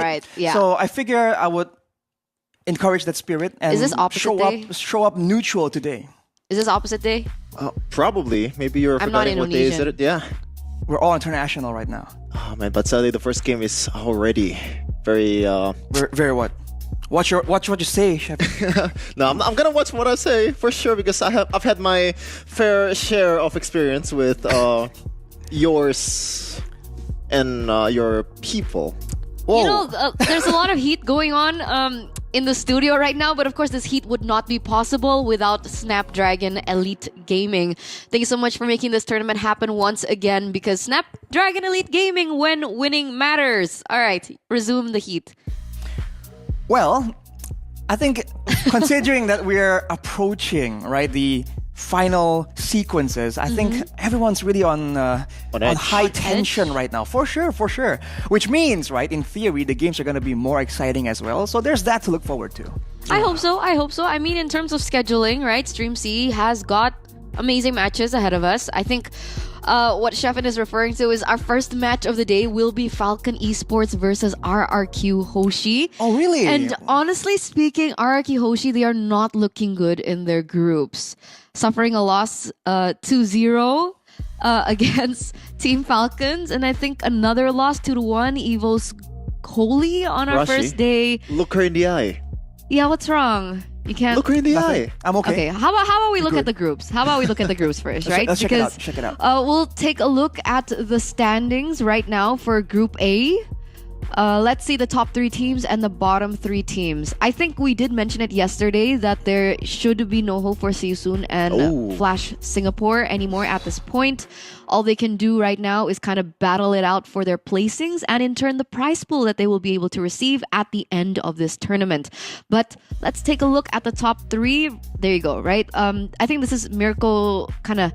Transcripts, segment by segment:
right. Yeah. So I figure I would encourage that spirit and Is this opposite day? show up neutral today. Is this opposite day? Probably. Maybe you're I'm not forgetting what day is Indonesian. it? Yeah. We're all international right now. Oh man, but sadly the first game is already very. Very what? Watch what you say, Chef. No, I'm gonna watch what I say for sure because I've had my fair share of experience with yours and your people. You know, there's a lot of heat going on in the studio right now, but of course this heat would not be possible without Snapdragon Elite Gaming. Thank you so much for making this tournament happen once again, because Snapdragon Elite Gaming, when winning matters. All right, resume the heat. Well, I think considering that we're approaching, right, the final sequences, I think everyone's really on edge. high tension right now. For sure. Which means, right, in theory, the games are going to be more exciting as well. So there's that to look forward to. I hope so. I mean, in terms of scheduling, right, Stream C has got amazing matches ahead of us. I think what Shefin is referring to is our first match of the day will be Falcon eSports versus RRQ Hoshi. Oh, really? And honestly speaking, RRQ Hoshi, they are not looking good in their groups. Suffering a loss 2-0 against Team Falcons. And I think another loss 2-1, Evo's Holy on our Rashi, first day. Look her in the eye. Yeah, what's wrong? You can't... Look her in the eye. I'm okay. Okay, how about we look at the groups? How about we look at the groups first, right? Let's check it out. Check it out. We'll take a look at the standings right now for Group A. Let's see the top 3 teams and the bottom 3 teams. I think we did mention it yesterday that there should be no hope for Seosun and Flash Singapore anymore at this point. All they can do right now is kind of battle it out for their placings and in turn the prize pool that they will be able to receive at the end of this tournament. But let's take a look at the top 3. There you go, right? I think this is Miracle kind of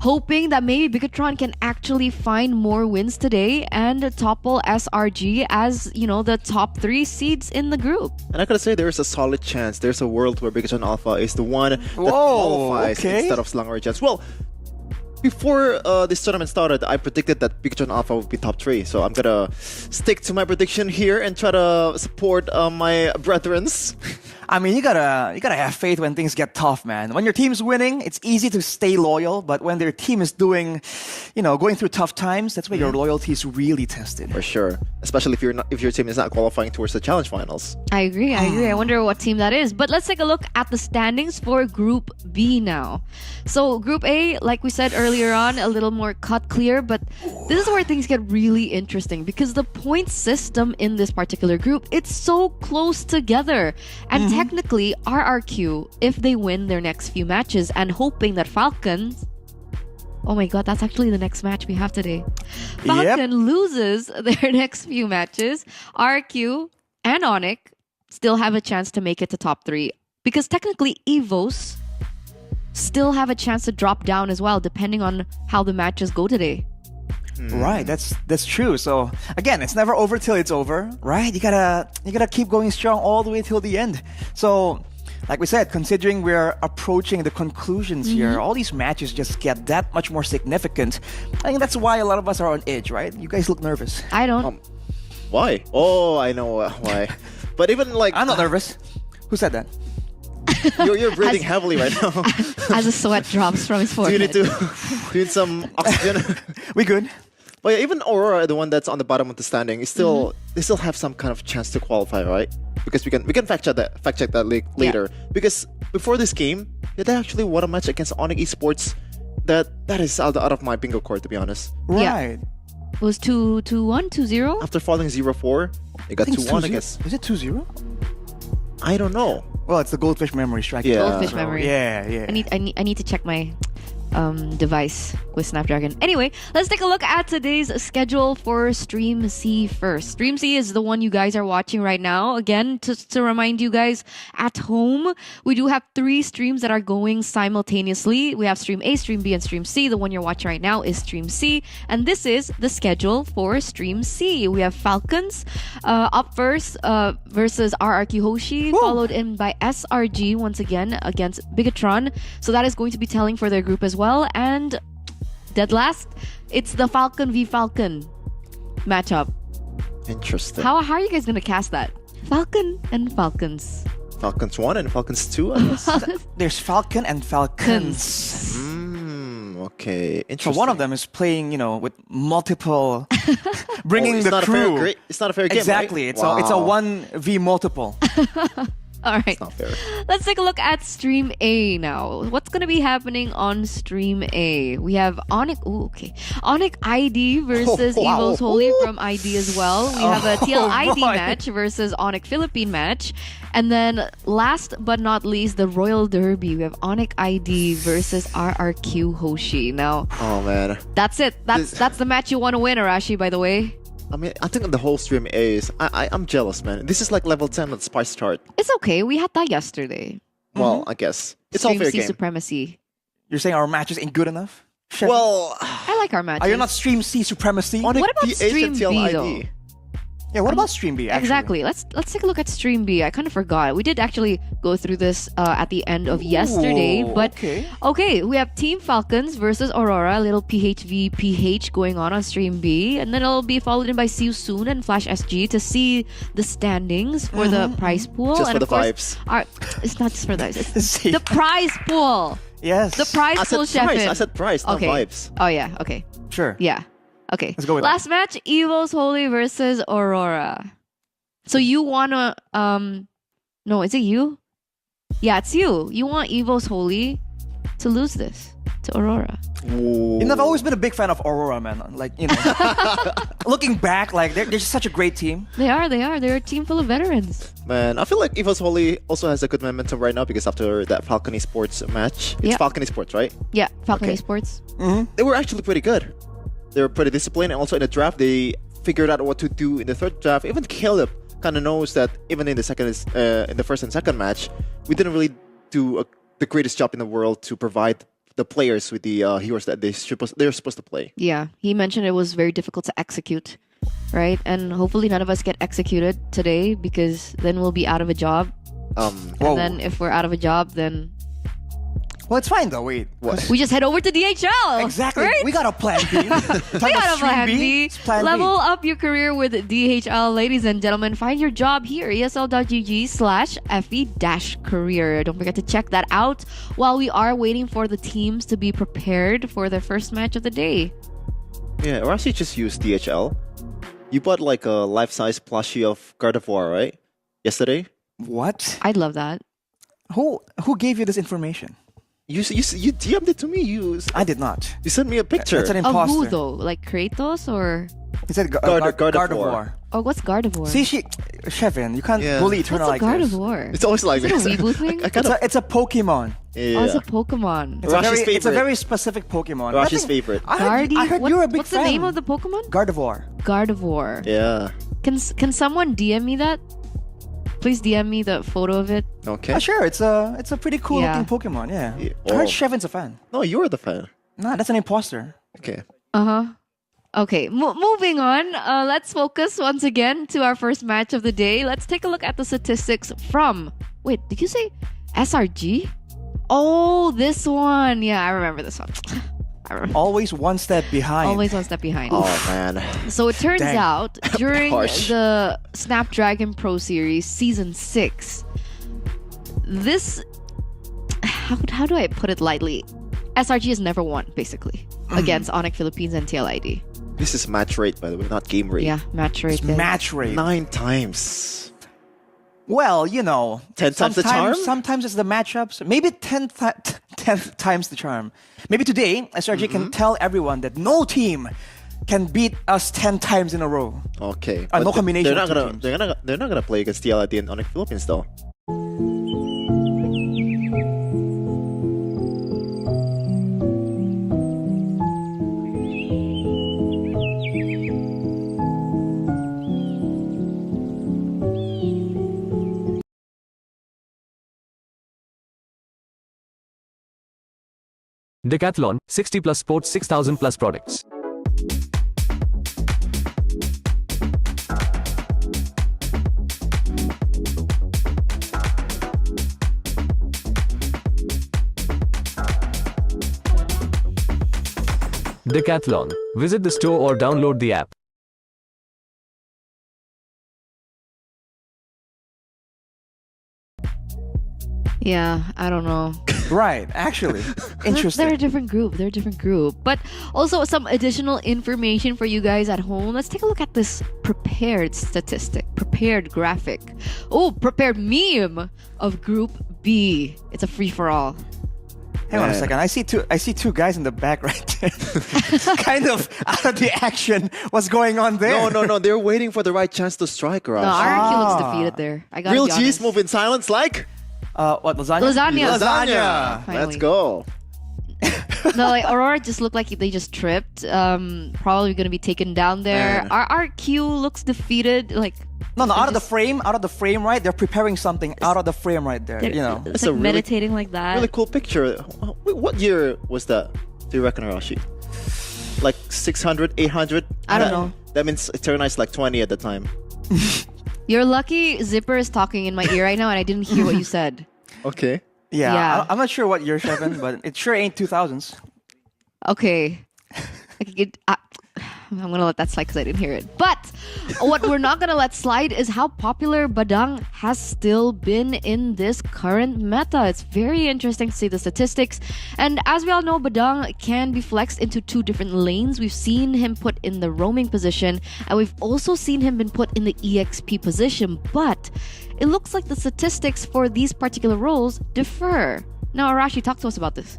hoping that maybe Bigatron can actually find more wins today and topple SRG as, you know, the top 3 seeds in the group. And I gotta say, there's a solid chance. There's a world where Bigatron Alpha is the one that qualifies instead of Slang or Chance. Well, before this tournament started, I predicted that Bigatron Alpha would be top 3. So I'm gonna stick to my prediction here and try to support my brethrens. I mean, you gotta have faith when things get tough, man. When your team's winning, it's easy to stay loyal, but when their team is doing, going through tough times, that's where your loyalty is really tested. For sure, especially if your team is not qualifying towards the challenge finals. I agree. I wonder what team that is. But let's take a look at the standings for Group B now. So Group A, like we said earlier on, a little more cut clear, but this is where things get really interesting because the point system in this particular group, it's so close together. And technically, RRQ, if they win their next few matches and hoping that Falcons... Oh my god, that's actually the next match we have today. Falcon loses their next few matches. RRQ and Onyx still have a chance to make it to top 3. Because technically, Evos still have a chance to drop down as well, depending on how the matches go today. Right, that's true. So again, it's never over till it's over, right? You gotta keep going strong all the way till the end. So, like we said, considering we're approaching the conclusions here, all these matches just get that much more significant. I think that's why a lot of us are on edge, right? You guys look nervous. I don't. Why? Oh, I know why. But even like I'm not nervous. Who said that? You're breathing heavily right now. As a sweat drops from his forehead. Do you need to need some oxygen? We good? But yeah, even Aurora, the one that's on the bottom of the standing, is still they still have some kind of chance to qualify, right? Because we can fact check that later. Because before this game, they actually won a match against Onyx eSports. That is out of my bingo card, to be honest. Right. It was 2-1, 2-0? After falling 0-4, they got 2-1, I guess. Is it 2-0? I don't know. Well, it's the goldfish memory striking. Yeah. Goldfish memory. Yeah. I need to check my device with Snapdragon. Anyway, let's take a look at today's schedule for Stream C first. Stream C is the one you guys are watching right now. Again, to remind you guys at home, we do have 3 streams that are going simultaneously. We have Stream A, Stream B, and Stream C. The one you're watching right now is Stream C. And this is the schedule for Stream C. We have Falcons up first versus RRQ Hoshi, followed in by SRG once again against Bigatron. So that is going to be telling for their group as well. And dead last, it's the Falcon v Falcon matchup. Interesting. How are you guys gonna cast that? Falcon and Falcons. Falcons 1 and Falcons 2, I guess? There's Falcon and Falcons. Okay, So interesting. one of them is playing, with multiple, bringing it's the not crew. It's not a fair game, Exactly. right? It's a Wow. 1v multiple. All right. Not fair. Let's take a look at Stream A now. What's going to be happening on Stream A? We have Onyx. Ooh, okay. Onyx ID versus wow. Evil's Holy from ID as well. We have a TL ID boy. match versus Onyx Philippine match. And then last but not least, the Royal Derby. We have Onyx ID versus RRQ Hoshi. Now, Oh man. that's it. That's the match you want to win, Arashi, by the way. I mean, I think the whole stream is. I'm jealous, man. This is like level 10 on Spice chart. It's okay. We had that yesterday. Well, I guess it's all Stream fair C game. supremacy. You're saying our matches ain't good enough? Chef? Well, I like our matches. Are you not Stream C supremacy? Onyx What about PH Stream and TL B, ID. though? Yeah, what about Stream B, actually? Exactly. Let's take a look at Stream B. I kind of forgot. We did actually go through this at the end of yesterday, but okay. we have Team Falcons versus Aurora, little PHV PH going on Stream B, and then it'll be followed in by See You Soon and Flash SG to see the standings for the prize pool. Just and for of the course, vibes. it's not just for that. It's See. the prize pool. Yes. The prize I pool, said price. Sheffin. I said price, not Okay. vibes. Oh yeah. Okay. Sure. Yeah. Okay. Let's go with Last match, Evil's Holy versus Aurora. So you wanna no, is it you? Yeah, it's you. You want Evil's Holy to lose this to Aurora. Ooh. I've always been a big fan of Aurora, man. Like, looking back, like, they're just such a great team. They are. They're a team full of veterans. Man, I feel like Evil's Holy also has a good momentum right now because after that Falcon eSports match, it's Yeah. Falcon eSports, right? Yeah, Falcon Okay. Esports. They were actually pretty good. They were pretty disciplined, and also in the draft, they figured out what to do in the third draft. Even Caleb kind of knows that even in the first and second match, we didn't really do the greatest job in the world to provide the players with the heroes that they're supposed to play. Yeah, he mentioned it was very difficult to execute, right? And hopefully none of us get executed today because then we'll be out of a job. Whoa. And then if we're out of a job, then Well, it's fine, though. Wait. What? we just head over to DHL. Exactly. Right? We got a plan B. We got a plan B. It's plan B. Level up your career with DHL, ladies and gentlemen. Find your job here, esl.gg/fe-career. Don't forget to check that out while we are waiting for the teams to be prepared for their first match of the day. Yeah, or else you just use DHL. You bought like a life-size plushie of Gardevoir, right? Yesterday? What? I'd love that. Who gave you this information? You DM'd it to me. You I did not. sent me a picture. That's an Of imposter. who though? Like Kratos or He said Gardevoir. Gardevoir. what's Gardevoir? See, Chevin, you can't Yeah. bully What's Eternal a like this. Gardevoir? It's always like Is it a this. Weeble thing? I kind of, It's a Pokemon. yeah. Oh, it's a Pokemon. It's Rashi's a favorite. very specific Pokemon. Rashi's Nothing- favorite. I heard you're a big What's fan. the name of the Pokemon? Gardevoir. Gardevoir. Yeah. Can someone DM me that? Please DM me the photo of it. Okay. Oh, sure. It's a pretty cool Yeah. looking Pokemon. Yeah. Yeah. I heard Oh. Chevin's a fan. No, you're the fan. Nah, that's an imposter. Okay. Okay, moving on. Let's focus once again to our first match of the day. Let's take a look at the statistics from. Wait, did you say SRG? Oh, this one. Yeah, I remember this one. I remember. Always one step behind. Always one step behind. Oh man. So it turns Dang. out during Harsh. the Snapdragon Pro Series Season 6, this. How do I put it lightly? SRG has never won, basically, against Onyx Philippines and TLID. This is match rate, by the way, not game rate. Yeah, match rate. It's there. match rate. 9 times. Well, 10 times the charm? Sometimes it's the matchups. Maybe 10 times the charm. Maybe today, SRG can tell everyone that no team can beat us 10 times in a row. Okay. No But combination They're of not two gonna. teams. They're not gonna play against TLID and Onyx Philippines though. Decathlon, 60 plus sports, 6,000 plus products. Decathlon. Visit the store or download the app. Yeah, I don't know. Right, actually. Interesting. They're a different group. They're a different group. But also some additional information for you guys at home. Let's take a look at this prepared statistic, prepared graphic. Oh, prepared meme of Group B. It's a free-for-all. Hang on a second. I see two guys in the back right there. Kind of out of the action. What's going on there? No. They're waiting for the right chance to strike, Ross. No, RRQ looks defeated there. I got Real G's move in silence like? What, lasagna? Lasagna. Finally. Let's go. No, like Aurora just looked like they just tripped. Probably gonna be taken down there. RRQ looks defeated. Like out of the frame, right? They're preparing something out of the frame right there. You know, it's like meditating like that. Really cool picture. What year was that? Do you reckon, Rashi? Like 600, 800? I don't know. That means Eternite's like 20 at the time. You're lucky Zipper is talking in my ear right now and I didn't hear what you said. Okay. Yeah. I'm not sure what year, Shevin, but it sure ain't 2000s. Okay. I'm going to let that slide because I didn't hear it. But what we're not going to let slide is how popular Badang has still been in this current meta. It's very interesting to see the statistics. And as we all know, Badang can be flexed into two different lanes. We've seen him put in the roaming position, and we've also seen him been put in the EXP position. But it looks like the statistics for these particular roles differ. Now, Arashi, talk to us about this.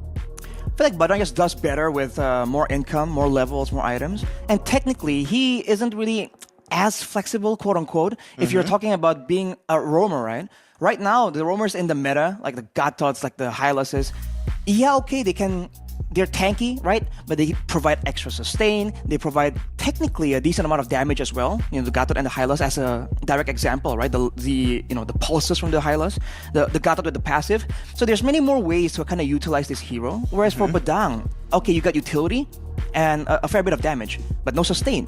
I feel like Badang just does better with more income, more levels, more items. And technically, he isn't really as flexible, quote unquote, if you're talking about being a roamer, right? Right now, the roamers in the meta, like the Gatots, like the Hylases, yeah, okay, they're tanky, right? But they provide extra sustain. They provide technically a decent amount of damage as well. You know, the Gatot and the Hylas as a direct example, right? The pulses from the Hylas, the Gatot with the passive. So there's many more ways to kind of utilize this hero. Whereas for Badang, okay, you got utility and a fair bit of damage, but no sustain.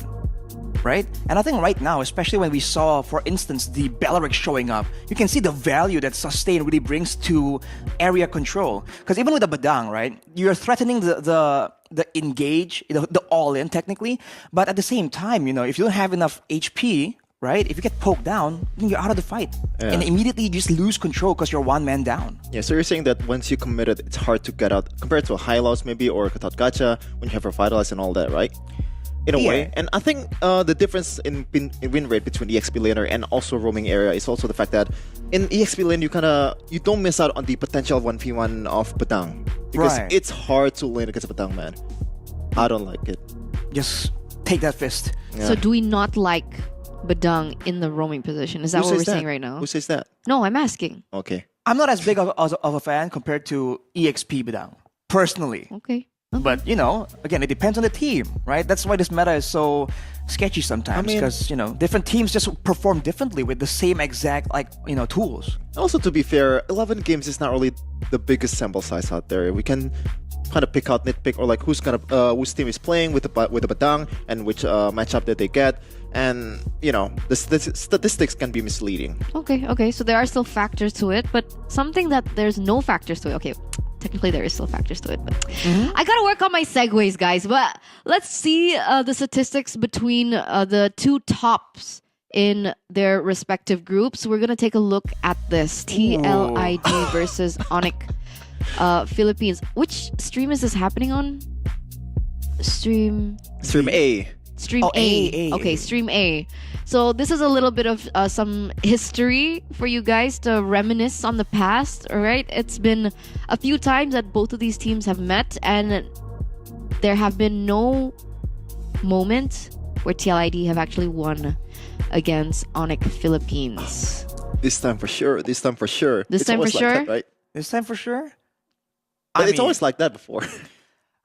Right? And I think right now, especially when we saw, for instance, the Beleric showing up, you can see the value that sustain really brings to area control. Because even with the Badang, right, you're threatening the engage, the all-in technically, but at the same time, you know, if you don't have enough HP, right, if you get poked down, then you're out of the fight. Yeah. And immediately you just lose control because you're one man down. Yeah, so you're saying that once you committed, it's hard to get out compared to a Hylos maybe or a Katot Gacha when you have Revitalize and all that, right? In a way. And I think the difference in win rate between EXP laner and also roaming area is also the fact that in EXP lane you don't miss out on the potential 1v1 of Badang. Because it's hard to lane against Badang, man. I don't like it. Just take that fist. Yeah. So do we not like Badang in the roaming position? Is that what we're saying right now? Who says that? No, I'm asking. Okay. I'm not as big of a fan compared to EXP Badang, personally. Okay. But, you know, again, it depends on the team, right? That's why this meta is so sketchy sometimes because, you know, different teams just perform differently with the same exact, tools. Also, to be fair, 11 games is not really the biggest sample size out there. We can kind of nitpick, or like whose team is playing with the Badang and which matchup that they get. And, you know, the statistics can be misleading. Okay. So there are still factors to it, but something that there's no factors to it. Okay. Technically, there is still factors to it, but I gotta work on my segues, guys. But let's see the statistics between the two tops in their respective groups. We're gonna take a look at this TLID versus Onyx Philippines. Which stream is this happening on? Stream A. Stream A. Okay, Stream A. So this is a little bit of some history for you guys to reminisce on the past, all right? It's been a few times that both of these teams have met, and there have been no moment where TLID have actually won against Onyx Philippines. This time for sure. This time for sure? Like that, right? This time for sure? But it's always like that before.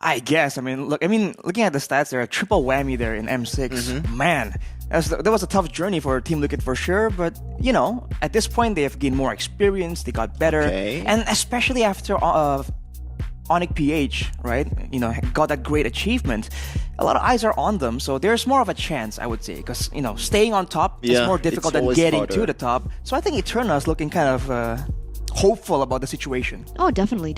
I guess. Looking at the stats, there are a triple whammy there in M6. Man, that was a tough journey for Team Liquid for sure. But, you know, at this point, they have gained more experience. They got better. Okay. And especially after Onyx PH, right? You know, got that great achievement. A lot of eyes are on them. So there's more of a chance, I would say. Because, you know, staying on top is more difficult than getting to the top. So I think Eterna's looking kind of hopeful about the situation. Oh, definitely.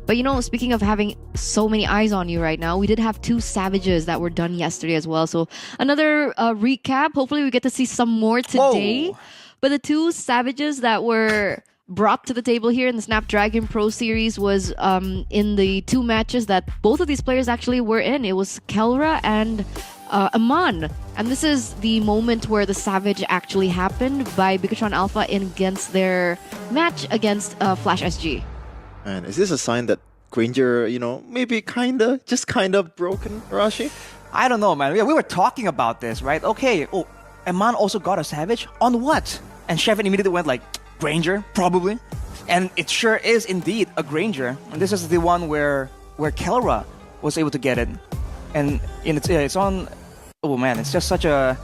But you know, speaking of having so many eyes on you right now, we did have 2 Savages that were done yesterday as well. So another recap. Hopefully we get to see some more today. Whoa. But the 2 Savages that were brought to the table here in the Snapdragon Pro Series was in the 2 matches that both of these players actually were in. It was Kelra and Aman. And this is the moment where the Savage actually happened by Bigotron Alpha against their match against Flash SG. And is this a sign that Granger, maybe just kind of broken, Rashi? I don't know, man. We were talking about this, right? Okay, Aman also got a Savage? On what? And Shevin immediately went like, Granger, probably. And it sure is indeed a Granger. And this is the one where Kelra was able to get it. And it's on... Oh man, it's just such a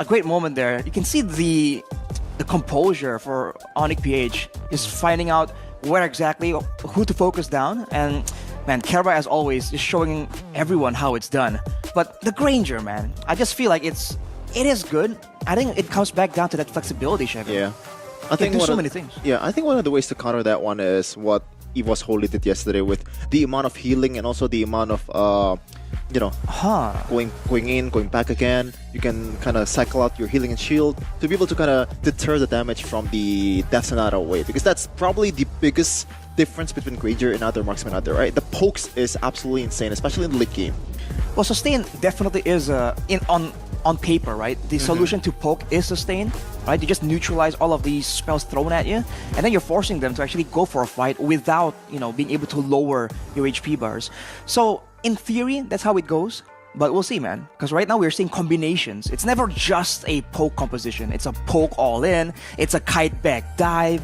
great moment there. You can see the composure for Onyx PH, just finding out where exactly, who to focus down. And man, Kelra, as always, is showing everyone how it's done. But the Granger, man, I just feel like it is good. I think it comes back down to that flexibility, Shevin. Yeah. I think do so many things. Yeah, I think one of the ways to counter that one is what EVOS Holy did yesterday with the amount of healing and also the amount of going in, going back again. You can kind of cycle out your healing and shield to be able to kind of deter the damage from the Death Sonata way, because that's probably the biggest difference between Granger and other marksmen out there, right? The pokes is absolutely insane, especially in the late game. Well, sustain definitely is on paper, right? The solution to poke is sustain, right? You just neutralize all of these spells thrown at you, and then you're forcing them to actually go for a fight without, being able to lower your HP bars. So in theory, that's how it goes. But we'll see, man. Because right now we're seeing combinations. It's never just a poke composition. It's a poke all in. It's a kite back dive,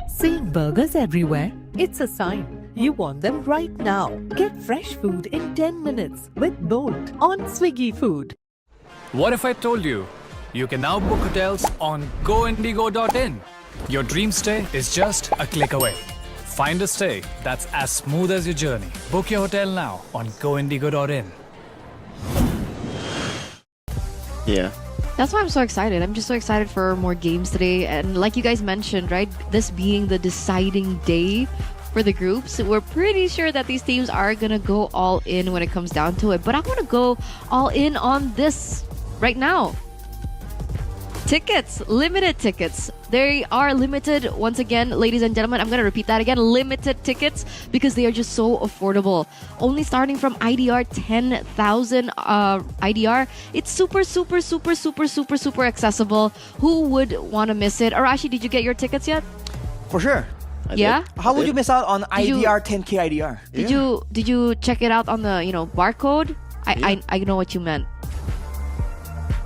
Seeing burgers everywhere? It's a sign. You want them right now. Get fresh food in 10 minutes with Bolt on Swiggy Food. What if I told you you can now book hotels on goindigo.in? Your dream stay is just a click away. Find a stay that's as smooth as your journey. Book your hotel now on goindigo.in. Yeah. That's why I'm so excited. I'm just so excited for more games today. And like you guys mentioned, right, this being the deciding day for the groups, we're pretty sure that these teams are gonna go all in when it comes down to it. But I want to go all in on this right now. Tickets, limited tickets. They are limited once again, ladies and gentlemen. I'm gonna repeat that again. Limited tickets because they are just so affordable. Only starting from IDR 10,000 IDR. It's super accessible. Who would want to miss it? Arashi, did you get your tickets yet? For sure. Yeah? How would you miss out on IDR 10K IDR? Did you check it out on the barcode? I know what you meant.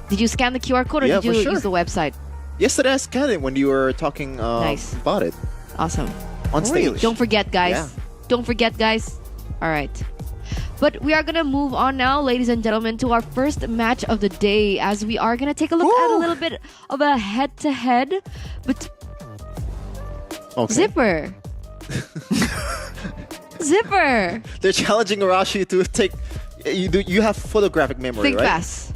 Did you scan the QR code or did you use the website? Yesterday I scanned it when you were talking about it. Awesome. On stage. Don't forget, guys. Yeah. Don't forget, guys. All right. But we are going to move on now, ladies and gentlemen, to our first match of the day, as we are going to take a look at a little bit of a head-to-head. But Zipper. Zipper. They're challenging Arashi to take... You have photographic memory, Think right? fast.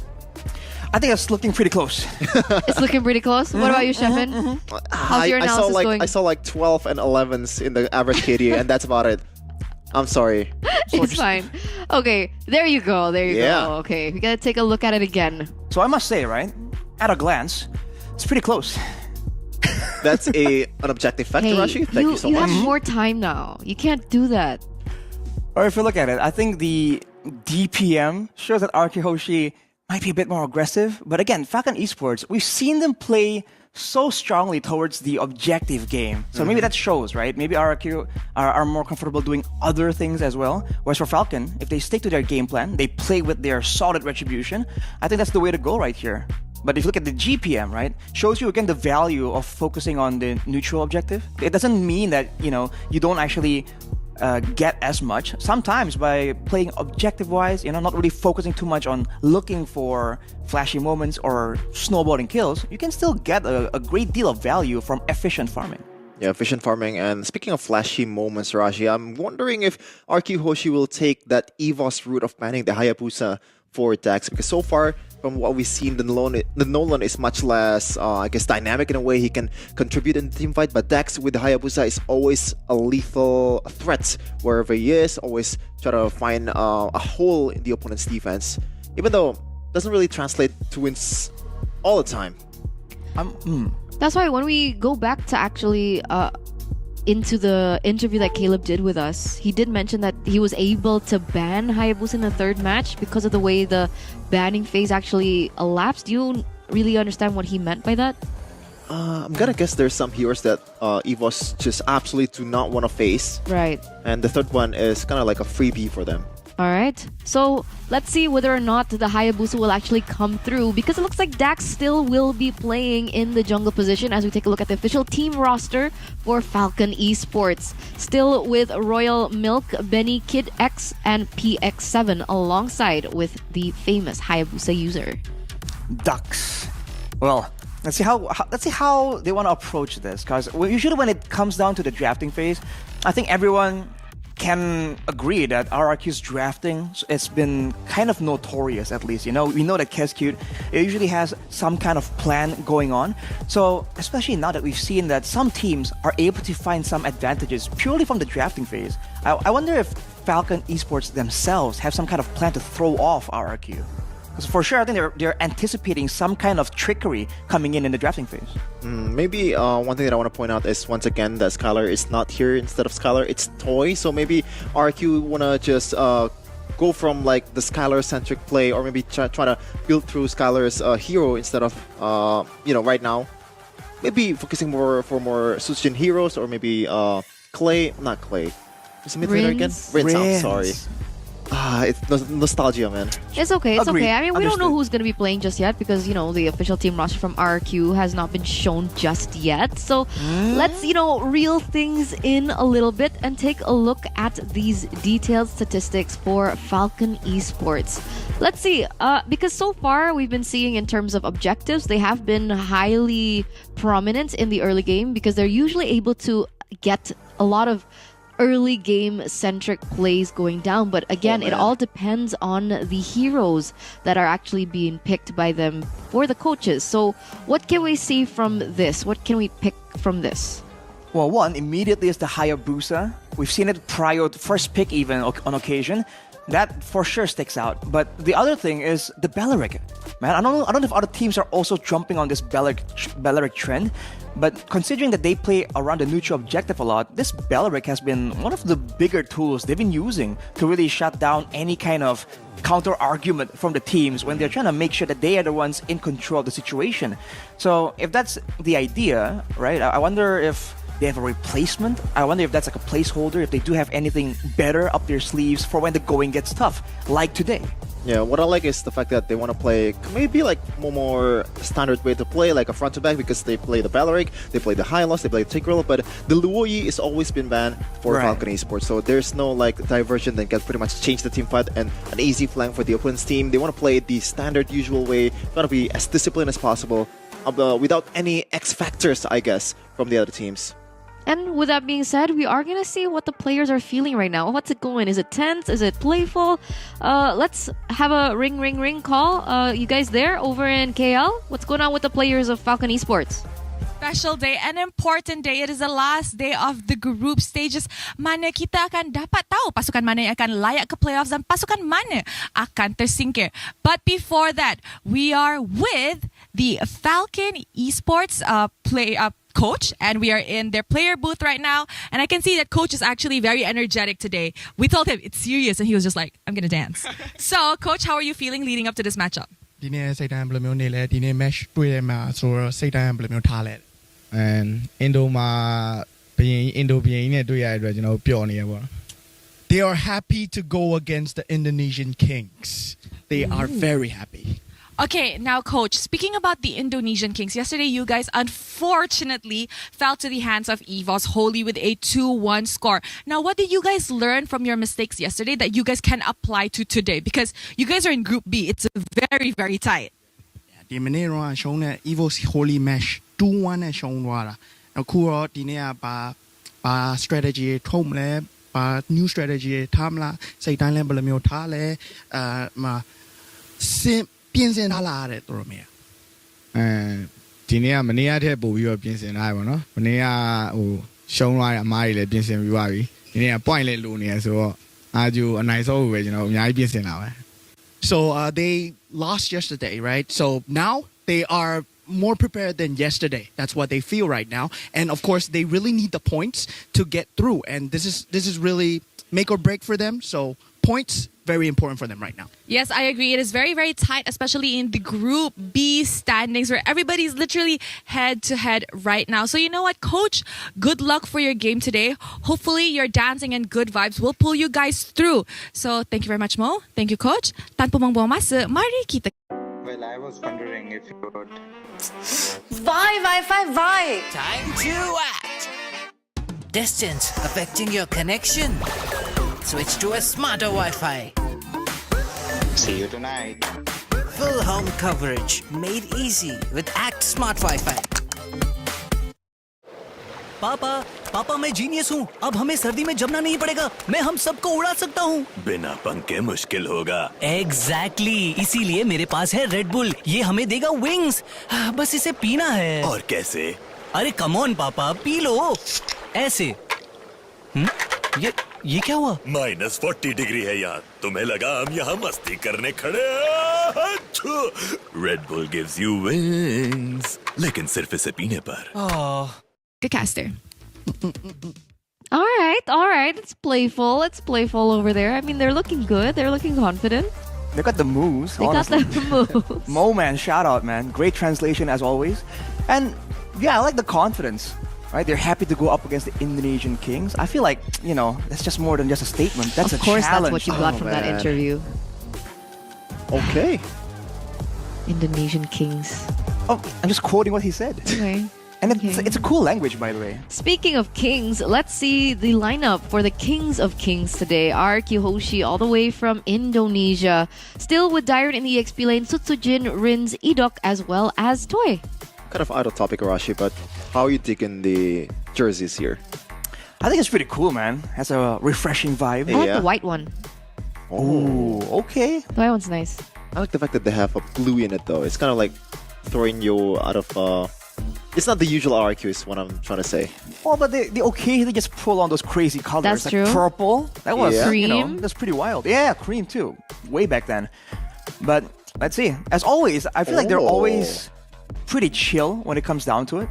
I think it's looking pretty close. It's looking pretty close. What about you, Shevin? How's your analysis going? I saw like 12 and 11s in the average KD, and that's about it. I'm sorry. It's fine. Okay, there you go. There you go. Okay, we gotta take a look at it again. So I must say, right, at a glance, it's pretty close. That's an objective fact, Arashi. Thank you so much. You have more time now. You can't do that. Or if you look at it, I think the DPM shows that RK Hoshi might be a bit more aggressive. But again, Falcon Esports, we've seen them play so strongly towards the objective game. So maybe that shows, right? Maybe RQ are more comfortable doing other things as well. Whereas for Falcon, if they stick to their game plan, they play with their solid retribution, I think that's the way to go right here. But if you look at the GPM, right, shows you again the value of focusing on the neutral objective. It doesn't mean that, you don't actually get as much. Sometimes by playing objective-wise, not really focusing too much on looking for flashy moments or snowballing kills, you can still get a great deal of value from efficient farming. Yeah, efficient farming. And speaking of flashy moments, Raji, I'm wondering if RQ Hoshi will take that EVOS route of banning the Hayabusa for Dax, because so far, from what we've seen, the Nolan is much less, dynamic in a way. He can contribute in the team fight, but Dax with the Hayabusa is always a lethal threat wherever he is, always try to find a hole in the opponent's defense, even though it doesn't really translate to wins all the time. That's why when we go back to actually into the interview that Caleb did with us, he did mention that he was able to ban Hayabusa in the third match because of the way the banning phase actually elapsed. Do you really understand what he meant by that? I'm gonna guess there's some heroes that EVOS just absolutely do not want to face. Right. And the third one is kind of like a freebie for them. All right. So let's see whether or not the Hayabusa will actually come through, because it looks like Dax still will be playing in the jungle position as we take a look at the official team roster for Falcon eSports. Still with Royal Milk, Benny, Kid X, and PX7 alongside with the famous Hayabusa user. Ducks. Well, let's see how they want to approach this, because usually when it comes down to the drafting phase, I think everyone can agree that RRQ's drafting, it's been kind of notorious, at least. You know, we know that Kescute, it usually has some kind of plan going on. So especially now that we've seen that some teams are able to find some advantages purely from the drafting phase, I wonder if Falcon eSports themselves have some kind of plan to throw off RRQ. Because for sure, I think they're anticipating some kind of trickery coming in the drafting phase. Maybe one thing that I want to point out is, once again, that Skylar is not here instead of Skylar. It's Toy. So maybe RQ want to just go from like the Skylar-centric play, or maybe try to build through Skylar's hero instead of, right now. Maybe focusing more for more Suijin heroes, or maybe Clay. Not Clay. Is it mid laner again? Rinse. I'm sorry. It's nostalgia, man. It's okay, it's Agreed. okay. I mean, we don't know Understood. who's going to be playing just yet because, the official team roster from RQ has not been shown just yet. So let's, reel things in a little bit and take a look at these detailed statistics for Falcon eSports. Let's see, because so far we've been seeing in terms of objectives, they have been highly prominent in the early game because they're usually able to get a lot of early game centric plays going down, but again, it all depends on the heroes that are actually being picked by them for the coaches. So what can we see from this? What can we pick from this? Well, one immediately is the Hayabusa. We've seen it prior to first pick even on occasion. That for sure sticks out. But the other thing is the Belleric. Man, I don't know if other teams are also jumping on this Belleric trend. But considering that they play around the neutral objective a lot, this Belleric has been one of the bigger tools they've been using to really shut down any kind of counter argument from the teams when they're trying to make sure that they are the ones in control of the situation. So if that's the idea, right, I wonder if they have a replacement. I wonder if that's like a placeholder, if they do have anything better up their sleeves for when the going gets tough, like today. Yeah, what I like is the fact that they want to play maybe like more standard way to play, like a front to back, because they play the Belleric, they play the Hylos, they play the Tigreal, but the Luoyi is always been banned for Falcon eSports, so there's no like diversion that can pretty much change the team fight and an easy flank for the opponent's team. They want to play the standard usual way, want to be as disciplined as possible, without any X factors, I guess, from the other teams. And with that being said, we are going to see what the players are feeling right now. What's it going? Is it tense? Is it playful? Let's have a ring call. You guys there over in KL? What's going on with the players of Falcon eSports? Special day, an important day. It is the last day of the group stages. Mana kita akan dapat tahu pasukan mana yang akan layak ke playoffs dan pasukan mana akan tersingkir. But before that, we are with the Falcon eSports coach, and we are in their player booth right now, and I can see that coach is actually very energetic today. We told him it's serious and he was just like, I'm gonna dance. So coach, how are you feeling leading up to this matchup? ဒီနေ့စိတ်တိုင်းဘယ်လိုမျိုးနေလဲဒီနေ့ match တွေ့ရမှာဆိုတော့စိတ်တိုင်းဘယ်လိုမျိုးထားလဲ and Indo မှာဘယင် Indo ဘယင်နဲ့တွေ့ရတဲ့အတွက်ကျွန်တော်ပျော်နေရပေါ့ They are happy to go against the Indonesian Kings. They are very happy. Okay, now coach, speaking about the Indonesian Kings, yesterday you guys unfortunately fell to the hands of EVOS wholly with a 2-1 score. Now, what did you guys learn from your mistakes yesterday that you guys can apply to today? Because you guys are in Group B. It's very, very tight. ဒီမနေ့တော့ရှုံးတဲ့ EVOS holy match 2-1 နဲ့ရှုံးသွားတာအခုတော့ဒီနေ့ကဘာ strategy ထုတ်မလဲဘာ new strategy ထားမလားစိတ်တိုင်းလည်းဘယ်လိုမျိုးထားလဲပြင်ဆင်ထားလာတဲ့တော်တော်များဒီနေ့ကမနေ့ကတည်းပို့ပြီးတော့ပြင်ဆင်ထားရပါတော့မနေ့ကဟိုရှုံးသွားတဲ့အမားတွေလည်းပြင်ဆင်ပြီးသွားပြီဒီနေ့က point လည်းလိုနေရဆိုတော့အာဂျူအနိုင်ဆုံးပဲကျွန်တော်အများကြီးပြင်ဆင်လာပဲ So they lost yesterday, right? So now they are more prepared than yesterday. That's what they feel right now. And of course, they really need the points to get through. And this is really make or break for them. So points, very important for them right now. Yes, I agree. It is very, very tight, especially in the Group B standings where everybody's literally head to head right now. So you know what, Coach? Good luck for your game today. Hopefully your dancing and good vibes will pull you guys through. So thank you very much, Mo. Thank you, Coach. Tanpa membuang masa, mari kita. Well, I was wondering if you would. Why? Time to act. Distance affecting your connection? Switch to a smarter Wi-Fi. See you tonight. Full home coverage made easy with Act Smart Wi-Fi. पापा मैं genius हूँ. अब हमें सर्दी में जमना नहीं पड़ेगा. मैं हम सबको उड़ा सकता हूँ. बिना पंखे मुश्किल होगा. Exactly. इसीलिए मेरे पास है रेड बुल. ये हमें देगा विंग्स. बस इसे पीना है. और कैसे? अरे कम ऑन पापा, पी लो. ऐसे. ये क्या हुआ? -40 डिग्री है यार. तुम्हें लगा हम यहाँ मस्ती करने खड़े. Red bull gives you wings. लेकिन सिर्फ इसे पीने पर. Good caster. All right. It's playful over there. I mean, they're looking good. They're looking confident. They got the moves. They honestly. got the moves. Mo, man, shout out, man. Great translation as always. And yeah, I like the confidence. Right? They're happy to go up against the Indonesian Kings. I feel like, that's just more than just a statement. That's of a course, challenge. that's what you got from that interview. Okay. Indonesian Kings. Oh, I'm just quoting what he said. Okay. And it's a cool language, by the way. Speaking of kings, let's see the lineup for the Kings of Kings today. RQ Hoshi all the way from Indonesia. Still with Dyrant in the EXP lane, Sutsujin, Rins, Edok, as well as Toy. Kind of out of topic, Arashi, but how are you digging the jerseys here? I think it's pretty cool, man. Has a refreshing vibe. I like the white one. Oh, okay. The white one's nice. I like the fact that they have a blue in it, though. It's kind of like throwing you out of... It's not the usual RQ is what I'm trying to say. Oh, but they occasionally just pull on those crazy colors. That's like true. Purple. That was, cream. that's pretty wild. Yeah, cream too. Way back then. But let's see. As always, I feel like they're always pretty chill when it comes down to it.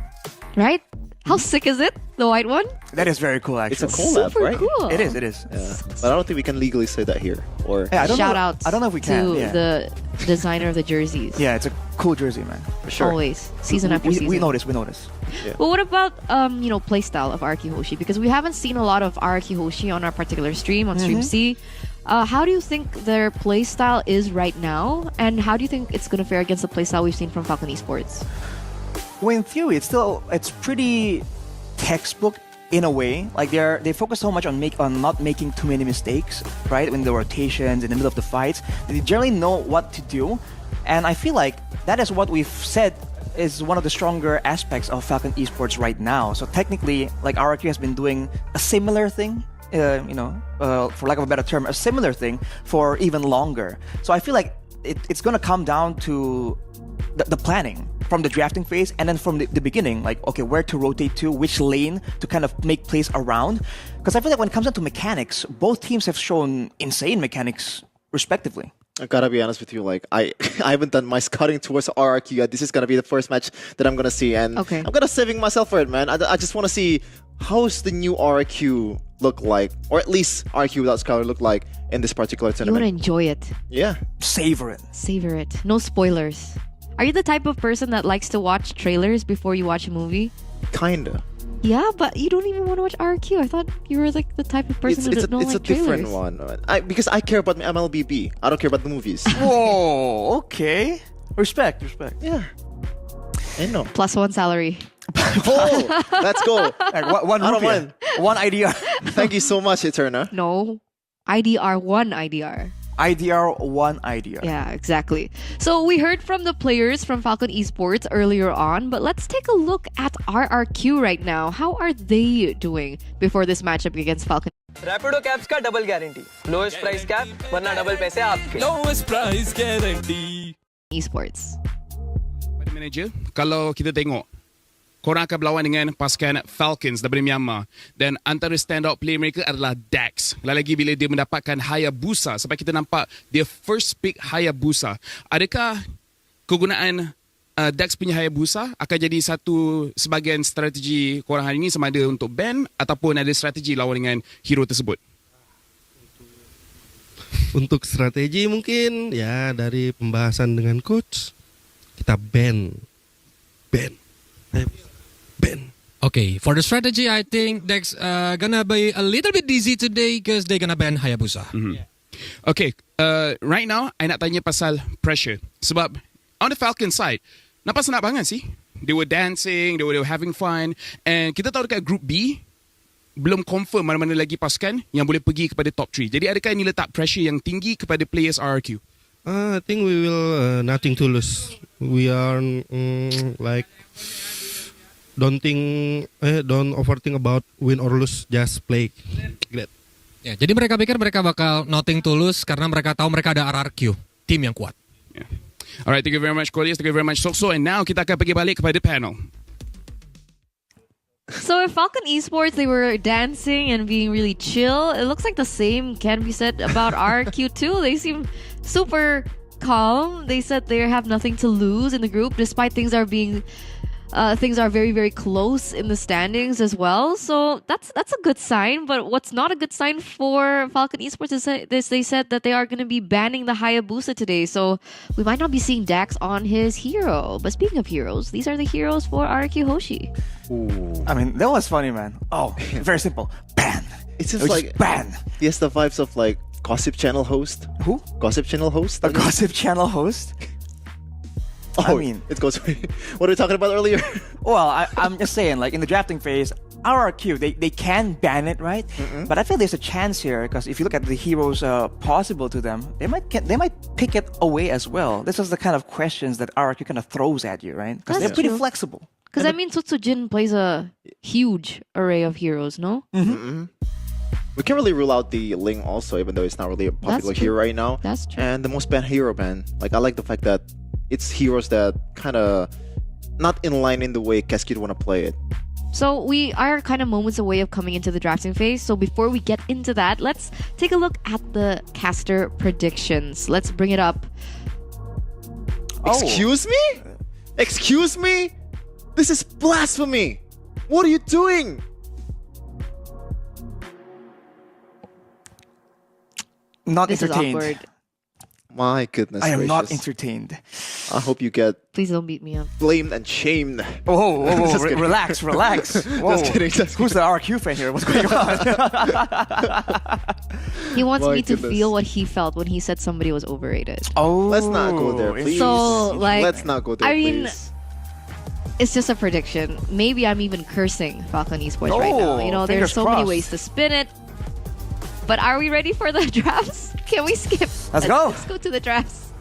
Right? How sick is it? The white one? That is very cool, actually. It's a collab, Super right? cool. It is. Yeah. But I don't think we can legally say that here. Or Yeah, Shout out I don't know if we can. to the designer of the jerseys. Yeah, it's a cool jersey, man. for sure. Always. Season after season. We notice. But what about playstyle of Araki Hoshi? Because we haven't seen a lot of Araki Hoshi on our particular stream, on Stream C. How do you think their playstyle is right now? And how do you think it's going to fare against the playstyle we've seen from Falcon Esports? Well, in theory, it's pretty textbook in a way. Like they focus so much on not making too many mistakes, right? In the rotations, in the middle of the fights, they generally know what to do. And I feel like that is what we've said is one of the stronger aspects of Falcon Esports right now. So technically, like RRQ has been doing a similar thing, for lack of a better term, a similar thing for even longer. So I feel like it's gonna come down to the planning from the drafting phase, and then from the beginning, like, okay, where to rotate to, which lane to kind of make plays around. Because I feel like when it comes down to mechanics, both teams have shown insane mechanics respectively. I gotta be honest with you, like I haven't done my scouting towards RRQ yet. This is gonna be the first match that I'm gonna see, and I'm gonna saving myself for it, man. I just want to see how's the new RRQ look like, or at least RRQ without Scholar look like in this particular tournament. You want to enjoy it. Yeah. Savor it. No spoilers. Are you the type of person that likes to watch trailers before you watch a movie? Kinda. Yeah, but you don't even want to watch RQ. I thought you were like the type of person who doesn't like trailers. It's a different one. Because I care about MLBB. I don't care about the movies. Whoa, okay. Respect. Yeah. I know. +1 salary. Oh, let's go. Like, one I don't rupiah. mind. One IDR. Thank you so much, Eterna. No. one IDR. IDR, one IDR. Yeah, exactly. So we heard from the players from Falcon Esports earlier on, but let's take a look at RRQ right now. How are they doing before this matchup against Falcon? Rapido caps का double guarantee. Lowest price cap, वरना double पैसे आपके. Lowest price guarantee. Esports. Manager, kalau kita tengok korang akan berlawan dengan pasukan Falcons daripada Myanmar, dan antara standout player mereka adalah Dax. Lagi bila dia mendapatkan Hayabusa, sampai kita nampak dia first pick Hayabusa. Adakah kegunaan Dex punya Hayabusa akan jadi satu sebahagian strategi korang hari ini sama ada untuk ban ataupun ada strategi lawan dengan hero tersebut? Untuk strategi mungkin ya dari pembahasan dengan coach kita ban. Okay, for the strategy, I think Dex gonna be a little bit dizzy today because they're gonna ban Hayabusa. Okay, right now I nak tanya pasal pressure. Sebab on the Falcon side, nampak senang banget sih. They were dancing, they were having fun. And kita tahu dekat Group B, belum confirm mana-mana lagi pasukan yang boleh pergi kepada top 3. Jadi adakah ini letak pressure yang tinggi kepada players RRQ? I think we will nothing to lose. We are like don't overthink about win or lose, just play. Like that. Ya, jadi mereka pikir mereka bakal nothing to lose karena mereka tahu mereka ada RRQ, tim yang kuat. Yeah. Alright, thank you very much Corlius, thank you very much Sokso. And now kita akan pergi balik kepada panel. So if Falcon Esports, they were dancing and being really chill, it looks like the same can be said about RRQ too. They seem super calm. They said they have nothing to lose in the group despite things are very, very close in the standings as well. So that's a good sign. But what's not a good sign for Falcon Esports is they said that they are going to be banning the Hayabusa today. So we might not be seeing Dax on his hero. But speaking of heroes, these are the heroes for RQ Hoshi. Ooh. I mean, that was funny, man. Oh, very simple. Ban. It's just like ban. He has the vibes of like Gossip Channel host. Who? Gossip Channel host. A Gossip Channel host? Oh, I mean, it goes. What were we talking about earlier? Well, I'm just saying, like in the drafting phase, RRQ they can ban it, right? But I feel there's a chance here because if you look at the heroes possible to them, they might pick it away as well. This is the kind of questions that RRQ kind of throws at you, right? Because they're pretty flexible. Because I mean, Tsutsujin plays a huge array of heroes, no? We can't really rule out the Ling also, even though it's not really a popular hero right now. That's true. And the most banned hero, man. Like I like the fact that it's heroes that kind of not in line in the way Cascade want to play it. So we are kind of moments away of coming into the drafting phase. So before we get into that, let's take a look at the caster predictions. Let's bring it up. Excuse me? Excuse me? This is blasphemy! What are you doing? Not This entertained. is awkward. My goodness I am not gracious. entertained. I hope you get Please don't beat me up. blamed and shamed. Whoa, Just kidding. relax. Whoa. Just kidding. Who's the RQ fan here? What's going on? He wants My me to goodness. feel what he felt when he said somebody was overrated. Oh, Let's not go there, please. So, like, Let's not go there, I mean, please. it's just a prediction. Maybe I'm even cursing Falcon Esports right now. You know, there's fingers so many crossed. ways to spin it. But are we ready for the drafts? Can we skip? Let's go. Let's go to the drafts.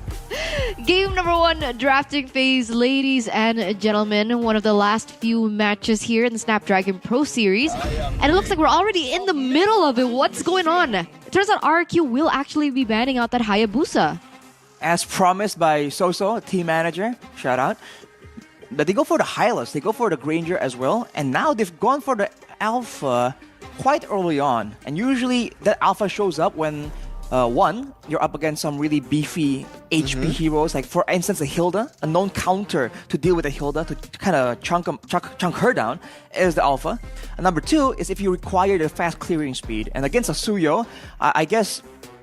Game number 1, drafting phase, ladies and gentlemen. One of the last few matches here in the Snapdragon Pro Series. And it looks like we're already in the middle of it. What's going on? It turns out RQ will actually be banning out that Hayabusa. As promised by Soso, team manager, shout out. But they go for the Hylos, they go for the Granger as well. And now they've gone for the Alpha quite early on. And usually that Alpha shows up when one, you're up against some really beefy HP heroes, like for instance a Hilda, a known counter to deal with a Hilda, to kind of chunk her down, is the Alpha. And number 2 is if you require the fast clearing speed. And against a Suyo, I guess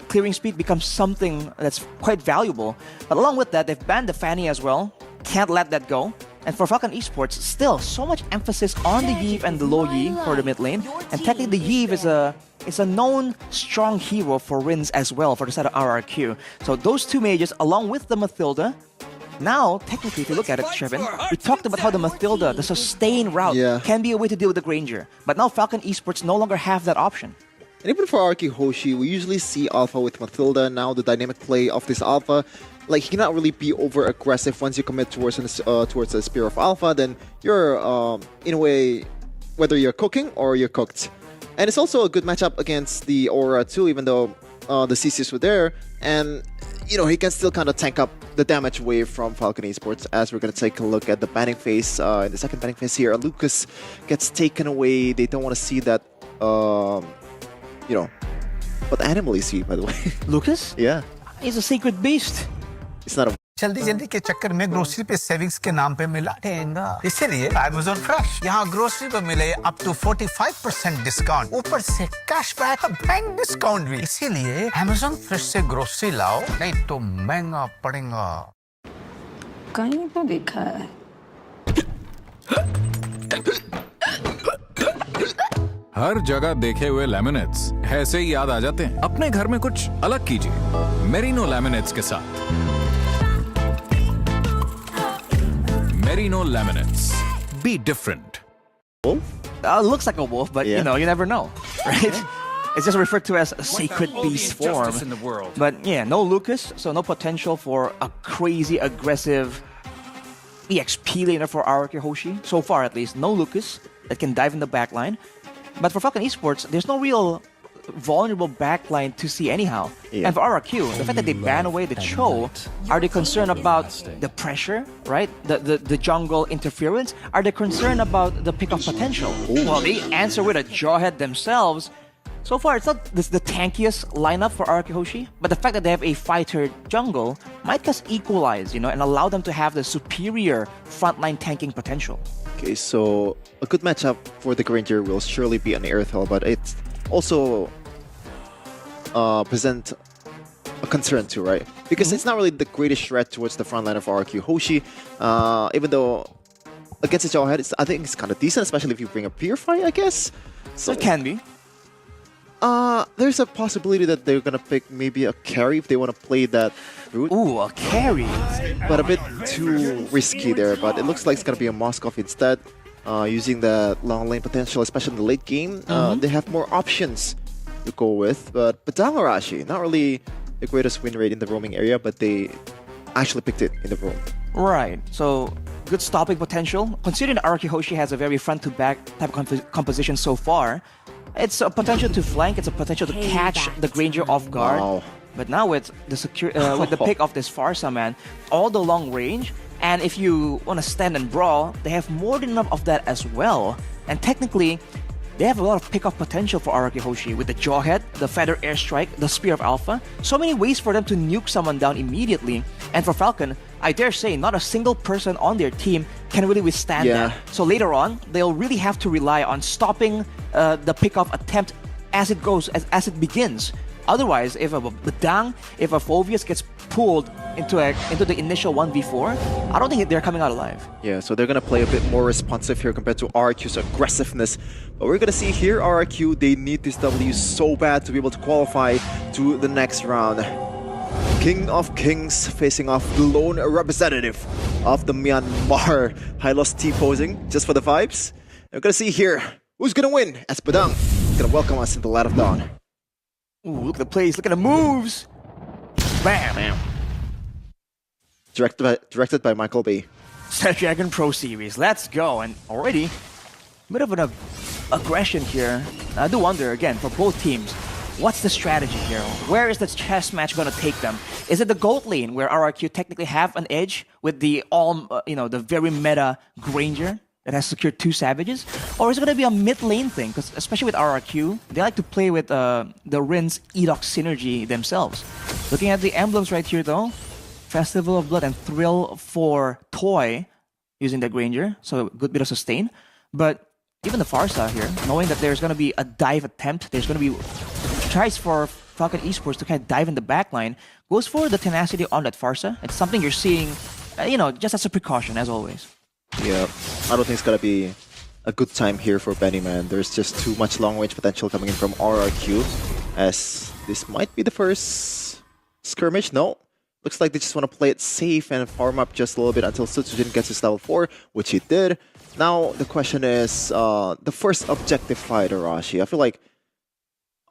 clearing speed becomes something that's quite valuable. But along with that, they've banned the Fanny as well. Can't let that go. And for Falcon Esports, still so much emphasis on the Yve and the low Yi for the mid lane. And technically the Yve is a known strong hero for Rins as well for the side of RRQ. So those two mages along with the Mathilda. Now, technically, if you look at it, Shevin, we talked about how the Mathilda, the sustain route, can be a way to deal with the Granger. But now Falcon Esports no longer have that option. And even for RQ Hoshi, we usually see Alpha with Mathilda. Now the dynamic play of this Alpha, like he cannot really be over aggressive. Once you commit towards the Spear of Alpha, then you're in a way, whether you're cooking or you're cooked. And it's also a good matchup against the Aura too, even though the CCs were there. And you know, he can still kind of tank up the damage wave from Falcon Esports. As we're going to take a look at the banning phase. In the second banning phase here, Lucas gets taken away. They don't want to see that. You know, what animal is he, by the way? Lucas? Yeah. He's a sacred beast. It's not a जल्दी जल्दी के चक्कर में grocery पे savings के नाम पे मिला देगा इसीलिए Amazon फ्रेश यहाँ ग्रोसरी पे मिले अप टू 45% डिस्काउंट ऊपर से कैशबैक बैंक डिस्काउंट भी इसीलिए Amazon फ्रेश से ग्रोसरी लाओ नहीं तो महंगा पड़ेगा कहीं तो देखा है हर जगह देखे हुए लैमिनेट्स ऐसे ही याद आ जाते हैं अपने घर में कुछ अलग कीजिए मेरिनो लैमिनेट्स के साथ Merino laminates. Be different. Wolf? Looks like a wolf, but you know, you never know, right? It's just referred to as a sacred beast form. In the world. But yeah, no Lucas, so no potential for a crazy aggressive EXP laner for RRQ Hoshi. So far, at least, no Lucas that can dive in the backline. But for Falcon Esports, there's no real vulnerable backline to see anyhow. And for RRQ, the fact that they ban away the Cho, are they concerned about the pressure, right? The jungle interference? Are they concerned about the pick-off potential? Well, they answer with a jawhead themselves. So far, it's not the tankiest lineup for RRQ Hoshi, but the fact that they have a fighter jungle might just equalize, you know, and allow them to have the superior frontline tanking potential. Okay, so a good matchup for the Granger will surely be an Airthel, but it's also present a concern too, right? Because it's not really the greatest threat towards the front line of RRQ Hoshi, even though against the Jawhead, I think it's kind of decent, especially if you bring a Purify, I guess. So it can be. There's a possibility that they're gonna pick maybe a carry if they want to play that route. Ooh, a carry! But a bit too risky there, but it looks like it's gonna be a Moskov instead. Using the long lane potential, especially in the late game, they have more options to go with. But Dangarashi, not really the greatest win rate in the roaming area, but they actually picked it in the roam. Right, so good stopping potential. Considering RRQ Hoshi has a very front-to-back type of composition so far, it's a potential to flank, it's a potential to catch the Granger off guard. Wow. But now with the with the pick of this Farsa, man, all the long range, and if you want to stand and brawl, they have more than enough of that as well. And technically, they have a lot of pick-off potential for RRQ Hoshi with the Jawhead, the Feather Airstrike, the Spear of Alpha. So many ways for them to nuke someone down immediately. And for Falcon, I dare say not a single person on their team can really withstand that. So later on, they'll really have to rely on stopping the pick-off attempt as it goes, as it begins. Otherwise, if a Bedang, if a Phoveus gets pulled into the initial 1v4, I don't think they're coming out alive. Yeah, so they're going to play a bit more responsive here compared to RRQ's aggressiveness. But we're going to see here, RRQ, they need this W so bad to be able to qualify to the next round. King of Kings facing off the lone representative of the Myanmar. Hylos T-posing just for the vibes. We're going to see here who's going to win as Bedang is going to welcome us in the Light of Dawn. Ooh, look at the plays, look at the moves! Bam! Bam. Directed by Michael Bay. Snapdragon Pro Series, let's go! And already, a bit of an aggression here. I do wonder, again, for both teams, what's the strategy here? Where is the chess match going to take them? Is it the gold lane, where RRQ technically have an edge with the the very meta Granger that has secured 2 Savages? Or is it going to be a mid lane thing? Because especially with RRQ, they like to play with the Rin's Edox synergy themselves. Looking at the emblems right here though, Festival of Blood and Thrill for Toy using the Granger, so a good bit of sustain. But even the Farsa here, knowing that there's going to be a dive attempt, there's going to be tries for Falcon Esports to kind of dive in the backline, goes for the tenacity on that Farsa. It's something you're seeing, just as a precaution, as always. Yeah, I don't think it's gonna be a good time here for Benny, man. There's just too much long-range potential coming in from RRQ, as this might be the first skirmish. No, looks like they just want to play it safe and farm up just a little bit until Sutsujin gets his level 4, which he did. Now, the question is, the first objective fight, Arashi. I feel like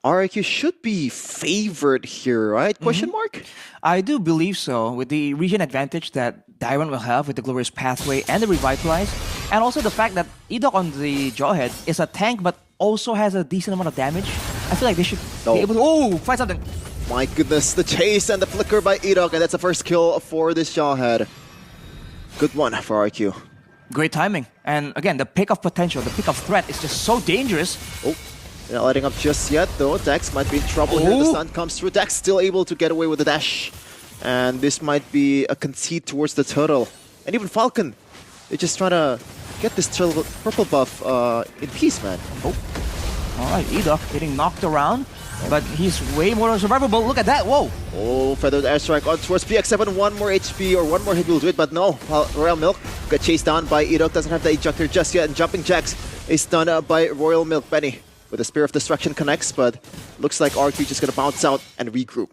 RRQ should be favored here, right? Question mark? I do believe so, with the region advantage that Dairon will have with the Glorious Pathway and the Revitalize, and also the fact that Edok on the Jawhead is a tank but also has a decent amount of damage. I feel like they should be able to find something. My goodness, the chase and the flicker by Edok, and that's the first kill for this Jawhead. Good one for RRQ. Great timing. And again, the pick of potential, the pick of threat is just so dangerous. They're not letting up just yet, though. Dex might be in trouble here. The stun comes through. Dex still able to get away with the dash. And this might be a concede towards the turtle. And even Falcon, they're just trying to get this turtle purple buff in peace, man. Oh. Alright, Edok getting knocked around, but he's way more survivable. Look at that, whoa! Oh, feathered airstrike on towards PX7, 1 more HP or 1 more hit will do it, but no. Royal Milk got chased down by Edok, doesn't have the ejector just yet, and Jumping Jacks is done by Royal Milk. Benny with the Spear of Destruction connects, but looks like RQ just gonna bounce out and regroup.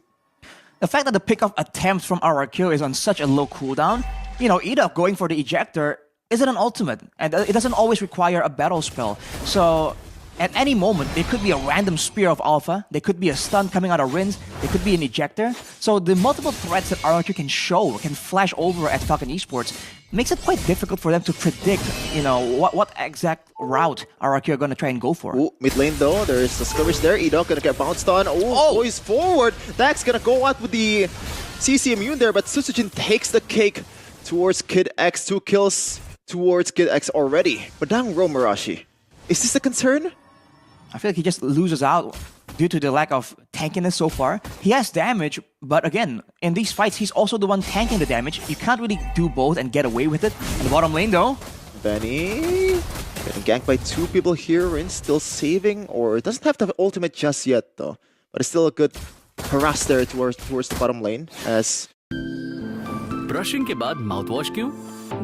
The fact that the pickoff attempt from RQ is on such a low cooldown, you know, Edok going for the ejector isn't an ultimate, and it doesn't always require a battle spell. So at any moment, there could be a random Spear of Alpha, there could be a stun coming out of Rins, there could be an ejector. So the multiple threats that RQ can show, can flash over at Falcon Esports, makes it quite difficult for them to predict, you know, what exact route RQ are going to try and go for. Ooh, mid lane though, there is a skirmish there. Edok gonna get bounced on. Oh, boys forward. Dax gonna go out with the CC immune there, but Susujin takes the cake towards Kid X. 2 kills towards Kid X already. But down row, Marashi. Is this a concern? I feel like he just loses out due to the lack of tankiness so far. He has damage, but again, in these fights, he's also the one tanking the damage. You can't really do both and get away with it. In the bottom lane though, Benny getting ganked by 2 people here. Rin still saving, or doesn't have the ultimate just yet though. But it's still a good harass there towards the bottom lane as... brushing के बाद mouth wash क्यों?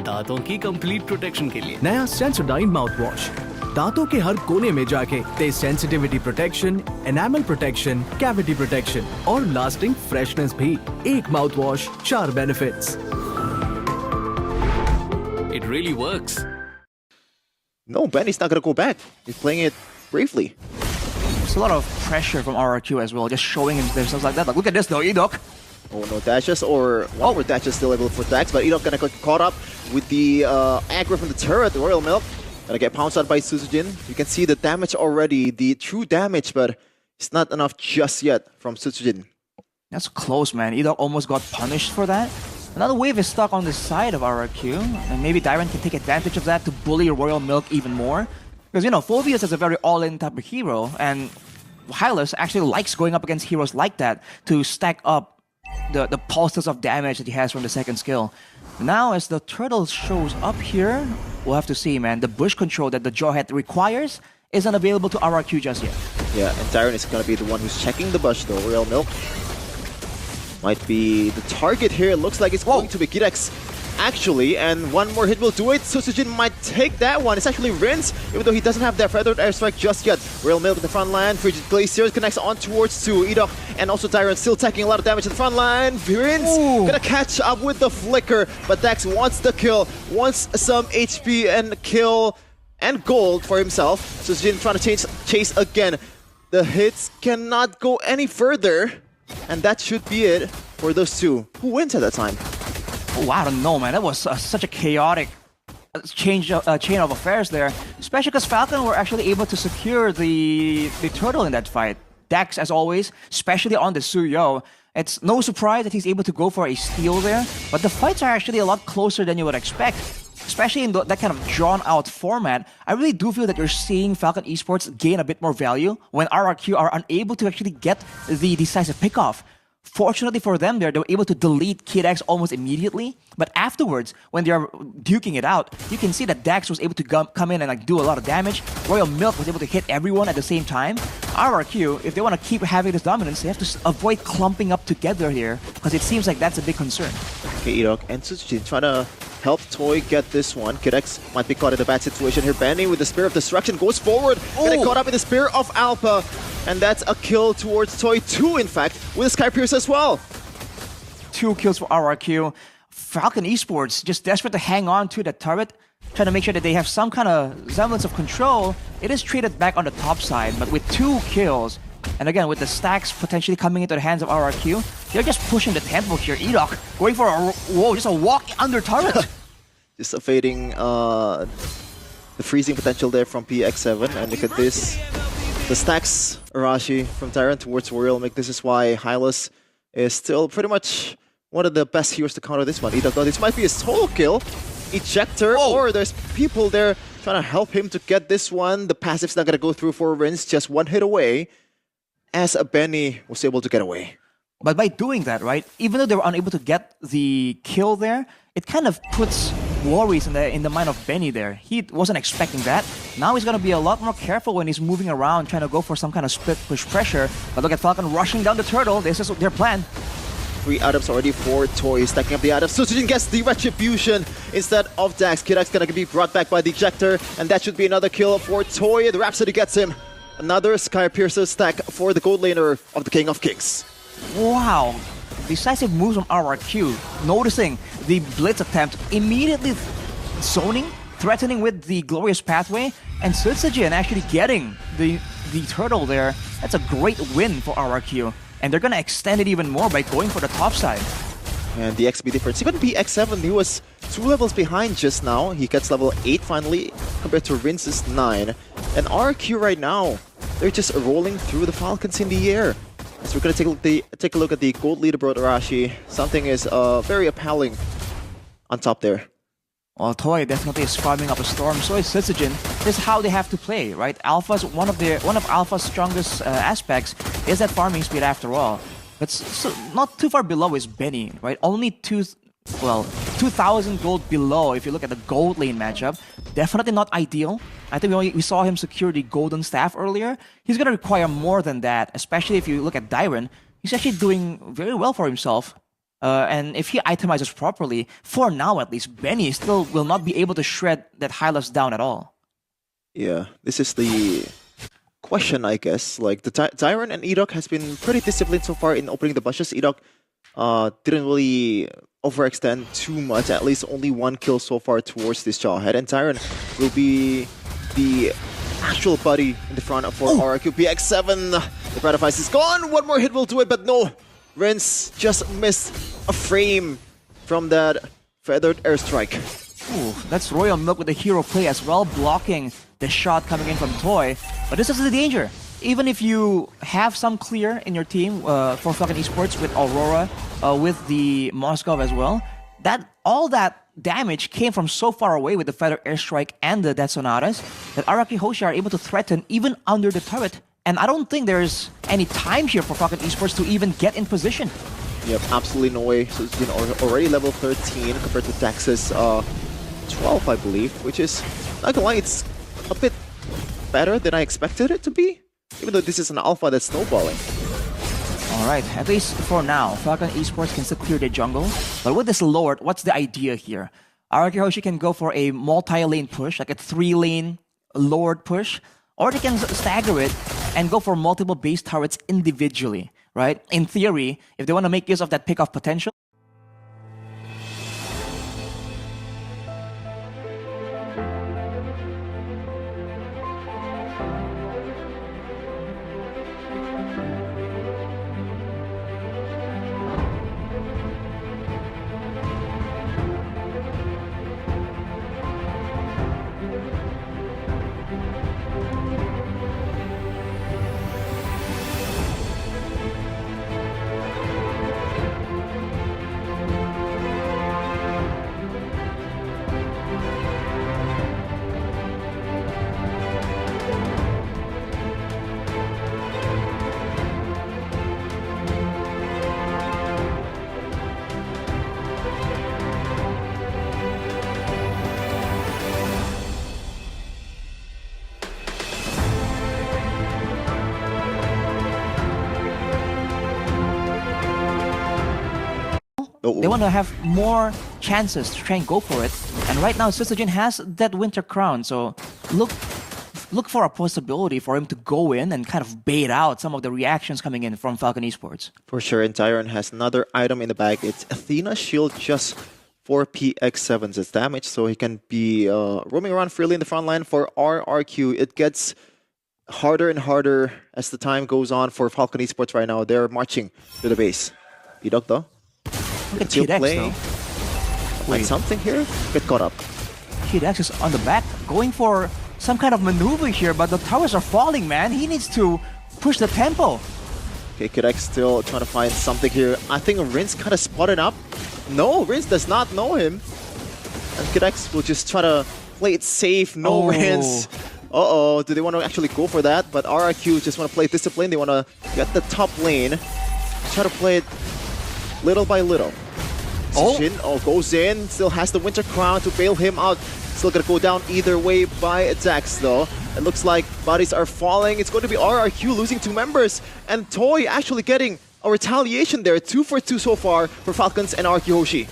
दांतों की complete protection के लिए नया Sensodyne mouth wash दांतों के हर कोने में जाके दे sensitivity protection, enamel protection, cavity protection और लास्टिंग फ्रेशनेस भी। एक mouthwash, 4 benefits. It really works. No, Benny's not gonna go back. He's playing it bravely. There's a lot of pressure from RRQ as well, just showing themselves like that. Like, look at this though, Edok. Oh, no dashes, or one more dashes still able for Dax, but Edok gonna get caught up with the aggro from the turret. The Royal Milk gonna get pounced out by Susujin. You can see the damage already, the true damage, but it's not enough just yet from Susujin. That's close, man. Edok almost got punished for that. Another wave is stuck on the side of RRQ, and maybe Dyron can take advantage of that to bully Royal Milk even more. Because, you know, Phobius is a very all-in type of hero, and Hylas actually likes going up against heroes like that to stack up the pulses of damage that he has from the second skill. Now, as the turtle shows up here, we'll have to see, man. The bush control that the Jawhead requires isn't available to RRQ just yet. Yeah, and Tyron is going to be the one who's checking the bush, though. Royal Milk might be the target here. It looks like it's going to be Girex, actually, and one more hit will do it. Susujin might take that one. It's actually Rins, even though he doesn't have that feathered airstrike just yet. Royal Milk in the front line. Frigid Glacier connects on towards 2. Edok and also Tyron still taking a lot of damage in the front line. Rins gonna catch up with the flicker, but Dax wants the kill, wants some HP and kill and gold for himself. Susujin trying to chase again. The hits cannot go any further, and that should be it for those two. Who wins at that time? Oh, I don't know, man. That was such a chaotic chain of affairs there. Especially because Falcon were actually able to secure the turtle in that fight. Dax, as always, especially on the Suyo. It's no surprise that he's able to go for a steal there. But the fights are actually a lot closer than you would expect. Especially in that kind of drawn-out format. I really do feel that you're seeing Falcon Esports gain a bit more value when RRQ are unable to actually get the decisive pickoff. Fortunately for them, they were able to delete Kid X almost immediately. But afterwards, when they are duking it out, you can see that Dax was able to come in and like do a lot of damage. Royal Milk was able to hit everyone at the same time. RRQ, if they want to keep having this dominance, they have to avoid clumping up together here, because it seems like that's a big concern. Okay, Edok and Susujin trying to help Toy get this one. Kid X might be caught in a bad situation here. Benny with the Spear of Destruction goes forward. Getting caught up in the Spear of Alpha. And that's a kill towards Toy 2, in fact, with a Sky Pierce as well. 2 kills for RRQ. Falcon Esports just desperate to hang on to the turret, trying to make sure that they have some kind of semblance of control. It is traded back on the top side, but with 2 kills, and again, with the stacks potentially coming into the hands of RRQ, they're just pushing the tempo here. Edok going for just a walk under turret. Just evading the freezing potential there from PX7, and look at this. The stacks Arashi from Tyrant towards Royal Milk. This is why Hylas is still pretty much one of the best heroes to counter this one. Edok, though, this might be a solo kill. Ejector, or there's people there trying to help him to get this one. The passive's not going to go through for Rins, just one hit away, as Benny was able to get away. But by doing that, right, even though they were unable to get the kill there, it kind of puts worries in the mind of Benny there. He wasn't expecting that. Now he's going to be a lot more careful when he's moving around, trying to go for some kind of split push pressure. But look at Falcon rushing down the turtle. This is their plan. 3 items already for Toy, stacking up the items. Sutsujin gets the Retribution instead of Dax. Kidx gonna be brought back by the Ejector, and that should be another kill for Toy. The Rhapsody gets him. Another Sky Piercer stack for the gold laner of the King of Kings. Wow. Decisive moves from RRQ. Noticing the blitz attempt, immediately zoning, threatening with the glorious pathway, and Sutsujin actually getting the turtle there. That's a great win for RRQ. And they're gonna extend it even more by going for the top side. And the XP difference. Even BX7, he was 2 levels behind just now. He gets level 8 finally, compared to Rince's 9. And RQ right now, they're just rolling through the Falcons in the air. So we're gonna take a look at the gold leaderboard, Arashi. Something is very appalling on top there. Well, Toy definitely is farming up a storm. So is Sutsujin. This is how they have to play, right? Alpha's one of Alpha's strongest aspects is that farming speed after all. But so not too far below is Benny, right? Only 2,000 gold below. If you look at the gold lane matchup, definitely not ideal. I think we saw him secure the golden staff earlier. He's gonna require more than that, especially if you look at Dyron. He's actually doing very well for himself. And if he itemizes properly, for now at least, Benny still will not be able to shred that Hylos down at all. Yeah, this is the question, I guess. Like, the Tyron and Edok has been pretty disciplined so far in opening the bushes. Edok didn't really overextend too much, at least only 1 kill so far towards this Jawhead. And Tyron will be the actual buddy in the front for RRQ. BX7, the Gratifice is gone! 1 more hit will do it, but no! Rince just missed a frame from that feathered airstrike. Ooh, that's Royal Milk with the hero play as well, blocking the shot coming in from Toy. But this is the danger. Even if you have some clear in your team for Falcon eSports with Aurora, with the Moskov as well, all that damage came from so far away with the feathered airstrike and the Death Sonatas that Araki Hoshi are able to threaten even under the turret. And I don't think there's any time here for Falcon eSports to even get in position. Yep, absolutely no way. So it's been already level 13 compared to Dax's 12, I believe, which is, not gonna lie, it's a bit better than I expected it to be, even though this is an alpha that's snowballing. Alright, at least for now, Falcon eSports can still clear the jungle. But with this Lord, what's the idea here? Araki Hoshi can go for a multi-lane push, like a 3-lane Lord push, or they can stagger it and go for multiple base turrets individually, right? In theory, if they want to make use of that pick-off potential. They want to have more chances to try and go for it. And right now, Sutsujin has that Winter Crown, so look for a possibility for him to go in and kind of bait out some of the reactions coming in from Falcon eSports. For sure, and Tyron has another item in the bag. It's Athena Shield just for PX7's damage, so he can be roaming around freely in the front line for RRQ. It gets harder and harder as the time goes on for Falcon eSports right now. They're marching to the base. Edok though. Look at Kidx though. Like something here? Get caught up. Kidx is on the back, going for some kind of maneuver here, but the towers are falling, man. He needs to push the tempo. Okay, Kidx still trying to find something here. I think Rince kind of spotted up. No, Rince does not know him. And Kidx will just try to play it safe. No Rince. Uh-oh, do they want to actually go for that? But RRQ just want to play discipline. They want to get the top lane. try to play it little by little. Jin goes in, still has the Winter Crown to bail him out. Still gonna go down either way by Dex though. It looks like bodies are falling. It's going to be RRQ losing 2 members, and Toy actually getting a retaliation there. 2 for 2 so far for Falcons and RRQ Hoshi.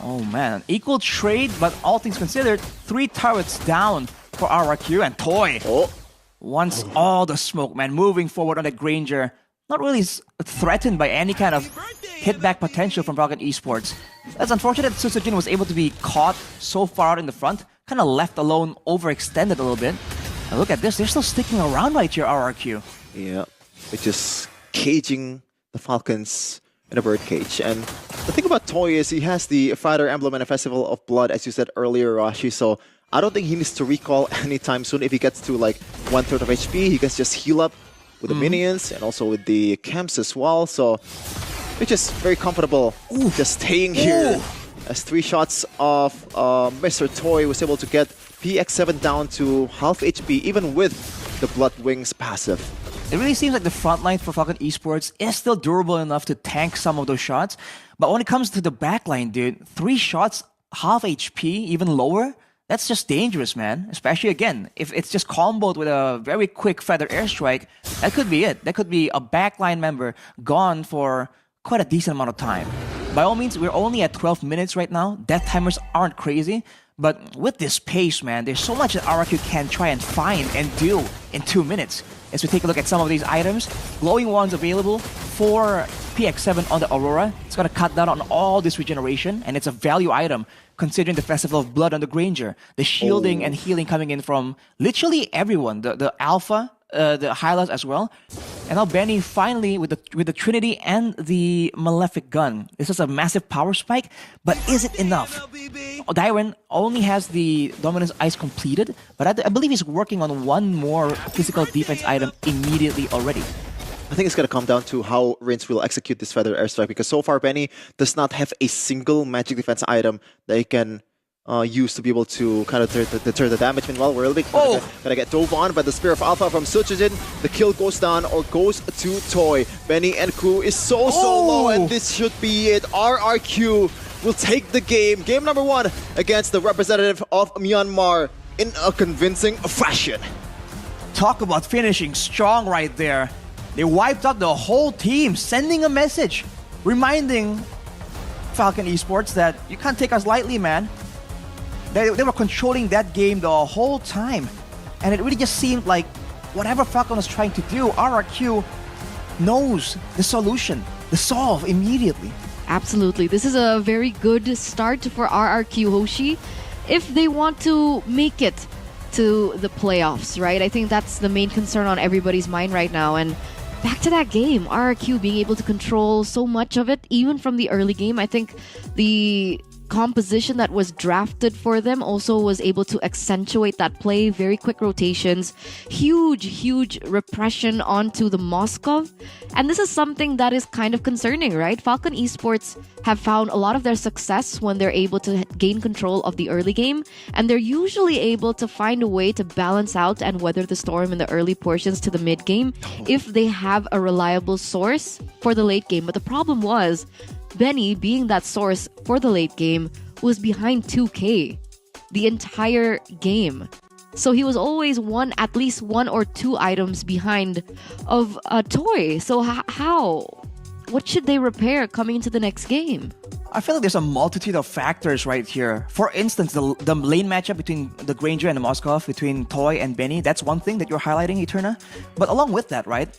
Oh man, equal trade, but all things considered, 3 turrets down for RRQ, and Toy wants all the smoke, man, moving forward on that Granger. Not really threatened by any kind of hit-back potential from Falcon eSports. That's unfortunate that Susujin was able to be caught so far out in the front, kind of left alone, overextended a little bit. And look at this, they're still sticking around right here, RRQ. Yeah, they're just caging the Falcons in a birdcage. And the thing about Toy is he has the Fighter Emblem and a Festival of Blood, as you said earlier, Rashi. So I don't think he needs to recall anytime soon. If he gets to like 1/3 of HP, he can just heal up with the minions and also with the camps as well. So they're just very comfortable just staying here. As 3 shots of Mr. Toy was able to get PX7 down to half HP, even with the Blood Wings passive. It really seems like the front line for Falcon eSports is still durable enough to tank some of those shots. But when it comes to the backline, dude, 3 shots, half HP, even lower, that's just dangerous, man. Especially, again, if it's just comboed with a very quick feather airstrike, that could be it. That could be a backline member gone for quite a decent amount of time. By all means, we're only at 12 minutes right now. Death timers aren't crazy. But with this pace, man, there's so much that RRQ can try and find and do in 2 minutes. As we take a look at some of these items, glowing wands available for PX7 on the Aurora. It's going to cut down on all this regeneration, and it's a value item considering the Festival of Blood on the Granger. The shielding and healing coming in from literally everyone. The Alpha, the Hylas as well. And now Benny finally with the Trinity and the Malefic Gun. This is a massive power spike, but is it enough? Dairen only has the Dominance Ice completed, but I believe he's working on one more physical defense item immediately already. I think it's going to come down to how Rince will execute this Feather Airstrike, because so far Benny does not have a single magic defense item that he can use to be able to kind of deter the damage. Meanwhile, we're gonna get dove on by the Spear of Alpha from Suchijin. The kill goes down or goes to Toy. Benny and crew is so low, and this should be it. RRQ will take the game. Game number 1 against the representative of Myanmar in a convincing fashion. Talk about finishing strong right there. They wiped out the whole team, sending a message, reminding Falcon eSports that you can't take us lightly, man. They were controlling that game the whole time. And it really just seemed like whatever Falcon was trying to do, RRQ knows the solution, the solve immediately. Absolutely. This is a very good start for RRQ Hoshi if they want to make it to the playoffs, right? I think that's the main concern on everybody's mind right now. And back to that game, RRQ being able to control so much of it, even from the early game. I think the composition that was drafted for them also was able to accentuate that play. Very quick rotations, huge repression onto the Moskov, and this is something that is kind of concerning, right? Falcon eSports have found a lot of their success when they're able to gain control of the early game, and they're usually able to find a way to balance out and weather the storm in the early portions to the mid game if they have a reliable source for the late game. But the problem was Benny, being that source for the late game, was behind 2K the entire game. So he was always at least 1 or 2 items behind of a Toy. So how? What should they repair coming into the next game? I feel like there's a multitude of factors right here. For instance, the lane matchup between the Granger and the Moskov, between Toy and Benny, that's one thing that you're highlighting, Eterna. But along with that, right,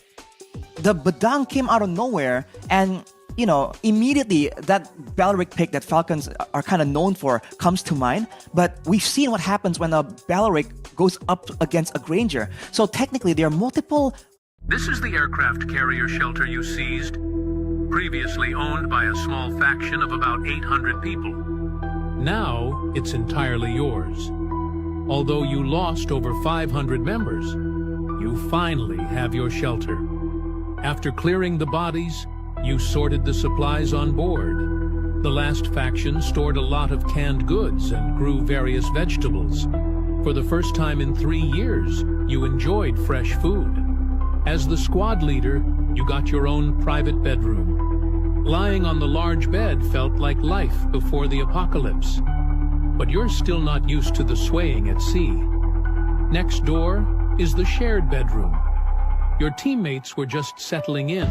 the Badang came out of nowhere, and you know, immediately that Balaric pick that Falcons are kind of known for comes to mind. But we've seen what happens when a Balaric goes up against a Granger. So technically, there are multiple... This is the aircraft carrier shelter you seized, previously owned by a small faction of about 800 people. Now, it's entirely yours. Although you lost over 500 members, you finally have your shelter. After clearing the bodies, you sorted the supplies on board. The last faction stored a lot of canned goods and grew various vegetables. For the first time in 3 years, you enjoyed fresh food. As the squad leader, you got your own private bedroom. Lying on the large bed felt like life before the apocalypse. But you're still not used to the swaying at sea. Next door is the shared bedroom. Your teammates were just settling in,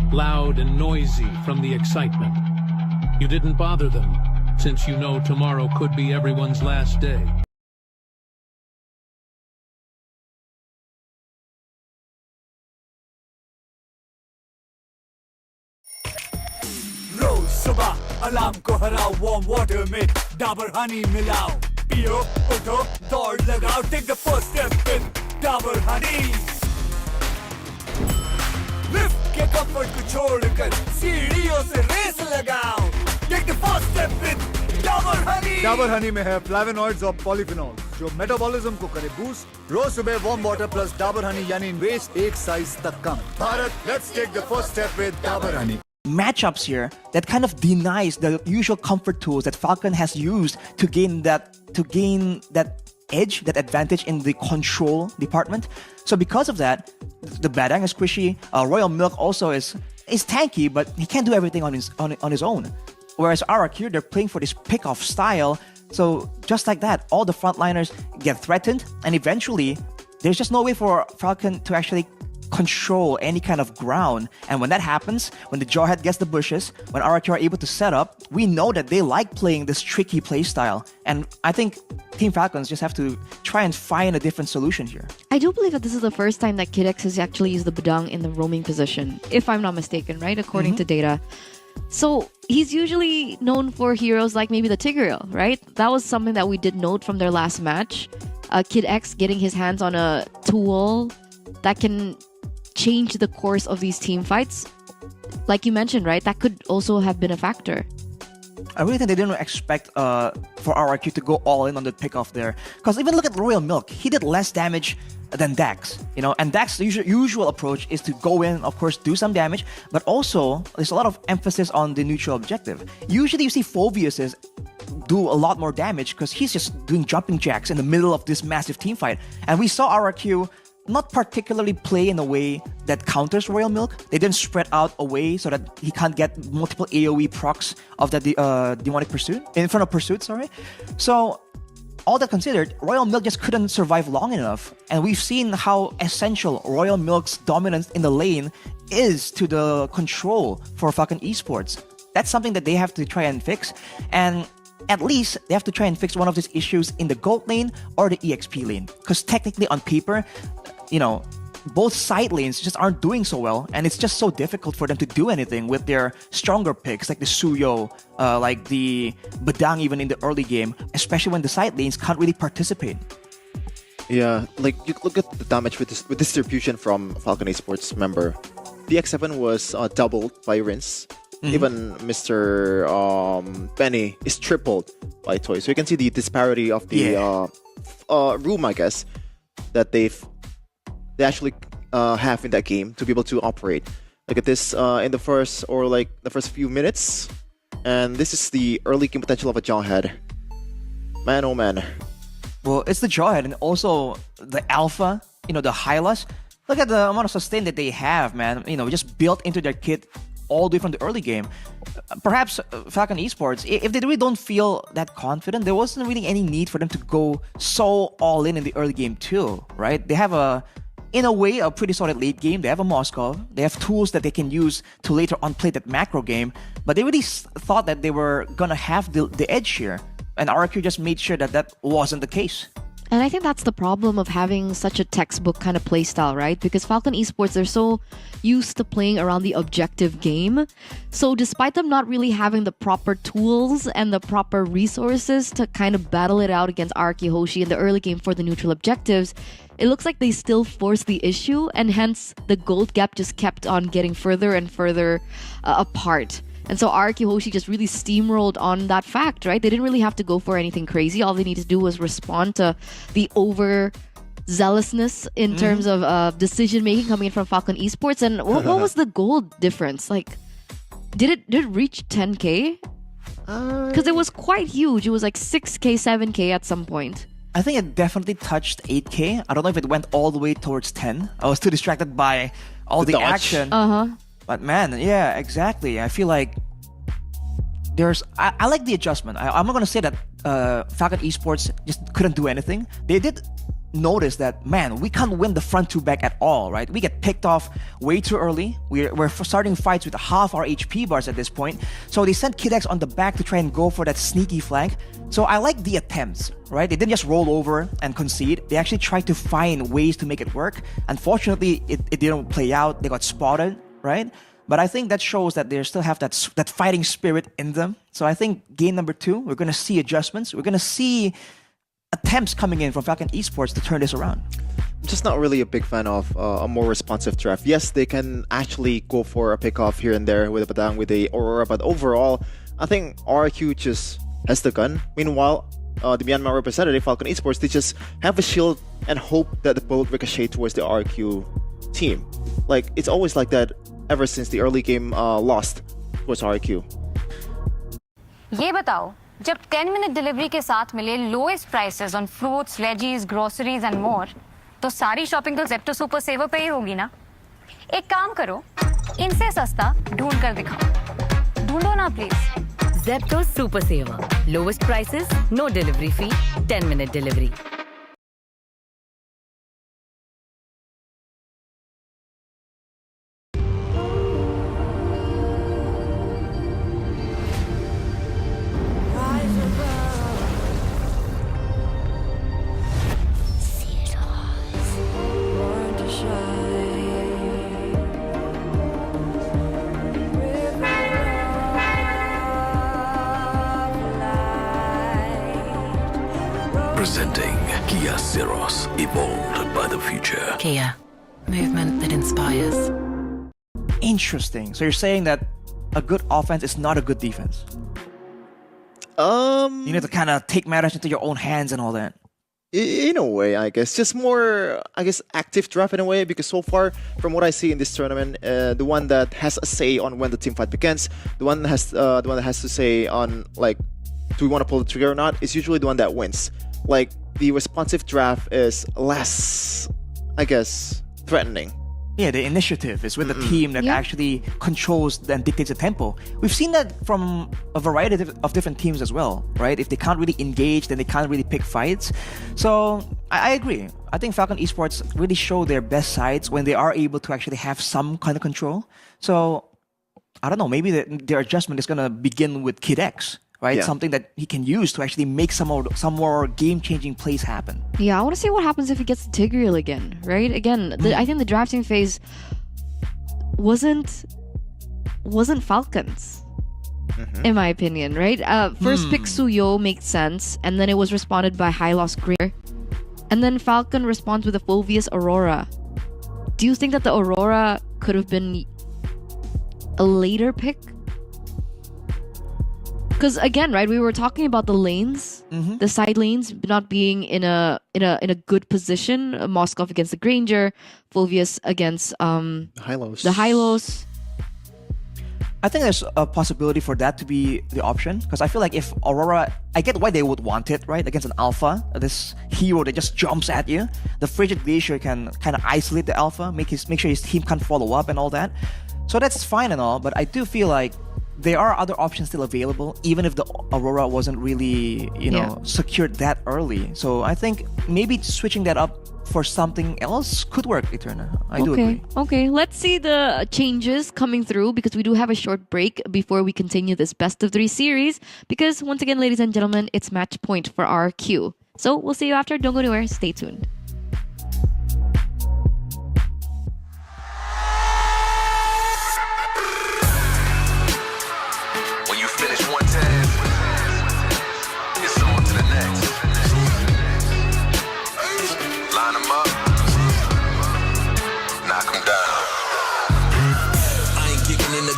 loud and noisy from the excitement. You didn't bother them, since you know tomorrow could be everyone's last day. रोज सुबह alarm को हराओ warm water में डाबर हनी मिलाओ पियो उठो दौड़ लगाओ take the first step with Dabur Honey lift के comfort को छोड़कर सीढ़ियों से रेस लगाओ take the first step with Dabur Honey Honey में है फ्लेवोनॉइड्स और पॉलीफिनॉल्स जो मेटाबॉलिज्म को करे बूस्ट रोज सुबह warm water plus Dabur honey यानी वेस्ट एक साइज तक कम Bharat let's take the first step with Dabur honey matchups here that kind of denies the usual comfort tools that Falcon has used to gain that edge, that advantage in the control department. So because of that, the Badang is squishy. Royal Milk also is tanky, but he can't do everything on his own. Whereas RRQ, they're playing for this pick-off style. So just like that, all the frontliners get threatened, and eventually there's just no way for Falcon to actually control any kind of ground. And when that happens, when the Jawhead gets the bushes, when RRQ are able to set up, we know that they like playing this tricky play style. And I think Team Falcons just have to try and find a different solution here. I do believe that this is the first time that Kid X has actually used the Badang in the roaming position, if I'm not mistaken, right? According to data. So he's usually known for heroes like maybe the Tigreal, right? That was something that we did note from their last match. Kid X getting his hands on a tool that can change the course of these team fights. Like you mentioned, right? That could also have been a factor. I really think they didn't expect for RRQ to go all in on the pickoff there. Because even look at Royal Milk. He did less damage than Dax. And Dax's usual approach is to go in, of course, do some damage, but also there's a lot of emphasis on the neutral objective. Usually you see Phobius do a lot more damage because he's just doing jumping jacks in the middle of this massive team fight. And we saw RRQ not particularly play in a way that counters Royal Milk. They didn't spread out away so that he can't get multiple AoE procs of the Demonic Pursuit, in front of Pursuit, sorry. So, all that considered, Royal Milk just couldn't survive long enough. And we've seen how essential Royal Milk's dominance in the lane is to the control for Falcon Esports. That's something that they have to try and fix. And at least they have to try and fix one of these issues in the gold lane or the EXP lane. Because technically on paper, both side lanes just aren't doing so well, and it's just so difficult for them to do anything with their stronger picks like the Suyo, like the Badang even in the early game, especially when the side lanes can't really participate. Yeah, like you look at the damage with distribution from Falcon Esports member. The X7 was doubled by Rinse. Even Mr. Penny is tripled by Toy. So you can see the disparity of the room, I guess, that they actually have in that game to be able to operate. Look at this in the first few minutes, and this is the early game potential of a Jawhead. Man, oh man. Well, it's the Jawhead and also the Alpha, the Hylas. Look at the amount of sustain that they have, man. Just built into their kit all the way from the early game. Perhaps Falcon Esports, if they really don't feel that confident, there wasn't really any need for them to go so all in the early game too, right? They have in a way, a pretty solid late game. They have a Moskov. They have tools that they can use to later on play that macro game. But they really thought that they were gonna have the edge here. And RRQ just made sure that wasn't the case. And I think that's the problem of having such a textbook kind of playstyle, right? Because Falcon Esports, they're so used to playing around the objective game. So despite them not really having the proper tools and the proper resources to kind of battle it out against RRQ Hoshi in the early game for the neutral objectives, it looks like they still forced the issue, and hence the gold gap just kept on getting further and further apart. And so RRQ Hoshi just really steamrolled on that fact, right? They didn't really have to go for anything crazy. All they needed to do was respond to the overzealousness in terms of decision-making coming in from Falcon Esports. And what was the gold difference? Like, did it reach 10K? Because it was quite huge. It was like 6K, 7K at some point. I think it definitely touched 8K. I don't know if it went all the way towards 10. I was too distracted by all the action. But man, yeah, exactly. I feel like I like the adjustment. I'm not gonna say that Falcon Esports just couldn't do anything. They did notice that, man, we can't win the front two back at all, right? We get picked off way too early. We're starting fights with half our HP bars at this point. So they sent KidX on the back to try and go for that sneaky flank. So I like the attempts, right? They didn't just roll over and concede. They actually tried to find ways to make it work. Unfortunately, it didn't play out. They got spotted, right? But I think that shows that they still have that fighting spirit in them. So I think game number 2, we're going to see adjustments. We're going to see attempts coming in from Falcon Esports to turn this around. I'm just not really a big fan of a more responsive draft. Yes, they can actually go for a pick-off here and there with a Padang, with a Aurora, but overall, I think RQ just has the gun. Meanwhile, the Myanmar representative, Falcon Esports, they just have a shield and hope that the bullet ricochet towards the RQ team. Like, it's always like that ever since the early game lost towards RQ. ये बताओ, जब 10-minute delivery के साथ मिले lowest prices on fruits, veggies, groceries and more, तो सारी shopping तो Zepto Super Saver पे ही होगी ना? एक काम करो, इनसे सस्ता ढूंढ कर दिखाओ. ढूंढो ना please. Zepto Super Saver. Lowest prices, no delivery fee, 10-minute delivery. Presenting Kia Ceros, evolved by the future. Kia, movement that inspires. Interesting. So you're saying that a good offense is not a good defense? You need to kind of take matters into your own hands and all that. In a way, I guess. Just more, active draft in a way, because so far, from what I see in this tournament, the one that has a say on when the team fight begins, the one that has to say on, like, do we want to pull the trigger or not, is usually the one that wins. Like, the responsive draft is less, I guess, threatening. Yeah, the initiative is with the team that actually controls and dictates the tempo. We've seen that from a variety of different teams as well, right? If they can't really engage, then they can't really pick fights. So I agree. I think Falcon Esports really show their best sides when they are able to actually have some kind of control. So I don't know, maybe their adjustment is going to begin with KidX. Right, something that he can use to actually make some more game-changing plays happen. Yeah, I want to see what happens if he gets Tigreal again. Right, again, I think the drafting phase wasn't Falcon's, in my opinion. Right, first pick Suyo makes sense, and then it was responded by Hylos Green, and then Falcon responds with a Fulvius Aurora. Do you think that the Aurora could have been a later pick? Because again, right, we were talking about the lanes, the side lanes not being in a good position. Moskov against the Granger, Fulvius against the Hylos. I think there's a possibility for that to be the option, because I feel like if Aurora, I get why they would want it, right? Against an alpha, this hero that just jumps at you. The Frigid Glacier can kind of isolate the alpha, make sure his team can't follow up and all that. So that's fine and all, but I do feel like there are other options still available, even if the Aurora wasn't really, secured that early. So I think maybe switching that up for something else could work, Eterna. I do agree. Okay, let's see the changes coming through, because we do have a short break before we continue this best of 3 series. Because once again, ladies and gentlemen, it's match point for RQ. So we'll see you after. Don't go anywhere. Stay tuned.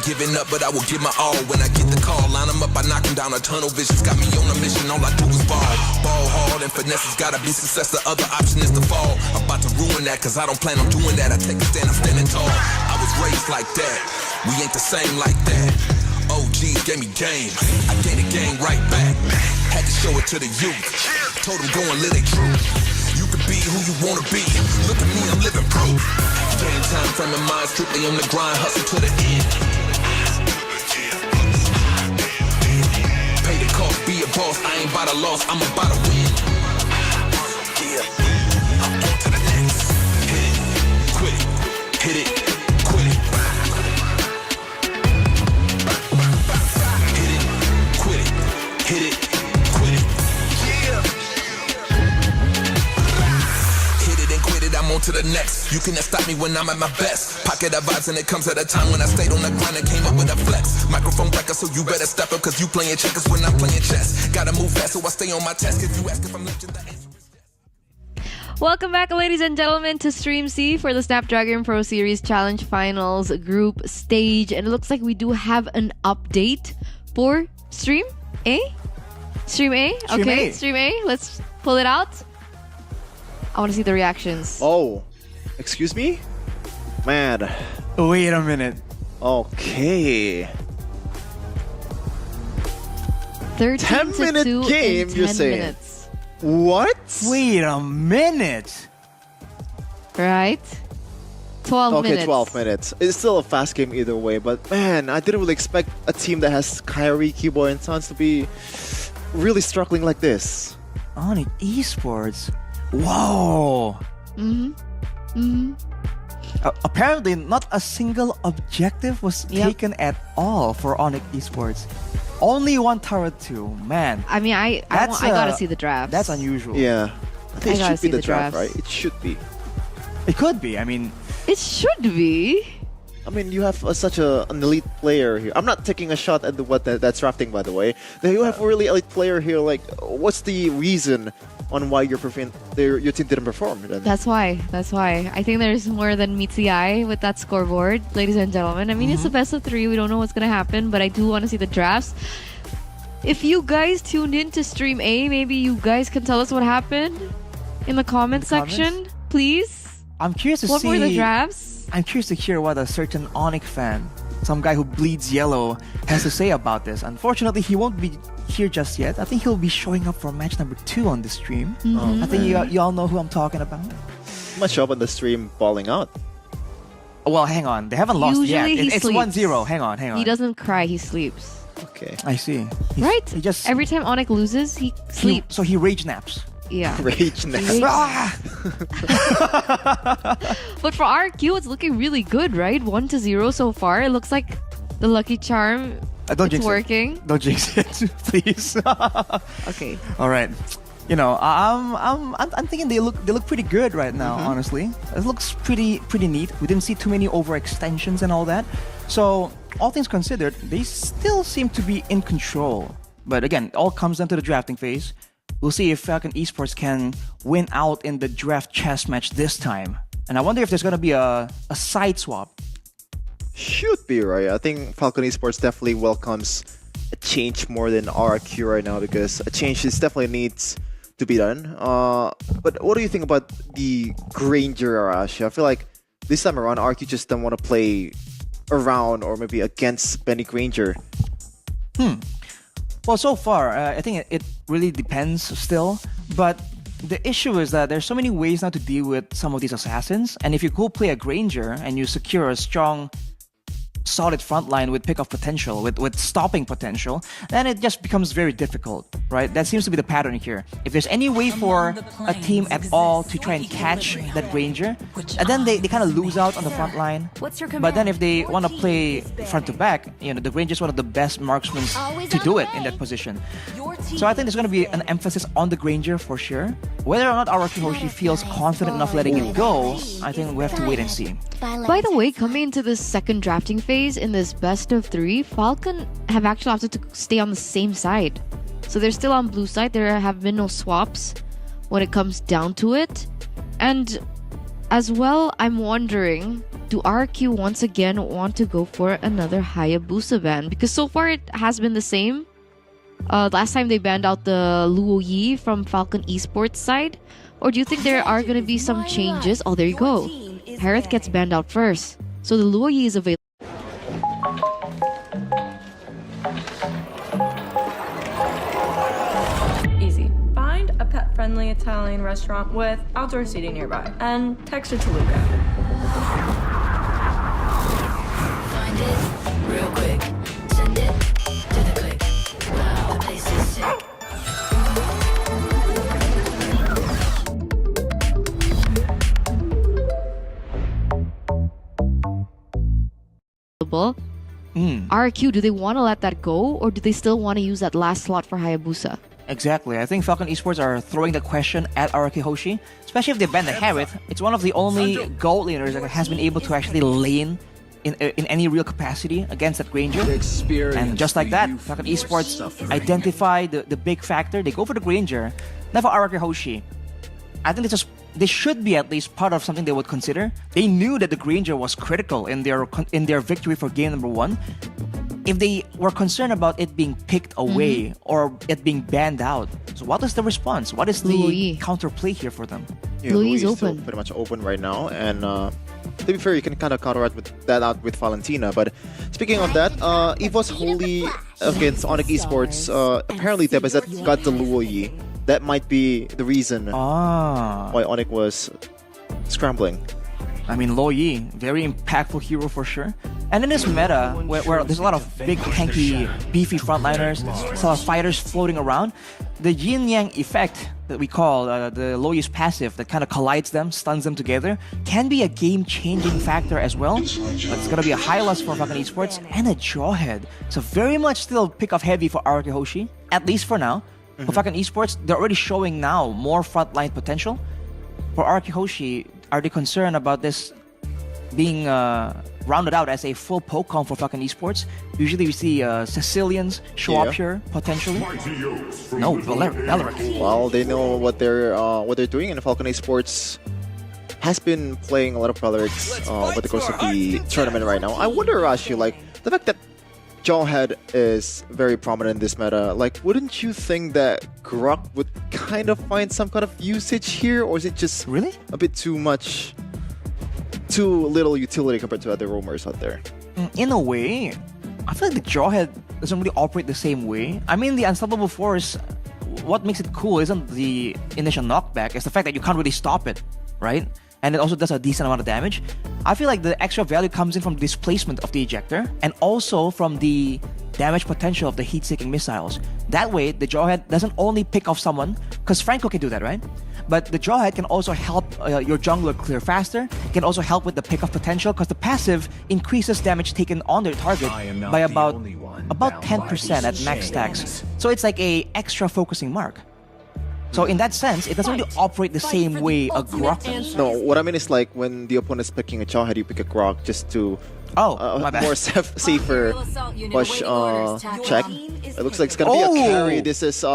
Giving up, but I will give my all when I get the call. Line them up, I knock them down. A tunnel vision's got me on a mission. All I do is ball. Ball hard and finesse has gotta be success. The other option is to fall. I'm about to ruin that, cause I don't plan on doing that. I take a stand, I'm standing tall. I was raised like that. We ain't the same like that. OGs gave me game. I gave the game right back. Had to show it to the youth. Told them go and live they truth. You you can be who you wanna be. Look at me, I'm living proof. Game time, frame of mind, strictly on the grind, hustle to the end. Pay the cost, be a boss. I ain't about a loss, I'm about to win. Yeah, I'm on to the next. Hit it, quit it, hit it, quit it. Hit it, quit it, hit it, quit it. Yeah. Hit it and quit it, I'm on to the next. You cannot stop me when I'm at my best. Pocket of vibes and it comes at a time when I stayed on the grind and came up with a flex. Microphone breaker, so you better step up, cause you playing checkers when I'm playing chess. Gotta move fast, so I stay on my task. If you ask if I'm legend, the answer is yes. Welcome back, ladies and gentlemen, to Stream C for the Snapdragon Pro Series Challenge Finals Group Stage. And it looks like we do have an update for Stream A? Stream A? Okay, Stream A. Let's pull it out. I want to see the reactions. Oh, excuse me? Man. Wait a minute. Okay. 10-minute game, you're saying? Minutes. What? Wait a minute. Right? 12 minutes. Okay, 12 minutes. It's still a fast game either way, but man, I didn't really expect a team that has Kyrie, Keyboy, and Sons to be really struggling like this. Onyx eSports. Whoa. Apparently, not a single objective was taken at all for Onyx eSports. Only one turret too, man. I mean, I gotta see the drafts. That's unusual. Yeah. I think it should be the draft, drafts. right? It should be. It could be. I mean, it should be. I mean, you have such an elite player here. I'm not taking a shot at that's drafting, by the way. You have a really elite player here. Like, what's the reason on why your team didn't perform? Then? That's why. I think there's more than meets the eye with that scoreboard, ladies and gentlemen. I mean, it's a best of 3. We don't know what's gonna happen, but I do want to see the drafts. If you guys tuned in to Stream A, maybe you guys can tell us what happened in the comment section, please. I'm curious to see. What were the drafts? I'm curious to hear what a certain Onyx fan, some guy who bleeds yellow, has to say about this. Unfortunately, he won't be here just yet. I think he'll be showing up for match number 2 on the stream. I think you all know who I'm talking about. He must show up on the stream balling out. Well, hang on. They haven't lost yet. It's 1-0. Hang on. He doesn't cry, he sleeps. Okay. I see. Right? He just every time Onyx loses, he sleeps. So he rage naps. Yeah. Rage naps. But for RQ, it's looking really good, right? 1-0 so far. It looks like the lucky charm it's working. Don't jinx it, please. Okay. All right. You know, I'm thinking they look pretty good right now. Honestly, it looks pretty neat. We didn't see too many overextensions and all that. So all things considered, they still seem to be in control. But again, it all comes down to the drafting phase. We'll see if Falcon Esports can win out in the draft chess match this time. And I wonder if there's gonna be a side swap. Should be, right? I think Falcon Esports definitely welcomes a change more than RQ right now, because a change definitely needs to be done. But what do you think about the Granger Arashi? I feel like this time around, RQ just don't want to play around or maybe against Benny Granger. Well, so far, I think it really depends still. But the issue is that there's so many ways now to deal with some of these assassins. And if you go play a Granger and you secure a strong, solid front line with pick-off potential, with stopping potential, then it just becomes very difficult, right? That seems to be the pattern here. If there's any way for a team at all to try and catch that Granger, and then they kind of lose out on the front line. But then if they want to play front to back, you know, the Granger is one of the best marksmen to do it in that position. So I think there's going to be an emphasis on the Granger for sure. Whether or not Araki Hoshi feels confident enough letting it go, I think we have to wait and see. By the way, coming into this second drafting phase in this best of 3, Falcon have actually opted to stay on the same side. So they're still on blue side. There have been no swaps when it comes down to it. And as well, I'm wondering, do RQ once again want to go for another Hayabusa ban? Because so far it has been the same. Last time they banned out the Luo Yi from Falcon Esports side. Or do you think there are going to be some changes? Oh, there you go. Harith gets banned out first. So the Luo Yi is available. Easy. Find a pet friendly friendly Italian restaurant with outdoor seating nearby. And text it to Luca. Find it real quick. Send it to the click. Wow, the place is sick. RQ, do they want to let that go, or do they still want to use that last slot for Hayabusa? Exactly. I think Falcon Esports are throwing the question at RK Hoshi, especially if they ban the Harith. It's one of the only gold laners that has been able to actually lane in any real capacity against that Granger. And just like that, Falcon Esports identify the big factor. They go for the Granger. Now for RK Hoshi, I think they should be at least part of something they would consider. They knew that the Granger was critical in their victory for game number 1. If they were concerned about it being picked away or it being banned out, so what is the response? What is the counterplay here for them? Yeah, Louis is still pretty much open right now, and to be fair, you can kind of counteract that out with Valentina. But speaking of that, EVO's Holy against Onyx Esports, apparently Debazet got the Luoyi. That might be the reason why Onyx was scrambling. I mean, Lo Yi, very impactful hero for sure. And in this meta, where there's a lot of big, tanky, beefy frontliners, there's a lot of fighters floating around, the yin-yang effect that we call the Lo Yi's passive that kind of collides them, stuns them together, can be a game-changing factor as well. But it's going to be a high loss for Falcon Esports and a Jawhead. So very much still pick-off heavy for RK Hoshi, at least for now. For Falcon Esports, they're already showing now more frontline potential. For RK Hoshi, are they concerned about this being rounded out as a full poke comp for Falcon Esports? Usually we see Sicilians show up here, potentially. No, Valeric. Well, they know what they're doing, and Falcon Esports has been playing a lot of Valerics over the course of the tournament right now. I wonder, Rashi, like, the fact that Jawhead is very prominent in this meta, like, wouldn't you think that Grok would kind of find some kind of usage here, or is it just really a bit too much, too little utility compared to other roamers out there? In a way, I feel like the Jawhead doesn't really operate the same way. I mean, the Unstoppable Force, what makes it cool isn't the initial knockback, it's the fact that you can't really stop it, right? And it also does a decent amount of damage. I feel like the extra value comes in from the displacement of the ejector and also from the damage potential of the heat-seeking missiles. That way, the Jawhead doesn't only pick off someone, because Franco can do that, right? But the Jawhead can also help your jungler clear faster, can also help with the pick-off potential, because the passive increases damage taken on their target by about 10% at max stacks. So it's like a extra focusing mark. So in that sense, it doesn't really operate the same way a Grok does. No, what I mean is like when the opponent's picking a Jawhead, you pick a Grok just to more safer push check. It looks like it's gonna be a carry. This is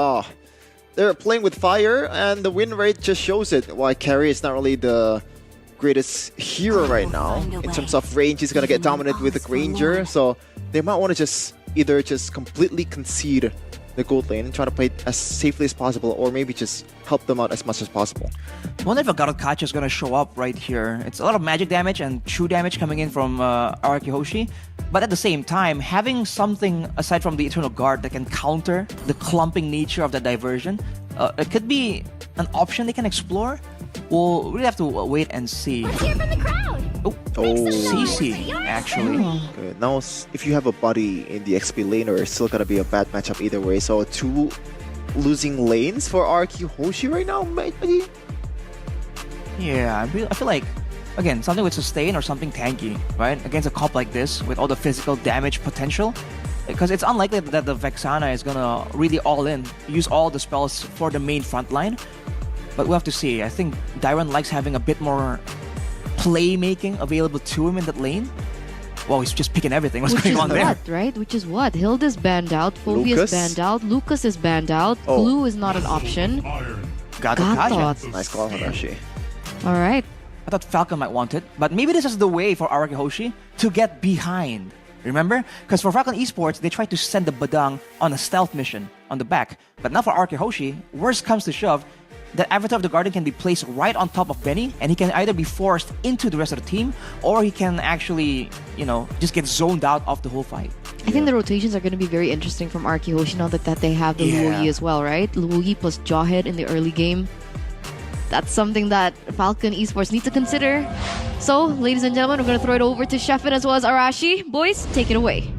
they're playing with fire, and the win rate just shows it. Why carry is not really the greatest hero right now in terms of range. He's gonna get dominated with the Granger, so they might want to just either completely concede the gold lane and try to play it as safely as possible, or maybe just help them out as much as possible. I wonder if a Garokacha is going to show up right here. It's a lot of magic damage and true damage coming in from RK Hoshi, but at the same time, having something aside from the Eternal Guard that can counter the clumping nature of the diversion, it could be an option they can explore. We'll really have to wait and see. Let's hear from the crowd. CC, actually. Good. Now, if you have a buddy in the XP laner, it's still gonna be a bad matchup either way. So 2 losing lanes for RQ Hoshi right now, maybe? Yeah, I feel like, again, something with sustain or something tanky, right? Against a comp like this, with all the physical damage potential. Because it's unlikely that the Vexana is gonna really all in, use all the spells for the main front line. But we'll have to see. I think Dairon likes having a bit more playmaking available to him in that lane. Well, he's just picking everything. What's going on there? Right? Which is what? Hilda's banned out, Phoebe is banned out, Lucas is banned out, Blue is not an option. Gatot. Nice call, Hanashi. Alright. I thought Falcon might want it, but maybe this is the way for RK Hoshi to get behind. Remember? Because for Falcon Esports, they tried to send the Badang on a stealth mission on the back. But now for RK Hoshi, worst comes to shove, the Avatar of the Garden can be placed right on top of Benny, and he can either be forced into the rest of the team, or he can actually, just get zoned out of the whole fight. I think the rotations are going to be very interesting from RK Hoshi now that they have the Luoyi as well, right? Luoyi plus Jawhead in the early game. That's something that Falcon Esports need to consider. So, ladies and gentlemen, we're going to throw it over to Sheffin as well as Arashi. Boys, take it away.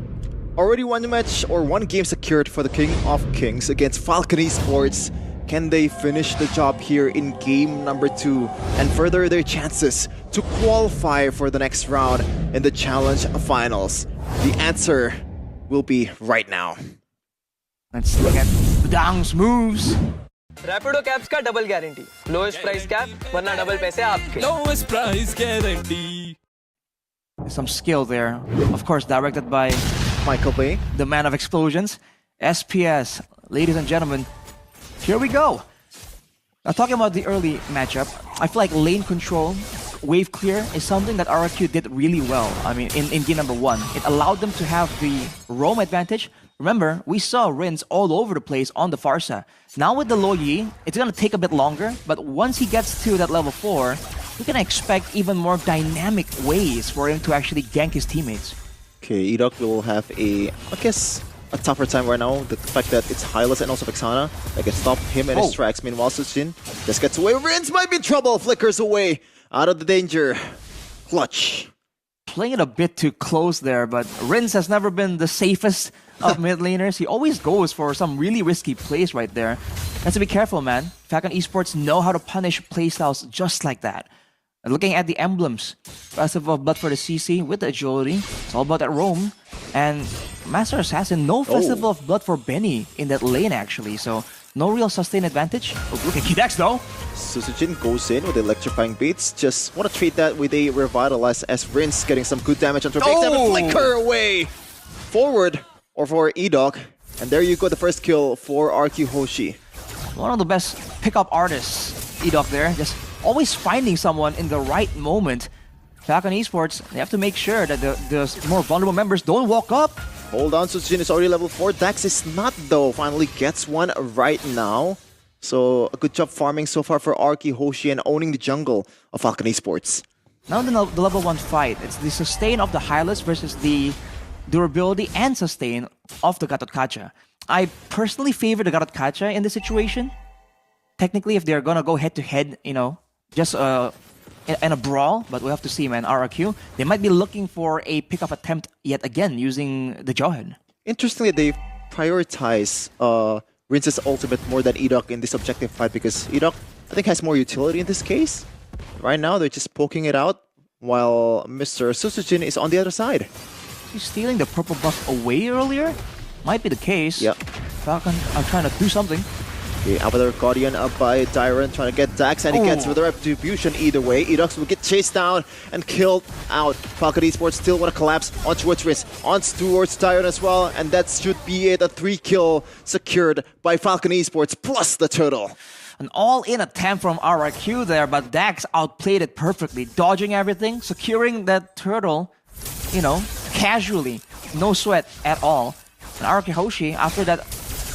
Already one match or one game secured for the King of Kings against Falcon Esports. Can they finish the job here in game number 2 and further their chances to qualify for the next round in the Challenge Finals? The answer will be right now. Let's look at Dang's moves. Rapido caps का double guarantee. Lowest price cap, वरना double पैसे आपके. Lowest price guarantee. Some skill there. Of course, directed by Michael Bay, the man of explosions. SPS, ladies and gentlemen, here we go. Now, talking about the early matchup, I feel like lane control, wave clear is something that RRQ did really well. I mean, in game number 1, it allowed them to have the roam advantage. Remember, we saw Rins all over the place on the Farsa. Now with the low Yi, it's gonna take a bit longer, but once he gets to that level 4, we can expect even more dynamic ways for him to actually gank his teammates. Okay, Edok will have a tougher time right now. The fact that it's Hylas and also Vexana that can stop him and his tracks. Meanwhile, Sushin just gets away. Rins might be in trouble. Flickers away out of the danger. Clutch. Playing it a bit too close there, but Rins has never been the safest of mid laners. He always goes for some really risky plays right there. Has to be careful, man. Falcon Esports know how to punish playstyles just like that. And looking at the emblems, Festival of Blood for the CC with the agility. It's all about that roam. And Master Assassin, no Festival of Blood for Benny in that lane actually. So no real sustain advantage. Oh, look at Kidex though. Susujin goes in with electrifying beats. Just want to trade that with a Revitalize as Rins getting some good damage onto a flicker away. Forward or for Edok. And there you go, the first kill for RQ Hoshi. One of the best pickup artists, Edok there. Just always finding someone in the right moment. Falcon Esports, they have to make sure that the more vulnerable members don't walk up. Hold on, Susujin is already level 4. Dax is not though. Finally gets one right now. So a good job farming so far for Arki Hoshi and owning the jungle of Falcon Esports. Now the level 1 fight. It's the sustain of the Hylas versus the durability and sustain of the Gatotkacha. I personally favor the Gatotkacha in this situation. Technically, if they're gonna go head-to-head, you know, just in a brawl, but we'll have to see, man. RRQ, they might be looking for a pickup attempt yet again using the Jawhead. Interestingly, they prioritize Rince's ultimate more than Edok in this objective fight because Edok, I think, has more utility in this case. Right now, they're just poking it out while Mr. Susujin is on the other side. He's stealing the purple buff away earlier? Might be the case. Yep. Falcon are trying to do something. Okay, Avatar Guardian up by Dyron trying to get Dax and he gets with the retribution either way. Edox will get chased down and killed out. Falcon Esports still want to collapse onto Witchris, on towards Dyron as well, and that should be it. A 3-kill secured by Falcon Esports plus the turtle. An all-in attempt from RRQ there, but Dax outplayed it perfectly, dodging everything, securing that turtle, you know, casually, no sweat at all. And RRQ Hoshi, after that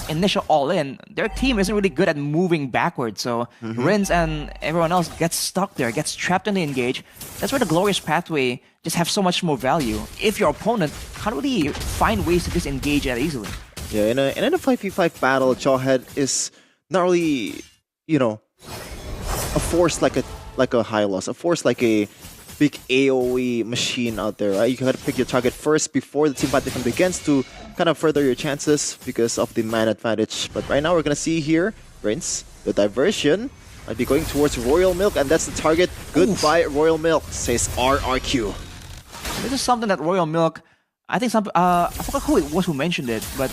initial all-in, their team isn't really good at moving backwards, so Rins and everyone else gets stuck there, gets trapped in the engage. That's where the Glorious Pathway just have so much more value. If your opponent can't really find ways to disengage that easily. Yeah, in a 5v5 battle, Jawhead is not really, you know, a force like a Hylos, a force like a big AoE machine out there, right? You gotta pick your target first before the team fight begins to kind of further your chances because of the man advantage. But right now we're gonna see here, Rince, the diversion might be going towards Royal Milk, and that's the target. Goodbye, Royal Milk, says RRQ. This is something that Royal Milk, I think I forgot who it was who mentioned it, but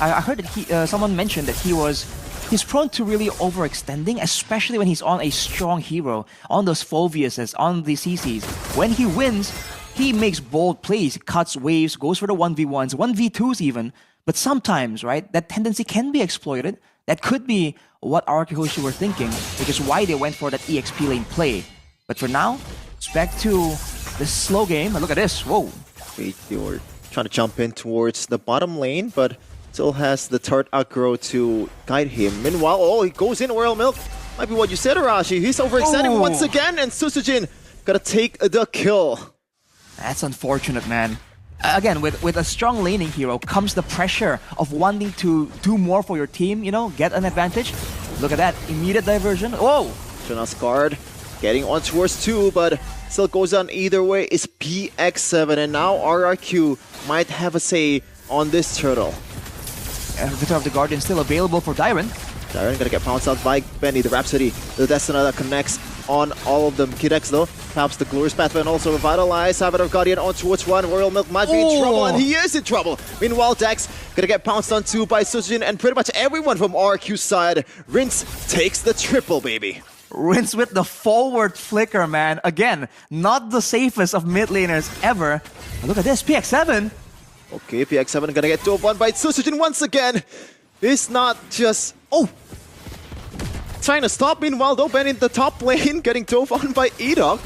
I heard that someone mentioned that he's prone to really overextending, especially when he's on a strong hero, on those Phoviuses, on the CCs. When he wins, he makes bold plays, cuts waves, goes for the 1v1s, 1v2s even. But sometimes, right, that tendency can be exploited. That could be what RRQ Hoshi were thinking, which is why they went for that EXP lane play. But for now, it's back to the slow game. And look at this, whoa. Wait, they were trying to jump in towards the bottom lane, but still has the turret aggro to guide him. Meanwhile, he goes in, Royal Milk. Might be what you said, Arashi. He's overextending once again, and Susujin gotta take the kill. That's unfortunate, man. Again, with a strong laning hero comes the pressure of wanting to do more for your team, you know, get an advantage. Look at that, immediate diversion. Oh, Jonas guard getting on towards 2, but still goes on either way. It's PX7, and now RRQ might have a say on this turtle. Return of the Guardian still available for Dyron. Dyron gonna get pounced out by Benny, the Rhapsody, the Destina that connects on all of them. Kidex though, perhaps the Glorious Pathway and also Revitalize. Saboteur Guardian on towards 1. Royal Milk might be in trouble, and he is in trouble. Meanwhile, Dex gonna get pounced on 2 by Sujin, and pretty much everyone from RQ's side. Rinse takes the triple, baby. Rinse with the forward flicker, man. Again, not the safest of mid laners ever. But look at this, PX7. Okay, PX7 gonna get dove on by Sujin once again. It's not just... Oh! Trying to stop. Meanwhile, though, Ben in the top lane getting dove on by Edok.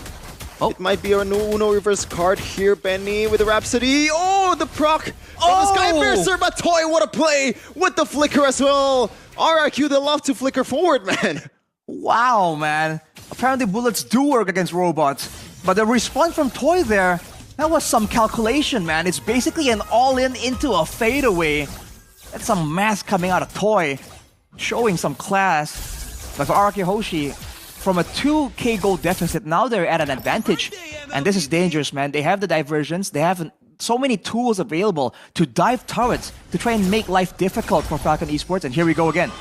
Oh. It might be a Uno reverse card here, Benny with the Rhapsody. Oh, the proc from the Skypiercer, but Toy, what a play with the flicker as well. RRQ, they love to flicker forward, man. Wow, man. Apparently bullets do work against robots. But the response from Toy there, that was some calculation, man. It's basically an all-in into a fadeaway. That's some math coming out of Toy, showing some class. But for RRQ Hoshi, from a 2k gold deficit, now they're at an advantage. And this is dangerous, man. They have the diversions. They have so many tools available to dive turrets to try and make life difficult for Falcon Esports. And here we go again.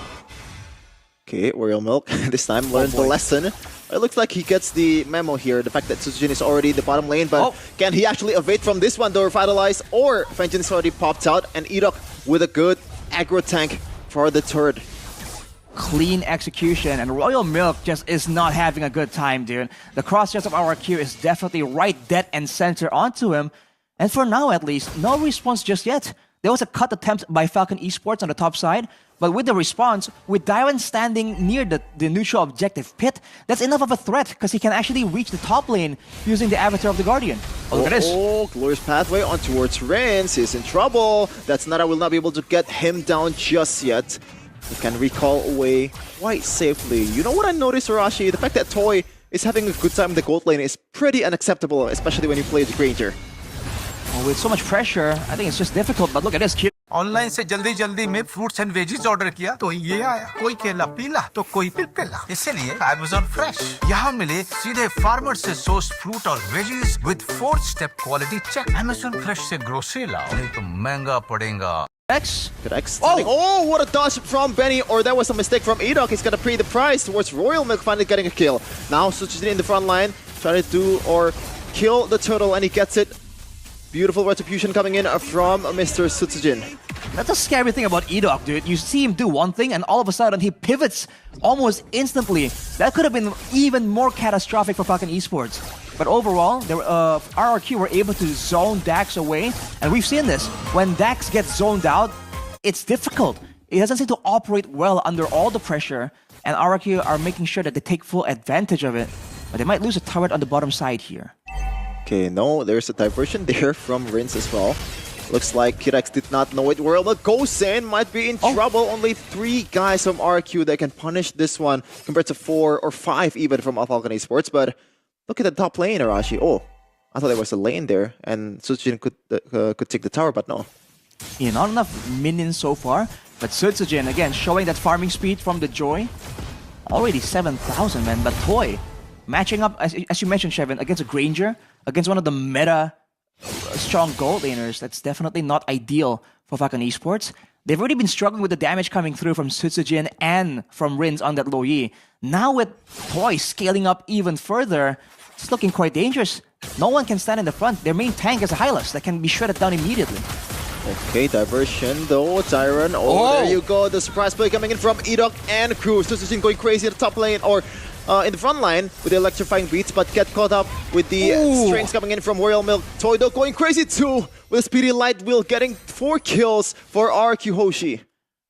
Okay, Royal Milk this time learned the lesson. It looks like he gets the memo here. The fact that Sujin is already in the bottom lane, but can he actually evade from this one? The Revitalize or Vengeance already popped out, and Edok with a good aggro tank for the turret. Clean execution, and Royal Milk just is not having a good time, dude. The cross-chest of RRQ is definitely right dead and center onto him. And for now, at least, no response just yet. There was a cut attempt by Falcon Esports on the top side, but with the response, with Dyron standing near the neutral objective pit, that's enough of a threat because he can actually reach the top lane using the Avatar of the Guardian. Oh, look at this. Oh, Glorious Pathway on towards Rince. He's in trouble. That's not, I will not be able to get him down just yet. He can recall away quite safely. You know what I noticed, Arashi? The fact that Toy is having a good time in the gold lane is pretty unacceptable, especially when you play the Granger. Well, with so much pressure, I think it's just difficult, but look at this kid. Online से जल्दी में fruits and veggies order किया तो ये आया कोई केला पीला तो कोई पिलपिला इसलिए Amazon फ्रेश यहाँ मिले सीधे फार्मर से सोर्स फ्रूट और veggies with 4 step quality check Amazon fresh से ग्रोसरी लाओ नहीं तो महंगा पड़ेगा. X. Oh, what a dodge from Benny, or that was a mistake from Edok. He's gonna pay the price towards Royal Milk finally getting a kill. Now Sujin in the front line, trying to do or kill the turtle, and he gets it. Beautiful retribution coming in from Mr. Sutsujin. That's a scary thing about Edok, dude. You see him do one thing and all of a sudden he pivots almost instantly. That could have been even more catastrophic for Falcon Esports. But overall, RRQ were able to zone Dax away. And we've seen this. When Dax gets zoned out, it's difficult. It doesn't seem to operate well under all the pressure. And RRQ are making sure that they take full advantage of it. But they might lose a turret on the bottom side here. Okay, no, there's a diversion there from Rince as well. Looks like Kirex did not know it. World goes in, might be in trouble. Only 3 guys from RQ that can punish this one compared to 4 or 5 even from Falcon Esports. But look at the top lane, Arashi. Oh, I thought there was a lane there and Sutsujin could take the tower, but no. Yeah, not enough minions so far. But Sutsujin, again, showing that farming speed from the Joy. Already 7,000, man. But Toy, matching up, as you mentioned, Shevin, against a Granger, against one of the meta strong gold laners, that's definitely not ideal for Falcon Esports. They've already been struggling with the damage coming through from Sutsujin and from Rince on that Lo Yi. Now with Toy scaling up even further, it's looking quite dangerous. No one can stand in the front. Their main tank is a Hylas that can be shredded down immediately. Okay, diversion though, Tyron. Oh, there you go. The surprise play coming in from Edok and crew. Sutsujin going crazy in the top lane, or in the front line with the electrifying beats, but get caught up with the strings coming in from Royal Milk. Toido going crazy too with a speedy light wheel, getting 4 kills for RQ Hoshi.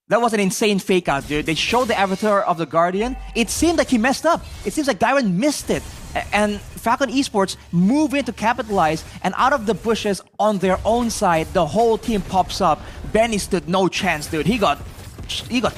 That was an insane fake out, dude. They showed the Avatar of the Guardian. It seemed like he messed up. It seems like Dyron missed it. And Falcon Esports move in to capitalize, and out of the bushes on their own side, the whole team pops up. Benny stood no chance, dude. He got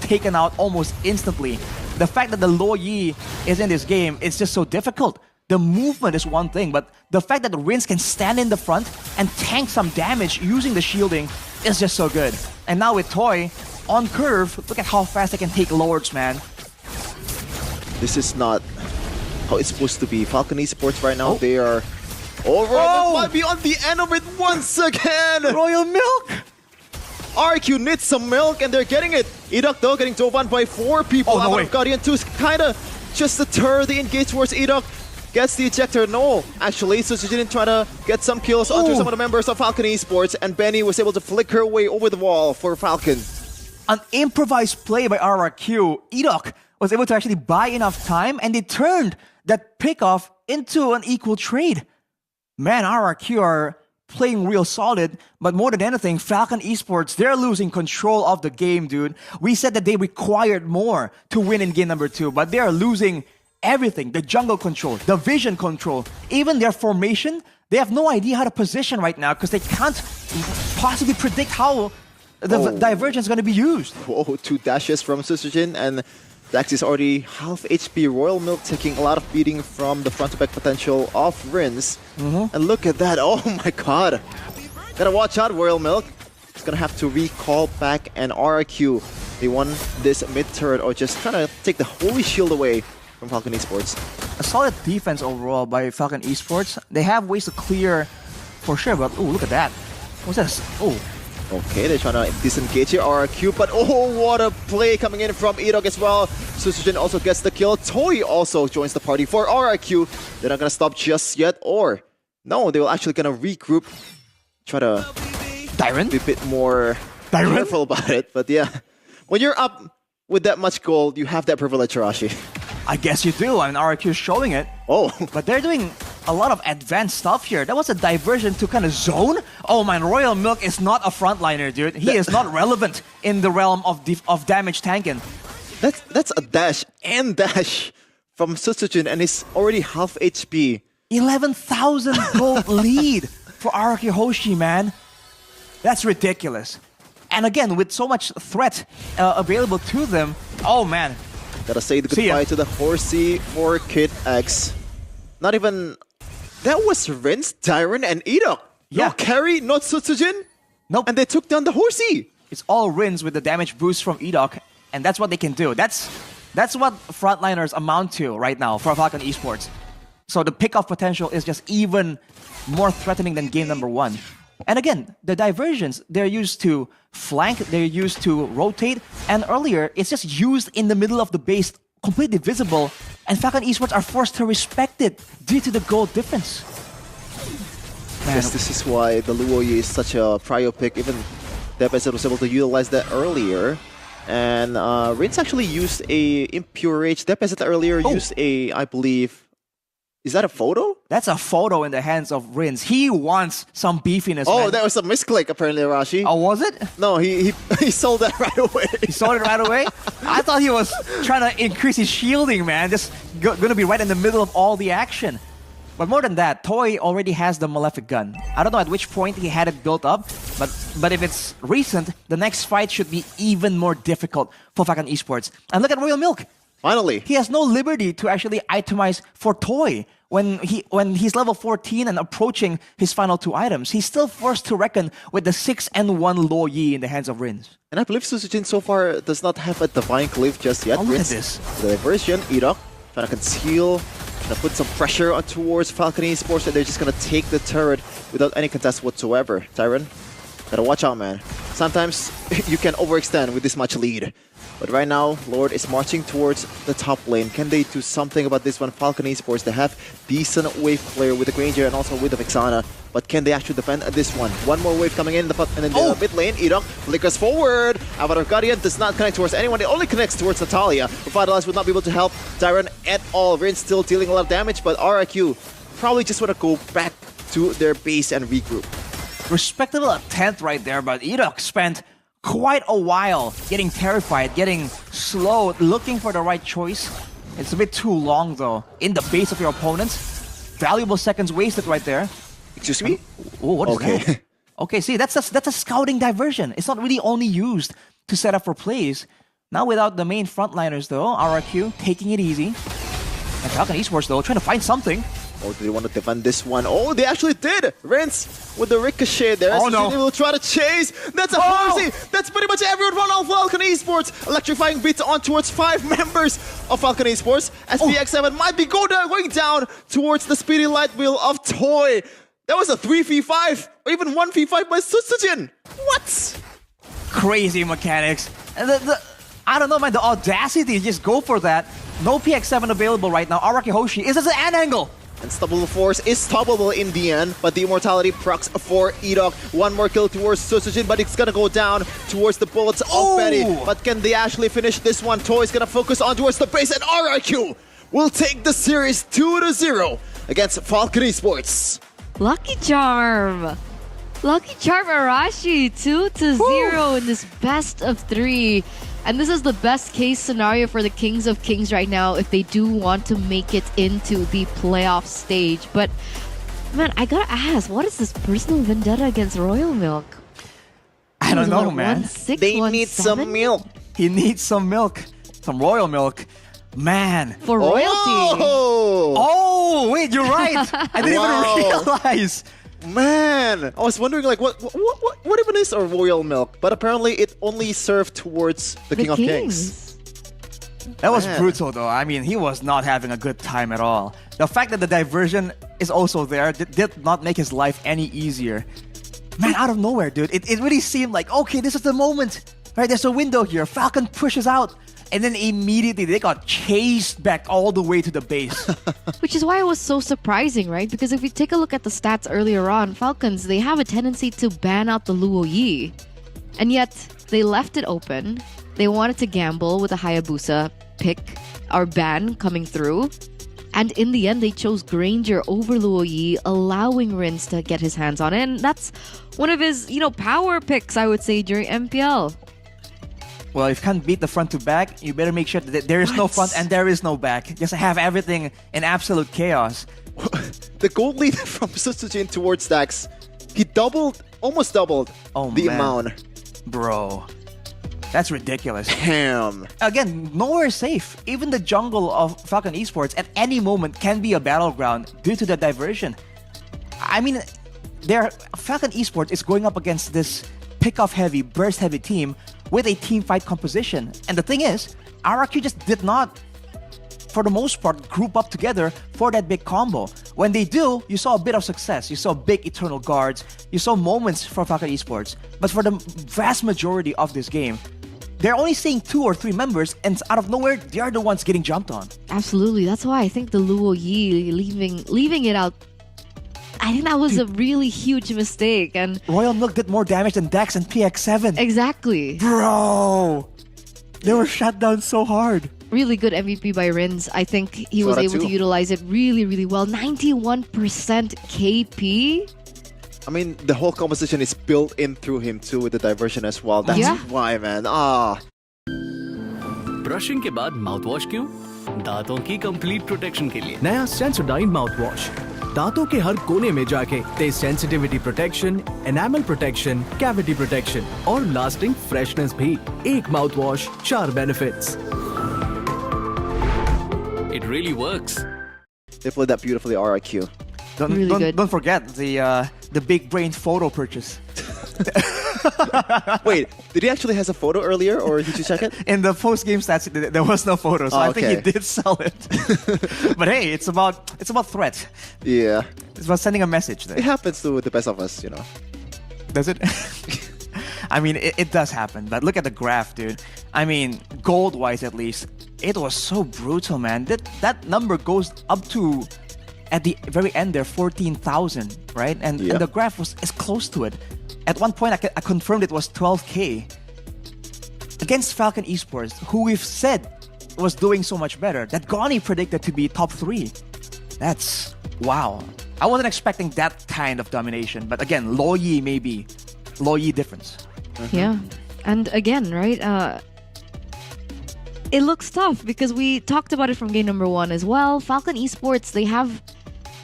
taken out almost instantly. The fact that the Lo Yi is in this game, it's just so difficult. The movement is one thing, but the fact that the Rince can stand in the front and tank some damage using the shielding is just so good. And now with Toy on curve, look at how fast they can take Lords, man. This is not how it's supposed to be. Falcon eSports right now, they are over. Oh! Might be on the end of it once again. Royal Milk. RQ needs some milk, and they're getting it. Edok, though, getting dove on by 4 people. Oh, no way. Guardian 2 is kind of just deter the engage towards Edok. Gets the ejector. No, actually, so she didn't try to get some kills onto some of the members of Falcon eSports, and Benny was able to flick her way over the wall for Falcon. An improvised play by RRQ. Edok was able to actually buy enough time, and they turned that pickoff into an equal trade. Man, RRQ are playing real solid, but more than anything, Falcon eSports, they're losing control of the game, dude. We said that they required more to win in game number 2, but they are losing everything. The jungle control, the vision control, even their formation. They have no idea how to position right now because they can't possibly predict how the divergence is going to be used. Whoa, 2 dashes from Susujin, and Dax is already half HP. Royal Milk taking a lot of beating from the front-to-back potential of Rins. And look at that. Oh my god. Gotta watch out, Royal Milk. It's gonna have to recall back, and RRQ, they won this mid-turret, or just trying to take the holy shield away from Falcon eSports. A solid defense overall by Falcon eSports. They have ways to clear for sure, but oh, look at that. What's this? Oh. Okay, they're trying to disengage here, RRQ, but oh, what a play coming in from Edok as well. Susujin also gets the kill. Toy also joins the party for RRQ. They're not gonna stop just yet, or no, they will actually gonna regroup. Try to Dyron? Be a bit more careful about it, but yeah. When you're up with that much gold, you have that privilege, Rashi. I guess you do, and RRQ is showing it. Oh. But they're doing a lot of advanced stuff here. That was a diversion to kind of zone. Oh man, Royal Milk is not a frontliner, dude. He is not relevant in the realm of damage tanking. That's a dash and dash from Susujin, and he's already half HP. 11,000 gold lead for RRQ Hoshi, man. That's ridiculous. And again, with so much threat available to them, oh man. Gotta say the goodbye to the Horsey for Kid X. Not even... That was Rins, Tyron, and Edok. No carry, not Susujin. Nope. And they took down the Horsey. It's all Rins with the damage boost from Edok, and that's what they can do. That's what frontliners amount to right now for Falcon eSports. So the pickoff potential is just even more threatening than game number 1. And again, the diversions, they're used to flank, they're used to rotate, and earlier, it's just used in the middle of the base, completely visible, and Falcon eSports are forced to respect it due to the gold difference. Yes, this is why the Luoyi is such a prio pick. Even Depez was able to utilize that earlier. And Rins actually used a Impure Rage. Depez earlier used a, I believe... Is that a photo? That's a photo in the hands of Rins. He wants some beefiness. Oh, man. That was a misclick apparently, Rashi. Oh, was it? No, he sold that right away. He sold it right away? I thought he was trying to increase his shielding, man. Just gonna be right in the middle of all the action. But more than that, Toy already has the Malefic gun. I don't know at which point he had it built up, but if it's recent, the next fight should be even more difficult for Falcon eSports. And look at Royal Milk. Finally. He has no liberty to actually itemize for Toy. When he's level 14 and approaching his final 2 items, he's still forced to reckon with the 6 and 1 Lo Yi in the hands of Rins. And I believe Susujin so far does not have a Divine Cliff just yet. Oh, look at this. The diversion, Edok, trying to conceal, trying to put some pressure on towards Falcon eSports, and they're just going to take the turret without any contest whatsoever. Tyron, gotta watch out, man. Sometimes you can overextend with this much lead. But right now, Lord is marching towards the top lane. Can they do something about this one? Falcon eSports, they have decent wave clear with the Granger and also with the Vexana. But can they actually defend this one? One more wave coming in, and then the mid lane, Edok flickers forward. Avatar Guardian does not connect towards anyone. It only connects towards Natalia. Revitalize would not be able to help Tyron at all. Rin still dealing a lot of damage, but RRQ probably just want to go back to their base and regroup. Respectable attempt right there, but Edok spent quite a while getting terrified, getting slow, looking for the right choice. It's a bit too long though. In the base of your opponents. Valuable seconds wasted right there. Excuse me? Oh, what is that? Okay, see, that's a scouting diversion. It's not really only used to set up for plays. Now without the main frontliners though, RRQ taking it easy. And Falcon eSports though, trying to find something. Oh, do they want to defend this one? Oh, they actually did! Rinse with the ricochet there. Oh, no. They will try to chase. That's a Horsey! That's pretty much everyone on Falcon Esports. Electrifying beats on towards 5 members of Falcon Esports. As PX7 might be going down towards the speedy light wheel of Toy. That was a 3v5 or even 1v5 by Susujin. What? Crazy mechanics. And I don't know, man, the audacity to just go for that. No PX7 available right now. Araki Hoshi is an angle. Unstoppable Force is stoppable in the end, but the Immortality procs for Edok. One more kill towards Susujin, but it's gonna go down towards the bullets of Betty. But can they actually finish this one? Toy's gonna focus on towards the base, and RIQ will take the series 2-0 against Falcon Esports. Lucky Charm. Lucky Charm Arashi 2-0 in this best of 3. And this is the best case scenario for the Kings of Kings right now if they do want to make it into the playoff stage. But, man, I gotta ask, what is this personal vendetta against Royal Milk? I don't know, man. They need some milk. He needs some milk. Some Royal Milk. Man. For royalty. Oh, wait, you're right. I didn't even realize. Man, I was wondering like what even is a royal milk, but apparently it only served towards the King of Kings. That was brutal though. I mean, he was not having a good time at all. The fact that the diversion is also there did not make his life any easier. Man, out of nowhere, dude. It really seemed like, okay, this is the moment. Right, there's a window here. Falcon pushes out. And then immediately they got chased back all the way to the base. Which is why it was so surprising, right? Because if we take a look at the stats earlier on, Falcons, they have a tendency to ban out the Luo Yi. And yet, they left it open. They wanted to gamble with a Hayabusa pick or ban coming through. And in the end, they chose Granger over Luo Yi, allowing Rins to get his hands on it. And that's one of his, power picks, I would say, during MPL. Well, if you can't beat the front to back, you better make sure that there is no front and there is no back. Just have everything in absolute chaos. The gold lead from Susujin towards Dax, he almost doubled the amount. Bro, that's ridiculous. Damn. Again, nowhere is safe. Even the jungle of Falcon Esports at any moment can be a battleground due to the diversion. I mean, Falcon Esports is going up against this pick-off heavy, burst heavy team with a team fight composition. And the thing is, RRQ just did not, for the most part, group up together for that big combo. When they do, you saw a bit of success. You saw big Eternal Guards. You saw moments from Falcon Esports. But for the vast majority of this game, they're only seeing 2 or 3 members, and out of nowhere, they are the ones getting jumped on. Absolutely. That's why I think the Luo Yi leaving it out, I think that was a really huge mistake. And Royal Milk did more damage than Dax and PX7. Exactly. Bro! They were shut down so hard. Really good MVP by Rins. I think he was able to utilize it really, really well. 91% KP. I mean, the whole composition is built in through him too with the diversion as well. That's why, man. Brushing के बाद mouth wash क्यों? दांतों की complete protection के लिए नया Sensodyne mouth wash दांतों के हर कोने में जाके दे sensitivity protection, enamel protection, cavity protection और लास्टिंग फ्रेशनेस भी। एक mouthwash 4 benefits. It really works. They played that beautifully, RIQ. Don't forget the big brain photo purchase. Wait, did he actually has a photo earlier, or did you check it? In the post-game stats, there was no photo, so I think he did sell it. But hey, it's about threat. Yeah, it's about sending a message. There. It happens to the best of us, you know. Does it? I mean, it does happen. But look at the graph, dude. I mean, gold-wise at least, it was so brutal, man. That number goes up to, at the very end there, 14,000, right? And the graph is close to it. At one point, I confirmed it was 12K. Against Falcon Esports, who we've said was doing so much better, that Goni predicted to be top 3. That's, wow. I wasn't expecting that kind of domination. But again, Loyi maybe. Loyi difference. Yeah. And again, right? It looks tough because we talked about it from game number 1 as well. Falcon Esports, they have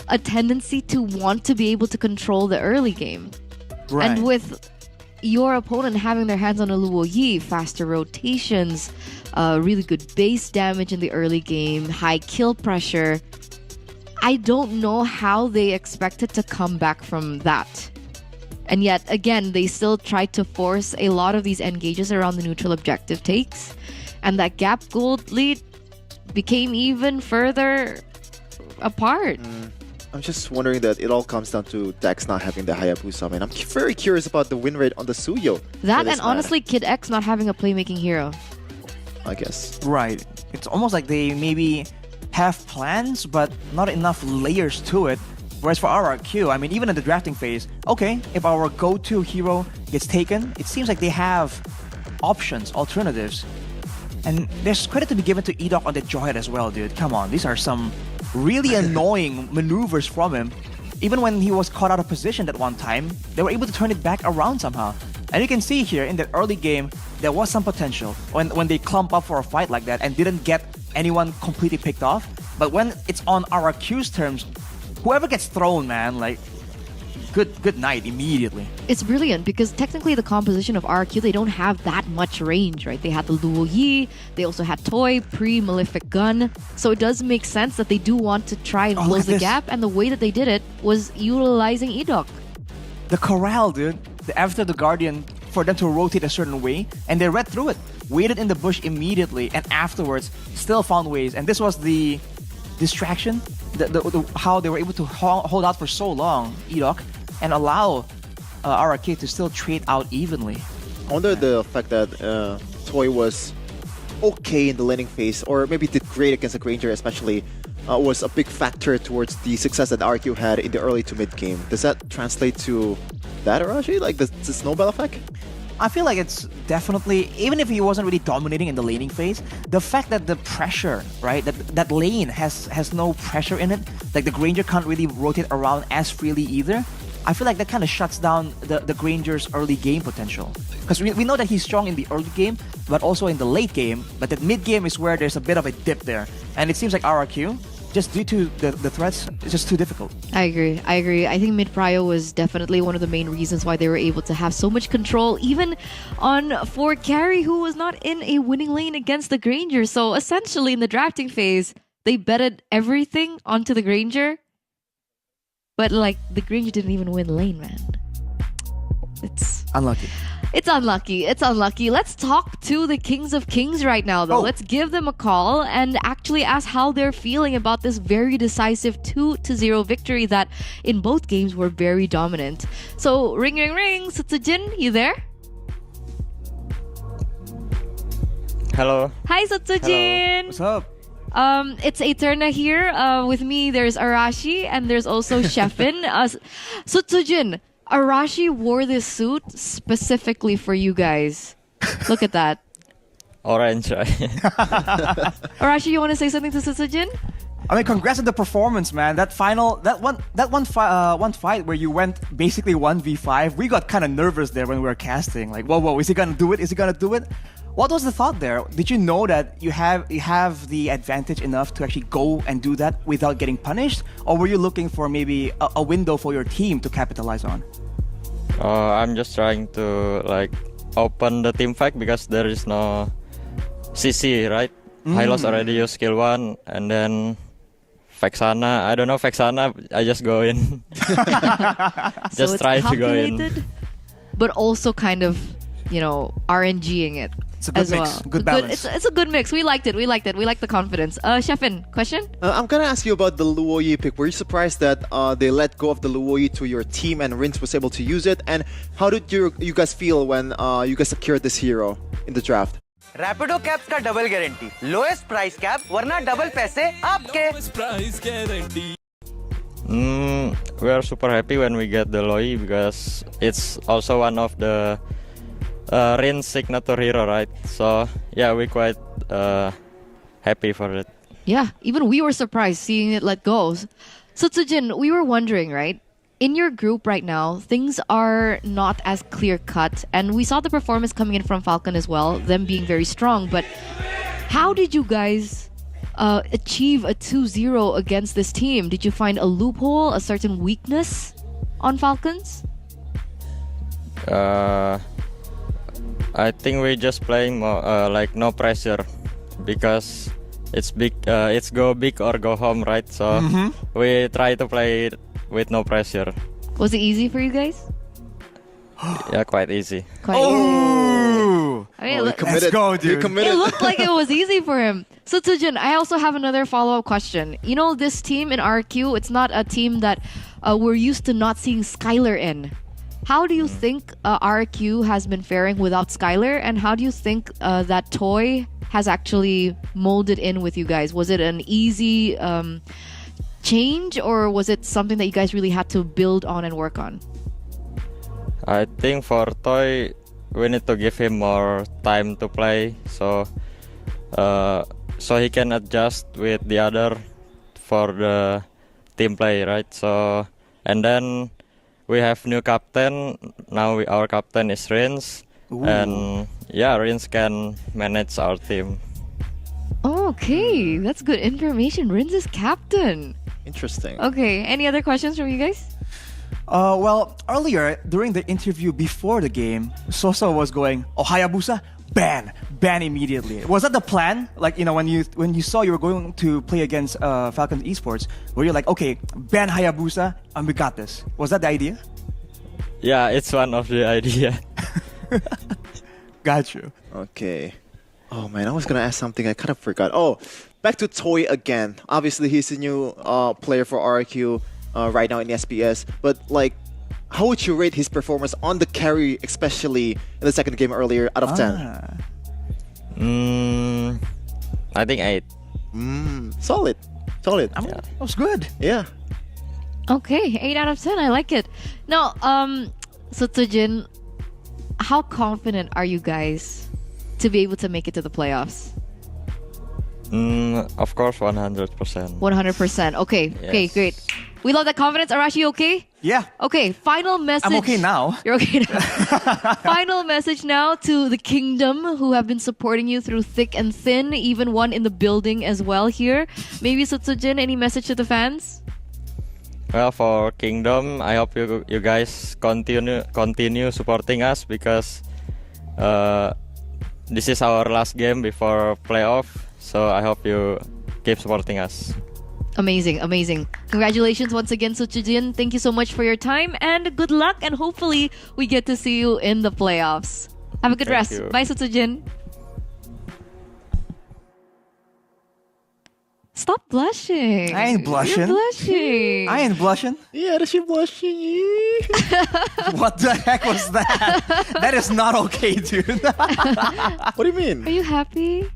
a tendency to want to be able to control the early game. Right. And with your opponent having their hands on a Luo Yi, faster rotations, really good base damage in the early game, high kill pressure, I don't know how they expected to come back from that. And yet, again, they still tried to force a lot of these engages around the neutral objective takes. And that gap gold lead became even further apart. I'm just wondering that it all comes down to Dex not having the Hayabusa. Man, I'm very curious about the win rate on the Suyo. That and honestly, Kid X not having a playmaking hero. I guess. Right. It's almost like they maybe have plans, but not enough layers to it. Whereas for RRQ, I mean, even in the drafting phase, okay, if our go-to hero gets taken, it seems like they have options, alternatives. And there's credit to be given to Edok on the Joyhead as well, dude. Come on, these are some really annoying maneuvers from him. Even when he was caught out of position at one time, they were able to turn it back around somehow. And you can see here in the early game, there was some potential when they clump up for a fight like that and didn't get anyone completely picked off. But when it's on RRQ's terms, whoever gets thrown, man, like, good night immediately. It's brilliant because technically the composition of RQ, they don't have that much range, right? They had the Luo Yi, they also had Toy, pre-Malefic Gun. So it does make sense that they do want to try and close the gap, and the way that they did it was utilizing Edok. The corral, dude. After the Guardian, for them to rotate a certain way, and they read through it. Waited in the bush immediately, and afterwards still found ways. And this was the distraction, how they were able to hold out for so long, Edok, and allow RRQ to still trade out evenly. I wonder the fact that Toy was okay in the laning phase, or maybe did great against the Granger especially, was a big factor towards the success that RQ had in the early to mid game. Does that translate to that, Arashi? Like the snowball effect? I feel like it's definitely, even if he wasn't really dominating in the laning phase, the fact that the pressure, right, that lane has no pressure in it, like the Granger can't really rotate around as freely either, I feel like that kind of shuts down the Granger's early game potential. Because we know that he's strong in the early game, but also in the late game, but the mid game is where there's a bit of a dip there. And it seems like RRQ, just due to the threats, it's just too difficult. I agree. I think mid prio was definitely one of the main reasons why they were able to have so much control, even on for Carry, who was not in a winning lane against the Granger. So essentially in the drafting phase, they betted everything onto the Granger. But like the Granger didn't even win lane, man. It's unlucky. It's unlucky. It's unlucky. Let's talk to the Kings of Kings right now, though. Let's give them a call and actually ask how they're feeling about this very decisive 2-0 victory that in both games were very dominant. So, ring, ring, ring. Satsujin, you there? Hello. Hi, Satsujin. What's up? It's Eterna here. With me, there's Arashi and there's also Sheffin. Satsujin, Arashi wore this suit specifically for you guys. Look at that. Orange, right? Arashi, you want to say something to Satsujin? I mean, congrats on the performance, man. That one fight where you went basically 1v5, we got kind of nervous there when we were casting. Like, whoa, is he gonna do it? Is he gonna do it? What was the thought there? Did you know that you have the advantage enough to actually go and do that without getting punished? Or were you looking for maybe a window for your team to capitalize on? I'm just trying to like open the team fight because there is no CC, right? Hylos already used skill 1 and then Vexana. I don't know Vexana, I just go in. So just try to go in. But also kind of, RNGing it. It's a good mix. Well. Good balance. It's a good mix. We liked it. We like the confidence. Sheffin, question? I'm gonna ask you about the Luo Yi pick. Were you surprised that they let go of the Luo Yi to your team and Rince was able to use it? And how did you guys feel when you guys secured this hero in the draft? Rapido cabs का double guarantee lowest price cab वरना double पैसे आपके price guarantee We are super happy when we get the Loi because it's also one of the Rin's signature hero, right? So yeah, we're quite happy for it. Yeah, even we were surprised seeing it let go. So Tsujin, we were wondering, right? In your group right now, things are not as clear-cut, and we saw the performance coming in from Falcon as well, them being very strong, but how did you guys achieve a 2-0 against this team? Did you find a loophole, a certain weakness on Falcons? I think we're just playing more like no pressure because it's go big or go home, right? So we try to play with no pressure. Was it easy for you guys? Yeah, quite easy. Quite easy. I mean, Let's go, dude. it looked like it was easy for him. So Tujin, I also have another follow-up question. You know, this team in RQ, it's not a team that we're used to not seeing Skylar in. How do you think RQ has been faring without Skylar, and how do you think that Toy has actually molded in with you guys? Was it an easy change, or was it something that you guys really had to build on and work on? I think for Toy, we need to give him more time to play, so he can adjust with the other for the team play, right? So, and then we have new captain. Now our captain is Rins, and yeah, Rins can manage our team. Okay, that's good information. Rins is captain. Interesting. Okay, any other questions from you guys? Well, earlier during the interview before the game, Sosa was going, "Oh, Hayabusa, ban immediately." Was that the plan? Like, you know, when you saw you were going to play against Falcons eSports, were you like, "Okay, ban Hayabusa and we got this"? Was that the idea? Yeah, it's one of the idea. Got you. Okay. Oh man, I was gonna ask something. I kind of forgot. Oh, back to Toy again. Obviously, he's a new player for RQ right now in the SPS. But like, how would you rate his performance on the carry, especially in the second game earlier, out of 10? I think 8. Solid. I mean, that was good. Yeah. Okay, 8 out of 10. I like it. Now, so Tujin, how confident are you guys to be able to make it to the playoffs? Of course, 100%. 100%. Okay, okay, Yes. great. We love that confidence. Arashi, okay? Yeah. Okay, final message. I'm okay now. You're okay now. Final message now to the Kingdom, who have been supporting you through thick and thin, even one in the building as well here. Maybe Sutsujin, any message to the fans? Well, for Kingdom, I hope you guys continue supporting us, because this is our last game before playoff. So I hope you keep supporting us. Amazing, amazing. Congratulations once again, Sutsujin. Thank you so much for your time, and good luck, and hopefully we get to see you in the playoffs. Have a good Thank rest. you. Bye, Sutsujin. Stop blushing. I ain't blushing. You're blushing. I ain't blushing. Yeah, she blushing. What the heck was that? That is not okay, dude. What do you mean? Are you happy?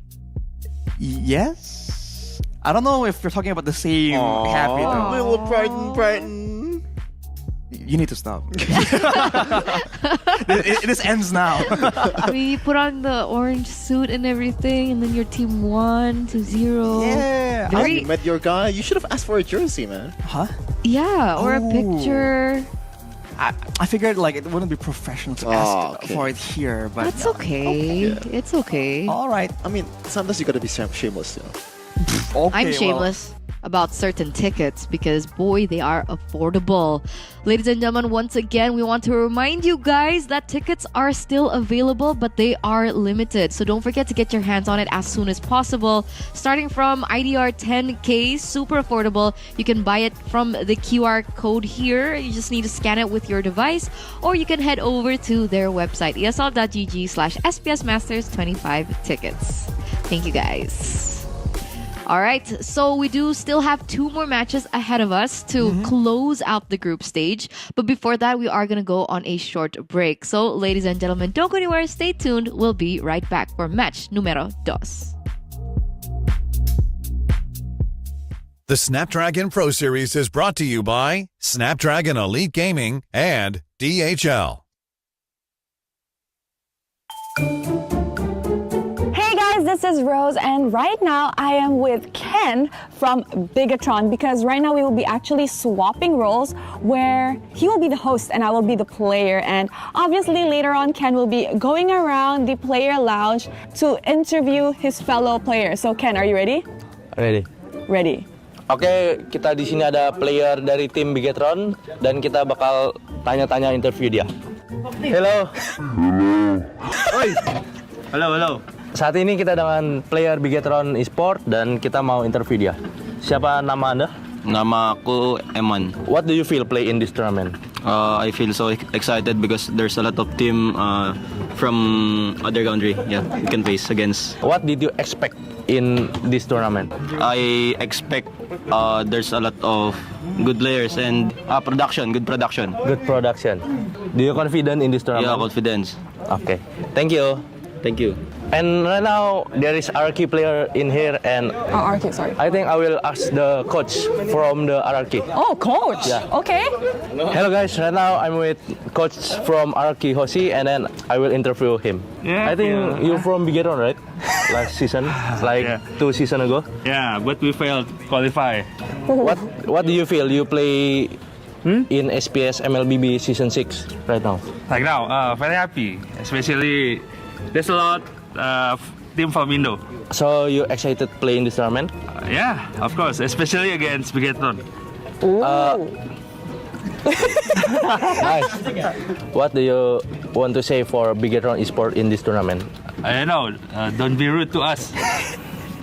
Yes. I don't know if you're talking about the same happy though. Little Brighton. You need to stop. This ends now. We put on the orange suit and everything, and then your team won 2-0. Yeah. You met your guy. You should have asked for a jersey, man. Huh? Yeah, or a Oh. picture. I figured like it wouldn't be professional to ask for it here, but That's okay. It's okay. all right. I mean, sometimes you gotta be shameless, you know. Okay, I'm well, shameless about certain tickets because, boy, they are affordable. Ladies and gentlemen, once again, we want to remind you guys that tickets are still available, but they are limited. So don't forget to get your hands on it as soon as possible. Starting from IDR 10K, super affordable. You can buy it from the QR code here. You just need to scan it with your device, or you can head over to their website, esl.gg/SPSmasters25 tickets. Thank you, guys. All right, so we do still have 2 more matches ahead of us to close out the group stage. But before that, we are going to go on a short break. So, ladies and gentlemen, don't go anywhere. Stay tuned. We'll be right back for match numero 2. The Snapdragon Pro Series is brought to you by Snapdragon Elite Gaming and DHL. Hey guys, this is Rose, and right now I am with Ken from Bigatron, because right now we will be actually swapping roles where he will be the host and I will be the player. And obviously later on, Ken will be going around the player lounge to interview his fellow players. So Ken, are you ready? Ready. Ready. Oke, kita di sini ada player dari tim Bigatron dan kita bakal tanya-tanya interview dia. Hello. Oi. Halo. Saat ini kita dengan player Bigetron eSports dan kita mau interview dia. Siapa nama Anda? Nama aku Eman. What do you feel play in this tournament? I feel so excited because there's a lot of team from other country. Yeah, we can face against. What did you expect in this tournament? I expect there's a lot of good players and production, good production. Good production. Do you confident in this tournament? Yeah, confidence. Okay, thank you. Thank you. And right now there is RRQ player in here and RRQ, sorry. I think I will ask the coach from the RRQ. Oh, coach. Yeah. Okay. Hello guys, right now I'm with coach from RRQ Hoshi and then I will interview him. Yeah, I think you're from Bigetron, right? Last season, like 2 seasons ago. Yeah, but we failed qualify. What do you feel? You play in SPS MLBB season 6 right now? Like now, very happy, especially there's a lot team from Indo. So you excited playing this tournament? Yeah, of course, especially against Bigetron. Nice. What do you want to say for Bigetron eSports in this tournament? I don't know, don't be rude to us.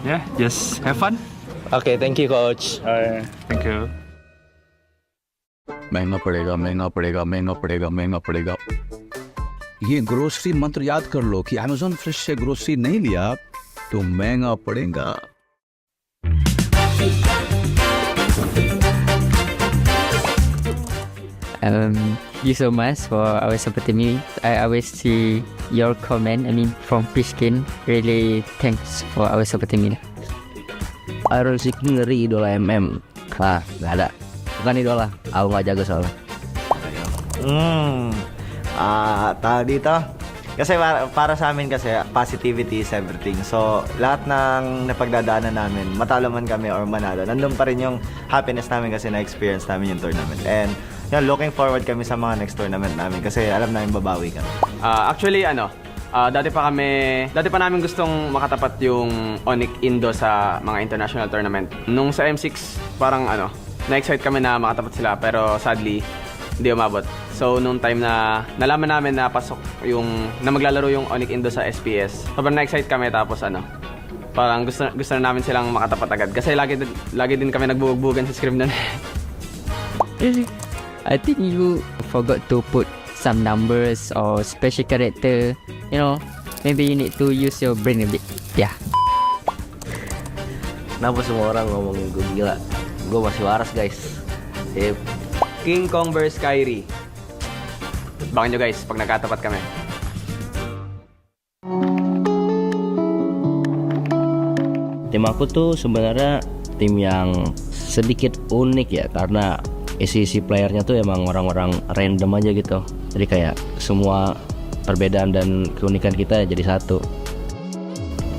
Yeah, just have fun. Okay, thank you coach. Thank you. महंगा पड़ेगा महंगा पड़ेगा महंगा पड़ेगा महंगा पड़ेगा ये grocery मंत्र याद कर लो कि अमेज़न फ्रेश से ग्रोसरी नहीं लिया तो महंगा पड़ेगा. You so much for always supporting me. I always see your comment. I mean, from Piskin. Really thanks for always supporting me. Iron Sick ngeri idola MM. Lah, nggak ada. Bukan idola, aku nggak jago soalnya. Tadi toh, kasi para sa amin kasi positivity is everything. So, lahat ng napagdadaanan namin, matalo man kami or manalo, nandun pa rin yung happiness namin kasi na-experience namin yung tournament. And yun, looking forward kami sa mga next tournament namin kasi alam namin babawi kami. Actually, dati pa namin gustong makatapat yung Onyx Indo sa mga international tournament. Nung sa M6, parang na-excite kami na makatapat sila pero sadly, hindi umabot. So, nung time na nalaman namin na pasok na maglalaro yung Onyx Indo sa SPS, sobrang na-excite kami tapos parang gusto na namin silang makatapat agad. Kasi lagi din kami nagbubugan sa scrim nun. I think you forgot to put some numbers or special character. You know, maybe you need to use your brain a bit. Yeah. Kenapa semua orang ngomongin gue gila? Gue masih waras guys. Sip. King Kong vs Kyrie. Abangan nyo guys pag nagkatapat kami. Tim aku tuh sebenarnya tim yang sedikit unik ya karena isi playernya tuh emang orang-orang random aja gitu. Jadi kayak semua perbedaan dan keunikan kita jadi satu.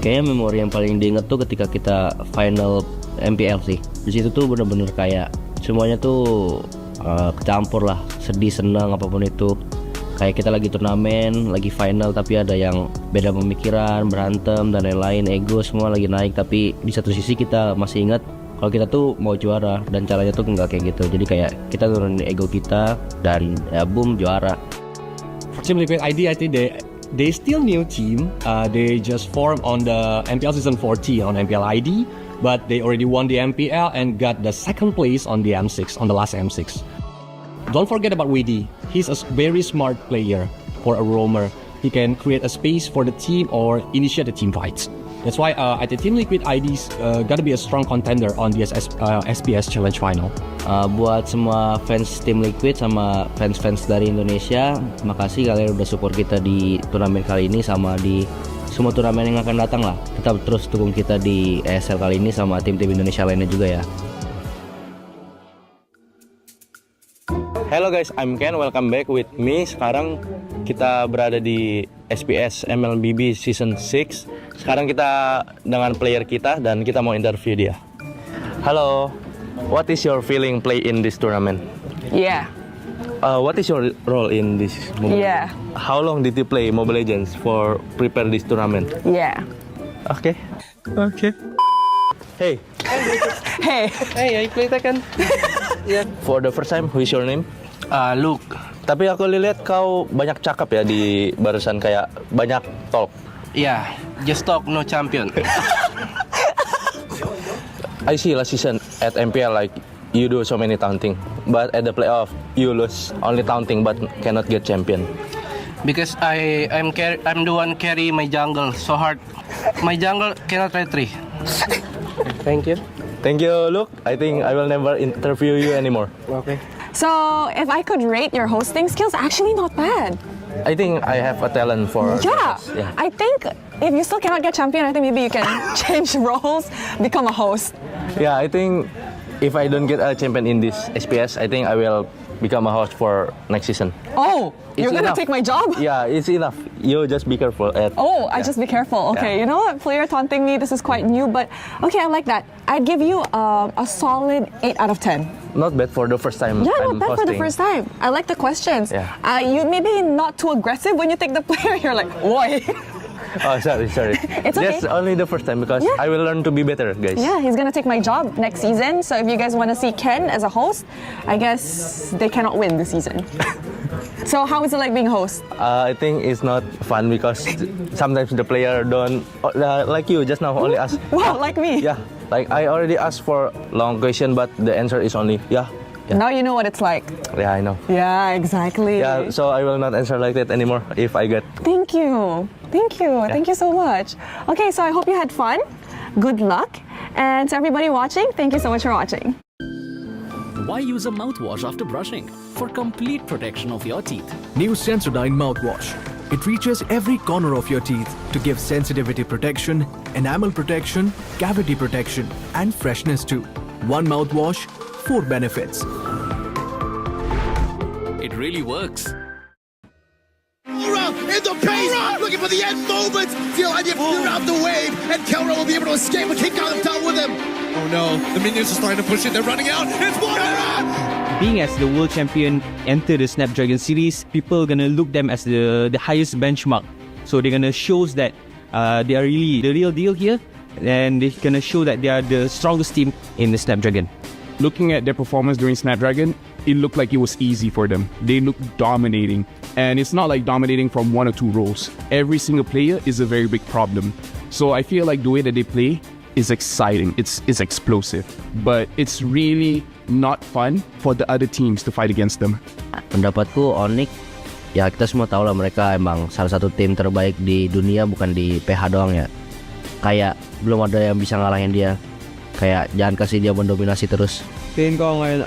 Kayaknya memori yang paling diinget tuh ketika kita final MPL sih. Di situ tuh bener-bener kayak semuanya tuh kecampur lah, sedih, senang, apapun itu. Kayak kita lagi turnamen, lagi final tapi ada yang beda pemikiran, berantem dan lain-lain, ego semua lagi naik. Tapi di satu sisi kita masih ingat kalau kita tuh mau juara dan caranya tuh nggak kayak gitu. Jadi kayak kita turunin ego kita dan ya boom juara. For Team Liquid ID, I think they still new team. They just formed on the MPL season 40 on MPL ID, but they already won the MPL and got the second place on the M6 on the last M6. Don't forget about WD. He's a very smart player for a roamer. He can create a space for the team or initiate the team fights. That's why I think Team Liquid ID's gotta be a strong contender on the SPS Challenge Final. Buat semua fans Team Liquid sama fans-fans dari Indonesia, makasih kalian udah support kita di turnamen kali ini sama di semua turnamen yang akan datang lah. Tetap terus dukung kita di ESL kali ini sama tim-tim Indonesia lainnya juga ya. Hello guys, I'm Ken. Welcome back with me. Sekarang kita berada di SPS MLBB Season 6. Sekarang kita dengan player kita dan kita mau interview dia. Hello, what is your feeling play in this tournament? Yeah. What is your role in this MOBA? Yeah. How long did you play Mobile Legends for prepare this tournament? Yeah. Okay. Hey. Hey. Hey, I play Tekken. Yeah. For the first time, who is your name? Luke. Tapi aku lihat kau banyak cakap ya di barisan kayak banyak talk. Yeah. Just talk, no champion. I see last season at MPL like you do so many taunting, but at the playoff you lose only taunting but cannot get champion. Because I'm the one carry my jungle so hard. My jungle cannot retreat. Thank you. Thank you, Luke. I think I will never interview you anymore. Okay. So if I could rate your hosting skills, actually not bad. I think I have a talent for Yeah. this. Yeah. I think if you still cannot get champion, I think maybe you can change roles, become a host. Yeah, I think if I don't get a champion in this SPS, I think I will become a host for next season. Oh, you're gonna enough. take my job? Yeah, it's enough. You just be careful. I just be careful. Okay, Yeah. you know what? Player taunting me, this is quite new, but okay, I like that. I'd give you a solid 8 out of 10. Not bad for the first time. Yeah, I'm not bad for the hosting. first time. I like the questions. Yeah. You maybe not too aggressive when you take the player. You're like, boy. Oh, sorry. It's okay. That's only the first time because I will learn to be better, guys. Yeah, he's gonna take my job next season. So if you guys want to see Ken as a host, I guess they cannot win this season. So how is it like being host? I think it's not fun because sometimes the player don't like you just now only ask. Wow, like me. Yeah, like I already asked for long question, but the answer is only yeah. Now you know what it's like. Yeah, I know. Yeah, exactly. Yeah, so I will not answer like that anymore if I get. Thank you. Thank you so much. Okay, so I hope you had fun. Good luck. And to everybody watching, thank you so much for watching. Why use a mouthwash after brushing? For complete protection of your teeth. New Sensodyne mouthwash. It reaches every corner of your teeth to give sensitivity protection, enamel protection, cavity protection, and freshness too. One mouthwash, 4 benefits. It really works. In the pace, looking for the end moments. Feel idea throughout the wave, and Kelra will be able to escape and kick out of town with him. Oh no, the minions are starting to push in. They're running out. It's Moira! Being as the world champion enter the Snapdragon series, people gonna look them as the highest benchmark. So they're gonna show that they are really the real deal here, and they're gonna show that they are the strongest team in the Snapdragon. Looking at their performance during Snapdragon, it looked like it was easy for them. They looked dominating. And it's not like dominating from 1 or 2 roles. Every single player is a very big problem. So I feel like the way that they play is exciting. It's explosive. But it's really not fun for the other teams to fight against them. Pendapatku Onyx, ya kita semua tahu lah mereka emang salah satu tim terbaik di dunia, bukan di PH doang ya. Kayak belum ada yang bisa ngalahin dia. Kayak jangan kasih dia mendominasi terus. Tingin ko ngayon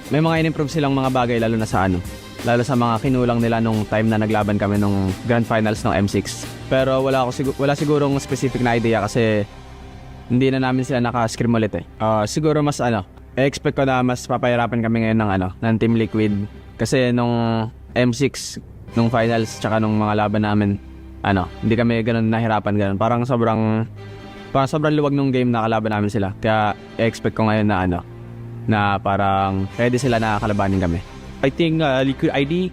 may mga in-improve silang mga bagay lalo sa mga kinulang nila nung time na naglaban kami nung Grand Finals ng M6. Pero wala sigurong specific na idea kasi hindi na namin sila naka-scrim ulit eh. Siguro mas expect ko na mas papahirapan kami ngayon ng Team Liquid kasi nung M6 nung finals tsaka nung mga laban namin hindi kami ganun nahirapan. Parang sobrang luwag nung game na kalaban namin sila. Kaya expect ko ngayon na parang ready sila na kalabanin kami. I think Liquid ID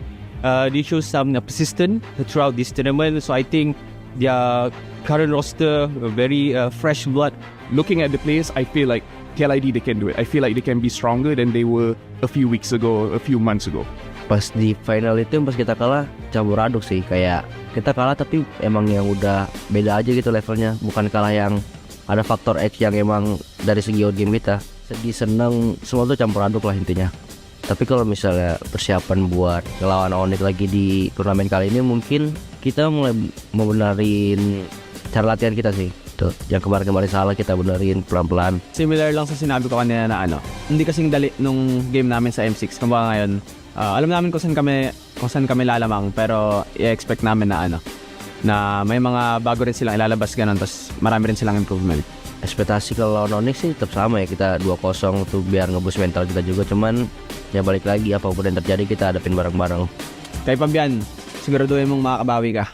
they show some persistence throughout this tournament. So I think their current roster very fresh blood. Looking at the players, I feel like KLID they can do it. I feel like they can be stronger than they were a few weeks ago, a few months ago. Pas di final itu pas kita kalah campur aduk sih, kayak kita kalah tapi emang yang udah beda aja gitu levelnya, bukan kalah yang ada faktor X yang emang dari segi game kita. Sedih seneng semua tuh campur aduk lah intinya. Tapi kalau misalnya persiapan buat ngelawan Onyx lagi di turnamen kali ini, mungkin kita mulai membenarin cara latihan kita sih. Tuh, yang kemarin-kemarin salah kita benerin pelan-pelan. Similar lang sa sinabi ko kanina na hindi kasing dali nung game namin sa M6. Kumbaga ngayon, alam namin kung saan kami lalamang, pero i-expect namin na may mga bago rin silang ilalabas ganun, tapos marami rin silang improvement. Ekspektasi kalau Onyx sih tetap sama ya, kita 2-0 tuh biar ngeboost mental kita juga, cuman ya balik lagi apapun yang terjadi kita hadapin bareng-bareng. Kay Fabian, siguraduhin mong makakabawi ka.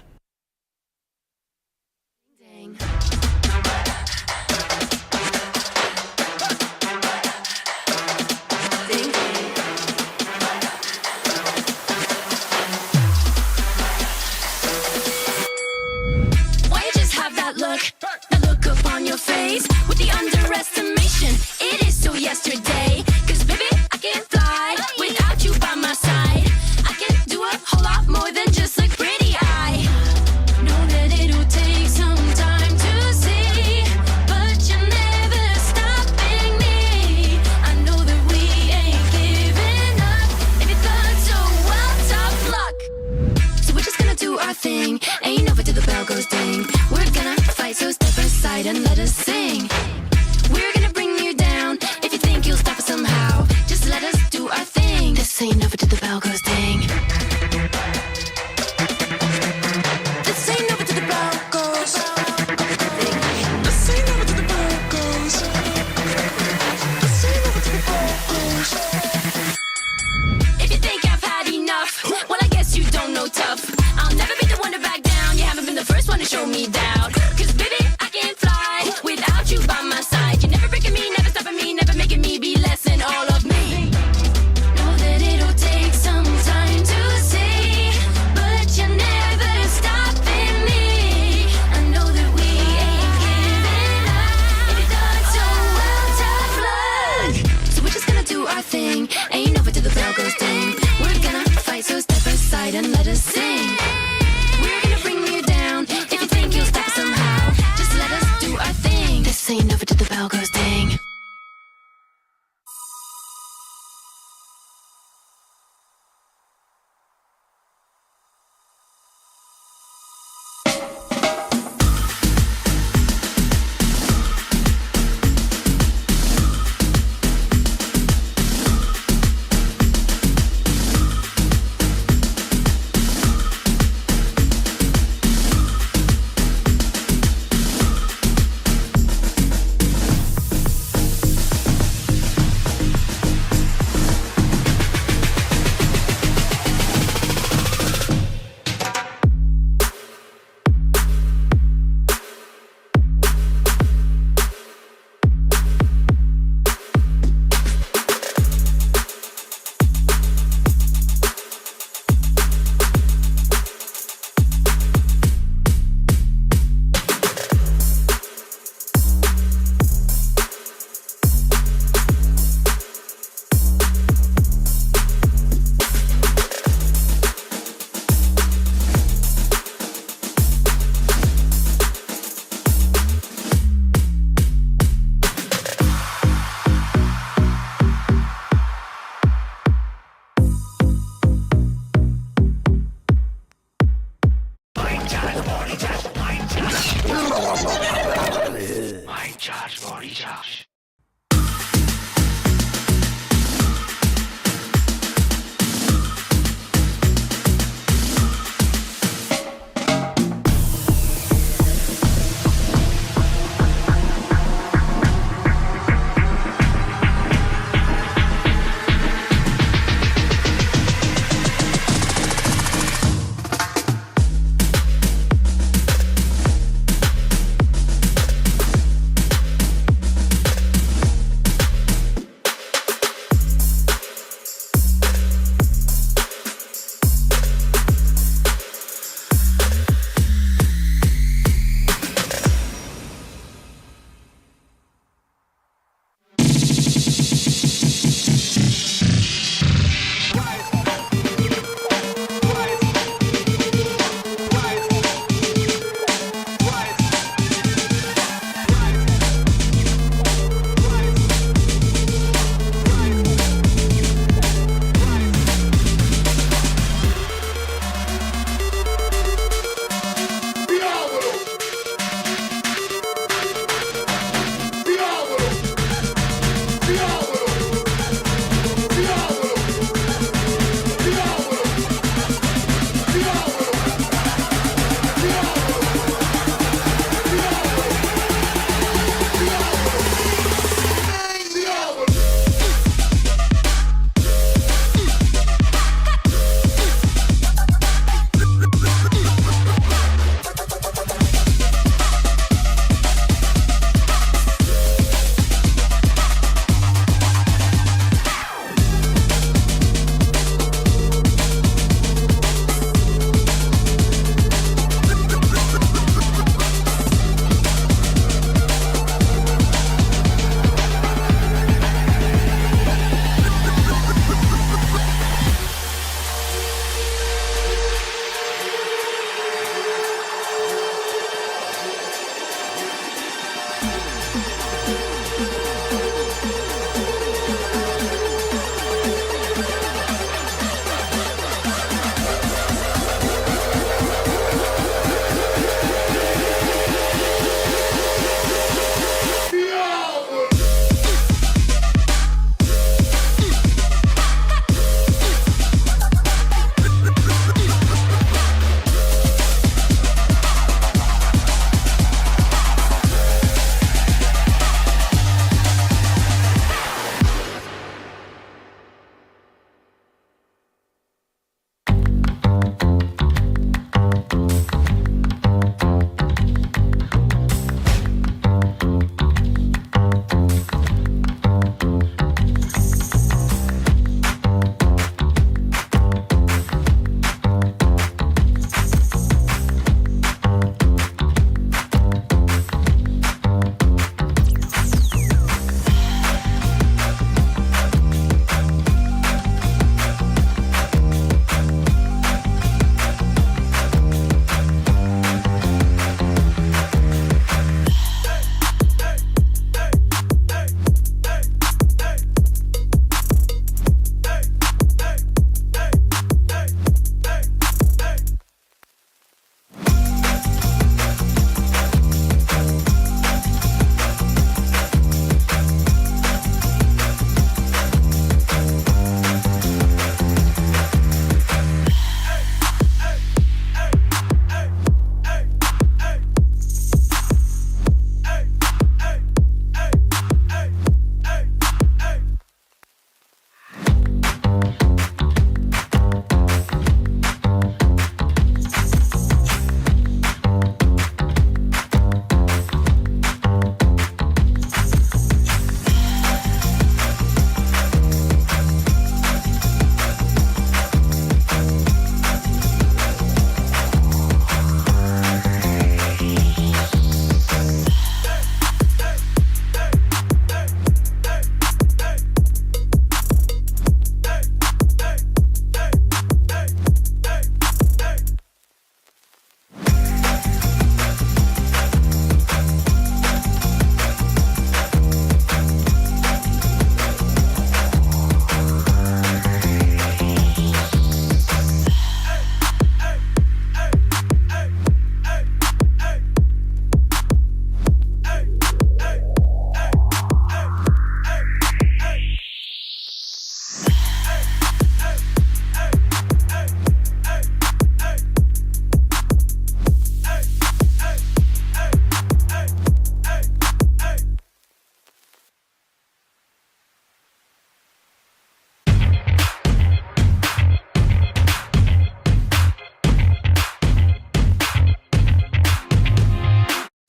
Yesterday, 'cause baby, I can fly without you by my side. I can do a whole lot more than just look pretty. I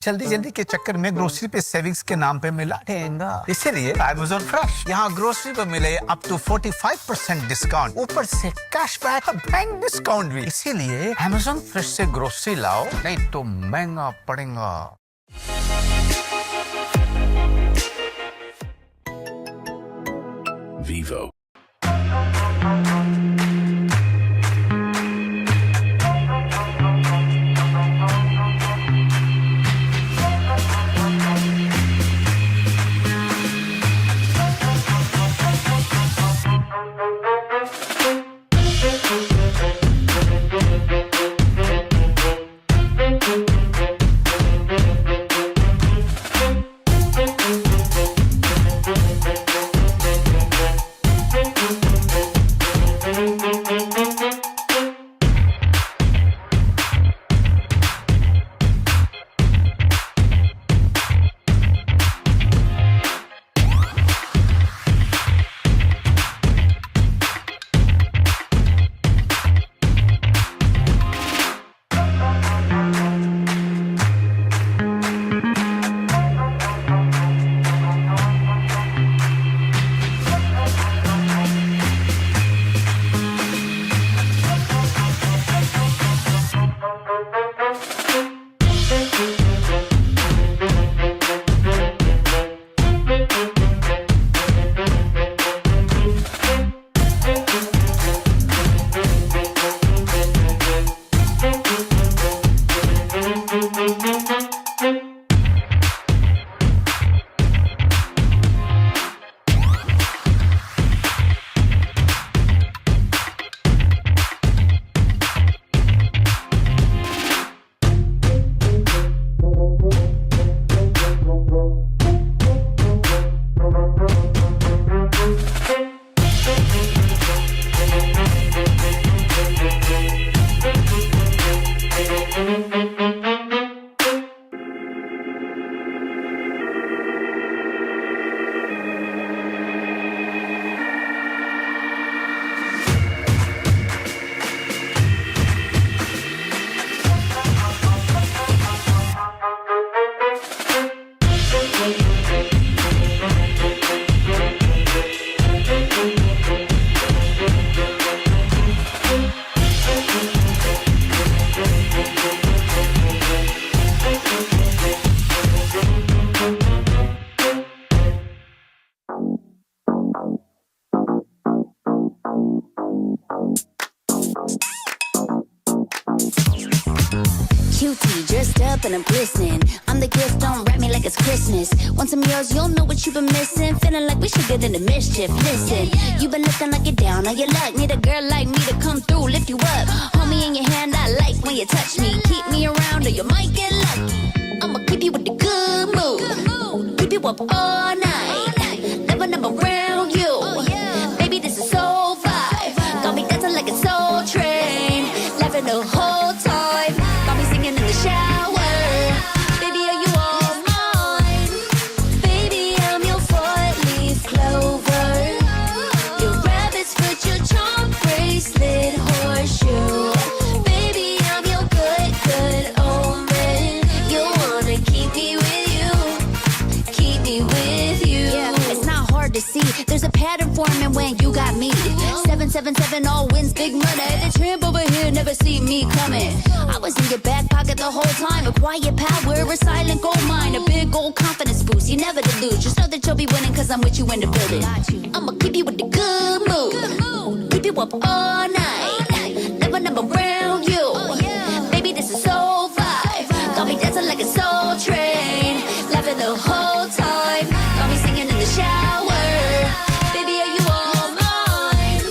जल्दी जल्दी के चक्कर में grocery पे savings के नाम पे मिला देगा। इसीलिए Amazon फ्रेश यहाँ ग्रोसरी पे मिले अप टू 45% डिस्काउंट, ऊपर से कैशबैक और बैंक डिस्काउंट भी। इसीलिए Amazon फ्रेश से ग्रोसरी लाओ, नहीं तो महंगा पड़ेगा। Vivo. Cutie, dressed up and I'm glistening. I'm the gift, don't wrap me like it's Christmas. Want some yours, you'll know what you've been missing. Feeling like we should get into mischief. Listen, you've been looking like you're down on your luck. Need a girl like me to come through, lift you up. Hold me in your hand, I like when you touch me. Keep me around or you might get lucky. I'ma keep you with the good mood. Keep you up all night. Never, never around you. Baby, this is so vibe. Got me dancing like a soul train. Laughing the whole time. Got me singing in the shower. Baby, are you all mine? Baby, I'm your four-leaf clover. Your rabbit's foot, your charm bracelet, horseshoe. Baby, I'm your good, good omen. You wanna keep me with you. Keep me with you. Yeah, it's not hard to see. There's a pattern forming when you got me. 777 all wins big money. The tramp over here never see me coming. I was in your back pocket the whole time. A quiet power, a silent gold mine. A big old confidence boost. You never delude. Just know that you'll be winning cause I'm with you in the building. I'ma keep you with the good mood. Keep you up all night. Never, never around you. Baby, this is so vibe. Got me dancing like a soul train. Laughing the whole time. Got me singing in the shower. Baby, are you all mine?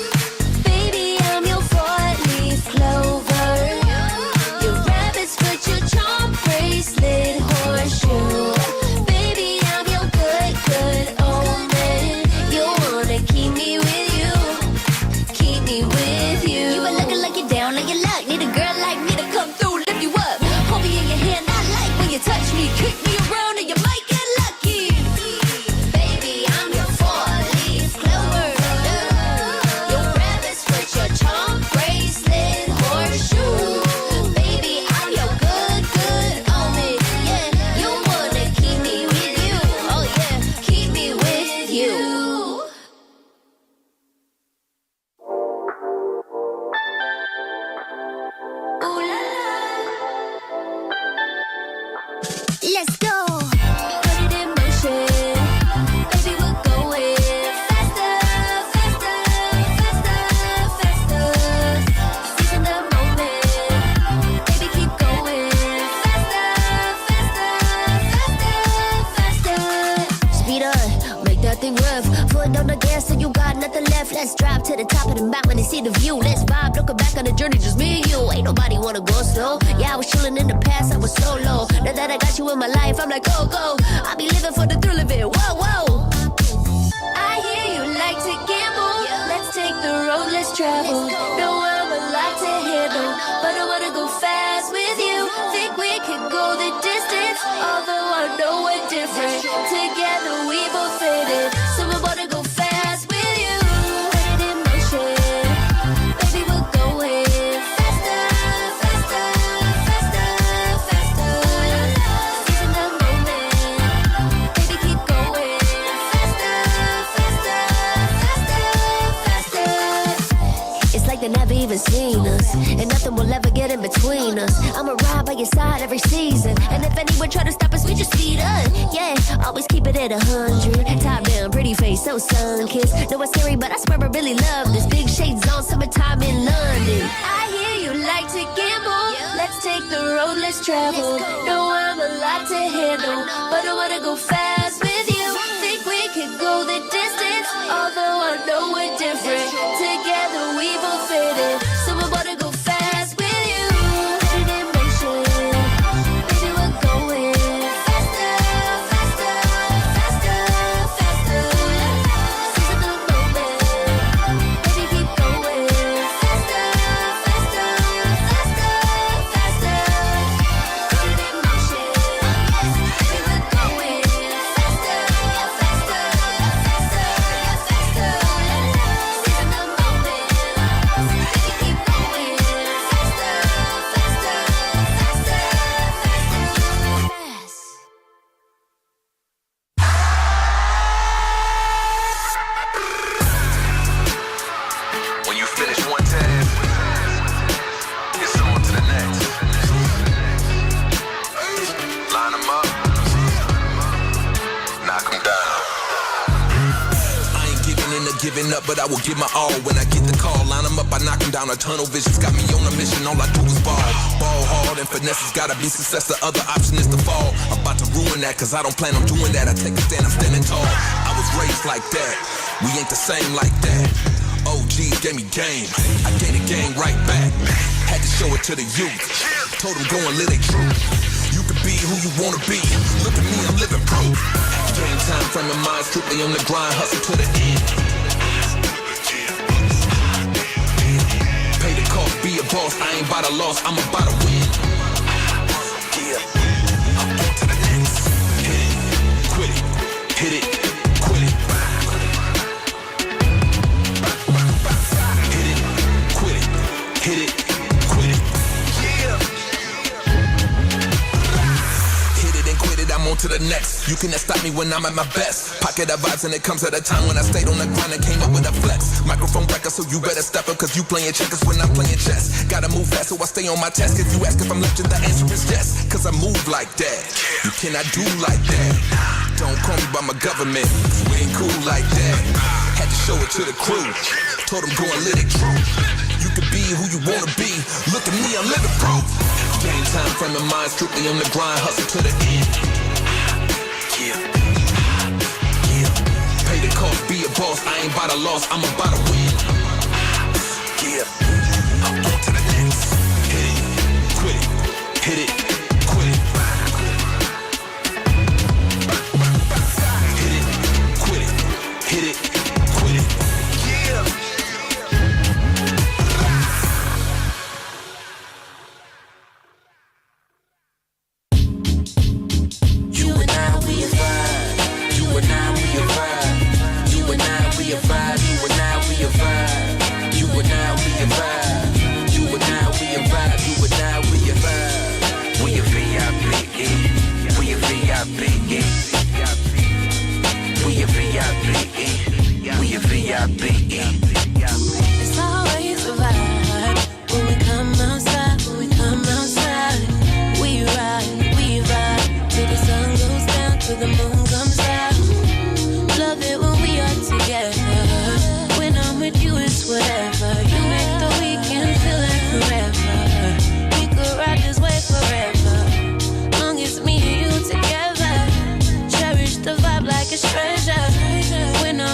Baby, I'm your four-leaf clover. Your rabbit's foot, your charm bracelet, horseshoe. Baby, I'm your good, good omen. You wanna keep me with you. Keep me with you. You been looking like you're down on your luck. breath. Foot on the gas so you got nothing left. Let's drive to the top of the mountain and see the view. Let's vibe, looking back on the journey, just me and you. Ain't nobody wanna go slow. Yeah, I was chilling in the past, I was solo. Now that I got you in my life, I'm like, go, go. I be living for the thrill of it, whoa, whoa. I hear you like to gamble. Let's take the road, let's travel. Know I'm a lot to handle, but I wanna go fast with you. Think we could go the distance, although I know we're different. Together we both fit it, so I wanna go fast with you. Put it in motion, baby, we're going faster, faster, faster, faster. Seizing the moment, baby, keep going faster, faster, faster, faster. It's like they never even seen us, and nothing will ever get in between us. I'ma ride by your side every season, and if anyone try to stop us, we just speed up. Yeah, always keep it at 100. Top down, pretty face, so sun-kissed. Know it's scary, but I swear I really love this. Big shades on, summertime in London. I hear you like to gamble. Let's take the road, let's travel. Know I'm a lot to handle, but I wanna go fast with you. Think we could go the distance, although I know we're different. Together we both fit it, so I wanna go fast with you. Put it in motion, baby, we're going faster, faster, faster, faster. Seizing the moment, baby, keep going faster, faster, faster, faster. Put it in motion, baby, we're going faster, faster, faster, faster. Seizing the moment, baby, keep going faster, faster, faster, fast. When you finish one task, it's on to the next. Line them up, knock them down. I ain't giving in or giving up, but I will give my all when I get the call. Line them up, I knock them down. A tunnel vision's got me on a mission. All I do is ball. Ball hard and finesse has gotta be success. The other option is to fall. I'm about to ruin that, cause I don't plan on doing that. I take a stand, I'm standing tall. I was raised like that. We ain't the same like that. OGs gave me game. I gave the game right back. Had to show it to the youth. Told them go and live their truth. You can be who you wanna be. Look at me, I'm living proof. Game time, frame of mind, strictly on the grind, hustle to the end. Pay the cost, be a boss. I ain't about a loss, I'm about to win. Yeah, I'm on to the next. Hit it, quit it, hit it, quit it. Hit it, quit it, hit it, quit it. Yeah. Hit it and quit it, I'm on to the next. You cannot stop me when I'm at my best. Pocket of vibes and it comes at a time when I stayed on the grind and came up with a flex. Microphone breaker, so you better step up, cause you playing checkers when I'm playing chess. Gotta move fast, so I stay on my task. If you ask if I'm legend, the answer is yes. Cause I move like that, you cannot do like that. Don't call me by my government, we ain't cool like that. Had to show it to the crew, told them go and live it true. You can be who you wanna be, look at me, I'm living proof. Game time, frame of mind, strictly on the grind, hustle to the end. Yeah, yeah. Pay the cost, be a boss, I ain't about a loss, I'm about to win. Yeah, I'm on to the next. Hit it, quit it, hit it, quit it. Hit it, quit it, hit it, quit it. Yeah. You and I, we a vibe. You and I, we a vibe. You and I, we a vibe. You and I, we a vibe. You and I, we a vibe. You and I, we a vibe. You and I, we a vibe. We a VIP. We a VIP. We a VIP. We a VIP. It's always a vibe when we come outside. When we come outside, we ride till the sun goes down, till the moon comes out. Love it when we are together. When I'm with you, it's whatever. You make the weekend feel like forever. We could ride this way forever. Long as me and you together. Cherish the vibe like it's treasure. When I'm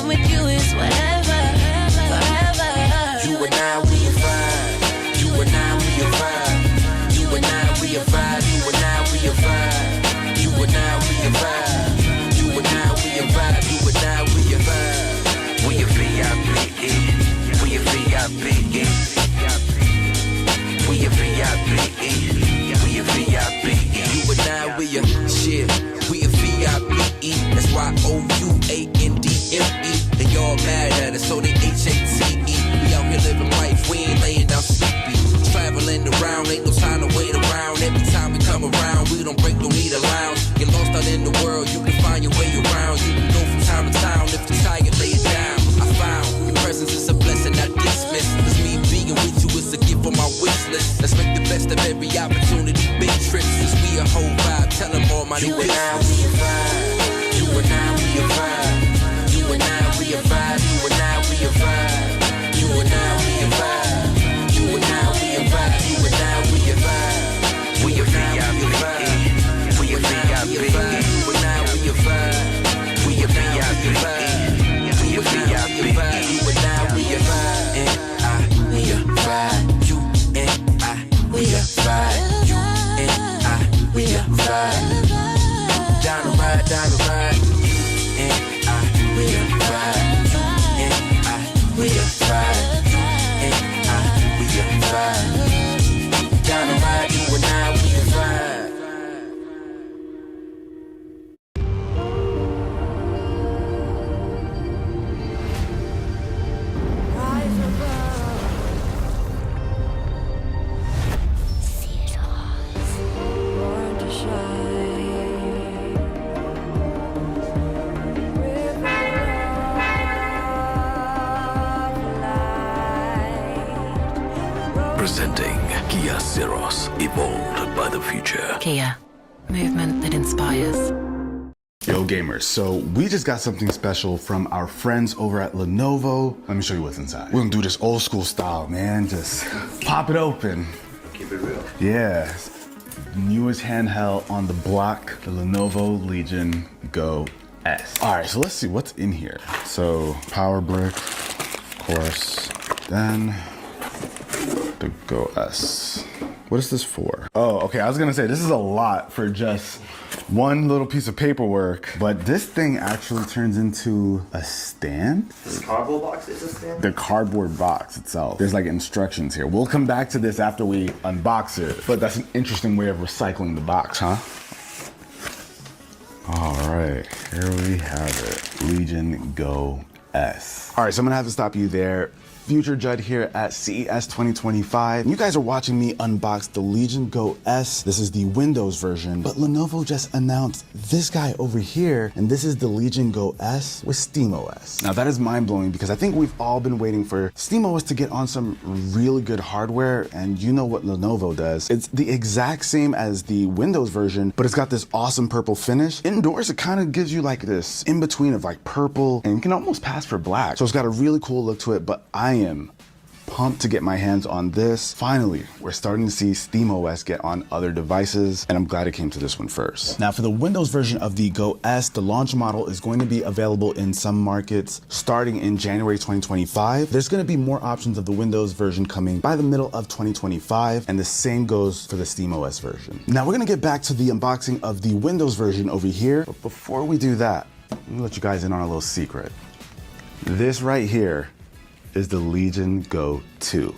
Presenting Kia Ceros, evolved by the future. Kia, movement that inspires. Yo gamers, so we just got something special from our friends over at Lenovo. Let me show you what's inside. We're gonna do this old school style, man. Just pop it open. Keep it real. Yeah. Newest handheld on the block, the Lenovo Legion Go S. All right, so let's see what's in here. So power brick, of course. Then the Go S. What is this for? Oh, okay, I was gonna say this is a lot for just one little piece of paperwork, but this thing actually turns into a stand. This cardboard box is a stand? The cardboard box itself. There's like instructions here. We'll come back to this after we unbox it, but that's an interesting way of recycling the box, huh? All right, here we have it. Legion Go S. All right, so I'm gonna have to stop you there. Future Judd here at CES 2025. You guys are watching me unbox the Legion Go S. This is the Windows version, but Lenovo just announced this guy over here, and this is the Legion Go S with SteamOS. Now that is mind-blowing because I think we've all been waiting for SteamOS to get on some really good hardware, and you know what Lenovo does. It's the exact same as the Windows version, but it's got this awesome purple finish. Indoors, it kind of gives you like this in-between of like purple, and you can almost pass for black. So it's got a really cool look to it, but I am pumped to get my hands on this. Finally, we're starting to see SteamOS get on other devices, and I'm glad it came to this one first. Now, for the Windows version of the Go S, the launch model is going to be available in some markets starting in January 2025. There's going to be more options of the Windows version coming by the middle of 2025, and the same goes for the SteamOS version. Now, we're going to get back to the unboxing of the Windows version over here, but before we do that, let me let you guys in on a little secret. This right here is the Legion Go 2.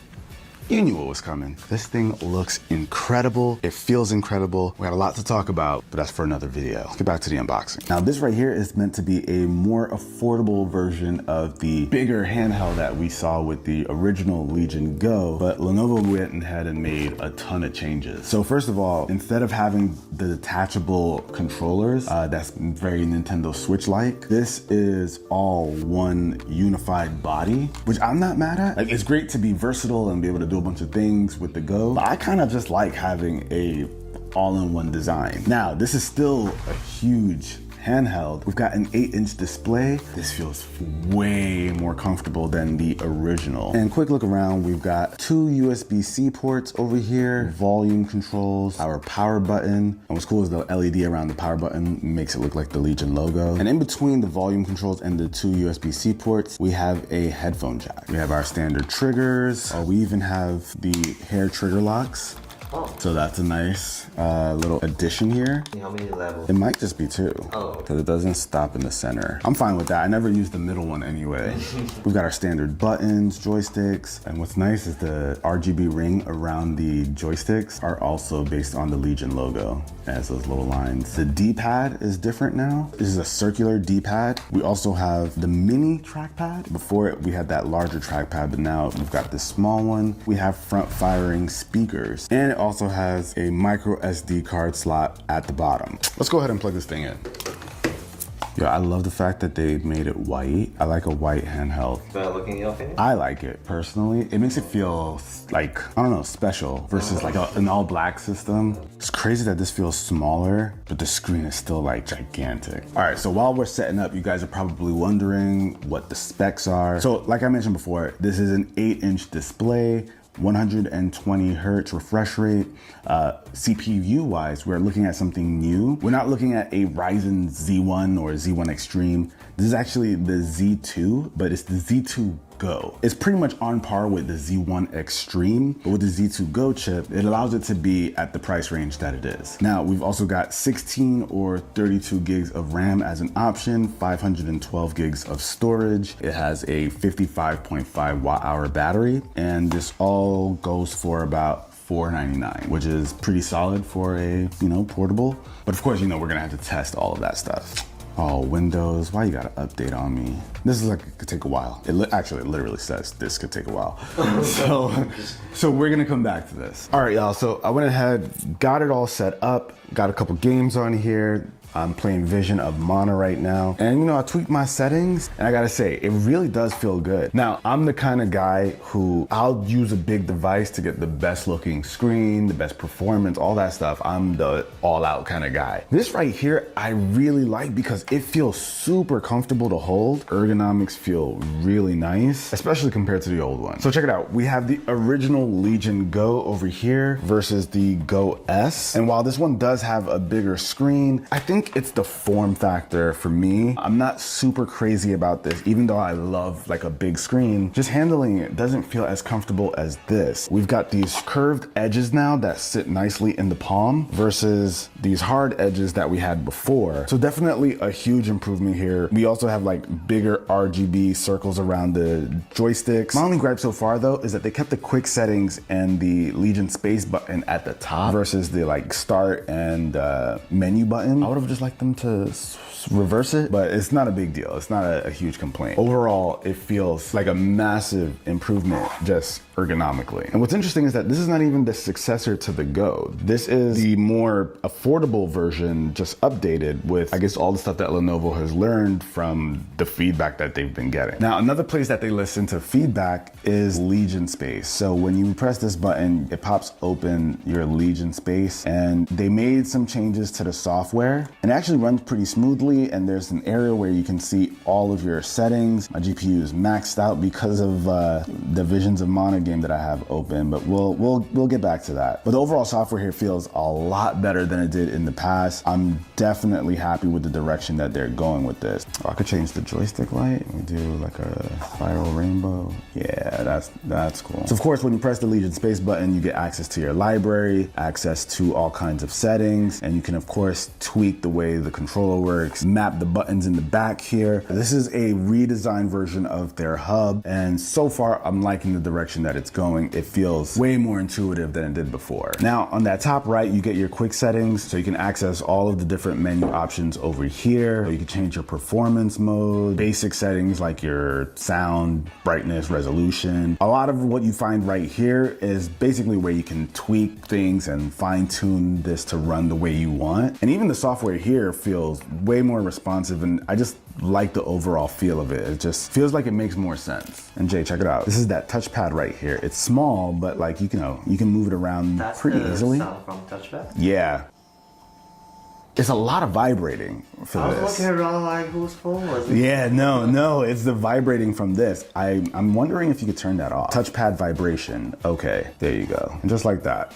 You knew what was coming. This thing looks incredible. It feels incredible. We got a lot to talk about, but that's for another video. Let's get back to the unboxing. Now, this right here is meant to be a more affordable version of the bigger handheld that we saw with the original Legion Go, but Lenovo went ahead and made a ton of changes. So first of all, instead of having the detachable controllers, that's very Nintendo Switch-like, this is all one unified body, which I'm not mad at. Like, it's great to be versatile and be able to do a bunch of things with the Go, but I kind of just like having a all-in-one design. Now, this is still a huge handheld. We've got an 8-inch display. This feels way more comfortable than the original. And quick look around, we've got 2 USB-C ports over here, volume controls, our power button. And what's cool is the LED around the power button makes it look like the Legion logo. And in between the volume controls and the 2 USB-C ports, we have a headphone jack. We have our standard triggers. We even have the hair trigger locks. Oh. So that's a nice little addition here. How many levels? It might just be 2. Oh. Because it doesn't stop in the center. I'm fine with that. I never use the middle one anyway. We've got our standard buttons, joysticks, and what's nice is the RGB ring around the joysticks are also based on the Legion logo. It has those little lines. The D-pad is different now. This is a circular D-pad. We also have the mini trackpad. Before we had that larger trackpad, but now we've got this small one. We have front-firing speakers, and it also has a micro SD card slot at the bottom. Let's go ahead and plug this thing in. Yo, I love the fact that they made it white. I like a white handheld. Better looking in your opinion? I like it personally. It makes it feel like, I don't know, special versus like an all black system. It's crazy that this feels smaller, but the screen is still like gigantic. All right, so while we're setting up, you guys are probably wondering what the specs are. So like I mentioned before, this is an 8-inch display, 120 hertz refresh rate. CPU wise, we're looking at something new. We're not looking at a Ryzen Z1 or Z1 Extreme. This is actually the Z2, but it's the Z2 Go. It's pretty much on par with the Z1 Extreme, but with the Z2 Go chip, it allows it to be at the price range that it is. Now, we've also got 16 or 32 gigs of RAM as an option, 512 gigs of storage. It has a 55.5 watt-hour battery, and this all goes for about $499, which is pretty solid for a, portable. But of course, we're gonna have to test all of that stuff. Oh, Windows, why you gotta update on me? This is like, it could take a while. Actually, it literally says this could take a while. So we're gonna come back to this. All right, y'all, so I went ahead, got it all set up, got a couple games on here. I'm playing Vision of Mana right now. And you know, I tweaked my settings and I gotta say, it really does feel good. Now, I'm the kind of guy who I'll use a big device to get the best looking screen, the best performance, all that stuff. I'm the all out kind of guy. This right here, I really like because it feels super comfortable to hold. Ergonomics feel really nice, especially compared to the old one. So check it out. We have the original Legion Go over here versus the Go S. And while this one does have a bigger screen, I think it's the form factor for me. I'm not super crazy about this, even though I love like a big screen. Just handling it doesn't feel as comfortable as this. We've got these curved edges now that sit nicely in the palm versus these hard edges that we had before. So definitely a huge improvement here. We also have like bigger RGB circles around the joysticks. My only gripe so far though is that they kept the quick settings and the Legion space button at the top versus the like start and menu button. I would have just liked them to reverse it, but it's not a big deal. It's not a huge complaint. Overall, it feels like a massive improvement just ergonomically. And what's interesting is that this is not even the successor to the Go. This is the more affordable version, just updated with, I guess, all the stuff that Lenovo has learned from the feedback that they've been getting. Now, another place that they listen to feedback is Legion Space. So when you press this button, it pops open your Legion Space, and they made some changes to the software, and it actually runs pretty smoothly. And there's an area where you can see all of your settings. My GPU is maxed out because of the Visions of Mana game that I have open, but we'll get back to that. But the overall software here feels a lot better than it did in the past. I'm definitely happy with the direction that they're going with this. Oh, I could change the joystick light. We do like a spiral rainbow. Yeah, that's cool. So of course, when you press the Legion Space button, you get access to your library, access to all kinds of settings, and you can of course tweak the way the controller works, map the buttons in the back here. This is a redesigned version of their hub, and so far I'm liking the direction that it's going. It feels way more intuitive than it did before. Now on that top right, you get your quick settings, so you can access all of the different menu options over here. You can change your performance mode, basic settings like your sound, brightness, resolution. A lot of what you find right here is basically where you can tweak things and fine tune this to run the way you want. And even the software here feels way more responsive, and I just like the overall feel of it. It just feels like it makes more sense. And Jay, check it out. This is that touchpad right here. It's small, but like you can move it around pretty easily. Sound from touchpad? Yeah. It's a lot of vibrating for this. I was looking around like, whose phone was it? Yeah, no, it's the vibrating from this. I'm wondering if you could turn that off. Touchpad vibration. Okay, there you go. And just like that.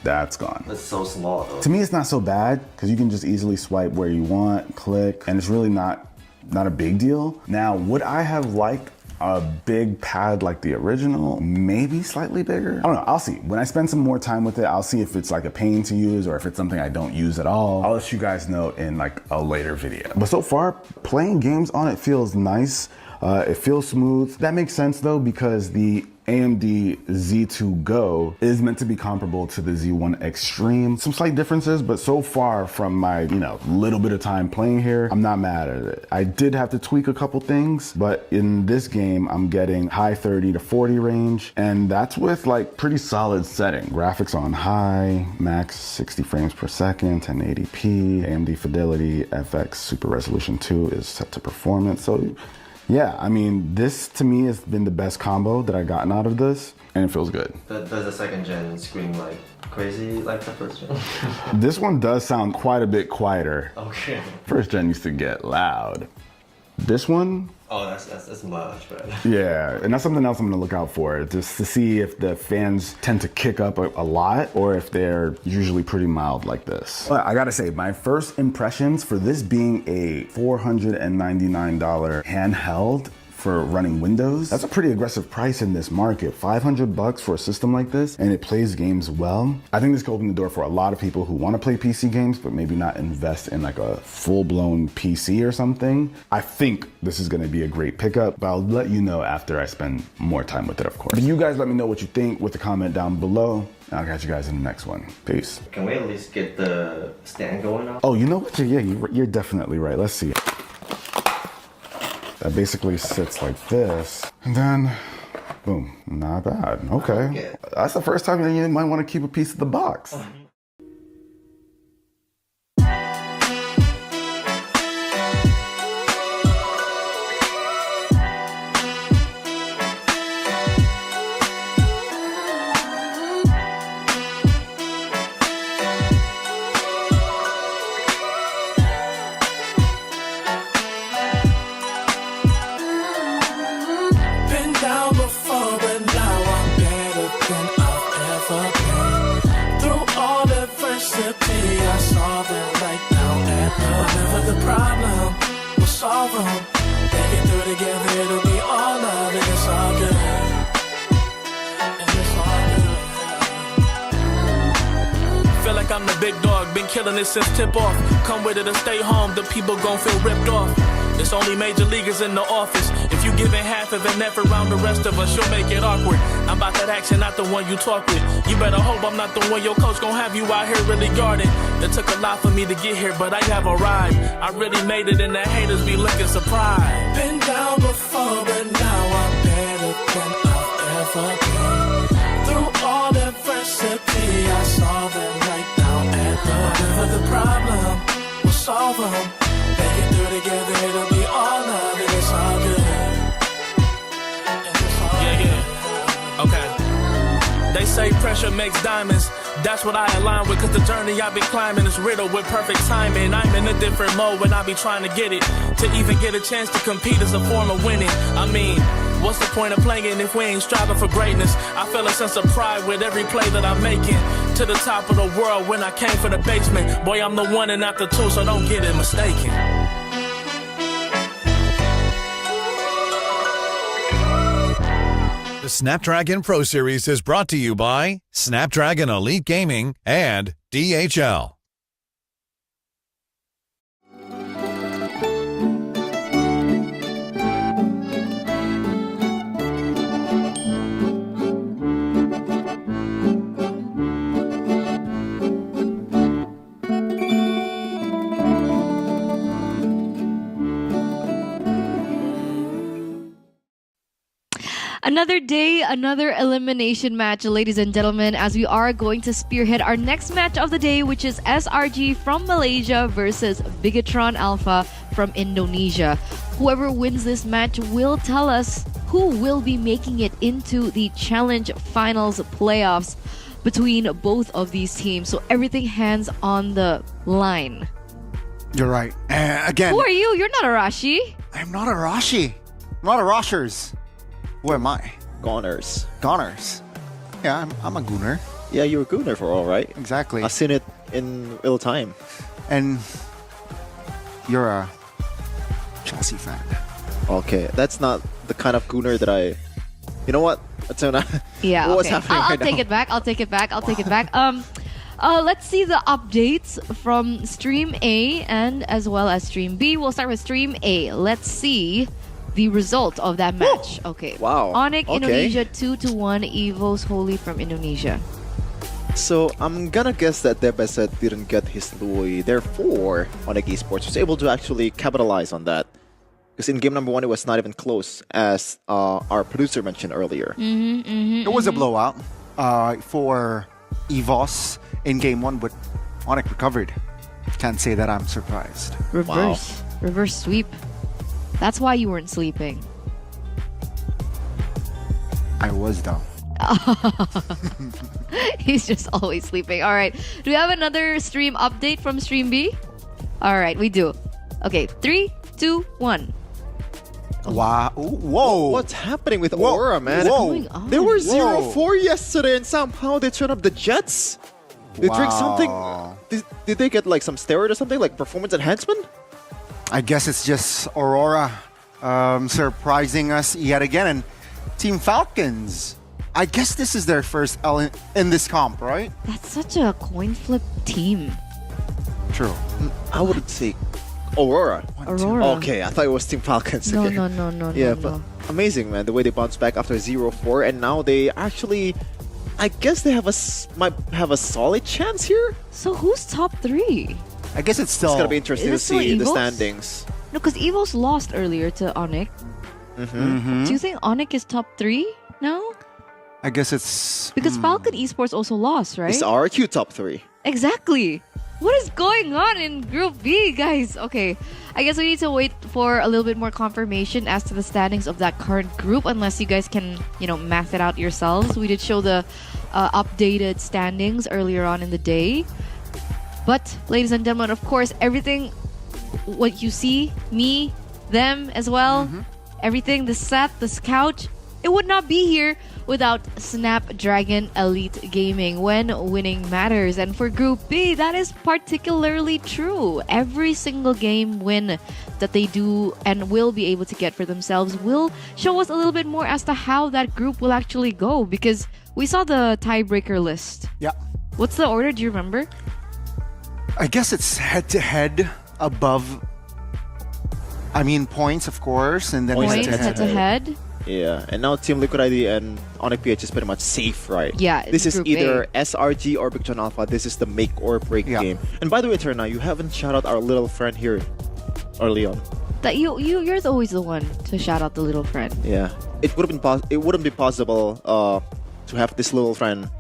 That's gone. It's so small though. To me, it's not so bad because you can just easily swipe where you want, click, and it's really not a big deal. Now, would I have liked a big pad like the original? Maybe slightly bigger? I don't know, I'll see. When I spend some more time with it, I'll see if it's like a pain to use or if it's something I don't use at all. I'll let you guys know in like a later video. But so far, playing games on it feels nice. It feels smooth. That makes sense though, because the AMD Z2 Go is meant to be comparable to the Z1 Extreme. Some slight differences, but so far from my, little bit of time playing here, I'm not mad at it. I did have to tweak a couple things, but in this game, I'm getting high 30 to 40 range, and that's with like pretty solid setting. Graphics on high, max 60 frames per second, 1080p, AMD Fidelity, FX Super Resolution 2 is set to performance. So yeah, I mean, this to me has been the best combo that I've gotten out of this, and it feels good. Does the second gen scream like crazy like the first gen? This one does sound quite a bit quieter. Okay. First gen used to get loud. This one? Oh, that's much better. Yeah, and that's something else I'm gonna look out for, just to see if the fans tend to kick up a lot or if they're usually pretty mild like this. But I gotta say, my first impressions for this being a $499 handheld for running Windows, that's a pretty aggressive price in this market. $500 for a system like this, and it plays games well. I think this could open the door for a lot of people who want to play PC games, but maybe not invest in like a full-blown PC or something. I think this is gonna be a great pickup, but I'll let you know after I spend more time with it, of course. But you guys let me know what you think with a comment down below, and I'll catch you guys in the next one. Peace. Can we at least get the stand going now? Oh, you know what? Yeah, you're definitely right. Let's see. That basically sits like this, and then boom, not bad. Okay. That's the first time you might want to keep a piece of the box. Whatever the problem, we'll solve them. Make it through together, it'll be all love, and it's all good. Feel like I'm the big dog, been killing it since tip-off. Come with it or stay home, the people gon' feel ripped off. It's only major leaguers in the office. If you giving half of an effort around the rest of us, you'll make it awkward. I'm about that action, not the one you talk with. You better hope I'm not the one your coach gon' have you out here really guarding. It took a lot for me to get here, but I have arrived. I really made it and the haters be looking surprised. Been down before, but now I'm better than I've ever been. Through all adversity, I saw them right now at the whatever the problem, we'll solve them. Make it through together, it'll be all love, and it's all good. Yeah. Okay. They say pressure makes diamonds. That's what I align with, cause the journey I've been climbing is riddled with perfect timing. I'm in a different mode when I be trying to get it. To even get a chance to compete is a form of winning. I mean, what's the point of playing if we ain't striving for greatness? I feel a sense of pride with every play that I'm making. To the top of the world when I came from the basement. Boy, I'm the one and not the two, so don't get it mistaken. The Snapdragon Pro Series is brought to you by Snapdragon Elite Gaming and DHL. Another day, another elimination match, ladies and gentlemen, as we are going to spearhead our next match of the day, which is SRG from Malaysia versus Bigatron Alpha from Indonesia. Whoever wins this match will tell us who will be making it into the Challenge Finals playoffs between both of these teams. So everything hands on the line. You're right. Again, Who are you? You're not Arashi. I'm not a Rashi. I'm not a Roshers. Who am I? Goners. Goners. Yeah, I'm a Gooner. Yeah, you're a Gooner for all, right? Exactly. I've seen it in real time. And you're a Chelsea fan. Okay, that's not the kind of Gooner that I... You know what? That's not... Yeah, What's okay. happening I'll right take now? it back. I'll take it back. I'll take it back. Let's see the updates from Stream A and as well as Stream B. We'll start with Stream A. Let's see the result of that match. Okay. Wow. Onyx, Okay. Indonesia 2-1. Evo's Holy from Indonesia. So I'm gonna guess that Debeset didn't get his Louis. Therefore, Onyx eSports was able to actually capitalize on that. Because in game number 1, it was not even close, as our producer mentioned earlier. It was a blowout for EVOS in game 1, but Onyx recovered. Can't say that I'm surprised. Reverse sweep. That's why you weren't sleeping. I was though. He's just always sleeping. All right. Do we have another stream update from Stream B? All right, we do. Okay, 3, 2, 1. Wow. Whoa. What's happening with Aurora, man? What's going on? They were Whoa. 0-4 yesterday, and somehow they turned up the Jets. They drink something. Did they get like some steroid or something, like performance enhancement? I guess it's just Aurora surprising us yet again. And Team Falcons, I guess this is their first L in this comp, right? That's such a coin flip team. True. I would say Aurora. Aurora. Okay, I thought it was Team Falcons. No, Okay. no. Yeah, but amazing, man. The way they bounced back after 0-4, and now they actually, I guess they might have a solid chance here. So who's top 3? I guess it's still... It's gonna be interesting to Is it still see the Evos? standings. No, because Evo's lost earlier to Onyx. Mm-hmm. Do you think Onyx is top 3 now? I guess it's... Because Falcon Esports also lost, right? It's RQ top 3. Exactly. What is going on in Group B, guys? Okay, I guess we need to wait for a little bit more confirmation as to the standings of that current group, unless you guys can, math it out yourselves. We did show the updated standings earlier on in the day. But, ladies and gentlemen, of course, everything, what you see, me, them as well, everything, the set, this couch, it would not be here without Snapdragon Elite Gaming when winning matters. And for Group B, that is particularly true. Every single game win that they do and will be able to get for themselves will show us a little bit more as to how that group will actually go, because we saw the tiebreaker list. Yeah. What's the order? Do you remember? I guess it's head-to-head above... I mean, points, of course, and then Points head-to-head. Yeah, and now Team Liquid ID and Onyx PH is pretty much safe, right? Yeah, this is Group either A. SRG or Big John Alpha. This is the make or break game. And by the way, Terna, you haven't shout out our little friend here early on. That you're always the one to shout out the little friend. Yeah, it would have been it wouldn't be possible to have this little friend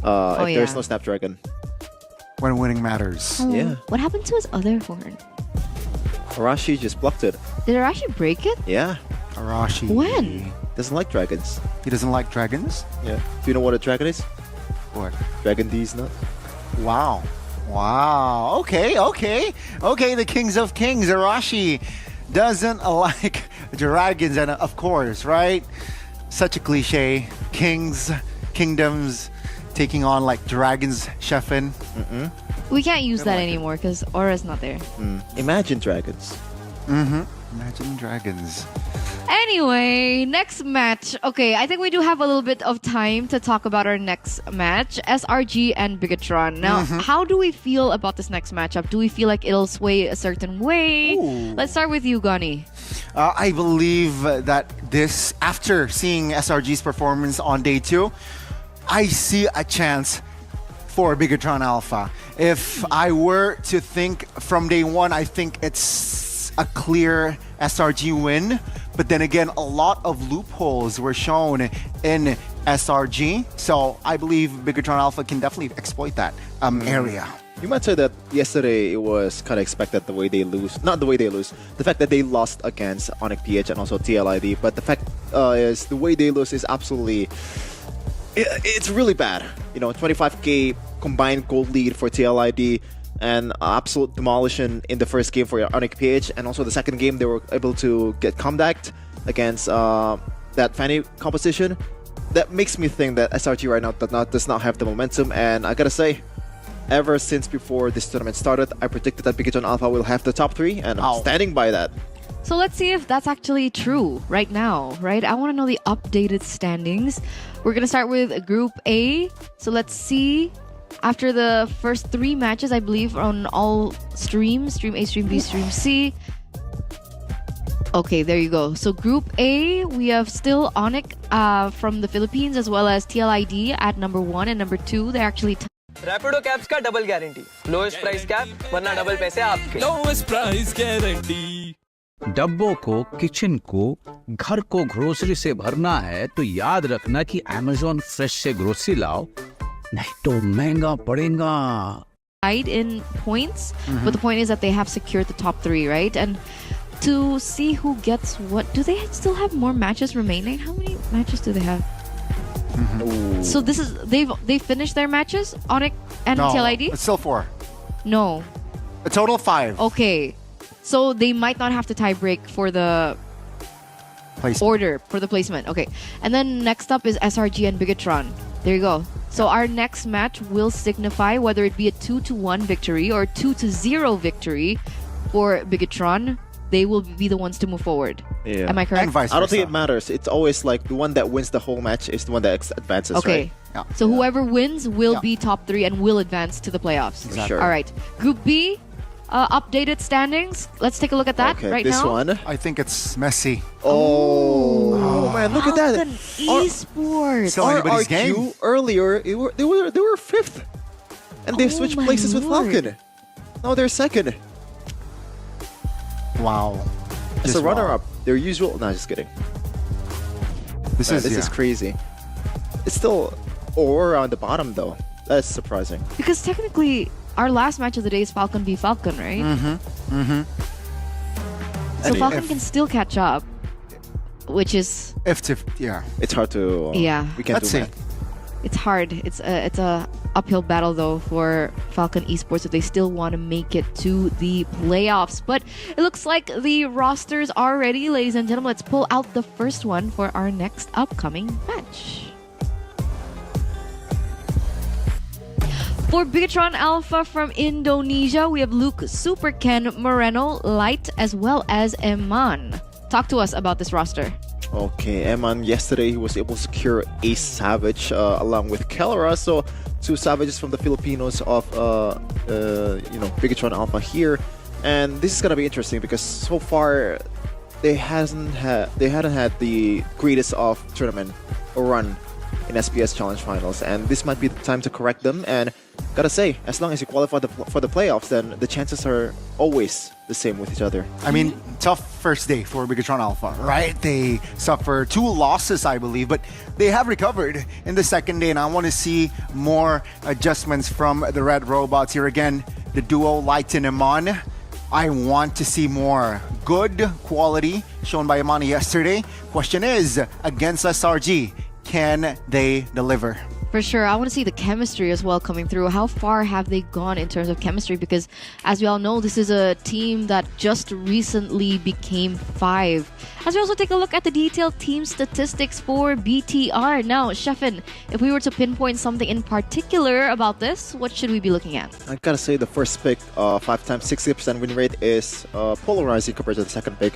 if there's no Snapdragon. When winning matters. Oh, Yeah. What happened to his other horn? Arashi just blocked it. Did Arashi break it? Yeah. Arashi. When? Doesn't like dragons. He doesn't like dragons? Yeah. Do you know what a dragon is? What? Dragon D's not. Wow. Wow. Okay. The Kings of Kings, Arashi, doesn't like dragons, and of course, right? Such a cliche. Kings, kingdoms, taking on like dragons, Sheffin. We can't use that anymore because Aura's not there. Imagine dragons. Imagine dragons. Anyway, next match. Okay, I think we do have a little bit of time to talk about our next match, SRG and Bigatron. Now, how do we feel about this next matchup? Do we feel like it'll sway a certain way? Let's start with you, Gani. I believe that this, after seeing SRG's performance on day 2, I see a chance for Bigatron Alpha. If I were to think from day 1, I think it's a clear SRG win. But then again, a lot of loopholes were shown in SRG. So I believe Bigatron Alpha can definitely exploit that area. You might say that yesterday it was kind of expected the way they lose. Not the way they lose. The fact that they lost against Onyx PH and also TLID. But the fact is the way they lose is absolutely... It's really bad. You know, 25k combined gold lead for TLID and absolute demolition in the first game for Onyx PH, and also the second game they were able to get comebacked against that Fanny composition. That makes me think that SRG right now does not have the momentum, and I gotta say, ever since before this tournament started, I predicted that Bigatron Alpha will have the top 3, and I'm standing by that. So let's see if that's actually true right now, right? I want to know the updated standings. We're going to start with Group A. So let's see. After the first 3 matches, I believe, on all streams, Stream A, Stream B, Stream C. Okay, there you go. So Group A, we have still Onyx from the Philippines, as well as TLID at number 1 and number 2. They're actually... Rapido cabs का double guarantee lowest price cab वरना double पैसे आपके lowest price guarantee डब्बों को kitchen को घर को grocery से भरना है तो याद रखना कि Amazon फ्रेश से ग्रोसरी लाओ नहीं तो महंगा पड़ेगा. In points, but the point is that they have secured the top 3, right? And to see who gets what, do they still have more matches remaining? How many matches do they have? So this is they finished their matches, Onyx and TLID? It's still 4. No. A total of 5. Okay. So they might not have to tie break for the order, for the placement. Okay. And then next up is SRG and Bigatron. There you go. So our next match will signify whether it be a 2-1 victory or 2-0 victory for Bigatron. They will be the ones to move forward. Yeah. Am I correct? And vice versa. I don't think it matters. It's always like the one that wins the whole match is the one that advances, okay. right? Yeah. So whoever wins will be top 3 and will advance to the playoffs. Exactly. Sure. All right. Group B, updated standings. Let's take a look at that right this now. one. I think it's messy. Oh man, look at that. Falcon eSports. Still anybody's game. RRQ earlier, they were 5th, and they switched places with Falcon. Now they're 2nd. Wow. As a runner-up, their usual. No, just kidding. This is crazy. It's still Aurora on the bottom though. That's surprising. Because technically, our last match of the day is Falcon v Falcon, right? So Falcon can still catch up, which is... yeah. It's hard to... Yeah. We can't Let's do see. that. It's hard. It's a uphill battle though for Falcon Esports if they still want to make it to the playoffs. But it looks like the rosters are ready, ladies and gentlemen. Let's pull out the first one for our next upcoming match. For Bigatron Alpha from Indonesia, we have Luke, Super Ken, Moreno, Light, as well as Eman. Talk to us about this roster. Okay, Eman, yesterday he was able to secure a Savage along with Kelra, so 2 Savages from the Filipinos of Bigatron Alpha here, and this is gonna be interesting because so far they hadn't had the greatest of tournament or run in SPS Challenge Finals, and this might be the time to correct them. And gotta say, as long as you qualify for the playoffs, then the chances are always the same with each other. I mean, tough first day for Bigatron Alpha, right? They suffered 2 losses, I believe, but they have recovered in the second day, and I want to see more adjustments from the Red Robots here again. The duo Light and Eman. I want to see more good quality shown by Eman yesterday. Question is, against SRG, can they deliver? For sure. I want to see the chemistry as well coming through. How far have they gone in terms of chemistry? Because as we all know, this is a team that just recently became 5. As we also take a look at the detailed team statistics for BTR. Now, Sheffin, if we were to pinpoint something in particular about this, what should we be looking at? I gotta say, the first pick, 5 times 60% win rate, is polarizing compared to the second pick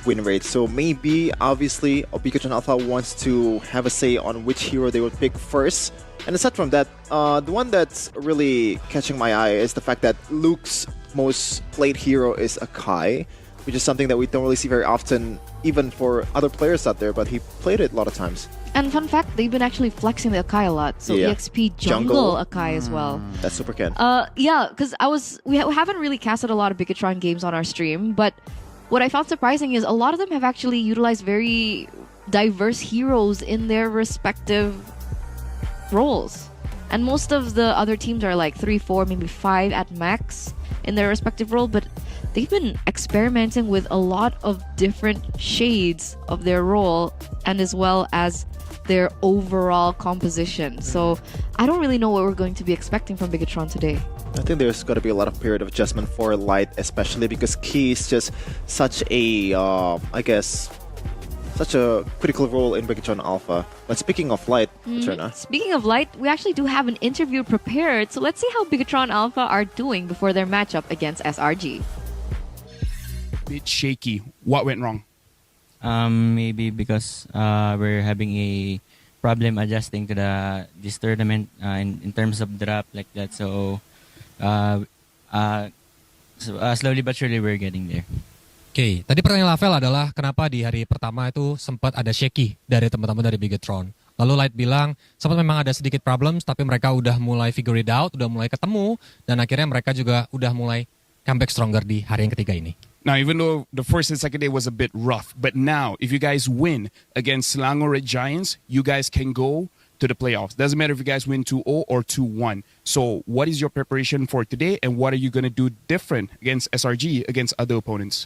win rate. So maybe, obviously, Bigatron Alpha wants to have a say on which hero they would pick first. And aside from that, the one that's really catching my eye is the fact that Luke's most played hero is Akai, which is something that we don't really see very often, even for other players out there, but he played it a lot of times. And fun fact, they've been actually flexing the Akai a lot. So Yeah. EXP jungle Akai as well. That's super Ken. Yeah, because we haven't really casted a lot of Bigatron games on our stream, but what I found surprising is a lot of them have actually utilized very diverse heroes in their respective roles. And most of the other teams are like 3, 4, maybe 5 at max in their respective role, but they've been experimenting with a lot of different shades of their role and as well as their overall composition. So I don't really know what we're going to be expecting from Bigatron today. I think there's got to be a lot of period of adjustment for Light, especially because Key is just such a, such a critical role in Bigatron Alpha. But speaking of Light, Trina. Speaking of Light, we actually do have an interview prepared. So let's see how Bigatron Alpha are doing before their matchup against SRG. Bit shaky. What went wrong? Maybe because we're having a problem adjusting to this tournament in terms of drop like that. So slowly but surely we're getting there. Oke, tadi pertanyaan Lavel adalah kenapa di hari pertama itu sempat ada shaky dari teman-teman dari Bigatron. Lalu Light bilang sempat memang ada sedikit problems, tapi mereka udah mulai figure it out, udah mulai ketemu, dan akhirnya mereka juga udah mulai comeback stronger di hari yang ketiga ini. Now, even though the first and second day was a bit rough, but now, if you guys win against Selangor Red Giants, you guys can go to the playoffs. Doesn't matter if you guys win 2-0 or 2-1. So, what is your preparation for today, and what are you going to do different against SRG, against other opponents?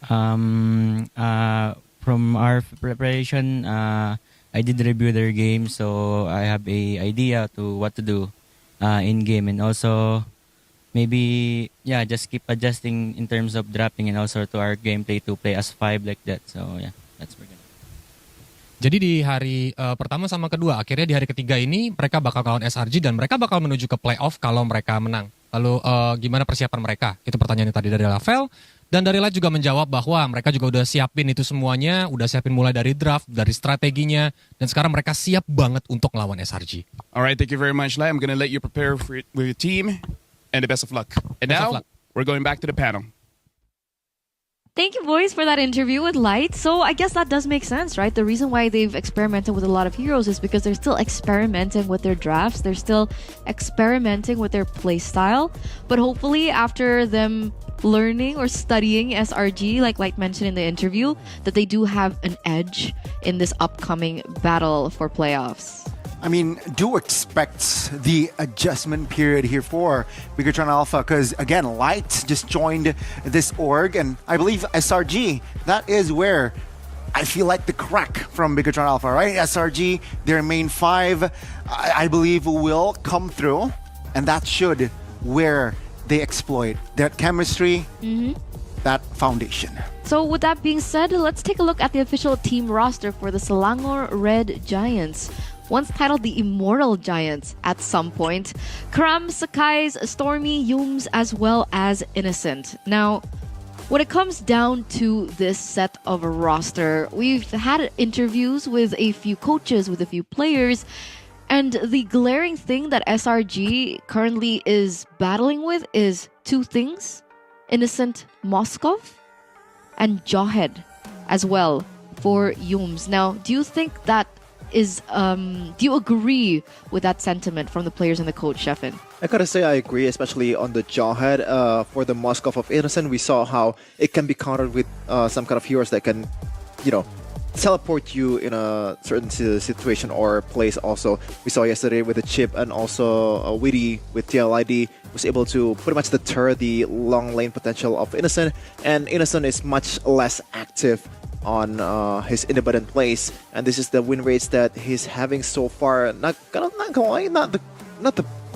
From our preparation, I did review their game, so I have a idea to what to do in game, and also maybe just keep adjusting in terms of dropping and also to our gameplay to play as 5 like that. So that's pretty good. Jadi di hari pertama sama kedua, akhirnya di hari ketiga ini mereka bakal lawan SRG dan mereka bakal menuju ke playoff kalau mereka menang. Lalu gimana persiapan mereka? Itu pertanyaannya tadi dari Lavel. Dan dari Light juga menjawab bahwa mereka juga udah siapin itu semuanya, udah siapin mulai dari draft, dari strateginya, dan sekarang mereka siap banget untuk melawan SRG. Alright, thank you very much, Lai. I'm going to let you prepare with your team, and the best of luck. And now, we're going back to the panel. Thank you, boys, for that interview with Light. So I guess that does make sense, right? The reason why they've experimented with a lot of heroes is because they're still experimenting with their drafts. They're still experimenting with their playstyle. But hopefully, after them learning or studying SRG, like Light mentioned in the interview, that they do have an edge in this upcoming battle for playoffs. I mean, do expect the adjustment period here for Bigatron Alpha because, again, Light just joined this org, and I believe SRG, that is where I feel like the crack from Bigatron Alpha, right? SRG, their main 5, I believe will come through, and that should where they exploit that chemistry, that foundation. So with that being said, let's take a look at the official team roster for the Selangor Red Giants. Once titled the Immortal Giants at some point. Karam, Sakai's, Stormy, Yums, as well as Innocent. Now, when it comes down to this set of a roster, we've had interviews with a few coaches, with a few players, and the glaring thing that SRG currently is battling with is two things: Innocent Moskov and Jawhead as well for Yums. Now, do you think that is, do you agree with that sentiment from the players and the coach, Sheffin? I gotta say I agree, especially on the Jawhead. For the Moskov of Innocent, we saw how it can be countered with some kind of heroes that can, teleport you in a certain situation or place. Also, we saw yesterday with the Chip and also Witty with TLID was able to pretty much deter the long lane potential of Innocent, and Innocent is much less active on his independent plays, and this is the win rates that he's having so far. Not gonna lie, not the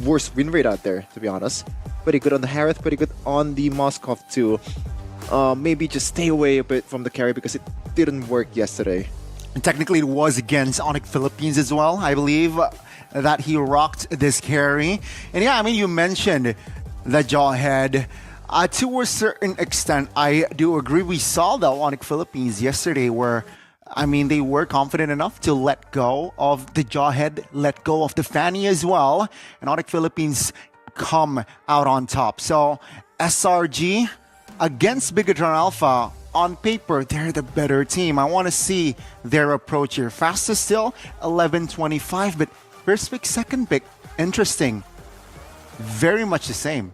worst win rate out there, to be honest. Pretty good on the Harith, pretty good on the Moskov too. Maybe just stay away a bit from the carry because it didn't work yesterday. And technically it was against Onyx Philippines as well, I believe, that he rocked this carry. And yeah, I mean, you mentioned the Jawhead. To a certain extent, I do agree. We saw the Onyx Philippines yesterday where, I mean, they were confident enough to let go of the Jawhead, let go of the Fanny as well, and Onyx Philippines come out on top. So SRG against Bigatron Alpha, on paper, they're the better team. I want to see their approach here. Fastest still, 11:25, but first pick, second pick, interesting. Very much the same.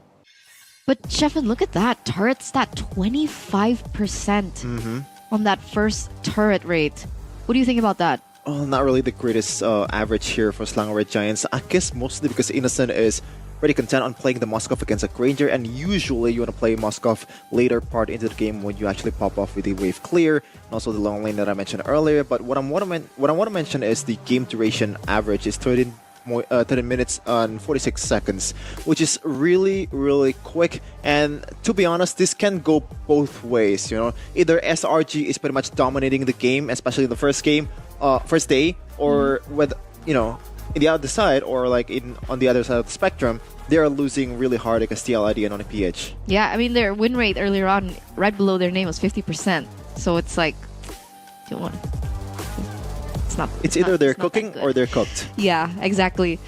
But Sheffin, look at that. Turret stat 25% on that first turret rate. What do you think about that? Oh, not really the greatest average here for Selangor Red Giants. I guess mostly because Innocent is pretty content on playing the Moskov against a Granger, and usually you want to play Moskov later part into the game when you actually pop off with the wave clear, and also the long lane that I mentioned earlier. But what I want to mention is the game duration average is 30 minutes and 46 seconds, which is really, really quick. And to be honest, this can go both ways. Either SRG is pretty much dominating the game, especially the first day, or with in the other side, or like on the other side of the spectrum, they are losing really hard against TLID and on a PH. Yeah, I mean, their win rate earlier on, right below their name, was 50%. So it's like, It's either they're cooking or they're cooked. Yeah, exactly.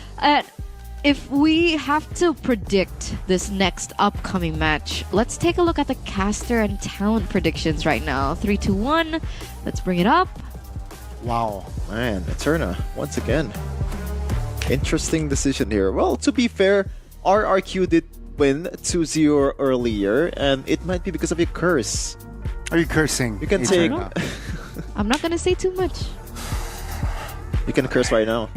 If we have to predict this next upcoming match, let's take a look at the caster and talent predictions right now. 3, 2, 1. Let's bring it up. Wow, man, Eterna once again. Interesting decision here. Well, to be fair, RRQ did win 2-0 earlier, and it might be because of your curse. Are you cursing? You can take. I'm not gonna say too much. You can curse right now.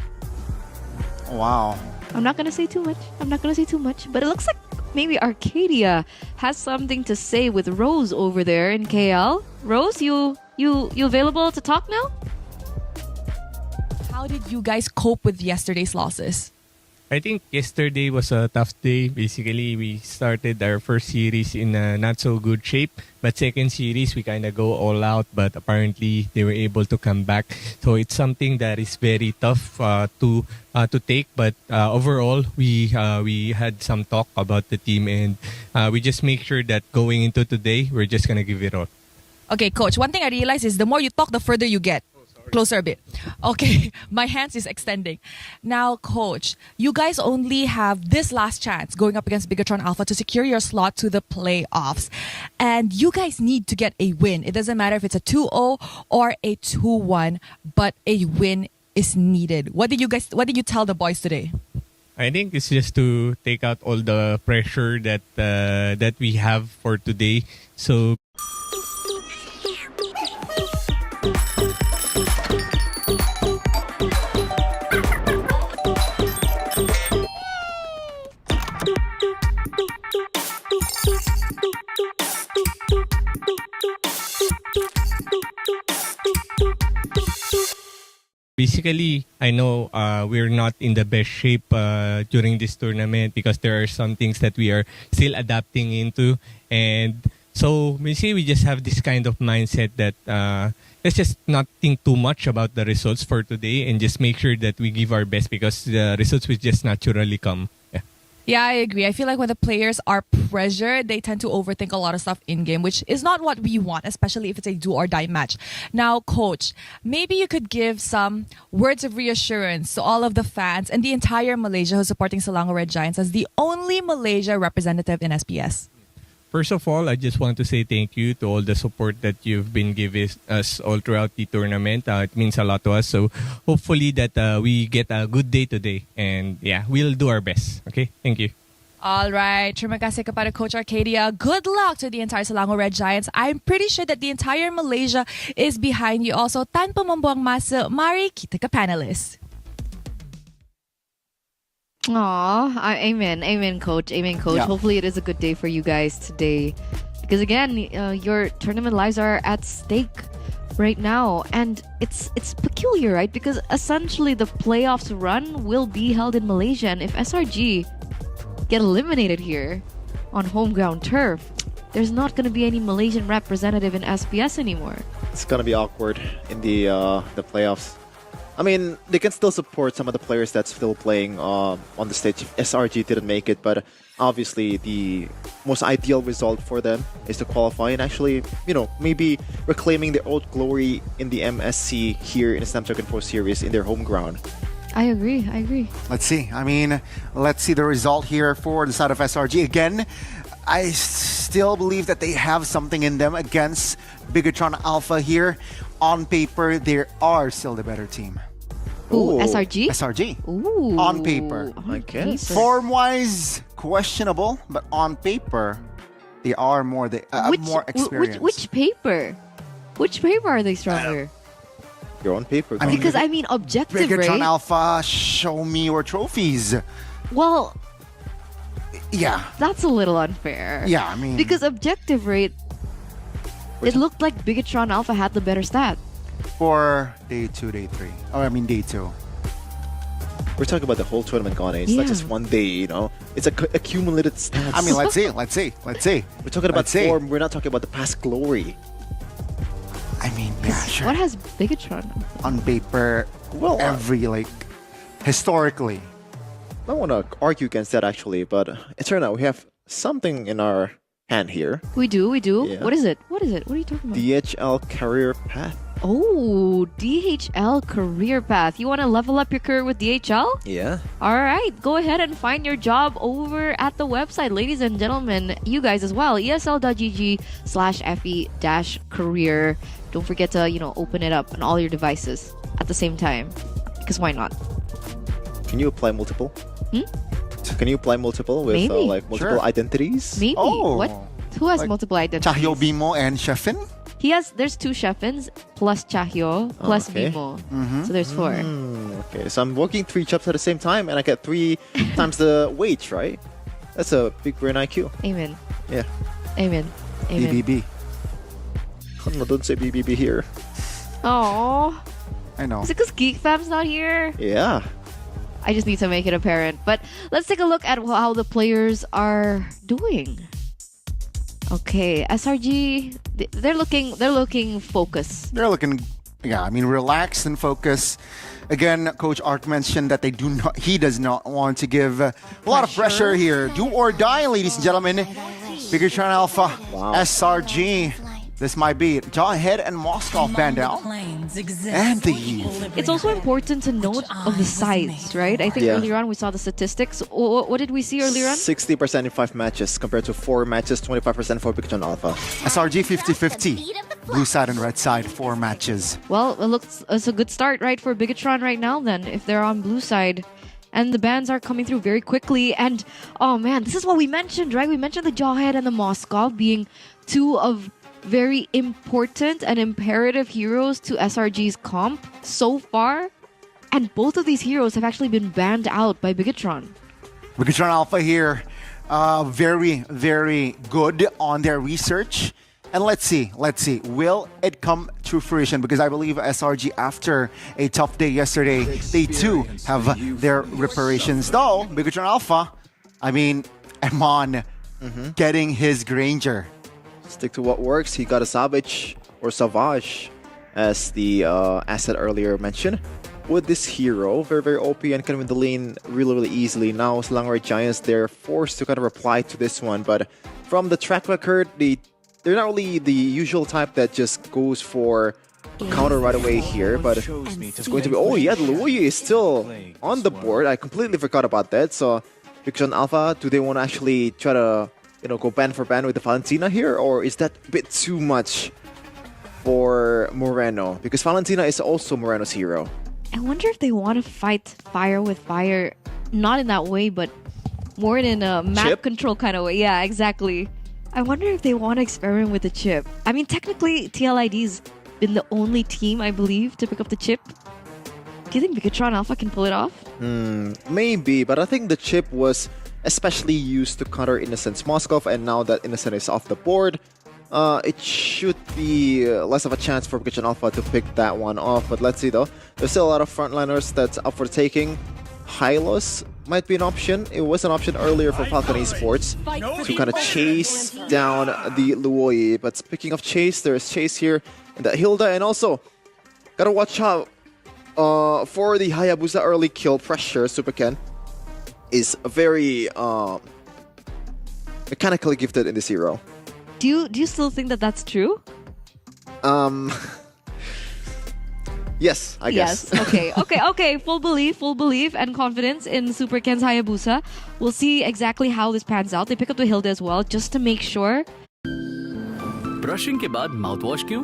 Wow. I'm not gonna say too much. But it looks like maybe Arcadia has something to say with Rose over there in KL. Rose, you available to talk now? How did you guys cope with yesterday's losses? I think yesterday was a tough day. Basically, we started our first series in a not so good shape. But second series, we kind of go all out. But apparently, they were able to come back. So it's something that is very tough to take. But overall, we had some talk about the team. And we just make sure that going into today, we're just going to give it all. Okay, Coach, one thing I realize is the more you talk, the further you get. Closer a bit. Okay, my hands is extending. Now, Coach, you guys only have this last chance going up against Bigatron Alpha to secure your slot to the playoffs. And you guys need to get a win. It doesn't matter if it's a 2-0 or a 2-1, but a win is needed. What did you tell the boys today? I think it's just to take out all the pressure that we have for today. So Basically, I know we're not in the best shape during this tournament because there are some things that we are still adapting into. And so basically, we just have this kind of mindset that let's just not think too much about the results for today and just make sure that we give our best because the results will just naturally come. Yeah. Yeah, I agree. I feel like when the players are pressured, they tend to overthink a lot of stuff in-game, which is not what we want, especially if it's a do-or-die match. Now, Coach, maybe you could give some words of reassurance to all of the fans and the entire Malaysia who's supporting Selangor Red Giants as the only Malaysia representative in SPS. First of all, I just want to say thank you to all the support that you've been giving us all throughout the tournament. It means a lot to us. So hopefully that we get a good day today. And yeah, we'll do our best. Okay? Thank you. All right. Terima kasih kepada Coach Arcadia. Good luck to the entire Selangor Red Giants. I'm pretty sure that the entire Malaysia is behind you also. Tanpa membuang masa, mari kita ke panelists. Aw, amen, Coach. Amen, Coach. Yeah. Hopefully it is a good day for you guys today. Because again, your tournament lives are at stake right now. And it's peculiar, right? Because essentially the playoffs run will be held in Malaysia. And if SRG get eliminated here on home ground turf, there's not going to be any Malaysian representative in SPS anymore. It's gonna be awkward in the playoffs. I mean, they can still support some of the players that's still playing on the stage if SRG didn't make it, but obviously the most ideal result for them is to qualify and actually, maybe reclaiming their old glory in the MSC here in the Snapdragon Pro Series in their home ground. I agree. Let's see. I mean, let's see the result here for the side of SRG. Again, I still believe that they have something in them against Bigatron Alpha here. On paper, they are still the better team. Ooh, SRG? SRG. Ooh. On paper. I guess. Form-wise, questionable, but on paper, they are more experienced. Which paper? Which paper are they stronger? You're on paper. Because objective Bigatron rate. Alpha, show me your trophies. Well, yeah, that's a little unfair. Yeah, I mean, because objective rate, it looked like Bigatron Alpha had the better stat. For day 2, day 3. Oh, I mean day 2. We're talking about the whole tournament, Gone. It's not just one day, It's a accumulated stats. I mean, let's see. We're talking about form. We're not talking about the past glory. I mean, yeah, sure. What has Bigatron? On paper, historically. I don't want to argue against that, actually, but it turned out we have something in our hand here. We do. Yeah. What is it? What are you talking about? DHL career path. Oh, DHL career path. You want to level up your career with DHL? Yeah. All right, go ahead and find your job over at the website, ladies and gentlemen. You guys as well. esl.gg/fe-career. Don't forget to open it up on all your devices at the same time, because why not? Can you apply multiple? Can you apply multiple with Maybe. multiple identities? Maybe. Oh. What? Who has multiple identities? Chahyo Bimo and Sheffin? There's 2 Sheffins plus Chahyo plus Bimo. So there's 4. Okay, so I'm working 3 jobs at the same time and I get 3 times the wage, right? That's a big brain IQ. Amen. Yeah. Amen. BBB. No, don't say BBB here. Oh. I know. Is it because Geek Fam's not here? Yeah. I just need to make it apparent. But let's take a look at how the players are doing. Okay, SRG, they're looking focused. They're looking, relaxed and focused. Again, Coach Art mentioned that he does not want to give a lot of pressure here. Do or die, ladies and gentlemen. Bigatron Alpha, SRG. This might be Jawhead and Moskov banned out. And the Eve. It's also important to note of the sides, right? I think earlier on we saw the statistics. What did we see earlier on? 60% in 5 matches compared to 4 matches, 25% for Bigatron Alpha. SRG 50-50. Blue side and red side, 4 matches. Well, it's a good start, right, for Bigatron right now then, if they're on blue side. And the bans are coming through very quickly. And, oh man, this is what we mentioned, right? We mentioned the Jawhead and the Moskov being 2 of very important and imperative heroes to SRG's comp so far. And both of these heroes have actually been banned out by Bigatron. Bigatron Alpha here, very, very good on their research. And let's see, will it come to fruition? Because I believe SRG, after a tough day yesterday, they too have their reparations. Though, Bigatron Alpha, I mean, Amon getting his Granger. Stick to what works. He got a Savage, or Savage, as the asset earlier mentioned. With this hero, very, very OP and can win the lane really, really easily. Now, Selangor Giants, they're forced to kind of reply to this one. But from the track record, they're not really the usual type that just goes for a counter right away here. But it's going to be... Oh, yeah, the Luoyi is still on the board. I completely forgot about that. So, Bigatron Alpha, do they want to actually try to, go ban for ban with the Valentina here? Or is that a bit too much for Moreno? Because Valentina is also Moreno's hero. I wonder if they want to fight fire with fire, not in that way, but more in a map control kind of way. Yeah, exactly. I wonder if they want to experiment with the chip. I mean, technically, TLID's been the only team, I believe, to pick up the chip. Do you think Bigatron Alpha can pull it off? Maybe, but I think the chip was especially used to counter Innocent's Moskov, and now that Innocent is off the board, it should be less of a chance for Bigatron Alpha to pick that one off. But let's see though. There's still a lot of frontliners that's up for taking. Hylos might be an option. It was an option earlier for Falcon eSports to kind of chase down the Luoyi. But speaking of chase, there's chase here in the Hilda. And also, gotta watch out for the Hayabusa early kill pressure. Superken is very mechanically gifted in this hero. Do you still think that that's true? Yes, I guess. Yes. Okay. Full belief and confidence in Super Ken's Hayabusa. We'll see exactly how this pans out. They pick up the Hilda as well, just to make sure. Brushing के बाद mouthwash क्यों?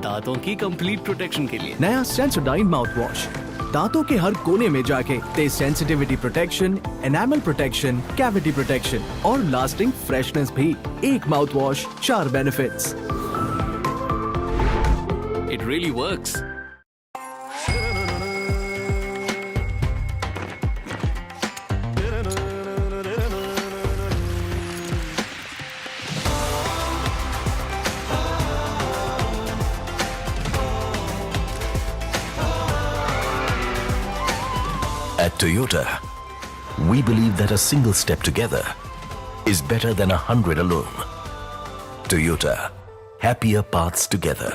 दांतों की complete protection के लिए नया Sensodyne mouthwash दांतों के हर कोने में जाके तेज sensitivity protection, enamel protection, cavity protection और लास्टिंग फ्रेशनेस भी। एक mouthwash, 4 benefits. It really works. At Toyota, we believe that a single step together is better than 100 alone. Toyota, happier paths together.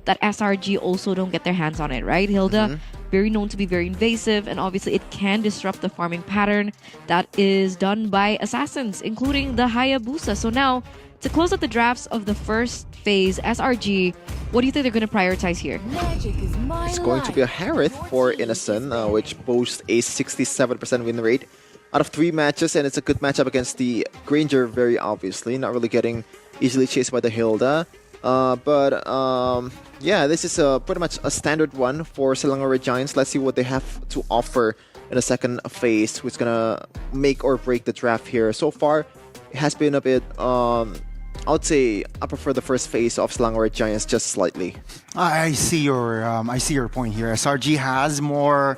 That SRG also don't get their hands on it, right? Hilda, very known to be very invasive, and obviously it can disrupt the farming pattern that is done by assassins, including the Hayabusa. So now, to close out the drafts of the first phase, SRG, what do you think they're going to prioritize here? It's going to be a Harith for Innocent, which boasts a 67% win rate out of 3 matches, and it's a good matchup against the Granger, very obviously, not really getting easily chased by the Hilda. Yeah, this is pretty much a standard one for Selangor Giants. Let's see what they have to offer in the second phase, who's gonna make or break the draft here. So far, it has been a bit, I would say I prefer the first phase of Selangor Giants just slightly. I see your point here. SRG has more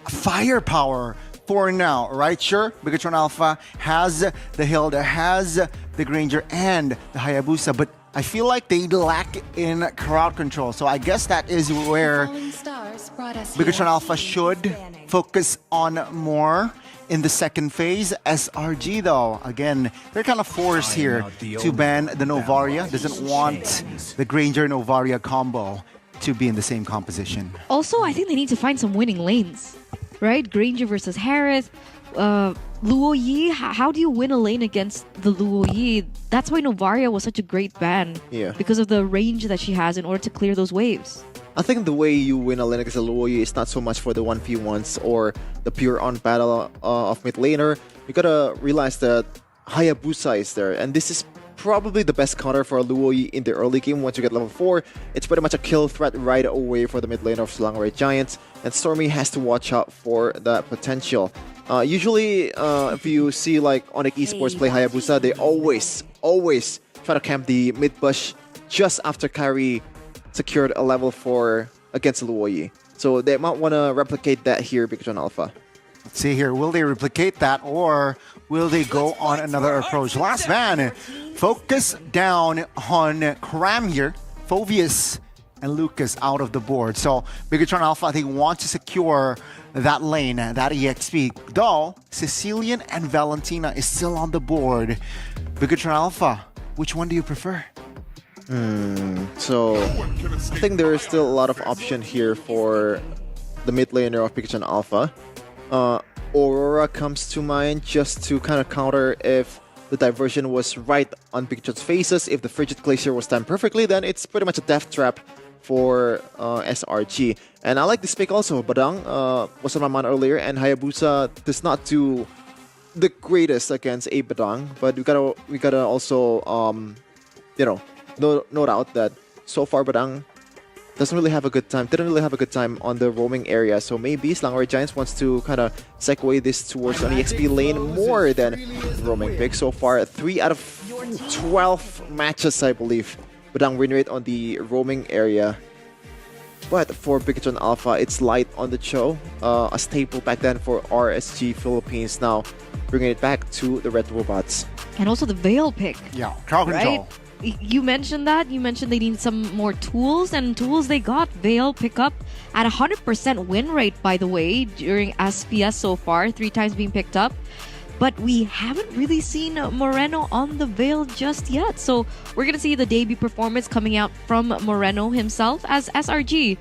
firepower for now, right? Sure, Bigatron Alpha has the Hilda, has the Granger, and the Hayabusa, but I feel like they lack in crowd control. So I guess that is where Bigatron Alpha should focus on more in the second phase. SRG though, again, they're kind of forced here to ban the Novaria. Doesn't want the Granger Novaria combo to be in the same composition. Also, I think they need to find some winning lanes, right? Granger versus Harith. Luoyi, how do you win a lane against the Luoyi? That's why Novaria was such a great ban. Yeah. Because of the range that she has in order to clear those waves. I think the way you win a lane against a Luoyi is not so much for the 1v1s or the pure on battle of mid laner. You gotta realize that Hayabusa is there, and this is probably the best counter for a Luoyi in the early game. Once you get level 4, it's pretty much a kill threat right away for the mid laner of Selangor Giants, and Stormy has to watch out for that potential. Usually, if you see like Onyx eSports play Hayabusa, they always try to camp the mid bush just after Kyrie secured a level 4 against Luoyi. So they might want to replicate that here, Bigatron Alpha. Let's see here, will they replicate that or will they go on another approach? Last man Focus down on Cram here. Phovius and Lucas out of the board. So Bigatron Alpha, I think, wants to secure that lane, that EXP. Though, Sicilian and Valentina is still on the board. Bigatron Alpha, which one do you prefer? So, I think there is still a lot of option here for the mid laner of Bigatron Alpha. Aurora comes to mind just to kind of counter if the diversion was right on Bigatron's faces. If the Frigid Glacier was timed perfectly, then it's pretty much a death trap for SRG. And I like this pick also. Badang was on my mind earlier, and Hayabusa does not do the greatest against a Badang, but we gotta also you know, no doubt that so far Badang didn't really have a good time on the roaming area. So maybe Slangori Giants wants to kind of segue this towards an EXP lane more than roaming pick. So far, 3 out of 12 matches, I believe, Badang win rate on the roaming area. But for Bigatron Alpha, it's light on the Cho, a staple back then for RSG Philippines, now bringing it back to the Red Robots. And also the Veil pick. Yeah, crowd control. Right? You mentioned that. You mentioned they need some more tools, and tools they got. Veil pickup at 100% win rate, by the way, during SPS so far, 3 times being picked up. But we haven't really seen Moreno on the Veil just yet. So we're going to see the debut performance coming out from Moreno himself as SRG.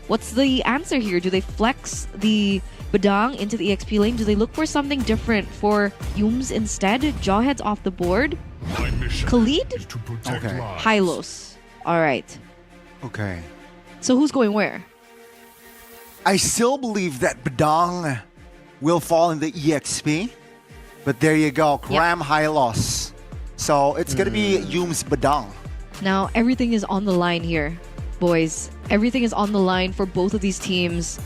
What's the answer here? Do they flex the Badang into the EXP lane? Do they look for something different for Yums instead? Jawhead's off the board. Khalid? Okay. Hylos. All right. Okay. So who's going where? I still believe that Badang will fall in the EXP. But there you go, Cram Hylos. So it's going to be Yums Badang. Now, everything is on the line here, boys. Everything is on the line for both of these teams.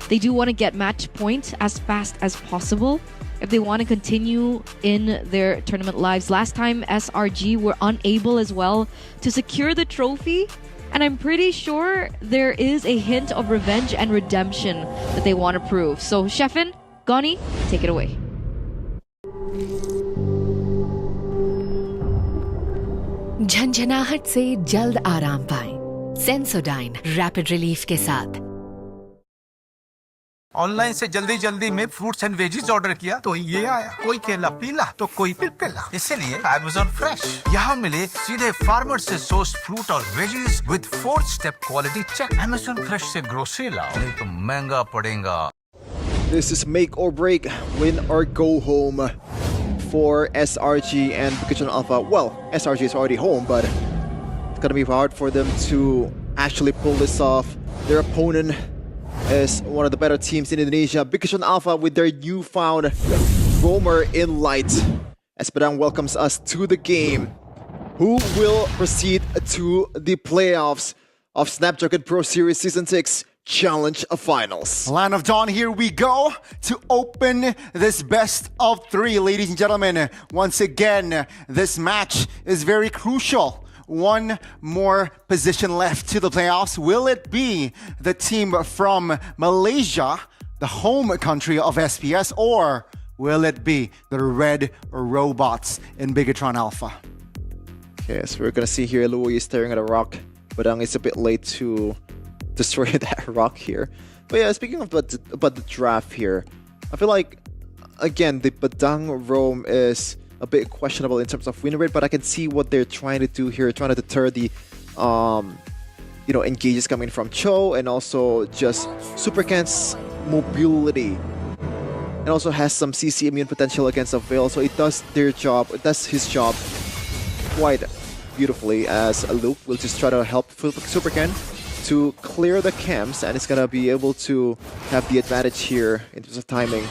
They do want to get match point as fast as possible if they want to continue in their tournament lives. Last time, SRG were unable as well to secure the trophy. And I'm pretty sure there is a hint of revenge and redemption that they want to prove. So, Sheffin, Goni, take it away. झंझनाहट से जल्द आराम पाएं Sensodyne rapid relief के साथ। Online से जल्दी में fruits and veggies order किया तो ये आया, कोई केला पीला तो कोई पिलपिला। इसीलिए Amazon फ्रेश यहाँ मिले सीधे फार्मर से सोर्स फ्रूट और veggies with 4 step quality check. Amazon fresh से ग्रोसरी लाओ, नहीं तो महंगा पड़ेगा। This is make or break, win or go home for SRG and Bigatron Alpha. Well, SRG is already home, but it's gonna be hard for them to actually pull this off. Their opponent is one of the better teams in Indonesia. Bigatron Alpha with their newfound roamer in light. As Badang welcomes us to the game. Who will proceed to the playoffs of Snapdragon Pro Series Season 6 Challenge Finals? Land of Dawn, here we go to open this best of 3, ladies and gentlemen. Once again, this match is very crucial. One more position left to the playoffs. Will it be the team from Malaysia, the home country of SPS, or will it be the Red Robots in Bigatron Alpha? Okay, so we're gonna see here Louis staring at a rock. Badang is a bit late to destroy that rock here. But yeah, speaking of about the draft here, I feel like, again, the Badang roam is a bit questionable in terms of win rate, but I can see what they're trying to do here, trying to deter the engages coming from Cho, and also just Supercan's mobility, and also has some CC immune potential against a Veil, so it does his job quite beautifully, as Luke will just try to help Supercan to clear the camps, and it's gonna be able to have the advantage here in terms of timing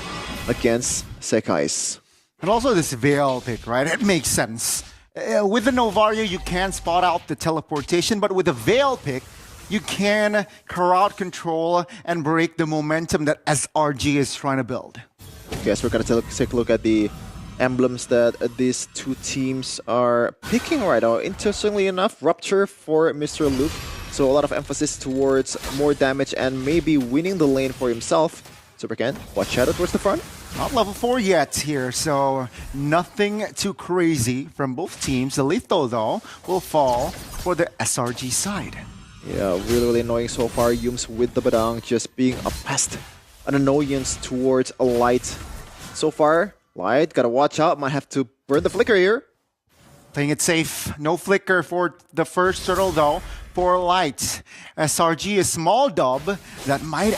against Sekai's. And also this Veil pick, right? It makes sense. With the Novaria, you can spot out the teleportation, but with the Veil pick, you can crowd control and break the momentum that SRG is trying to build. Okay, so we're gonna take a look at the emblems that these two teams are picking right now. Interestingly enough, Rupture for Mr. Luke. So a lot of emphasis towards more damage and maybe winning the lane for himself. Supercan, watch Shatter towards the front. Not level 4 yet here, so nothing too crazy from both teams. The lethal, though, will fall for the SRG side. Yeah, really, really annoying so far. Yums with the Badang just being a pest, an annoyance towards a Light. So far, Light, gotta watch out, might have to burn the flicker here. Playing it safe. No flicker for the first turtle, though, for Light. SRG, a small dub that might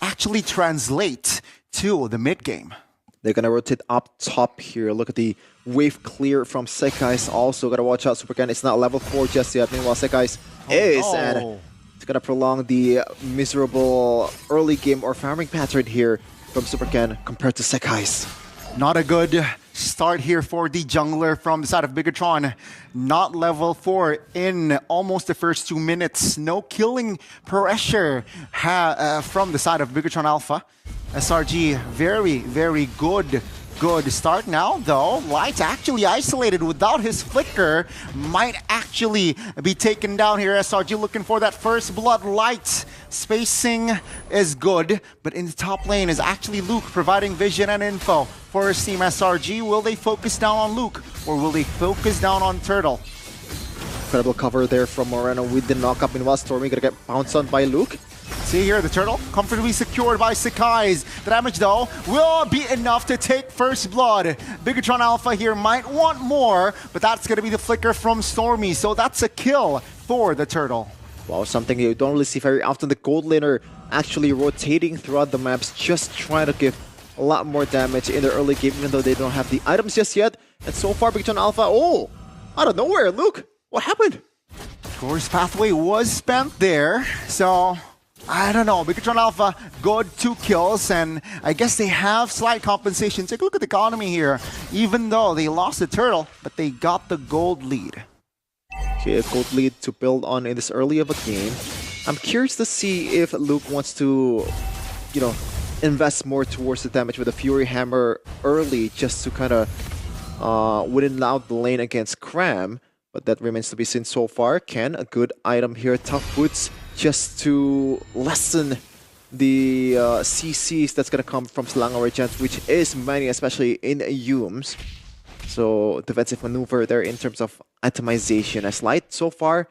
actually translate to the mid game. They're gonna rotate up top here. Look at the wave clear from Sekai's. Also gotta watch out. Supercan is not level 4 just yet. Meanwhile, Sekai's is, and it's gonna prolong the miserable early game or farming pattern here from Supercan compared to Sekai's. Not a good start here for the jungler from the side of Bigatron. Not level 4 in almost the first 2 minutes. No killing pressure from the side of Bigatron Alpha. SRG, very, very good start now, though. Light's actually isolated without his flicker. Might actually be taken down here. SRG looking for that first blood. Light spacing is good, but in the top lane is actually Luke providing vision and info for his team. SRG, will they focus down on Luke or will they focus down on Turtle? Incredible cover there from Moreno with the knockup. Meanwhile, Stormy gonna get pounced on by Luke. See here, the turtle comfortably secured by Sekai's. The damage, though, will be enough to take first blood. Bigatron Alpha here might want more, but that's going to be the flicker from Stormy, so that's a kill for the turtle. Wow, something you don't really see very often. The gold laner actually rotating throughout the maps, just trying to give a lot more damage in the early game, even though they don't have the items just yet. And so far, Bigatron Alpha, oh, out of nowhere, Luke, what happened? Course pathway was spent there, so I don't know. Bigatron Alpha, good 2 kills, and I guess they have slight compensation. Take a look at the economy here. Even though they lost the turtle, but they got the gold lead. Okay, a gold lead to build on in this early of a game. I'm curious to see if Luke wants to, you know, invest more towards the damage with a Fury Hammer early, just to kind of win out the lane against Cram. But that remains to be seen so far. Ken, a good item here. Tough Boots, just to lessen the CCs that's going to come from Slangower Giants, which is many, especially in Yums. So, defensive maneuver there in terms of itemization. As Light, so far,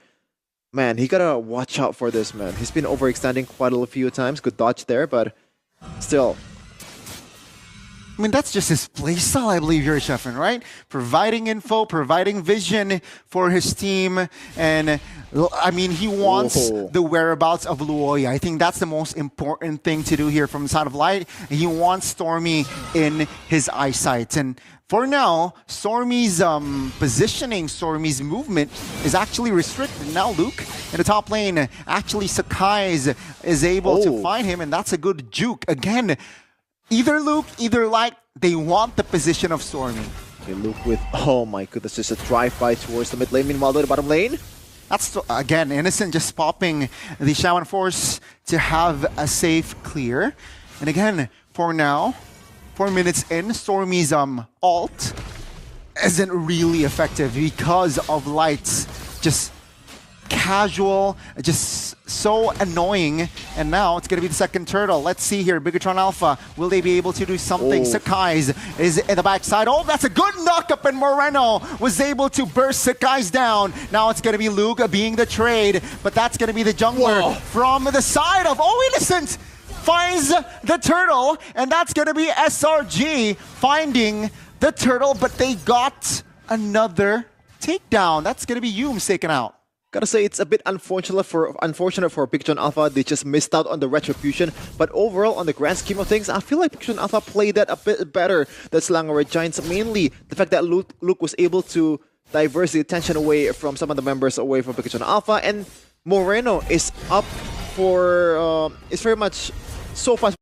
man, he got to watch out for this, man. He's been overextending quite a few times. Good dodge there, but still. I mean, that's just his playstyle, I believe, here, Sheffin, right? Providing info, providing vision for his team. And, I mean, he wants the whereabouts of Luoya. I think that's the most important thing to do here from the side of Light. He wants Stormy in his eyesight. And for now, Stormy's positioning, Stormy's movement is actually restricted. Now Luke in the top lane, actually Sekai's is able to find him, and that's a good juke. Again, either Luke, either Light, they want the position of Stormy. Okay, Luke with, oh my goodness, just a drive-by towards the mid lane. Meanwhile, the bottom lane. That's, again, Innocent just popping the Shaman Force to have a safe clear. And again, for now, 4 minutes in, Stormy's ult isn't really effective because of Light's just casual, just so annoying. And now it's going to be the second turtle. Let's see here. Bigatron Alpha, will they be able to do something? Sekai's is in the backside. Oh, that's a good knock-up, and Moreno was able to burst Sekai's down. Now it's going to be Luke being the trade, but that's going to be the jungler from the side of, Innocent finds the turtle, and that's going to be SRG finding the turtle, but they got another takedown. That's going to be Yums taken out. Gotta say, it's a bit unfortunate for Bigatron Alpha. They just missed out on the retribution. But overall, on the grand scheme of things, I feel like Bigatron Alpha played that a bit better than Slangower Giants. Mainly the fact that Luke was able to divert the attention away from some of the members away from Bigatron Alpha, and Moreno is up for is very much so far.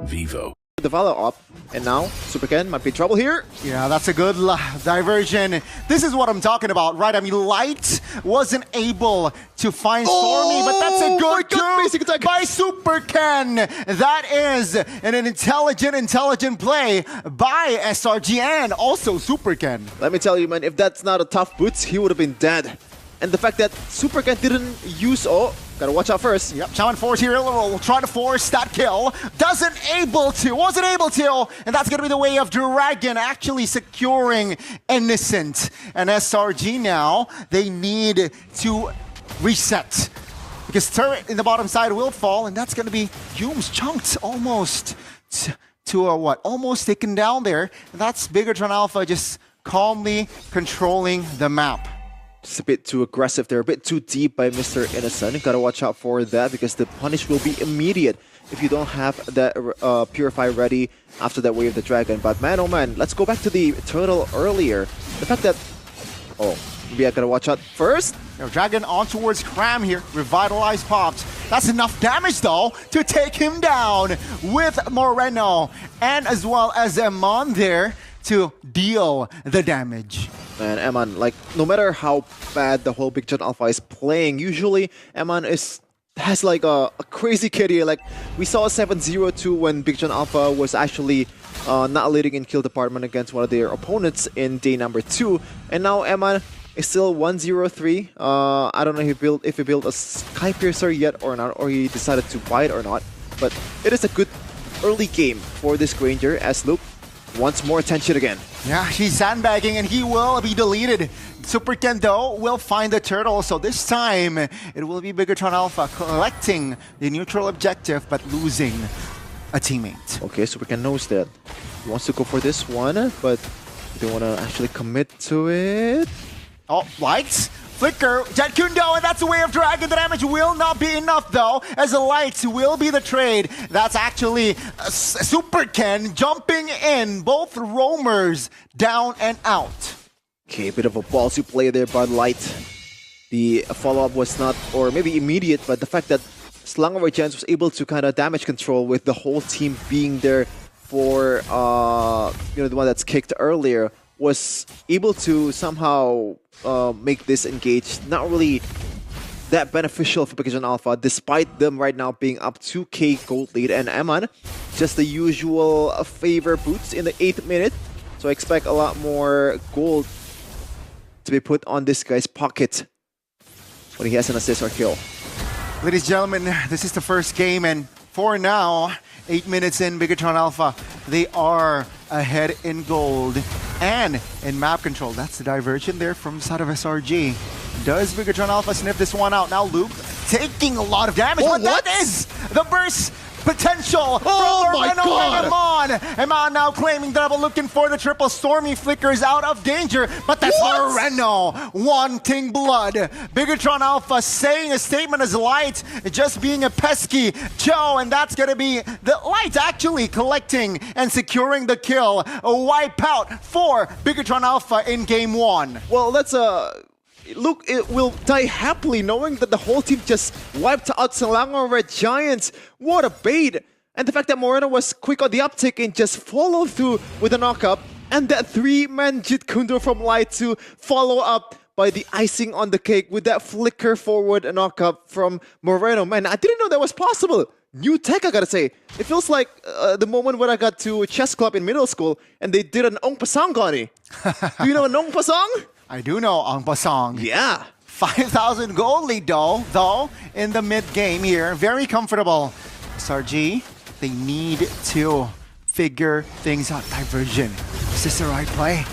Vivo. The follow up, and now Super Ken might be in trouble here. Yeah, that's a good diversion. This is what I'm talking about, right? I mean, Light wasn't able to find Stormy, but that's a good juke by Super Ken. That is an intelligent play by SRG and also Super Ken. Let me tell you, man, if that's not a tough boots, he would have been dead. And the fact that Super Ken didn't use, gotta Gotta watch out first. Yep, Shaman Force here will try to force that kill. Wasn't able to. And that's gonna be the way of Dragon actually securing Innocent. And SRG now, they need to reset. Because turret in the bottom side will fall, and that's gonna be Hume's chunked almost to a what? Almost taken down there. And that's Bigatron Alpha just calmly controlling the map. Just a bit too aggressive there, a bit too deep by Mr. Innocent. Gotta watch out for that because the punish will be immediate if you don't have that Purify ready after that wave of the dragon. But man, oh man, let's go back to the turtle earlier. The fact that... Oh, maybe I gotta watch out first. Dragon on towards Cram here. Revitalize popped. That's enough damage though to take him down with Moreno and as well as Emon there to deal the damage. Man, Eman, like, no matter how bad the whole Big John Alpha is playing, usually Eman has like a crazy kitty. Like, we saw a 7-0-2 when Big John Alpha was actually not leading in kill department against one of their opponents in day number 2. And now Eman is still 1-0-3. I don't know if he built a Sky Piercer yet or not, or he decided to buy it or not. But it is a good early game for this Granger as Luke wants more attention again. Yeah, he's sandbagging and he will be deleted. Super Ken though will find the turtle, so this time it will be Bigatron Alpha collecting the neutral objective but losing a teammate. Okay, Super Ken knows that. He wants to go for this one, but they want to actually commit to it. Oh, lights, flicker, Jet Kundo, and that's the way of Dragon. The damage will not be enough though, as the lights will be the trade. That's actually Super Ken jumping in, both roamers down and out. Okay, a bit of a ballsy play there by Light. The follow-up was not, or maybe immediate, but the fact that Slang Over Chance was able to kind of damage control with the whole team being there for, the one that's kicked earlier, was able to somehow make this engage not really that beneficial for Bigatron Alpha, despite them right now being up 2k gold lead. And Eman, just the usual favor boots in the 8th minute. So I expect a lot more gold to be put on this guy's pocket when he has an assist or kill. Ladies and gentlemen, this is the first game, and for now, 8 minutes in, Bigatron Alpha, they are ahead in gold and in map control. That's the diversion there from the side of SRG. Does Bigatron Alpha sniff this one out? Now Luke taking a lot of damage, but that is the burst potential from Moreno and Emon. Emon now claiming double, looking for the triple. Stormy flickers out of danger, but that's Moreno wanting blood. Bigatron Alpha saying a statement as Light just being a pesky Joe, and that's gonna be the Light actually collecting and securing the kill. A wipeout for Bigatron Alpha in game 1. Well, that's Luke, it will die happily knowing that the whole team just wiped out Selangor Red Giants. What a bait! And the fact that Moreno was quick on the uptick and just followed through with a knockup, and that 3-man Jit Kundo from Light to follow up by the icing on the cake with that flicker forward knockup from Moreno. Man, I didn't know that was possible. New tech, I gotta say. It feels like the moment when I got to a chess club in middle school and they did an Ong Pasang, Gani. Do you know an Ong Pasang? I do know Ong Pasang. Yeah. 5,000 gold lead though, in the mid-game here. Very comfortable. SRG, they need to figure things out. Diversion. Is this the right play?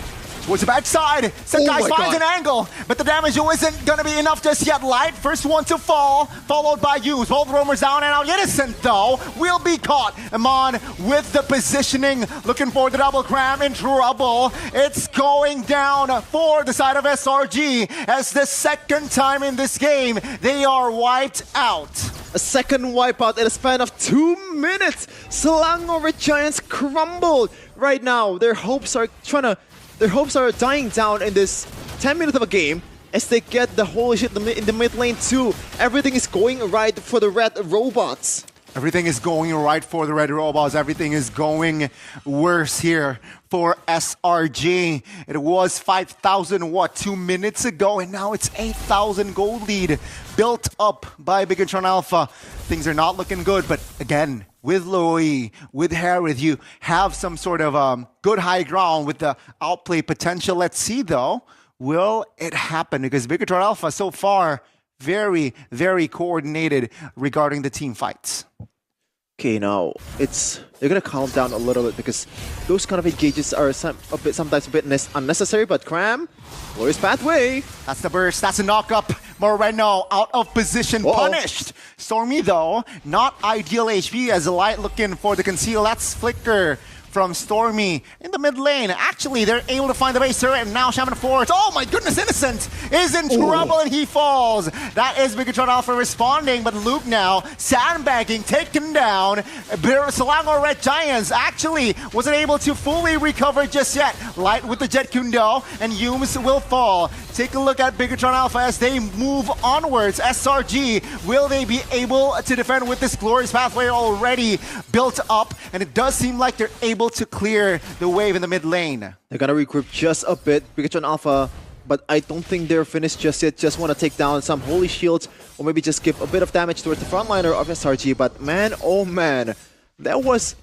Towards the backside. Sakai finds an angle, but the damage isn't gonna be enough just yet. Light, first one to fall, followed by Hughes. Both roamers down and out. Innocent, though, will be caught. Amon with the positioning, looking for the double cram, in trouble. It's going down for the side of SRG as the second time in this game they are wiped out. A second wipeout in a span of 2 minutes. Selangor Red Giants crumbled right now. Their hopes are dying down in this 10 minutes of a game as they get the whole shit in the mid lane too. Everything is going right for the red robots. Everything is going right for the red robots. Everything is going worse here for SRG. It was 5,000, 2 minutes ago, and now it's 8,000 gold lead built up by Bigatron Alpha. Things are not looking good, but again, with Louis, with Harith, you have some sort of good high ground with the outplay potential. Let's see though, will it happen? Because Bigatron Alpha so far very, very coordinated regarding the team fights. Okay, now you're gonna calm down a little bit because those kind of engages are sometimes a bit unnecessary. But Cram, glorious pathway. That's the burst. That's a knock-up. Moreno out of position, punished. Stormy though, not ideal HP as Light looking for the conceal. That's Flicker from Stormy in the mid lane. Actually, they're able to find the base turret, and now Shaman Force. Oh my goodness, Innocent is in trouble and he falls. That is Bigatron Alpha responding, but Luke now sandbagging, taken down. Selangor Red Giants actually wasn't able to fully recover just yet. Light with the Jet Kundo, and Yumes will fall. Take a look at Bigatron Alpha as they move onwards. SRG, will they be able to defend with this glorious pathway already built up? And it does seem like they're able to clear the wave in the mid lane. They're gonna regroup just a bit. Bigatron Alpha, but I don't think they're finished just yet. Just want to take down some holy shields, or maybe just give a bit of damage towards the frontliner of SRG. But man, oh man, that was...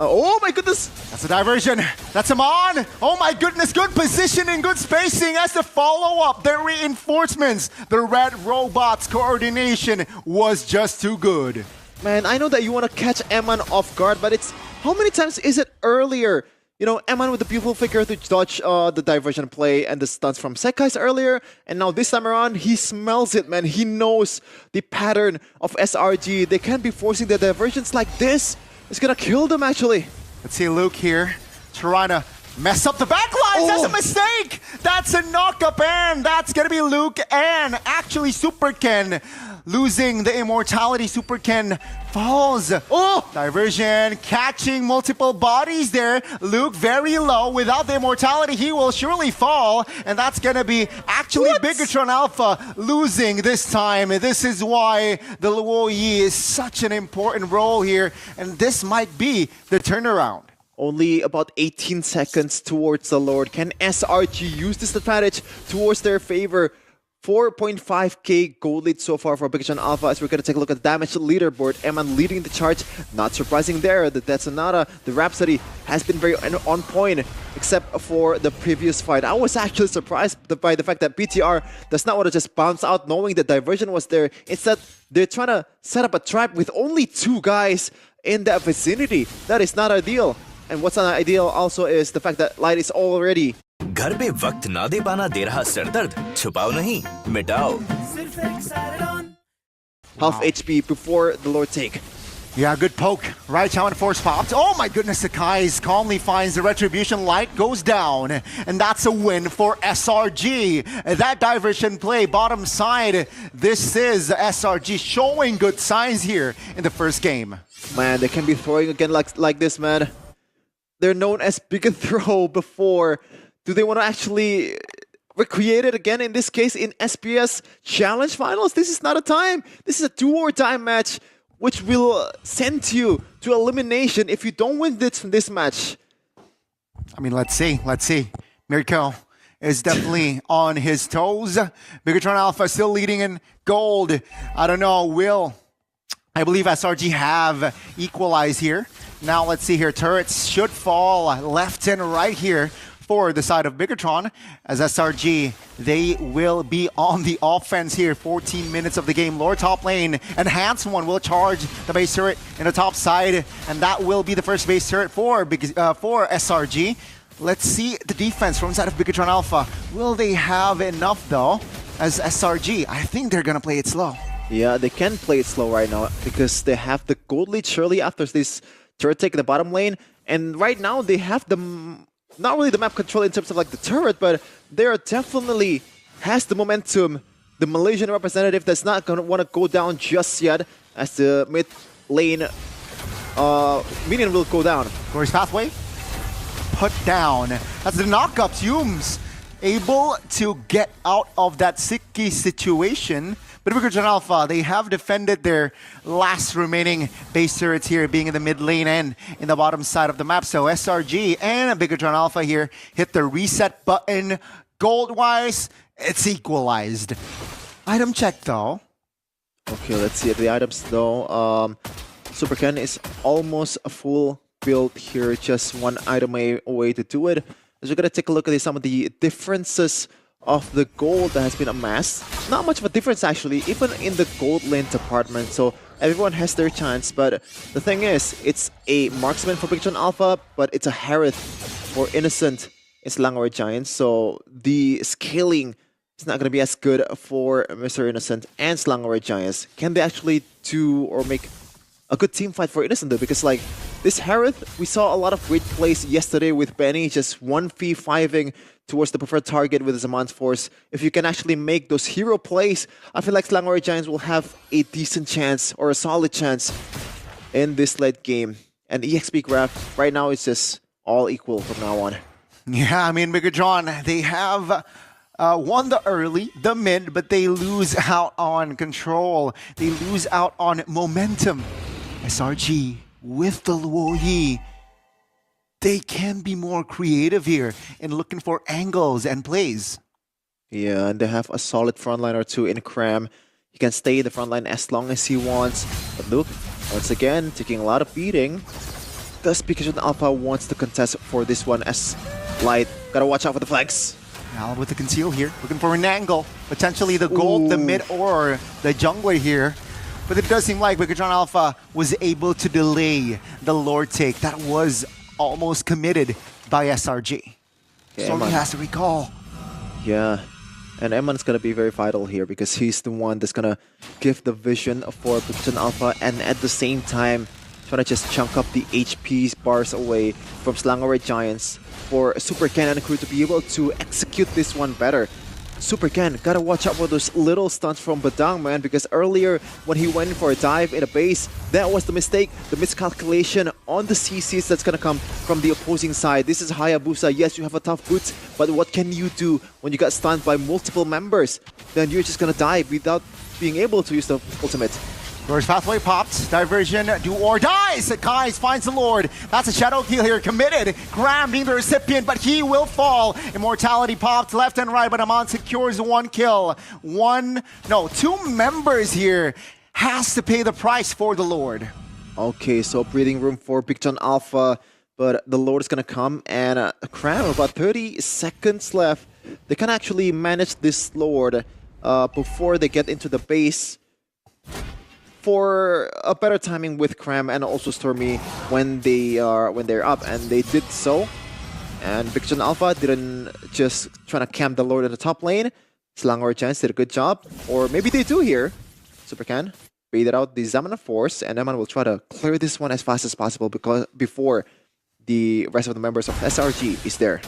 oh my goodness! That's a diversion. That's him on. Oh my goodness, good positioning, good spacing as the follow-up. The reinforcements, the red robots coordination was just too good. Man, I know that you want to catch Eman off guard, but it's... how many times is it earlier? You know, Eman with the beautiful figure to dodge the diversion play and the stunts from Sekai's earlier, and now this time around, he smells it, man. He knows the pattern of SRG. They can't be forcing the diversions like this. It's gonna kill them, actually. Let's see Luke here, trying to mess up the backlines. That's a mistake. That's a knock-up, and that's gonna be Luke and actually Super Ken losing the immortality. Super Ken falls. Oh! Diversion, catching multiple bodies there. Luke very low. Without the immortality, he will surely fall. And that's gonna be actually Bigatron Alpha losing this time. This is why the Luo Yi is such an important role here. And this might be the turnaround. Only about 18 seconds towards the Lord. Can SRG use this advantage towards their favor? 4.5k gold lead so far for Bigatron Alpha as we're going to take a look at the damage leaderboard. Eman leading the charge. Not surprising there that Sonata, the Rhapsody, has been very on point except for the previous fight. I was actually surprised by the fact that BTR does not want to just bounce out knowing the diversion was there. Instead, they're trying to set up a trap with only 2 guys in that vicinity. That is not ideal. And what's not ideal also is the fact that Light is already... घर पे वक्त ना दे पाना दे रहा सरदर्द छुपाओ नहीं मिटाओ half HP before the Lord take. Yeah, good poke. Right, Shaman Force popped. Oh my goodness, Sakai's calmly finds the retribution. Light goes down. And that's a win for SRG. That diversion play, bottom side. This is SRG showing good signs here in the first game. Man, they can be throwing again like this, man. They're known as Big and Throw before. Do they want to actually recreate it again, in this case, in SPS Challenge Finals? This is not a time. This is a do-or-die match, which will send you to elimination if you don't win this match. I mean, let's see. Let's see. Mirko is definitely on his toes. Bigatron Alpha still leading in gold. I don't know, I believe SRG have equalized here. Now let's see here. Turrets should fall left and right here for the side of Bigatron, as SRG, they will be on the offense here. 14 minutes of the game. Lower top lane, Enhanced One will charge the base turret in the top side, and that will be the first base turret for SRG. Let's see the defense from inside of Bigatron Alpha. Will they have enough though, as SRG? I think they're gonna play it slow. Yeah, they can play it slow right now because they have the gold lead surely after this turret take in the bottom lane, and right now they have the... not really the map control in terms of like the turret, but they are definitely has the momentum. The Malaysian representative that's not going to want to go down just yet as the mid lane minion will go down. Glorious pathway put down. That's the knock-up. Yumes able to get out of that sticky situation. But Bigatron Alpha, they have defended their last remaining base turrets here, being in the mid lane and in the bottom side of the map. So SRG and Bigatron Alpha here hit the reset button. Gold-wise, it's equalized. Item check though. Okay, let's see the items though. Super Ken is almost a full build here, just one item away to do it. As we're gonna take a look at some of the differences of the gold that has been amassed. Not much of a difference actually, even in the gold lane department. So everyone has their chance, but the thing is, it's a marksman for Big John Alpha, but it's a Harith for Innocent in Selangor Giants. So the scaling is not going to be as good for Mr. Innocent and Selangor Giants. Can they actually do or make a good team fight for Innocent though? Because like this Harith, we saw a lot of great plays yesterday with Benny just 1v5ing towards the preferred target with his Zaman Force. If you can actually make those hero plays, I feel like Selangor Giants will have a decent chance or a solid chance in this late game. And EXP Graph right now is just all equal from now on. Yeah, I mean, Big John, they have won the early, the mid, but they lose out on control. They lose out on momentum. SRG with the Luo Yi, they can be more creative here in looking for angles and plays. Yeah, and they have a solid frontline or two in Cram. He can stay in the frontline as long as he wants. But look, once again, taking a lot of beating. Does Pikachu Alpha wants to contest for this one as Light. Gotta watch out for the flags. Now with the conceal here, looking for an angle. Potentially the gold, the mid, or the jungler here. But it does seem like Big John Alpha was able to delay the Lord take. That was almost committed by SRG. Yeah, so he has to recall. Yeah, and Eman's gonna be very vital here because he's the one that's gonna give the vision for Big John Alpha and at the same time trying to just chunk up the HP bars away from Selangor Giants for Super Ken and crew to be able to execute this one better. Super Ken, gotta watch out for those little stunts from Badang, man, because earlier when he went for a dive in a base, that was the mistake, the miscalculation on the CCs that's gonna come from the opposing side. This is Hayabusa. Yes, you have a tough boots, but what can you do when you got stunned by multiple members? Then you're just gonna die without being able to use the ultimate. Lord's pathway popped. Diversion, do or die. Sakai finds the Lord. That's a shadow kill here. Committed. Graham being the recipient, but he will fall. Immortality popped left and right, but Amon secures one kill. Two members here has to pay the price for the Lord. Okay, so breathing room for Big John Alpha, but the Lord is gonna come and Cram, about 30 seconds left. They can actually manage this Lord before they get into the base for a better timing with Cram and also Stormy when they're up, and they did so. And Big John Alpha didn't just try to camp the Lord in the top lane. Selangor Giants did a good job, or maybe they do here. Super Can baited out the Zaman Force, and Eman will try to clear this one as fast as possible because before the rest of the members of SRG is there.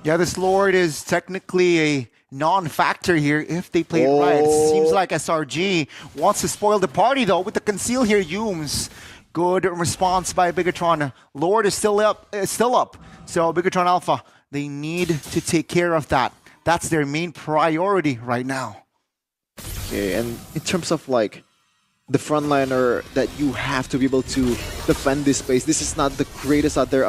Yeah, this Lord is technically a non-factor here if they play it right. It seems like SRG wants to spoil the party though with the conceal here. Yumes, good response by Bigatron. Lord is still up. So Bigatron Alpha, they need to take care of that. That's their main priority right now. Okay, and in terms of like the frontliner that you have to be able to defend this space, this is not the greatest out there.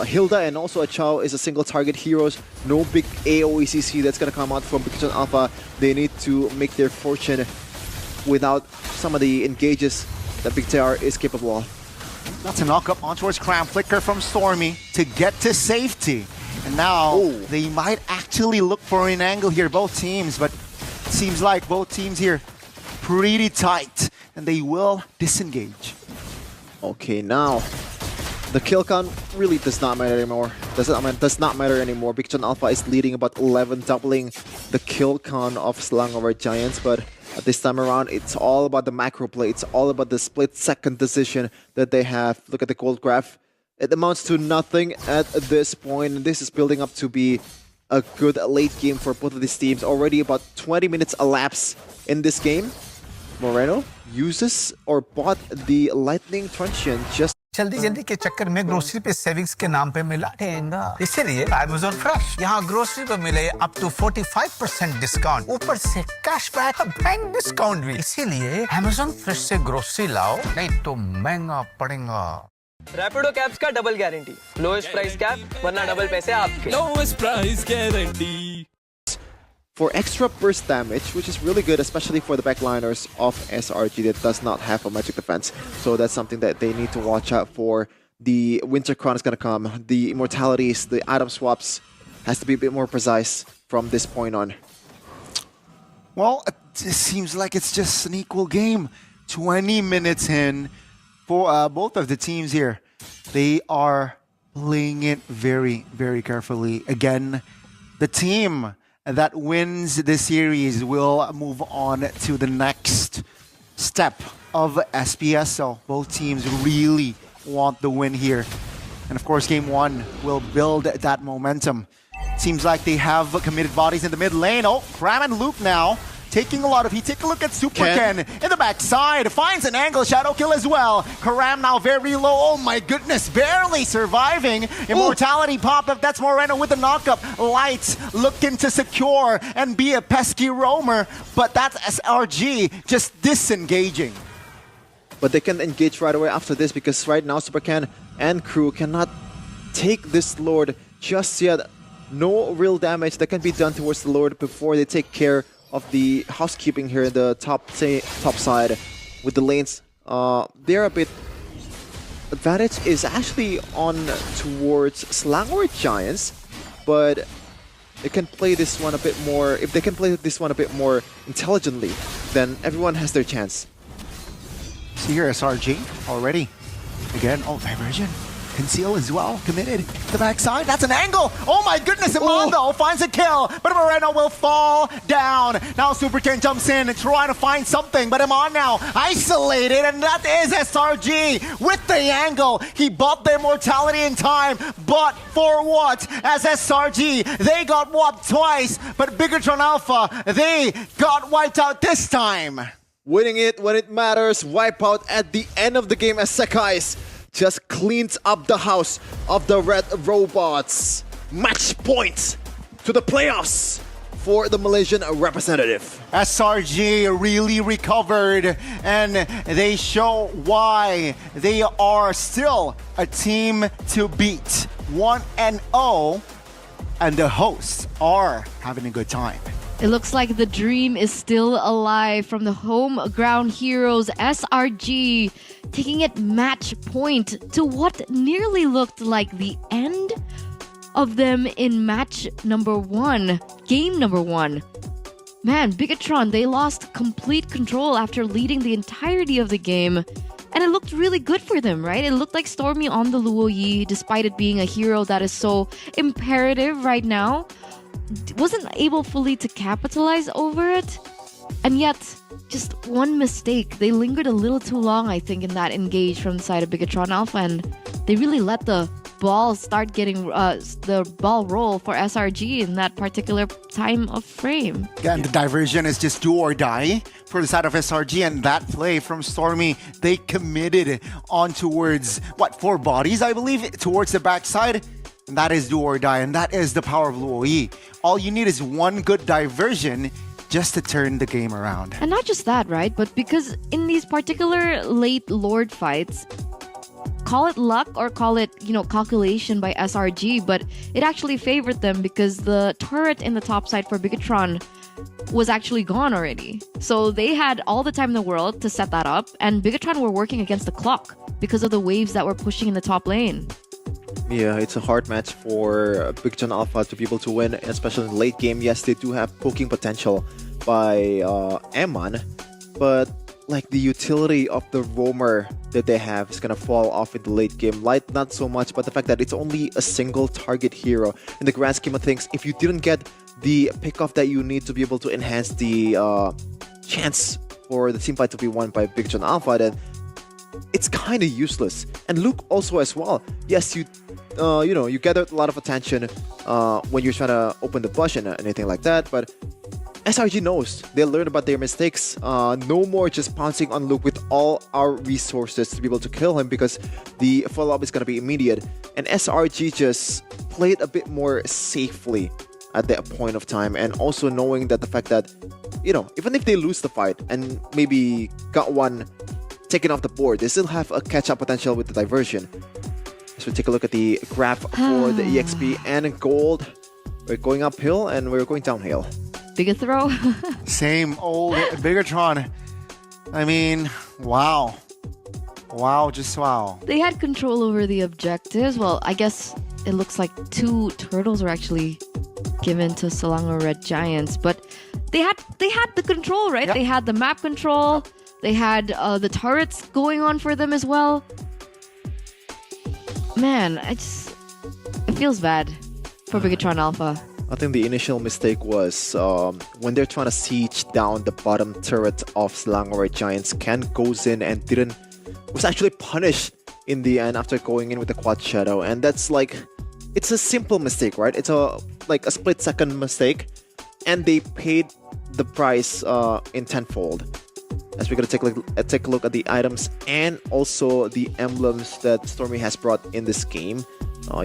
Hilda and also Chao is a single target heroes. No big AOECC that's gonna come out from Big John Alpha. They need to make their fortune without some of the engages that Big TR is capable of. That's a knock-up on towards Cram. Flicker from Stormy to get to safety. And now they might actually look for an angle here, both teams, but it seems like both teams here pretty tight and they will disengage. Okay, now the kill count really does not matter anymore. Does not matter anymore. Big John Alpha is leading about 11, doubling the kill count of Selangor Giants. But at this time around, it's all about the macro play. It's all about the split-second decision that they have. Look at the gold graph. It amounts to nothing at this point. This is building up to be a good late game for both of these teams. Already about 20 minutes elapsed in this game. Moreno uses or bought the lightning truncheon just जल्दी जल्दी के चक्कर में grocery पे savings के नाम पे मिला ठेंगा। इसीलिए Amazon Fresh यहाँ ग्रोसरी पे मिले up to 45% डिस्काउंट, ऊपर से कैशबैक और बैंक डिस्काउंट भी। इसीलिए Amazon Fresh से ग्रोसरी लाओ, नहीं तो महंगा पड़ेगा। रैपिडो कैब्स का double guarantee, lowest price cab वरना डबल पैसे आपके। Lowest price guarantee. for extra burst damage, which is really good, especially for the backliners of SRG that does not have a magic defense. So that's something that they need to watch out for. The Winter Crown is going to come. The immortalities, the item swaps has to be a bit more precise from this point on? Well, it seems like it's just an equal game. 20 minutes in for both of the teams here. They are playing it very, very carefully. Again, the team that wins the series will move on to the next step of SPS. So both teams really want the win here. And of course, game one will build that momentum. Seems like they have committed bodies in the mid lane. Oh, Cram and Luke now taking a lot of heat. Take a look at Super Ken in the backside. Finds an angle. Shadow kill as well. Karam now very low. Oh my goodness. Barely surviving. Immortality pop-up. That's Moreno with the knockup. Lights looking to secure and be a pesky roamer. But that's SRG just disengaging. But they can engage right away after this because right now Supercan and crew cannot take this Lord just yet. No real damage that can be done towards the Lord before they take care of the housekeeping here in the top side with the lanes. They're a bit... Advantage is actually on towards Slangward Giants, but they can play this one a bit more... If they can play this one a bit more intelligently, then everyone has their chance. See here, SRG already. Again, oh, Diversion. Conceal as well, committed. The backside, that's an angle! Oh my goodness, Imando finds a kill, but Moreno will fall down. Now Super Ken jumps in and trying to find something, but Iman now isolated, and that is SRG with the angle. He bought their mortality in time, but for what? As SRG, they got wiped twice, but Bigatron Alpha, they got wiped out this time. Winning it when it matters, wipe out at the end of the game as Sekai's just cleans up the house of the red robots. Match points to the playoffs for the Malaysian representative. SRG really recovered, and they show why they are still a team to beat. 1-0, and the hosts are having a good time. It looks like the dream is still alive from the home ground heroes. SRG taking it match point to what nearly looked like the end of them in match number one, game number one. Man, Bigatron, they lost complete control after leading the entirety of the game. And it looked really good for them, right? It looked like Stormy on the Luo Yi, despite it being a hero that is so imperative right now, wasn't able fully to capitalize over it. And yet, just one mistake. They lingered a little too long, I think, in that engage from the side of Bigatron Alpha, and they really let the ball start getting the ball roll for SRG in that particular time of frame. Yeah, and the diversion is just do or die for the side of SRG, and that play from Stormy, they committed on towards, what, 4 bodies, I believe, towards the backside. And that is do or die, and that is the power of Luo Yi. All you need is one good diversion just to turn the game around. And not just that, right? But because in these particular late Lord fights, call it luck or call it, calculation by SRG, but it actually favored them because the turret in the top side for Bigatron was actually gone already. So they had all the time in the world to set that up, and Bigatron were working against the clock because of the waves that were pushing in the top lane. Yeah, it's a hard match for Bigatron Alpha to be able to win, especially in the late game. Yes, they do have poking potential by Eman, but like the utility of the roamer that they have is gonna fall off in the late game. Light, not so much, but the fact that it's only a single target hero in the grand scheme of things, if you didn't get the pickoff that you need to be able to enhance the chance for the team fight to be won by Bigatron Alpha, then it's kind of useless. And Luke also as well. Yes, you gather a lot of attention when you're trying to open the bush and anything like that, but SRG knows. They learned about their mistakes. No more just pouncing on Luke with all our resources to be able to kill him because the follow-up is going to be immediate. And SRG just played a bit more safely at that point of time, and also knowing that the fact that, even if they lose the fight and maybe got one taken off the board, they still have a catch-up potential with the diversion. So take a look at the graph for the EXP and gold. We're going uphill and we're going downhill. Bigger throw. Same old Bigatron. I mean, wow. Wow, just wow. They had control over the objectives. Well, I guess it looks like 2 turtles are actually given to Selangor Red Giants, but they had the control, right? Yep. They had the map control. They had the turrets going on for them as well. Man, it feels bad for Bigatron Alpha. I think the initial mistake was when they're trying to siege down the bottom turret of Selangor Red Giants. Ken goes in and was actually punished in the end after going in with the quad shadow, and that's like, it's a simple mistake, right? It's a split-second mistake, and they paid the price in tenfold. As we're gonna take a look at the items and also the emblems that Stormy has brought in this game.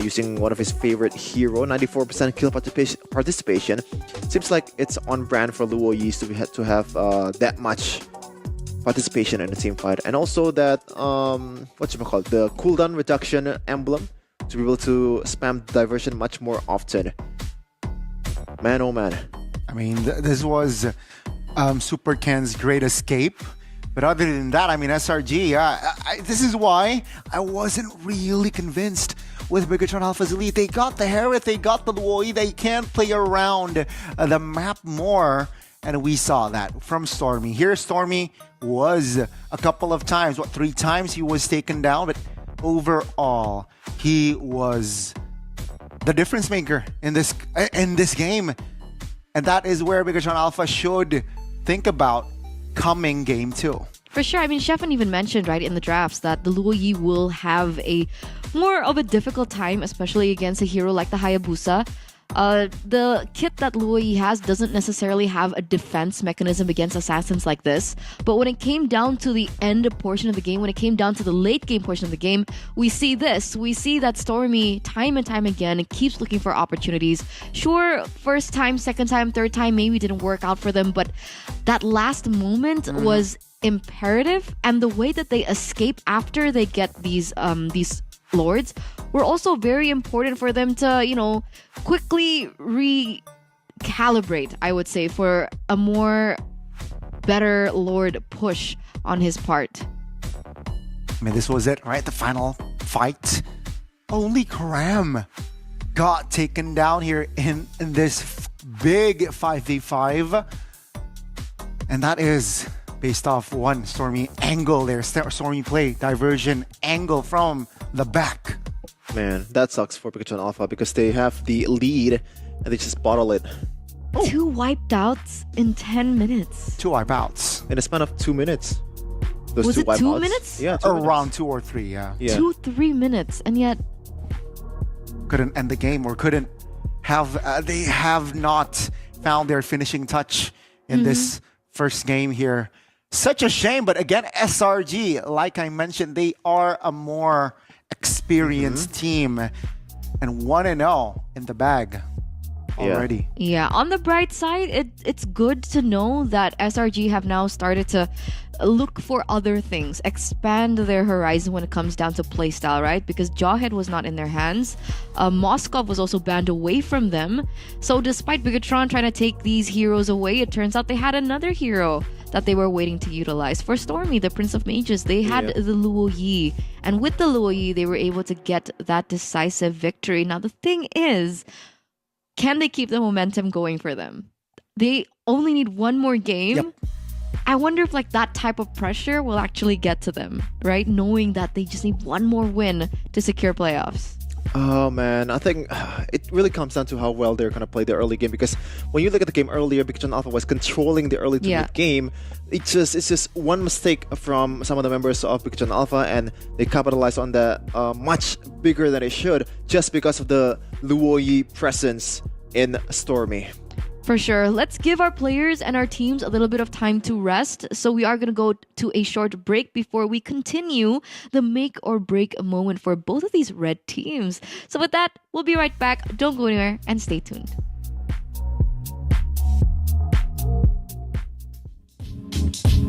Using one of his favorite hero, 94% kill participation. Seems like it's on brand for Luo Yi's to have that much participation in the team fight, and also that the cooldown reduction emblem to be able to spam diversion much more often. Man, oh man! I mean, this was Super Ken's great escape. But other than that, I mean, SRG, this is why I wasn't really convinced with Bigatron Alpha's Elite. They got the Hereth, they got the Luoi, they can play around the map more, and we saw that from Stormy. Here, Stormy was a couple of times, 3 times he was taken down, but overall, he was the difference maker in this game. And that is where Bigatron Alpha should think about coming game 2. For sure. I mean, Shefan even mentioned, right, in the drafts that the Luo Yi will have a more of a difficult time, especially against a hero like the Hayabusa. The kit that Luo Yi has doesn't necessarily have a defense mechanism against assassins like this. But when it came down to the end portion of the game, when it came down to the late game portion of the game, we see this. We see that Stormy, time and time again, keeps looking for opportunities. Sure, first time, second time, third time, maybe didn't work out for them, but that last moment was imperative. And the way that they escape after they get these lords were also very important for them to, quickly recalibrate, I would say, for a more better lord push on his part. I mean, this was it, right? The final fight. Only Karam got taken down here in this big 5v5. And that is based off one Stormy angle there. Stormy play, diversion angle from the back. Man, that sucks for Bigatron Alpha because they have the lead and they just bottle it. 2 wiped outs in 10 minutes. 2 wipeouts. In a span of 2 minutes. Was it 2 minutes? Yeah, 2 Around minutes. 2 or 3, yeah. 2-3 minutes, and yet couldn't end the game or couldn't have. They have not found their finishing touch in this first game here. Such a shame, but again, SRG, like I mentioned, they are a more experienced team and 1-0 in the bag already. Yeah, on the bright side, it's good to know that SRG have now started to look for other things, expand their horizon when it comes down to playstyle, right? Because Jawhead was not in their hands. Moskov was also banned away from them. So despite Bigatron trying to take these heroes away, it turns out they had another hero that they were waiting to utilize. For Stormy, the Prince of Mages, they had the Luo Yi. And with the Luo Yi, they were able to get that decisive victory. Now, the thing is, can they keep the momentum going for them? They only need one more game. Yep. I wonder if that type of pressure will actually get to them, right? Knowing that they just need one more win to secure playoffs. Oh man, I think it really comes down to how well they're going to play the early game, because when you look at the game earlier, Bigatron Alpha was controlling the early to mid game. It's just one mistake from some of the members of Bigatron Alpha and they capitalized on that much bigger than they should just because of the Luo Yi presence in Stormy. For sure. Let's give our players and our teams a little bit of time to rest. So we are going to go to a short break before we continue the make or break moment for both of these red teams. So with that, we'll be right back. Don't go anywhere and stay tuned.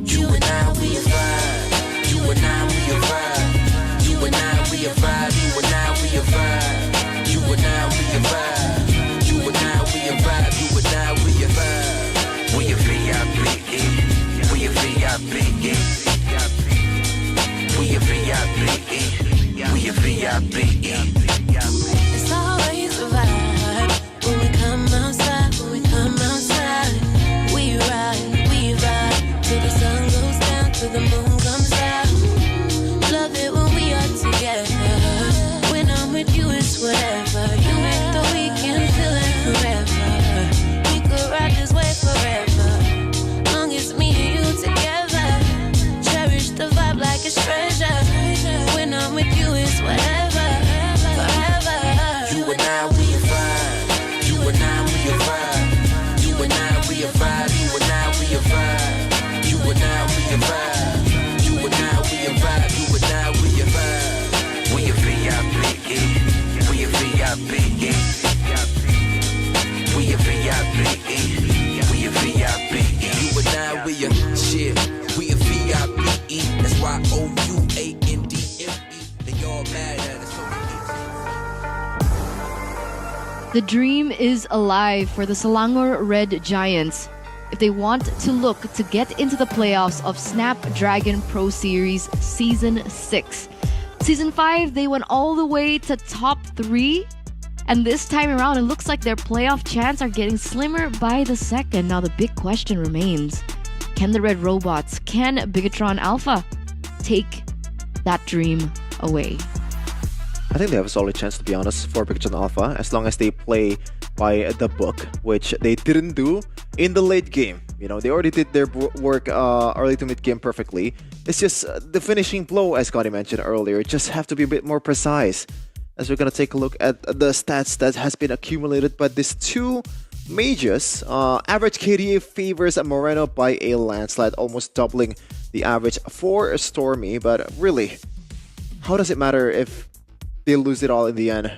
You and I, we a vibe. You and I, we a vibe. You and I, we a vibe. You and I, we a vibe. You and I, we a vibe. You and I, we a vibe. You and I, we a vibe. We a VIP. We a VIP. We a VIP. We a VIP. It's always a vibe when we come outside. till the sun goes down, till the moon comes out. Love it when we are together. When I'm with you, it's whatever. You make the weekend feel like forever. We could ride this way forever. Long as me and you together. Cherish the vibe like it's treasure. When I'm with you, it's whatever. Forever. You and I, we a vibe. You and I, we a vibe. You and I, we a vibe. You and I, we a vibe. You and I, we a vibe. You and I, we a vibe. You and I, we a vibe. We a VIP. We a VIP. We a VIP. We a VIP. You and I, we a shit. We a VIP. That's why OUANDME. They all mad at us. The dream is alive for the Selangor Red Giants if they want to look to get into the playoffs of Snapdragon Pro Series Season 6. Season 5, they went all the way to top 3. And this time around, it looks like their playoff chances are getting slimmer by the second. Now the big question remains, can the Red Robots, can Bigatron Alpha take that dream away? I think they have a solid chance, to be honest, for Bigatron Alpha, as long as they play by the book, which they didn't do in the late game. You know, they already did their work early to mid game perfectly. It's just the finishing blow, as Scotty mentioned earlier, just have to be a bit more precise. As we're gonna take a look at the stats that has been accumulated by these two mages. Average KDA favors Moreno by a landslide, almost doubling the average for Stormy. But really, how does it matter if they lose it all in the end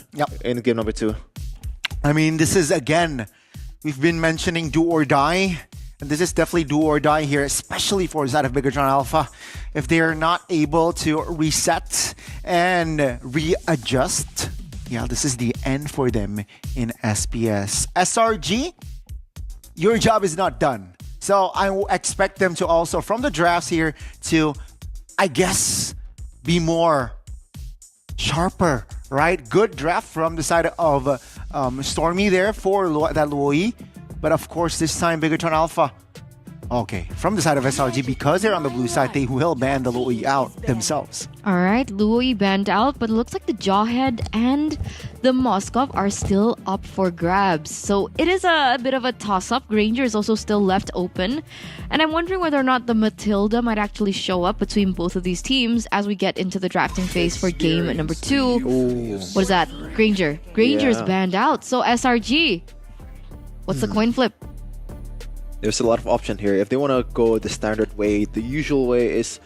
in game number 2? I mean, this is, again, we've been mentioning do or die. And this is definitely do or die here, especially for the side of Bigatron Alpha. If they are not able to reset and readjust, yeah, this is the end for them in SPS. SRG, your job is not done. So I expect them to also, from the drafts here, to, I guess, be more sharper, right? Good draft from the side of Stormy there for that Luoi. But of course, this time, Bigatron Alpha, okay, from the side of SRG, because they're on the blue side, they will ban the Luoi out themselves. All right, Luoi banned out, but it looks like the Jawhead and the Moskov are still up for grabs. So it is a bit of a toss-up. Granger is also still left open. And I'm wondering whether or not the Matilda might actually show up between both of these teams as we get into the drafting phase for game number 2. Ooh. What is that? Granger. Granger's Yeah. banned out. So SRG, what's the coin flip? There's a lot of option here. If they want to go the standard way, the usual way is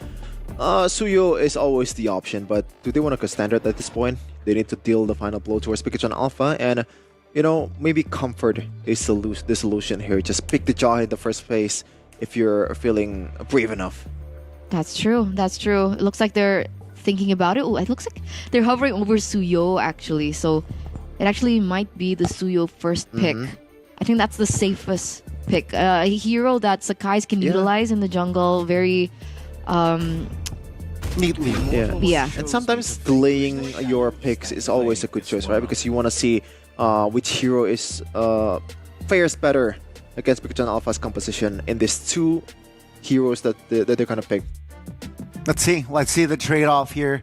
Suyo is always the option. But do they want to go standard at this point? They need to deal the final blow towards Bigatron Alpha, and you know, maybe comfort is the solution here. Just pick the jaw in the first place if you're feeling brave enough. That's true. That's true. It looks like they're thinking about it. Ooh, it looks like they're hovering over Suyo actually. So it actually might be the Suyo first pick. I think that's the safest pick. A hero that Sakai's can utilize in the jungle very neatly. Yeah. And sometimes delaying your picks is always a good choice, right? Because you want to see which hero is fares better against Bigatron Alpha's composition in these two heroes that they're gonna pick. Let's see the trade-off here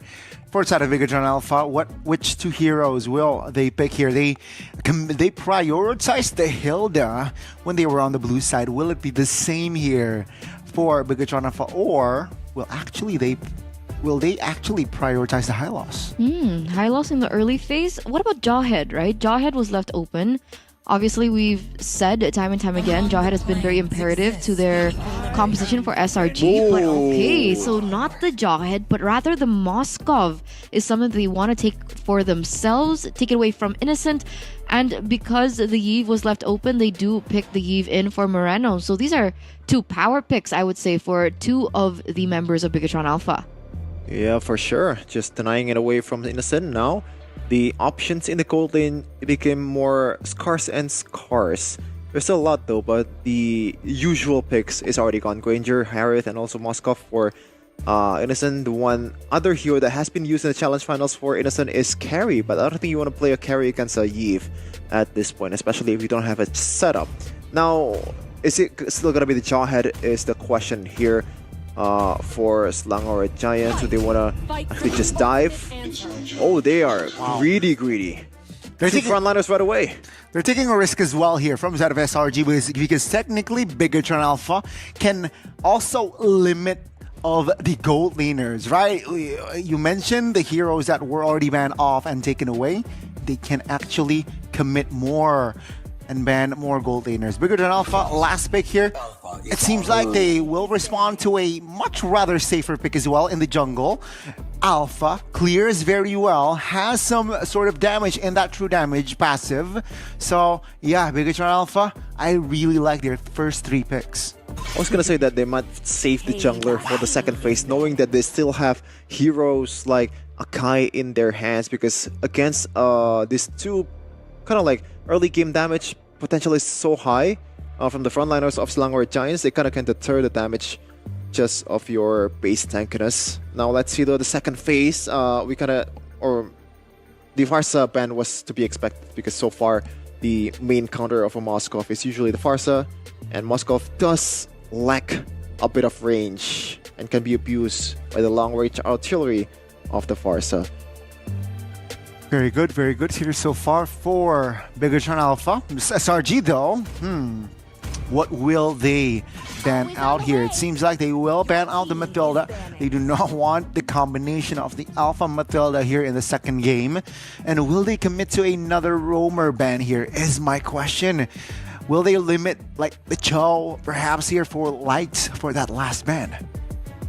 for the side of Bigatron Alpha. Which two heroes will they pick here? They prioritized the Hilda when they were on the blue side. Will it be the same here for Bigatron Alpha, or will they actually prioritize the Hylos? Hylos in the early phase. What about Jawhead, right? Jawhead was left open. Obviously, we've said time and time again, Jawhead has been very imperative to their composition for SRG. But okay, so not the Jawhead, but rather the Moskov is something they want to take for themselves, take it away from Innocent. And because the Yve was left open, they do pick the Yve in for Moreno. So these are two power picks, I would say, for two of the members of Bigatron Alpha. Yeah, for sure. Just denying it away from Innocent now. The options in the gold lane became more scarce and scarce. There's still a lot though, but the usual picks is already gone. Granger, Harith, and also Moskov for Innocent. The one other hero that has been used in the challenge finals for Innocent is Carry, but I don't think you want to play a Carry against a Yve at this point, especially if you don't have a setup. Now, is it still gonna be the Jawhead is the question here for Selangor Giants. Do they wanna actually just dive? Oh, they are greedy. They're taking frontliners right away. They're taking a risk as well here from the side of SRG because technically Bigatron Alpha can also limit of the gold laners, right? You mentioned the heroes that were already banned off and taken away. They can actually commit more and ban more gold laners. Bigatron Alpha, last pick here. It seems like they will respond to a much rather safer pick as well in the jungle. Alpha clears very well, has some sort of damage in that true damage passive. So yeah, Bigatron Alpha, I really like their first 3 picks. I was gonna say that they might save the jungler for the second phase, knowing that they still have heroes like Akai in their hands, because against these two kind of like early game damage potential is so high from the frontliners of Selangor Giants, they kind of can deter the damage just of your base tankiness. Now let's see though the second phase. The Farsa ban was to be expected because so far the main counter of a Moskov is usually the Farsa, and Moskov does lack a bit of range and can be abused by the long-range artillery of the Farsa. Very good here so far for Bigatron Alpha. SRG though, what will they ban out here? It seems like they will ban out the Matilda. They do not want the combination of the Alpha Matilda here in the second game. And will they commit to another roamer ban here is my question. Will they limit like the Cho perhaps here for lights for that last ban?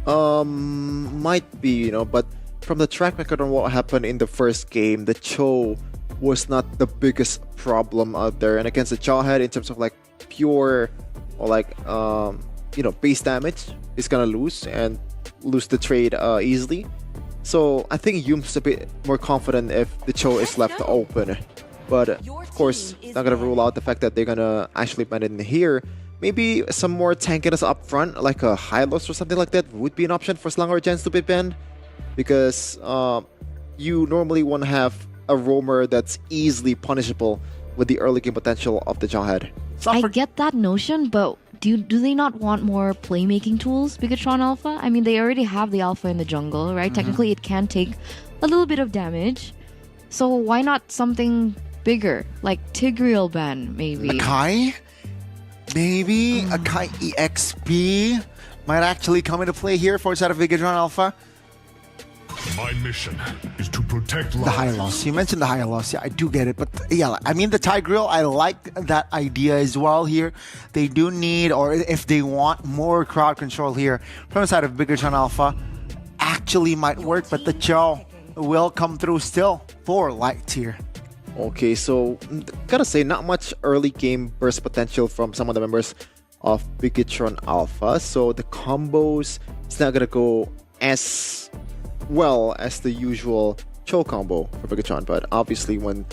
Might be, but from the track record on what happened in the first game, the Cho was not the biggest problem out there. And against the Jawhead, in terms of like pure or like base damage, is gonna lose the trade easily. So I think Yum's a bit more confident if the Cho is left open. But of course, not gonna rule out the fact that they're gonna actually ban it in here. Maybe some more tankiness up front, like a Hylos or something like that, would be an option for Selangor Giants to be banned. Because you normally want to have a roamer that's easily punishable with the early game potential of the Jawhead. I get that notion, but do they not want more playmaking tools, Bigatron Alpha? I mean, they already have the Alpha in the jungle, right? Technically, it can take a little bit of damage. So why not something bigger, like Tigreal ban, maybe? Akai? Maybe Akai EXP might actually come into play here for the side of Bigatron Alpha. My mission is to protect the Hylos. You mentioned the Hylos. Yeah, I do get it. But yeah, I mean the Tigreal, I like that idea as well here. They do need, or if they want more crowd control here from the side of Bigatron Alpha, actually might work. But the Cho will come through still for light here. Okay, so gotta say, not much early game burst potential from some of the members of Bigatron Alpha. So the combos, it's not gonna go as well as the usual Cho combo for Bigatron, but obviously when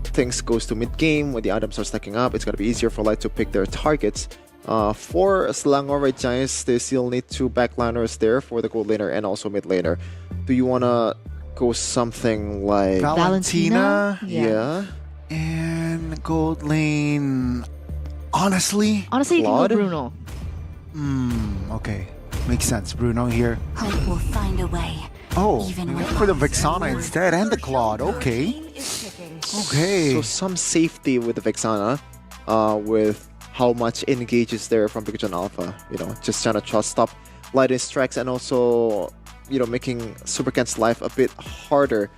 things goes to mid game, when the items are stacking up, it's gonna be easier for Light to pick their targets. For Selangor Giants, they still need 2 backliners there for the gold laner and also mid laner. Do you wanna go something like Valentina? Yeah. And gold lane. Honestly, you can go Bruno. Okay. Makes sense. Bruno here. Hope will find a way. Oh, we went for the Vexana instead and the Claude. Okay. Okay. So some safety with the Vexana, with how much engages there from Bigatron Alpha. Just trying to stop Lightning Strikes and also, making Supercan's life a bit harder.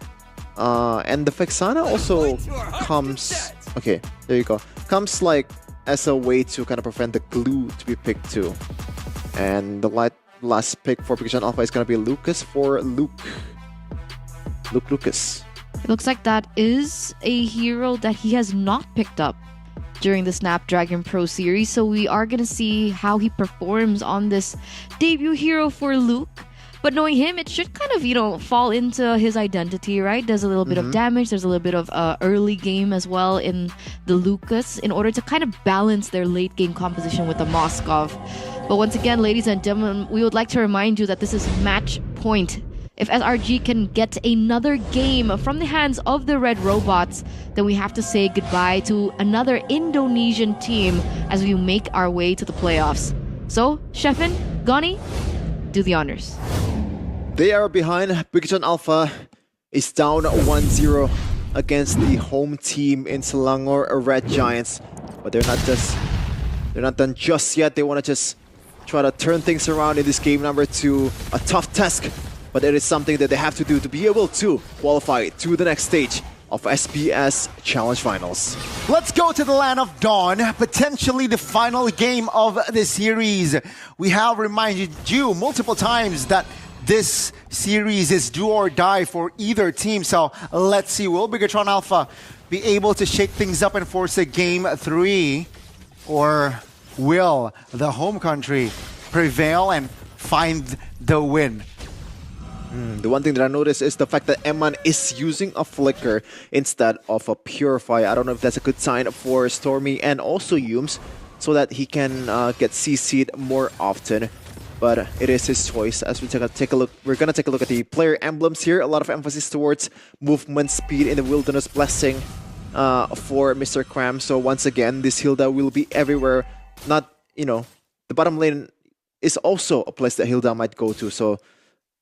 And the Vexana also comes... Okay, there you go. Comes like as a way to kind of prevent the glue to be picked too. And the last pick for Bigatron Alpha is going to be Lucas for Luke Lucas. It looks like that is a hero that he has not picked up during the Snapdragon Pro series. So we are going to see how he performs on this debut hero for Luke. But knowing him, it should kind of, fall into his identity, right? There's a little bit of damage. There's a little bit of early game as well in the Lucas in order to kind of balance their late game composition with the Moskov. But once again, ladies and gentlemen, we would like to remind you that this is match point If SRG can get another game from the hands of the Red Robots, then we have to say goodbye to another Indonesian team as we make our way to the playoffs. So, Sheffin, Goni, do the honors. They are behind. Bigatron Alpha is down 1-0 against the home team in Selangor Red Giants. But they're not done just yet. They want to just try to turn things around in this game number 2. A tough task, but it is something that they have to do to be able to qualify to the next stage of SBS Challenge Finals. Let's go to the land of dawn, potentially the final game of the series. We have reminded you multiple times that this series is do or die for either team. So let's see, will Bigatron Alpha be able to shake things up and force a game 3? Or will the home country prevail and find the win? The one thing that I noticed is the fact that Eman is using a flicker instead of a purify. I don't know if that's a good sign for Stormy and also Yums, so that he can get CC'd more often. But it is his choice. As we take a look, we're gonna take a look at the player emblems here. A lot of emphasis towards movement speed in the Wilderness Blessing for Mr. Cram. So once again, this Hilda will be everywhere. Not, the bottom lane is also a place that Hilda might go to. So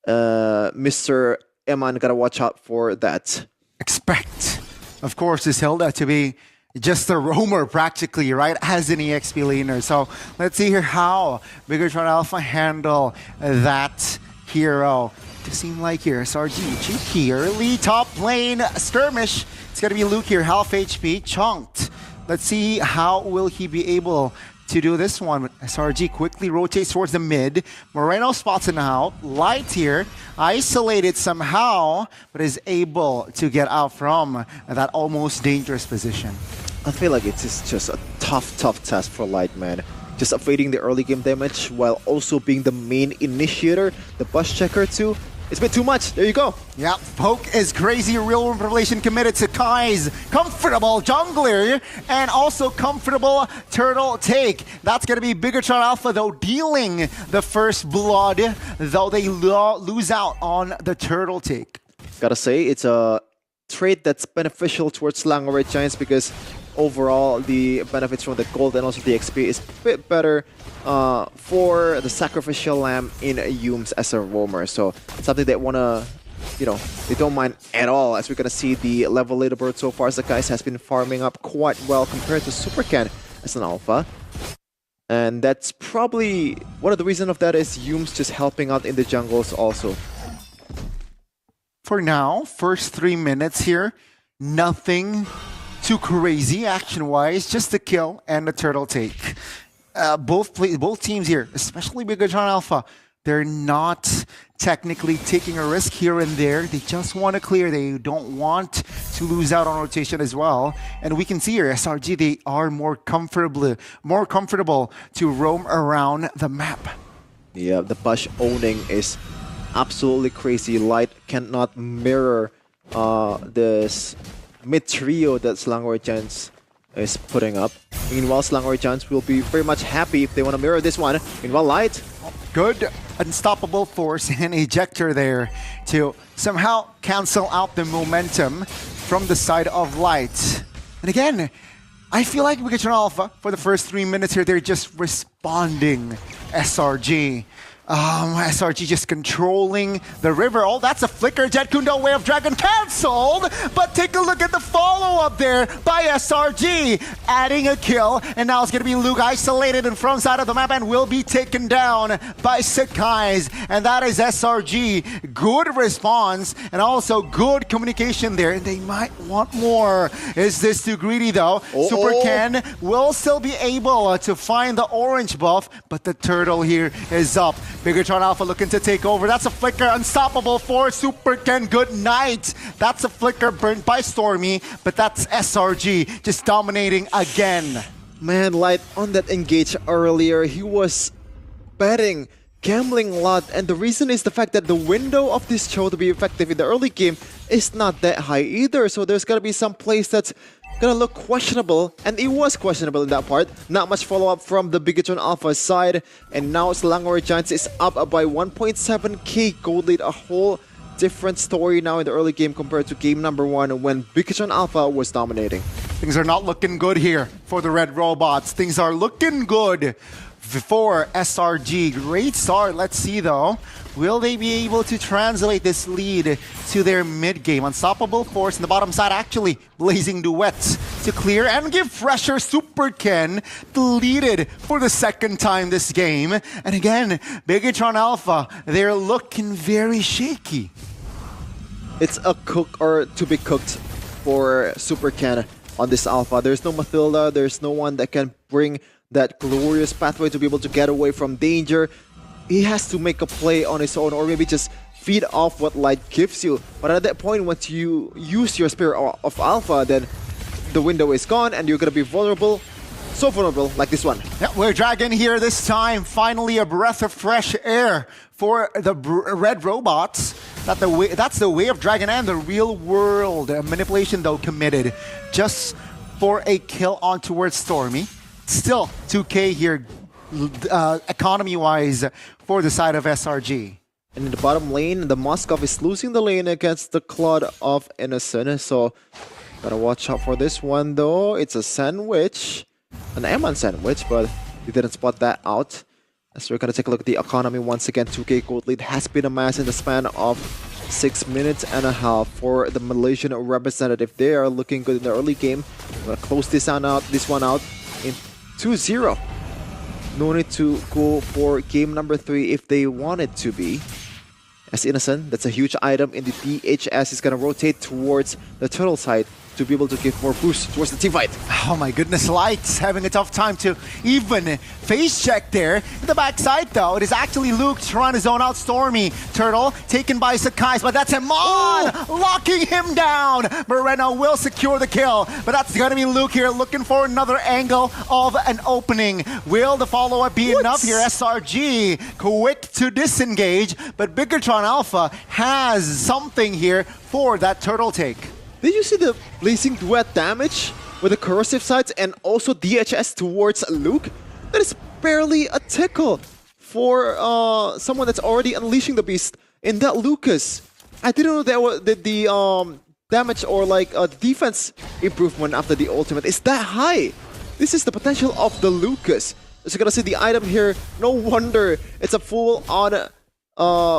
Mr. Eman gotta watch out for that. Expect, of course, this Hilda to be just a roamer practically, right, as an EXP laner. So let's see here how Bigatron Alpha handle that hero. To seem like here, SRG cheeky early top lane skirmish. It's gonna be Luke here, half HP, chunked. Let's see how will he be able to do this one. SRG quickly rotates towards the mid. Moreno spots him out. Light here, isolated somehow, but is able to get out from that almost dangerous position. I feel like it's just a tough task for Light, man. Just evading the early game damage while also being the main initiator, the bus checker too. It's been too much. There you go. Yeah, Poke is crazy. Real revelation committed to Kai's comfortable jungler and also comfortable turtle take. That's going to be Bigatron Alpha, though, dealing the first blood, though they lose out on the turtle take. Gotta say, it's a trait that's beneficial towards Selangor Red Giants because overall the benefits from the gold and also the XP is a bit better for the sacrificial lamb in Yums as a roamer. So it's something they wanna, they don't mind at all. As we're gonna see the level leaderboard so far, Zakai's has been farming up quite well compared to Supercan as an alpha. And that's probably one of the reasons of that is Yums just helping out in the jungles also. For now, first 3 minutes here, nothing too crazy action-wise, just the kill and the turtle take. Both teams here, especially Bigatron Alpha, they're not technically taking a risk here and there. They just want to clear. They don't want to lose out on rotation as well. And we can see here, SRG, they are more comfortable to roam around the map. Yeah, the push owning is absolutely crazy. Light cannot mirror this mid trio that Selangor Giants is putting up. Meanwhile, Selangor Giants will be very much happy if they want to mirror this one. Meanwhile, Light. Good unstoppable force and ejector there to somehow cancel out the momentum from the side of Light. And again, I feel like Bigatron Alpha, for the first 3 minutes here, they're just responding SRG. SRG just controlling the river. Oh, that's a flicker. Jet Kundo Way of Dragon cancelled. But take a look at the follow-up there by SRG. Adding a kill. And now it's going to be Luke isolated in front side of the map and will be taken down by Sakai's. And that is SRG. Good response and also good communication there. And they might want more. Is this too greedy though? Super Ken will still be able to find the orange buff. But the turtle here is up. Bigatron Alpha looking to take over. That's a flicker. Unstoppable for Super Ken. Good night. That's a flicker burnt by Stormy. But that's SRG just dominating again. Man, Light on that engage earlier, he was betting, gambling a lot. And the reason is the fact that the window of this show to be effective in the early game is not that high either. So there's going to be some plays that's gonna look questionable, and it was questionable in that part. Not much follow-up from the Bigatron Alpha side, and now Selangor Giants is up by 1.7k gold lead, a whole different story now in the early game compared to game number 1 when Biggatron Alpha was dominating. Things are not looking good here for the Red Robots. Things are looking good for SRG. Great start. Let's see though. Will they be able to translate this lead to their mid-game? Unstoppable Force in the bottom side actually blazing duets to clear and give pressure. Super Ken deleted for the second time this game. And again, Biggatron Alpha, they're looking very shaky. It's a cook or to be cooked for Super Ken on this Alpha. There's no Mathilda, there's no one that can bring that glorious pathway to be able to get away from danger. He has to make a play on his own or maybe just feed off what light gives you. But at that point, once you use your Spear of Alpha, then the window is gone and you're going to be vulnerable. So vulnerable, like this one. Yeah, we're Dragon here this time. Finally, a breath of fresh air for the Red Robots. That's the way of Dragon and the real world. Manipulation, though, committed just for a kill on towards Stormy. Still 2K here, economy-wise, for the side of SRG. And in the bottom lane, the Moskov is losing the lane against the Cloud of Innocent. So, gotta watch out for this one, though. It's a sandwich. An Eman sandwich, but he didn't spot that out. So we're gonna take a look at the economy once again. 2K gold lead has been amassed in the span of 6 minutes and a half for the Malaysian representative. They are looking good in the early game. I'm gonna close this one out in 2-0. No need to go for game number 3 if they want it to be. As Innocent, that's a huge item in the DHS. Is gonna rotate towards the turtle side to be able to give more boost towards the team fight. Oh my goodness, Lights having a tough time to even face check there. In the backside though, it is actually Luke trying to zone out Stormy. Turtle taken by Sakai's, but that's Amon locking him down. Moreno will secure the kill, but that's gonna be Luke here looking for another angle of an opening. Will the follow-up be enough here? SRG quick to disengage, but Biggatron Alpha has something here for that turtle take. Did you see the blazing duet damage with the corrosive sights and also DHS towards Luke? That is barely a tickle for someone that's already unleashing the beast in that Lucas. I didn't know that the damage or like defense improvement after the ultimate is that high. This is the potential of the Lucas. As you're gonna see the item here, no wonder it's a full-on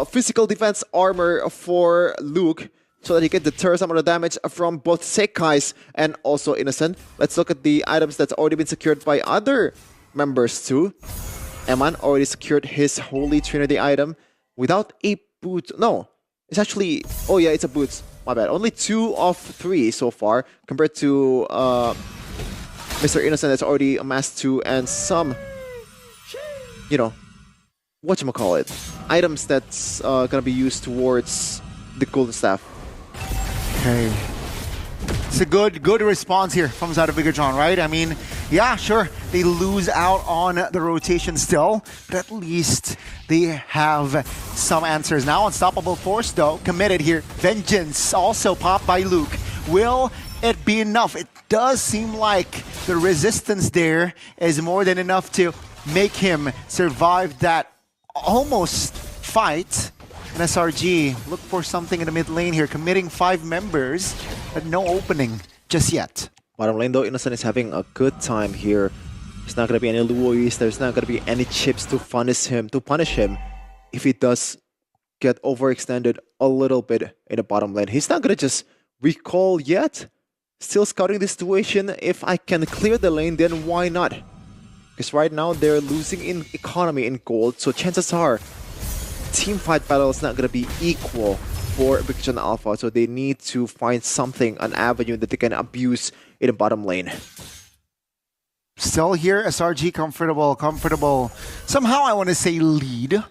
physical defense armor for Luke, so that he can deter some of the damage from both Sekai's and also Innocent. Let's look at the items that's already been secured by other members too. Eman already secured his Holy Trinity item without a boot. No, it's actually... Oh yeah, it's a boot. My bad. Only 2 of 3 so far compared to Mr. Innocent that's already amassed 2 and some, you know, whatchamacallit, items that's gonna be used towards the Golden Staff. Okay. It's a good response here from side of Biggatron, right? I mean, yeah, sure, they lose out on the rotation still, but at least they have some answers now. Unstoppable Force, though, committed here. Vengeance also popped by Luke. Will it be enough? It does seem like the resistance there is more than enough to make him survive that almost fight. And SRG look for something in the mid lane here, committing 5 members, but no opening just yet. Bottom lane though, Innocent is having a good time here. There's not gonna be any Luois, there's not gonna be any chips to punish him if he does get overextended a little bit in the bottom lane. He's not gonna just recall yet. Still scouting the situation. If I can clear the lane, then why not? Because right now they're losing in economy in gold, so chances are team fight battle is not going to be equal for Biggatron Alpha, so they need to find something, an avenue that they can abuse in the bottom lane. Still here, SRG comfortable. Somehow I want to say lead,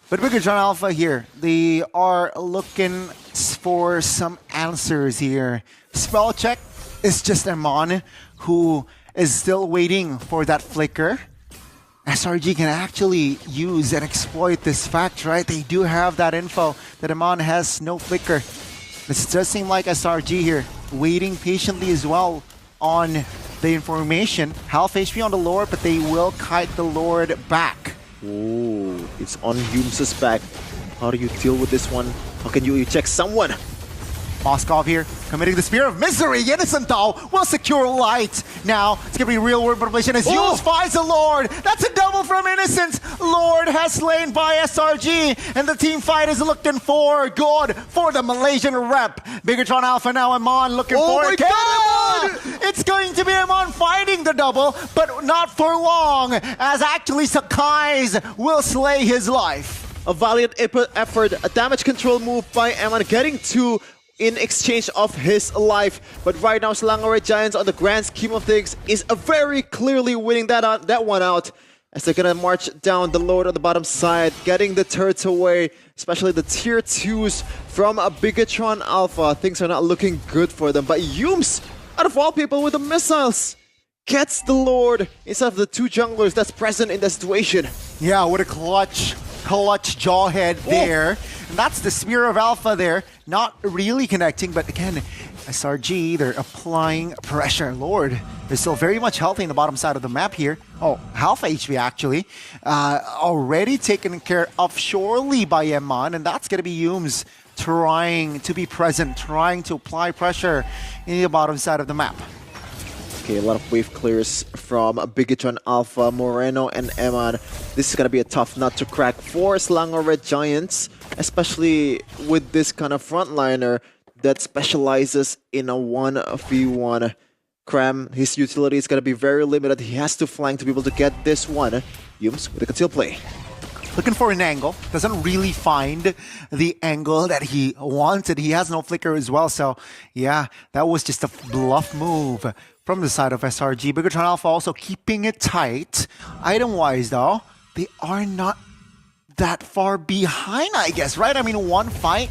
but Biggatron Alpha here, they are looking for some answers here. Spell check is just Amon, who is still waiting for that flicker. SRG can actually use and exploit this fact, right? They do have that info that Amon has no flicker. This does seem like SRG here, waiting patiently as well on the information. Half HP on the Lord, but they will kite the Lord back. Ooh, it's on Humes' back. How do you deal with this one? How can you check someone? Moskov here, committing the Spear of Misery. Innocent though will secure light. Now, it's gonna be real world manipulation as Yules finds the Lord. That's a double from Innocent. Lord has slain by SRG, and the team fight is looking for good for the Malaysian rep. Bigatron Alpha now, Amon looking for it. It's going to be Amon fighting the double, but not for long, as actually Sakai's will slay his life. A valiant effort, a damage control move by Eman, getting 2 in exchange of his life. But right now, Selangor Giants on the grand scheme of things is very clearly winning that one out, as they're gonna march down the Lord on the bottom side, getting the turrets away, especially the tier 2s from a Bigatron Alpha. Things are not looking good for them, but Yums, out of all people with the missiles, gets the Lord instead of the 2 junglers that's present in the situation. Yeah, with a clutch jawhead there. And that's the Spear of Alpha there. Not really connecting, but again, SRG, they're applying pressure. Lord is still very much healthy in the bottom side of the map here. Oh, half HP actually. Already taken care of surely by Eman, and that's going to be Yums trying to be present, trying to apply pressure in the bottom side of the map. Okay, a lot of wave clears from Bigatron Alpha, Moreno, and Eman. This is going to be a tough nut to crack for Selangor Red Giants, especially with this kind of frontliner that specializes in a 1v1. Cram, his utility is going to be very limited. He has to flank to be able to get this one. Yums with a conceal play. Looking for an angle, doesn't really find the angle that he wanted. He has no flicker as well, so yeah, that was just a bluff move from the side of SRG. Bigatron Alpha also keeping it tight. Item-wise though, they are not that far behind, I guess, right? I mean, one fight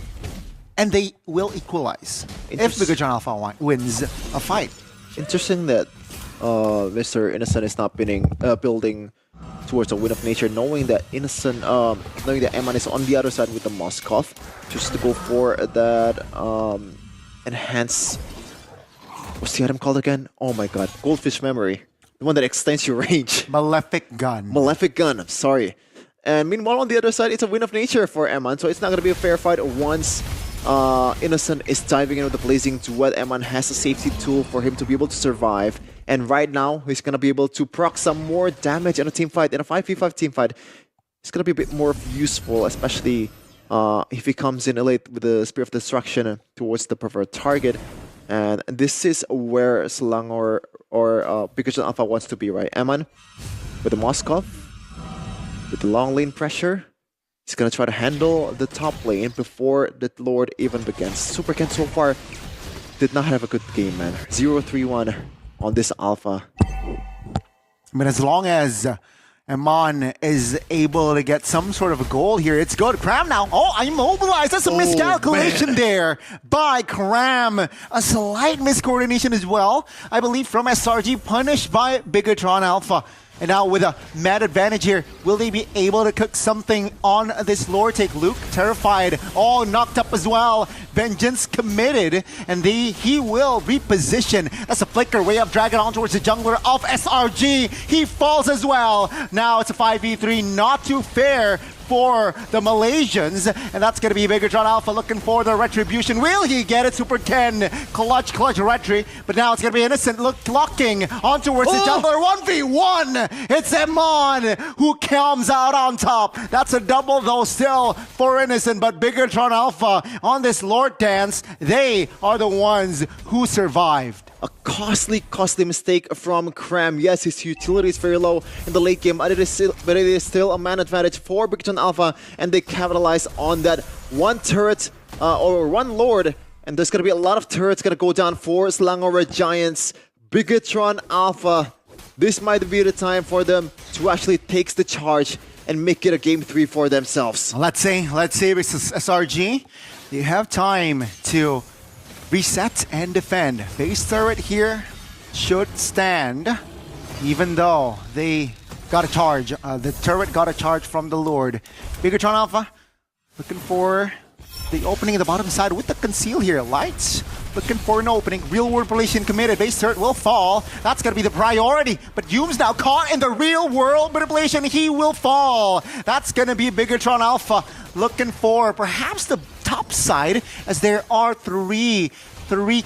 and they will equalize if Bigatron Alpha wins a fight. Interesting that Mr. Innocent is not building towards a win of nature, knowing that knowing that Eman is on the other side with the Moskov, just to go for that enhance. What's the item called again? Oh my god, Goldfish Memory, the one that extends your range. Malefic Gun. Malefic Gun. I'm sorry. And meanwhile, on the other side, it's a win of nature for Eman, so it's not going to be a fair fight once Innocent is diving in with the Blazing Duet. Eman has a safety tool for him to be able to survive. And right now, he's going to be able to proc some more damage in a team fight. In a 5v5 team fight, it's going to be a bit more useful, especially if he comes in late with the Spear of Destruction towards the preferred target. And this is where Selangor or Bigatron Alpha wants to be, right? Eman with the Moskov, with the long lane pressure. He's going to try to handle the top lane before the Lord even begins. Super Ken so far did not have a good game, man. 0-3-1 on this Alpha. But as long as Eman is able to get some sort of a goal here, it's good. Cram now. Oh, immobilized. That's a miscalculation there by Cram. A slight miscoordination as well, I believe, from SRG, punished by Bigatron Alpha. And now with a mad advantage here, will they be able to cook something on this Lord take? Luke, terrified, all knocked up as well. Vengeance committed, and he will reposition. That's a flicker way up, drag it on towards the jungler of SRG. He falls as well. Now it's a 5v3, not too fair for the Malaysians, and that's going to be Bigatron Alpha looking for the retribution. Will he get it? Super Ken, clutch retri, but now it's going to be Innocent locking on towards the jungler. 1v1, it's Eman who comes out on top. That's a double though still for Innocent, but Bigatron Alpha on this Lord dance, they are the ones who survived. A costly mistake from Cram. Yes, his utility is very low in the late game, but it is still a man advantage for Bigatron Alpha, and they capitalize on that one turret or one Lord, and there's going to be a lot of turrets going to go down for Selangor Giants. Bigatron Alpha, this might be the time for them to actually take the charge and make it a game 3 for themselves. Let's say this is SRG. You have time to reset and defend. Base turret here should stand, even though they got a charge. The turret got a charge from the Lord. Bigatron Alpha looking for the opening in the bottom side with the conceal here. Lights looking for an opening. Real world manipulation committed. Base turret will fall. That's going to be the priority. But Yums now caught in the real world manipulation. He will fall. That's going to be Bigatron Alpha looking for perhaps the top side as there are three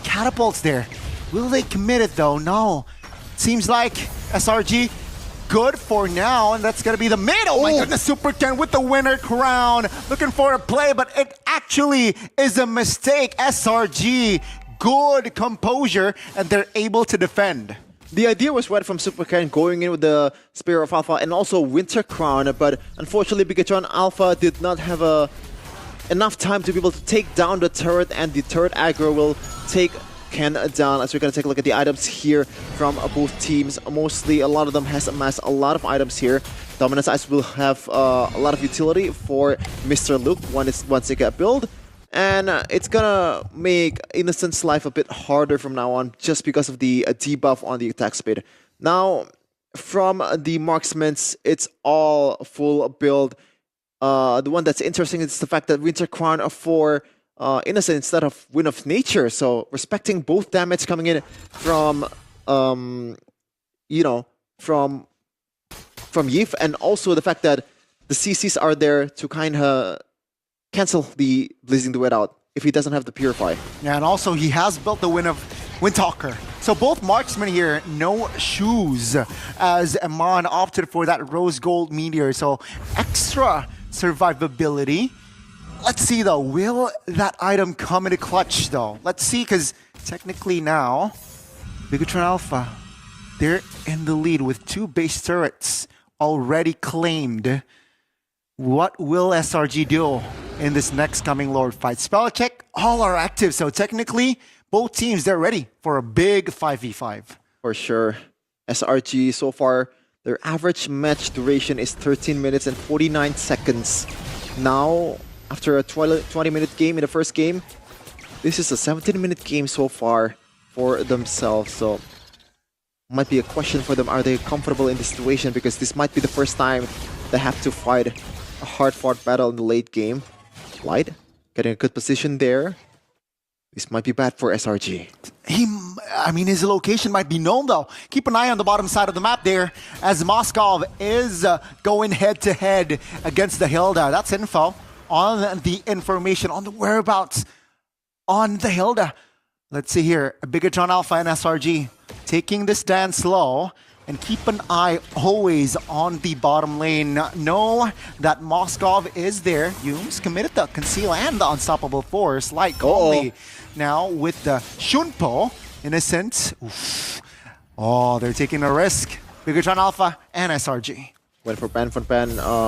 catapults there. Will they commit it though? No. Seems like SRG good for now, and that's gonna be the mid. Oh my goodness, Super Ken with the winner crown. Looking for a play, but it actually is a mistake. SRG, good composure, and they're able to defend. The idea was right from Super Ken going in with the Spear of Alpha and also Winter Crown, but unfortunately Bigatron Alpha did not have enough time to be able to take down the turret, and the turret aggro will take Ken down. As we're going to take a look at the items here from both teams. Mostly, a lot of them has amassed a lot of items here. Dominance Eyes will have a lot of utility for Mr. Luke once they get built. And it's gonna make Innocent's life a bit harder from now on just because of the debuff on the attack speed. Now, from the marksmans, it's all full build. The one that's interesting is the fact that Winter Crown for Innocent instead of Wind of Nature. So respecting both damage coming in from from Yif, and also the fact that the CCs are there to kind of cancel the Blazing the Wet out if he doesn't have the Purify. Yeah, and also he has built the Windtalker. So both marksmen here, no shoes, as Aman opted for that Rose Gold Meteor. So extra survivability. Let's see though, will that item come into clutch though? Let's see, because technically now, Bigatron Alpha, they're in the lead with 2 base turrets already claimed. What will SRG do in this next coming Lord fight? Spell check, all are active. So technically, both teams, they're ready for a big 5v5. For sure. SRG, so far, their average match duration is 13 minutes and 49 seconds. Now, after a 20-minute game in the first game, this is a 17-minute game so far for themselves. So, might be a question for them. Are they comfortable in this situation? Because this might be the first time they have to fight a hard-fought battle in the late game. Light getting a good position there. This might be bad for SRG. His location might be known though. Keep an eye on the bottom side of the map there, as Moskov is going head-to-head against the Hilda. That's info on the information on the whereabouts on the Hilda. Let's see here, Bigatron Alpha and SRG taking this dance slow. And keep an eye always on the bottom lane. Know that Moskov is there. Yumes committed the Conceal and the Unstoppable Force, like only. Now with the Shunpo, Innocent. Oof. Oh, they're taking a risk. Bigatron Alpha and SRG. Went for Pan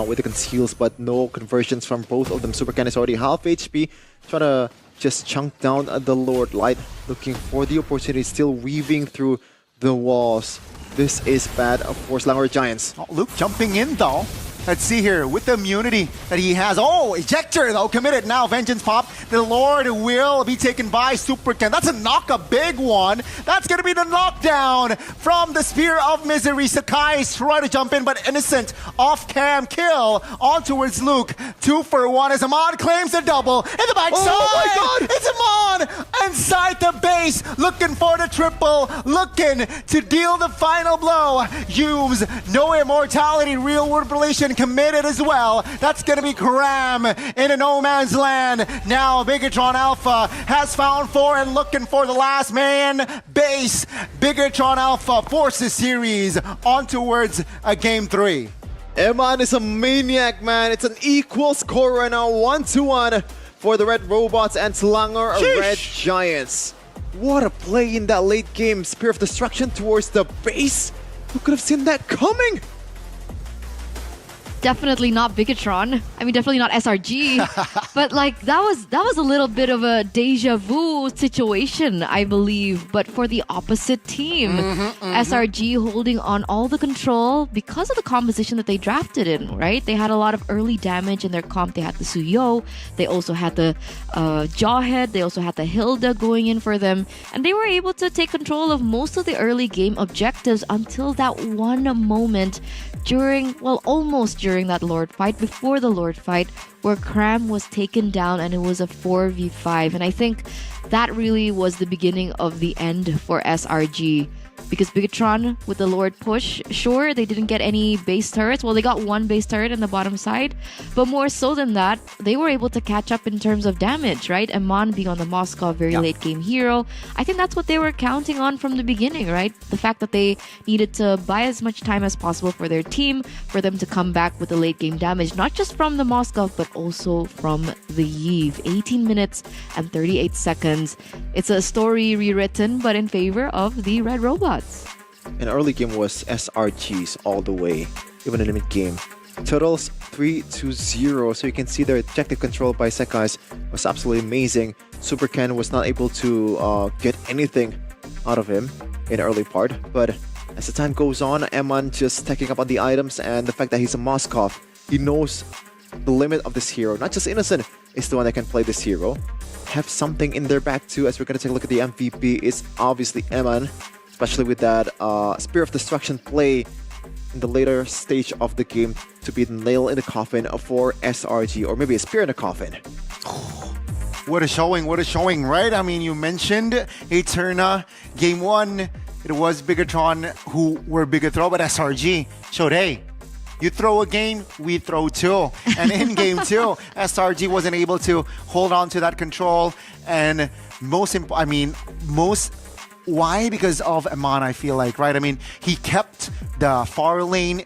with the Conceals, but no conversions from both of them. Super Ken is already half HP. Trying to just chunk down the Lord Light. Looking for the opportunity, still weaving through the walls. This is bad for Slanger Giants. Oh, Luke jumping in though. Let's see here with the immunity that he has. Oh, ejector though, committed now. Vengeance pop. The Lord will be taken by Super Ken. That's a big one. That's going to be the knockdown from the Spear of Misery. Sakai is trying to jump in, but Innocent off-cam kill on towards Luke. 2 for 1 as Amon claims the double. In the backside! Oh my god! It's Amon inside the base, looking for the triple, looking to deal the final blow. Yumes, no immortality, real world relation committed as well. That's going to be Kram in a no man's land. Now Bigatron Alpha has found 4 and looking for the last man base. Bigatron Alpha forces series on towards a game 3. Eman is a maniac, man. It's an equal score right now, 1-1 for the Red Robots and Slanger Red Giants. What a play in that late game. Spear of Destruction towards the base. Who could have seen that coming? Definitely not Bigatron. I mean, definitely not SRG. But like that was a little bit of a deja vu situation, I believe. But for the opposite team, SRG holding on all the control because of the composition that they drafted in. Right? They had a lot of early damage in their comp. They had the Suyo. They also had the Jawhead. They also had the Hilda going in for them, and they were able to take control of most of the early game objectives until that one moment almost during that Lord fight, before the Lord fight, where Kram was taken down and it was a 4v5. And I think that really was the beginning of the end for SRG. because Bigatron with the Lord push, sure, they didn't get any base turrets. Well, they got one base turret in the bottom side, but more so than that, they were able to catch up in terms of damage, right? Amon being on the Moskov, very late game hero. I think that's what they were counting on from the beginning, right? The fact that they needed to buy as much time as possible for their team, for them to come back with the late game damage, not just from the Moskov, but also from the Yve. 18 minutes and 38 seconds. It's a story rewritten, but in favor of the Red Robots. In early game was SRGs all the way, even in the mid game. Totals 3-0, so you can see their objective control by Sekais was absolutely amazing. Super Ken was not able to get anything out of him in early part, but as the time goes on, Eman just taking up on the items, and the fact that he's a Moskov, he knows the limit of this hero. Not just Innocent is the one that can play this hero. Have something in their back too, as we're going to take a look at the MVP. Is obviously Eman, especially with that Spear of Destruction play in the later stage of the game to be the nail in the coffin for SRG, or maybe a spear in the coffin. What a showing, right? I mean, you mentioned Eterna, game 1, it was Bigatron who were bigger throw, but SRG showed, hey, you throw a game, we throw two. And in game 2, SRG wasn't able to hold on to that control. And why? Because of Amon, I feel like, right? I mean, he kept the far lane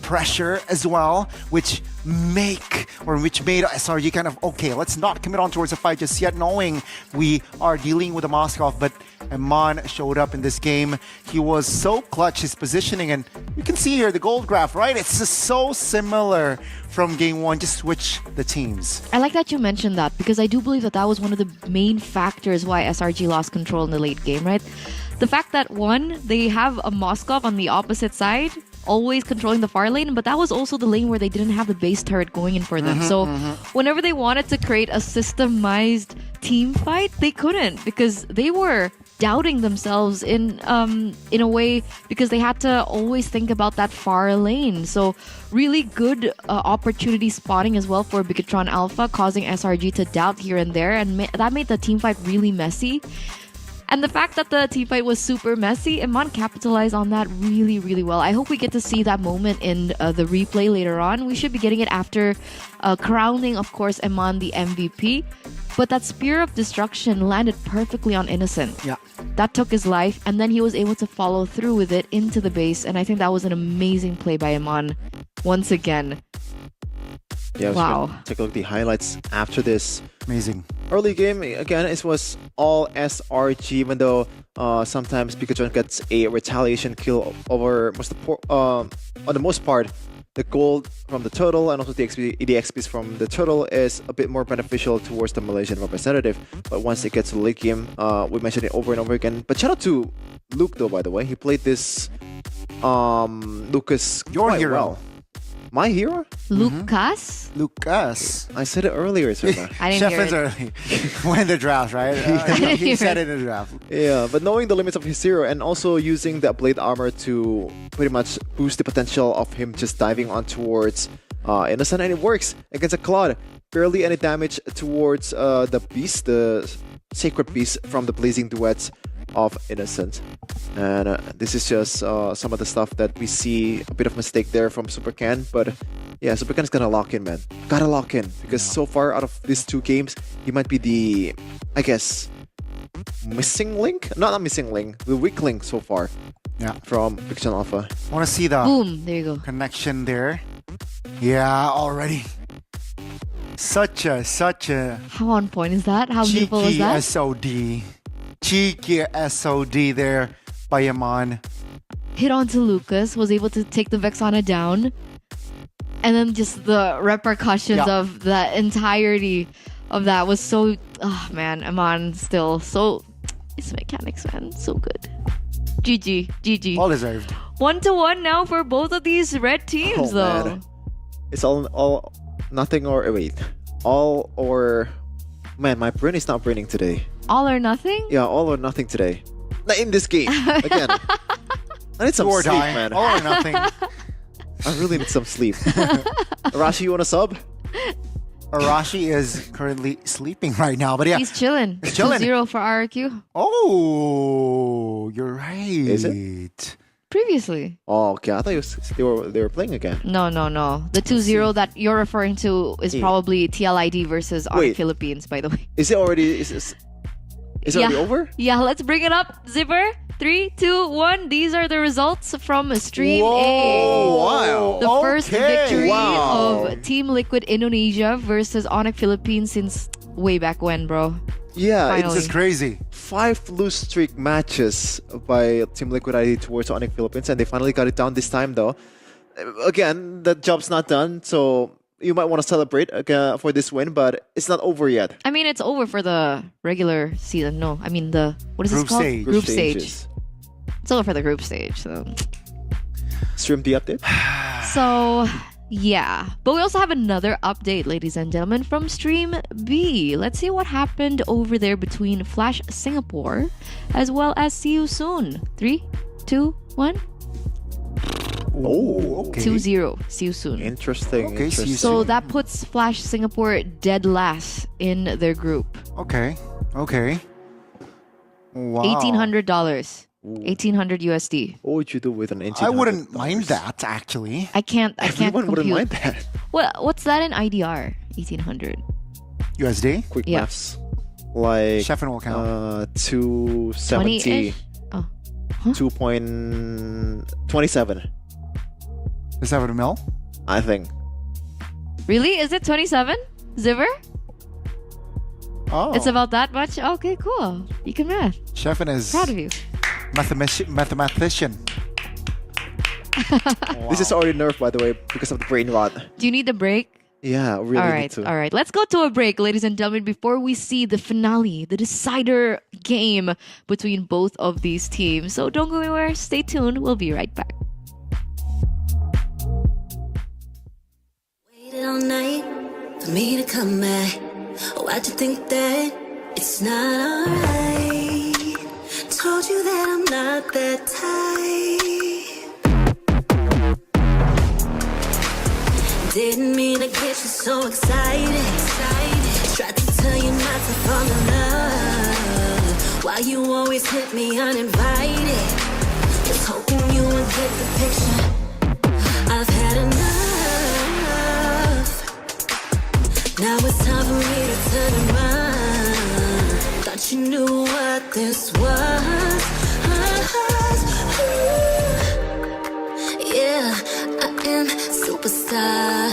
pressure as well, which made SRG kind of, okay, let's not commit on towards the fight just yet, knowing we are dealing with a Moskov. But Amon showed up in this game. He was so clutch, his positioning, and you can see here the gold graph, right? It's just so similar from game 1, just switch the teams. I like that you mentioned that, because I do believe that was one of the main factors why SRG lost control in the late game, right? The fact that, one, they have a Moskov on the opposite side, always controlling the far lane, but that was also the lane where they didn't have the base turret going in for them. So whenever they wanted to create a systemized team fight, they couldn't, because they were doubting themselves in a way, because they had to always think about that far lane. So really good opportunity spotting as well for Bigatron Alpha, causing SRG to doubt here and there, and that made the team fight really messy. And the fact that the teamfight was super messy, Amon capitalized on that really, really well. I hope we get to see that moment in the replay later on. We should be getting it after crowning, of course, Amon the MVP. But that Spear of Destruction landed perfectly on Innocent. Yeah. That took his life, and then he was able to follow through with it into the base. And I think that was an amazing play by Amon once again. Yeah, wow. Take a look at the highlights after this. Amazing. Early game, again, it was all SRG, even though sometimes Pikachu gets a retaliation kill over on the most part. The gold from the turtle and also the XPs from the turtle is a bit more beneficial towards the Malaysian representative. But once it gets to the late game, we mentioned it over and over again. But shout out to Luke, though, by the way. He played this Lucas Your quite hero. well. My hero? Lucas? Lucas. I said it earlier, sir. I didn't hear it. early. When the draft, right? He said it in the draft. Yeah, but knowing the limits of his hero and also using that blade armor to pretty much boost the potential of him just diving on towards Innocent, and it works against a Claude. Barely any damage towards the beast, the sacred beast from the blazing duets of Innocent. And this is just some of the stuff that we see, a bit of mistake there from Super Ken, but yeah, Super Ken is gonna lock in, man. Gotta lock in, because so far out of these 2 games, he might be the, I guess, missing link? Not missing link, the weak link so far. Yeah. From Pikachu Alpha. I want to see the Boom, there you go. connection there. Yeah, already. Such a How on point is that? How beautiful is cheeky that? SOD. Cheeky SOD there by Amon. Hit onto Lucas, was able to take the Vexana down. And then just the repercussions of the entirety of that was so... Oh man, Amon still so... His mechanics, man, so good. GG. All deserved. 1-1 now for both of these red teams, though. Man. It's all nothing or... Wait. All or... Man, my brain is not braining today. All or nothing? Yeah, all or nothing today. Not in this game. Again. I need some Do or sleep, die. man. All or nothing. I really need some sleep. Rashi, you want a sub? Arashi is currently sleeping right now, but yeah. He's chilling. He's chilling. 2-0 for RRQ. Oh, you're right. Is it? Previously. Oh, okay. I thought they were playing again. No. The 2-0 that you're referring to is probably TLID versus Onyx Philippines, by the way. Is it already? Is it already over? Yeah, let's bring it up. Zipper. 3, 2, 1. These are the results from Stream A. Wow. The first victory Wow. of Team Liquid Indonesia versus Onyx Philippines since way back when, bro. Yeah, Finally. It's just crazy. 5 lose streak matches by Team Liquid ID towards Onyx Philippines, and they finally got it down this time, though. Again, the job's not done, so you might want to celebrate for this win, but it's not over yet. I mean, it's over for the regular season. No, I mean what is this Group called? stage. Group Stages. stage. It's over for the group stage. Stream the update. So, yeah. But we also have another update, ladies and gentlemen, from Stream B. Let's see what happened over there between Flash Singapore as well as See You Soon. 3, 2, 1. Oh, okay. 2-0. See You Soon. Interesting. Okay, see you So soon. that puts Flash Singapore dead last in their group. Okay. Wow. $1,800. 1,800 USD. What would you do with an $1,800? I wouldn't mind that, actually. I can't Everyone compute. wouldn't mind that. What's that in IDR? 1,800. USD? Quick Yeah. maths. Like Sheffin will count. 270. 20-ish? Oh. 2.27, Is that what a mil? I think. Really? Is it 27? Ziver? Oh. It's about that much? Okay, cool. You can math. Sheffin is Proud of you. mathematician. This is already nerfed, by the way, because of the brain rot. Do you need a break? Yeah, really All need right, to. all right. Let's go to a break, ladies and gentlemen, before we see the finale, the decider game between both of these teams. So don't go anywhere. Stay tuned. We'll be right back. Waited all night for me to come back. Why'd you think that it's not alright? Told you that I'm not that type. Didn't mean to get you so excited. Tried to tell you not to fall in love. Why you always hit me uninvited? Just hoping you would get the picture. I've had enough. Now it's time for me to turn around. Thought you knew what this was. Yeah, I am superstar.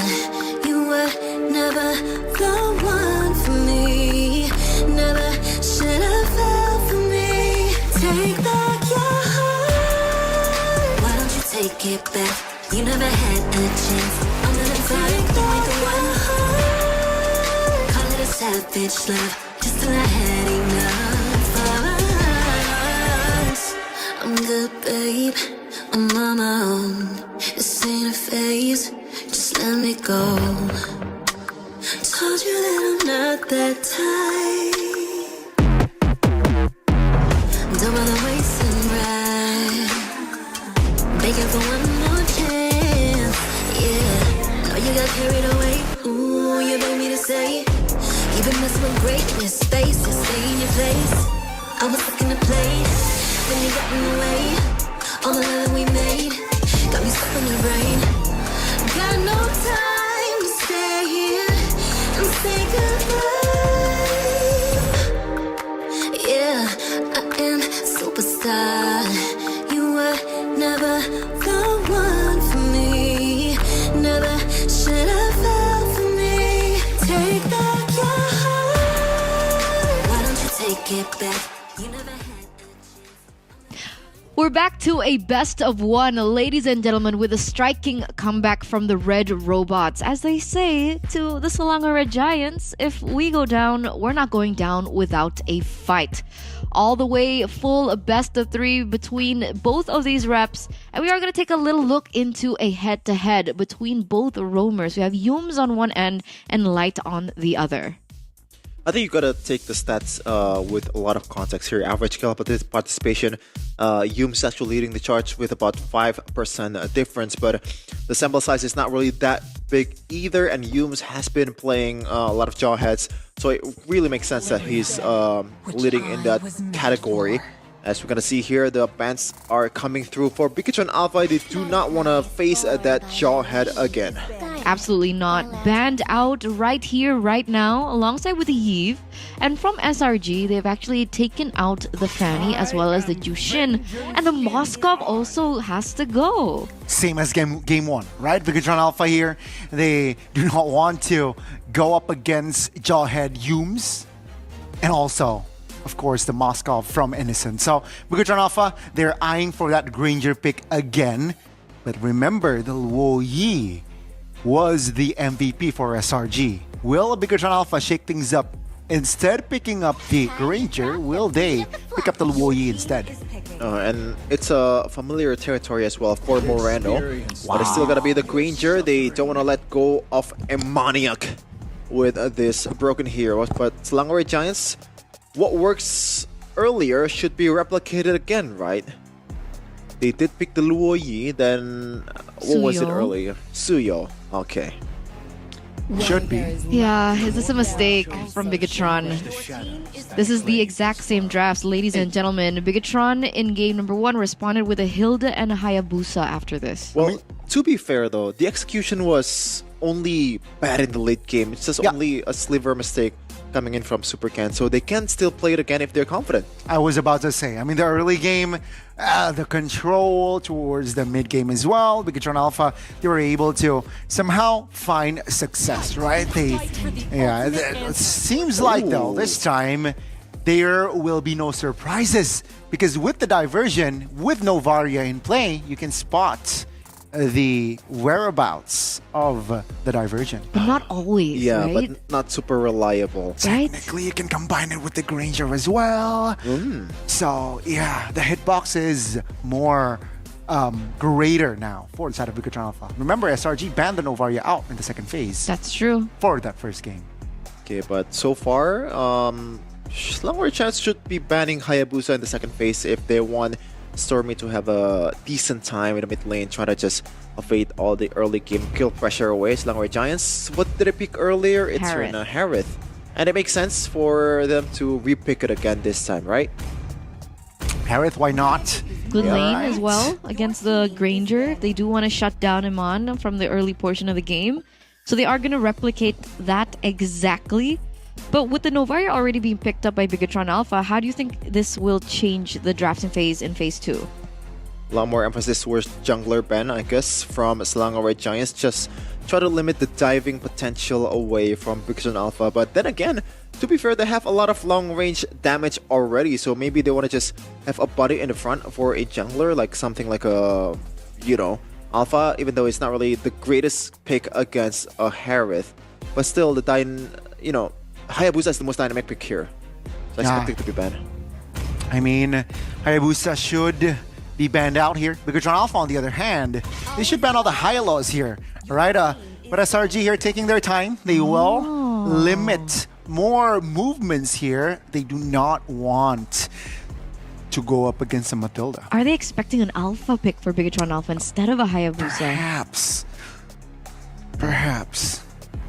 You were never the one for me. Never should have fell for me. Take back your heart. Why don't you take it back? You never had a chance. I'm gonna take back the one heart. Call it a savage love, just till I had enough of us. I'm good, babe. I'm on my own. This ain't a phase. Just let me go. Told you that I'm not that type. Don't bother wasting breath. Begging for one more chance. Yeah, know you got carried away. Ooh, you made me to say you've been messing with greatness. Faces, stay in your place. I was looking to play, then you got in the way. All the love that we made got me stuck in your brain. Got no time to stay here and say goodbye. Yeah, I am superstar. You were never the one for me. Never should have fell for me. Take back your heart. Why don't you take it back? You never had. We're back to a best of one, ladies and gentlemen, with a striking comeback from the Red Robots. As they say to the Selangor Red Giants, if we go down, we're not going down without a fight. All the way full best of three between both of these reps. And we are going to take a little look into a head-to-head between both roamers. We have Yums on one end and Light on the other. I think you gotta take the stats with a lot of context here. Average kill participation, Yume's actually leading the charge with about 5% difference, but the sample size is not really that big either, and Yume's has been playing a lot of jawheads, so it really makes sense that he's leading in that category. As we're gonna see here, the bans are coming through for Bigatron Alpha. They do not want to face that jawhead again. Absolutely not. Banned out right here, right now, alongside with the Yves. And from SRG, they've actually taken out the Fanny as well as the Jushin. And the Moskov also has to go. Same as game one, right? Bigatron Alpha here, they do not want to go up against Jawhead Yumes. And also, of course, the Moskov from Innocent. So, Bigatron Alpha, they're eyeing for that Granger pick again. But remember, the Luo Yi was the MVP for SRG. Will Bigatron Alpha shake things up? Instead picking up the Granger, will they pick up the Luo Yi instead? And it's a familiar territory as well for Moreno. But it's still gonna be the Granger. They don't want to let go of a Maniac with this broken hero. But Selangor Giants, what works earlier should be replicated again, right? They did pick the Luo Yi, then what was it earlier? Suyo. Okay. Should be. Yeah, is this a mistake from Bigatron? This is the exact same drafts, ladies and gentlemen. Bigatron in game number 1 responded with a Hilda and a Hayabusa after this. Well, to be fair though, the execution was only bad in the late game. It's just only a sliver mistake coming in from Supercan, so they can still play it again if they're confident. I was about to say, I mean, the early game, the control towards the mid game as well, Bigatron Alpha, they were able to somehow find success, right? It seems like though, this time, there will be no surprises because with the diversion, with Novaria in play, you can spot the whereabouts of the diversion. But not always, yeah, right? but not super reliable. Technically, you can combine it with the Granger as well. So, yeah, the hitbox is more greater now for the side of Bigatron Alpha. Remember, SRG banned the Novaria out in the second phase. That's true. For that first game. Okay, but so far, Selangor Giants should be banning Hayabusa in the second phase if they want Stormy to have a decent time in the mid lane, try to just evade all the early game kill pressure away. Selangor Giants, what did they pick earlier? It's Harith. And it makes sense for them to repick it again this time, right? Harith, why not? Good lane as well against the Granger. They do want to shut down Iman from the early portion of the game. So they are going to replicate that exactly. But with the Novaria already being picked up by Bigatron Alpha, how do you think this will change the drafting phase in phase 2? A lot more emphasis towards jungler ban, I guess, from Selangor Giants. Just try to limit the diving potential away from Bigatron Alpha. But then again, to be fair, they have a lot of long-range damage already. So maybe they want to just have a body in the front for a jungler, like something like a, Alpha, even though it's not really the greatest pick against a Harith. But still, Hayabusa is the most dynamic pick here. So I expect it to be banned. I mean, Hayabusa should be banned out here. Bigatron Alpha, on the other hand, they should ban all the Hyalos here, right? But SRG here taking their time. They will limit more movements here. They do not want to go up against a Matilda. Are they expecting an Alpha pick for Bigatron Alpha instead of a Hayabusa? Perhaps.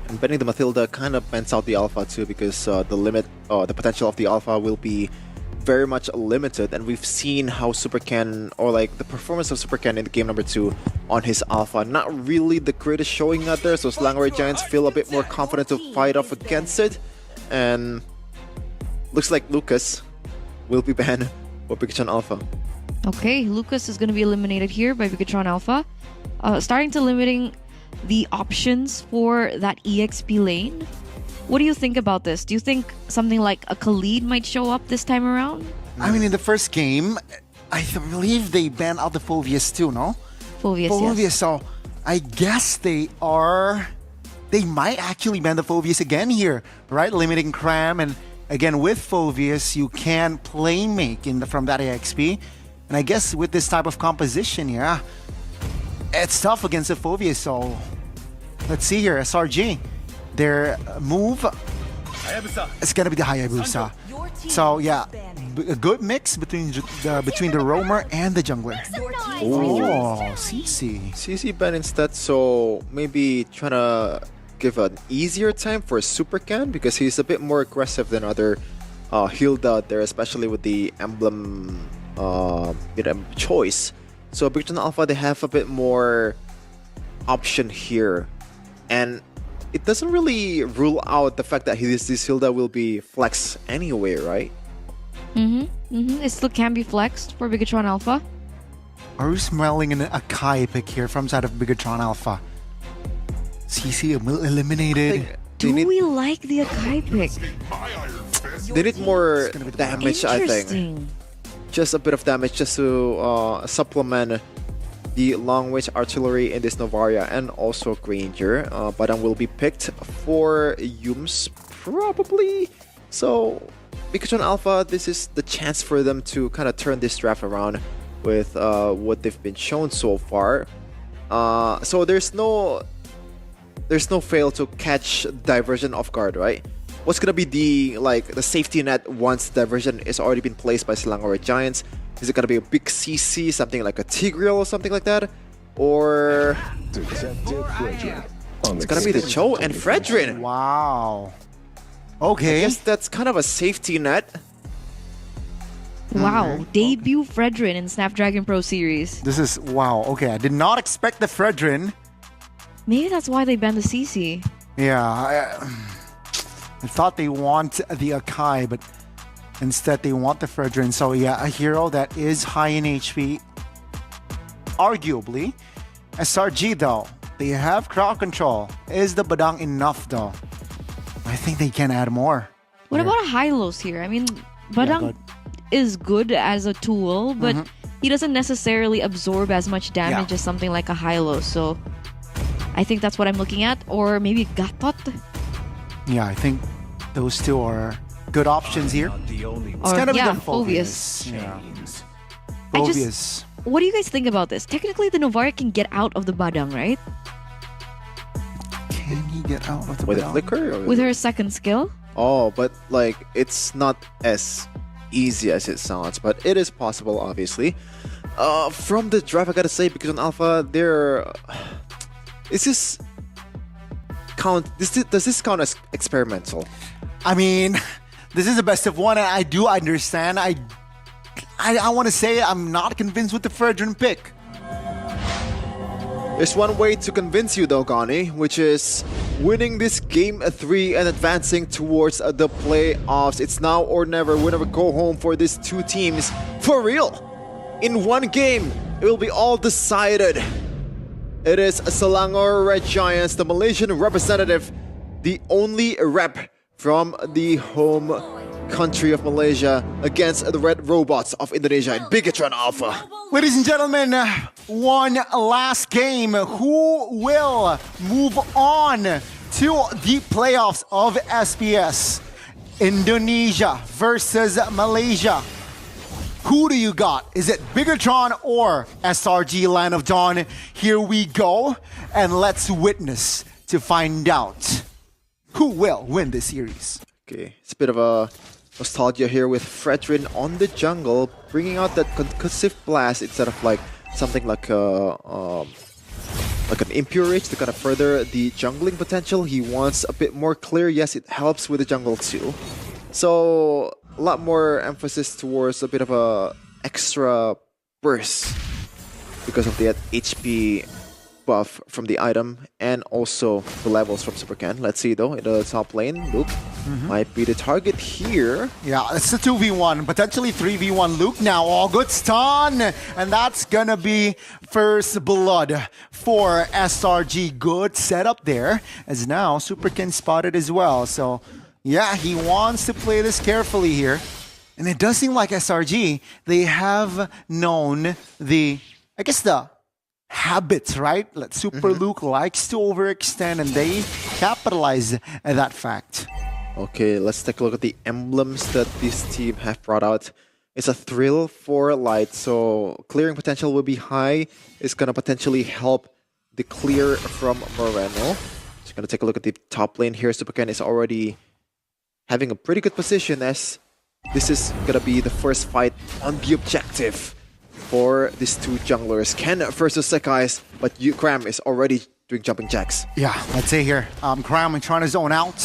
And banning the Matilda kind of bans out the Alpha too, because the potential of the Alpha will be very much limited, and we've seen how Supercan, or like the performance of Supercan in the game number 2 on his Alpha, not really the greatest showing out there, so Selangor Giants feel a bit more confident to fight off against it, and looks like Lucas will be banned for Bigatron Alpha. Okay, Lucas is going to be eliminated here by Bigatron Alpha, starting to limiting the options for that EXP lane. What do you think about this? Do you think something like a Khalid might show up this time around? I mean, in the first game, I believe they banned out the Phoveus too, no? Phoveus, yes. So I guess they might actually ban the Phoveus again here, right? Limiting Cram, and again with Phoveus, you can play make from that EXP. And I guess with this type of composition, it's tough against the Phoveus. So let's see here, SRG. Their move It's gonna be the Hayabusa. So yeah, a good mix between the roamer and the jungler. Oh, CC ban instead, so maybe trying to give an easier time for Super Can because he's a bit more aggressive than other Hilda out there, especially with the emblem choice. So Big Alpha, they have a bit more option here, and it doesn't really rule out the fact that this Hilda will be flexed anyway, right? It still can be flexed for Bigatron Alpha. Are we smelling an Akai pick here from side of Bigatron Alpha? CC eliminated. Do we like the Akai pick? They need more damage, I think. Just a bit of damage just to supplement the long-range artillery in this Novaria and also Granger. Badang will be picked for Yums, probably. So, Bigatron Alpha, this is the chance for them to kind of turn this draft around with what they've been shown so far. So there's no fail to catch diversion off guard, right? What's gonna be the safety net once diversion is already been placed by Selangor Giants? Is it gonna be a big CC, something like a Tigreal or something like that? Or it's gonna be the Cho and Fredrin. Wow. Okay. I guess that's kind of a safety net. Wow, debut Fredrin in Snapdragon Pro Series. This is wow. Okay, I did not expect the Fredrin. Maybe that's why they banned the CC. Yeah, I thought they want the Akai, but instead they want the Fredrin. So yeah, a hero that is high in HP. Arguably, SRG though, they have crowd control. Is the Badang enough though? I think they can add more. What about a Hylos here? I mean, Badang is good as a tool, but he doesn't necessarily absorb as much damage as something like a Hylos. So I think that's what I'm looking at. Or maybe Gatot. Yeah, I think those two are good options here. It's gonna be the Phobius. Yeah. Phobius. What do you guys think about this? Technically, the Novaria can get out of the Badang, right? Can he get out of the with Badang? A flicker? Or with her second skill? Oh, but like it's not as easy as it sounds, but it is possible, obviously. From the draft, I gotta say, because on Alpha, does this count as experimental? I mean, this is the best of one, and I do understand. I want to say I'm not convinced with the Fredrin pick. There's one way to convince you though, Gani, which is winning this Game 3 and advancing towards the playoffs. It's now or never, win or go home for these two teams. For real! In one game, it will be all decided. It is Selangor Red Giants, the Malaysian representative, the only rep from the home country of Malaysia against the Red Robots of Indonesia in Bigatron Alpha. Ladies and gentlemen, one last game. Who will move on to the playoffs of SPS? Indonesia versus Malaysia. Who do you got? Is it Bigatron or SRG Land of Dawn? Here we go, and let's witness to find out who will win this series. Okay, it's a bit of a nostalgia here with Fredrin on the jungle, bringing out that concussive blast instead of like something like an Impure Rage to kind of further the jungling potential. He wants a bit more clear. Yes, it helps with the jungle too. So a lot more emphasis towards a bit of a extra burst because of the HP buff from the item and also the levels from Supercan. Let's see though, in the top lane, Luke might be the target here. Yeah, it's a 2v1, potentially 3v1 Luke now. All good stun, and that's gonna be first blood for SRG. Good setup there, as now Supercan spotted as well. So yeah, he wants to play this carefully here. And it does seem like SRG, they have known the habits, right? Like Super Luke likes to overextend, and they capitalize on that fact. Okay, let's take a look at the emblems that this team have brought out. It's a Thrill for Light, so clearing potential will be high. It's gonna potentially help the clear from Moreno. Just gonna take a look at the top lane here. Supercan is already having a pretty good position as this is gonna be the first fight on the objective for these two junglers. Ken versus Sekai's, but Cram is already doing jumping jacks. Yeah, let's say here, Cram trying to zone out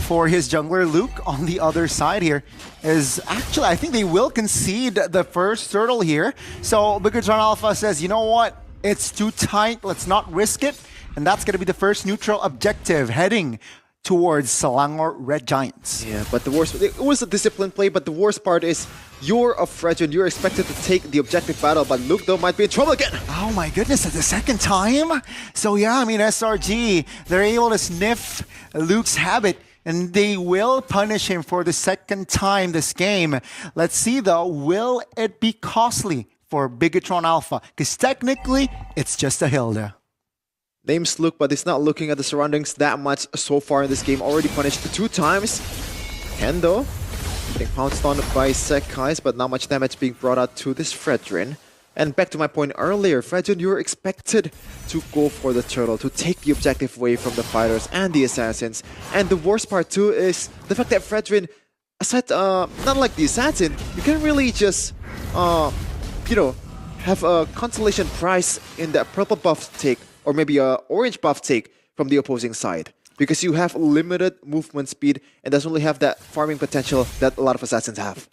for his jungler. Luke on the other side here is actually, I think they will concede the first turtle here. So Bigatron Alpha says, you know what? It's too tight, let's not risk it. And that's going to be the first neutral objective heading towards Selangor Red Giants. Yeah, but the worst, it was a disciplined play, but the worst part is you're a Fredrin, you're expected to take the objective battle, but Luke though might be in trouble again. Oh my goodness, that's the second time? So yeah, I mean SRG, they're able to sniff Luke's habit and they will punish him for the second time this game. Let's see though, will it be costly for Bigatron Alpha? Because technically, it's just a Hilda. Name's Luke, but he's not looking at the surroundings that much so far in this game. Already punished 2 times. Ken though, getting pounced on by Sekai's, but not much damage being brought out to this Fredrin. And back to my point earlier, Fredrin, you're expected to go for the turtle, to take the objective away from the fighters and the assassins. And the worst part too is the fact that Fredrin, aside, not like the assassin, you can really just, you know, have a consolation prize in that purple buff take, or maybe a orange buff take from the opposing side. Because you have limited movement speed and doesn't really have that farming potential that a lot of assassins have.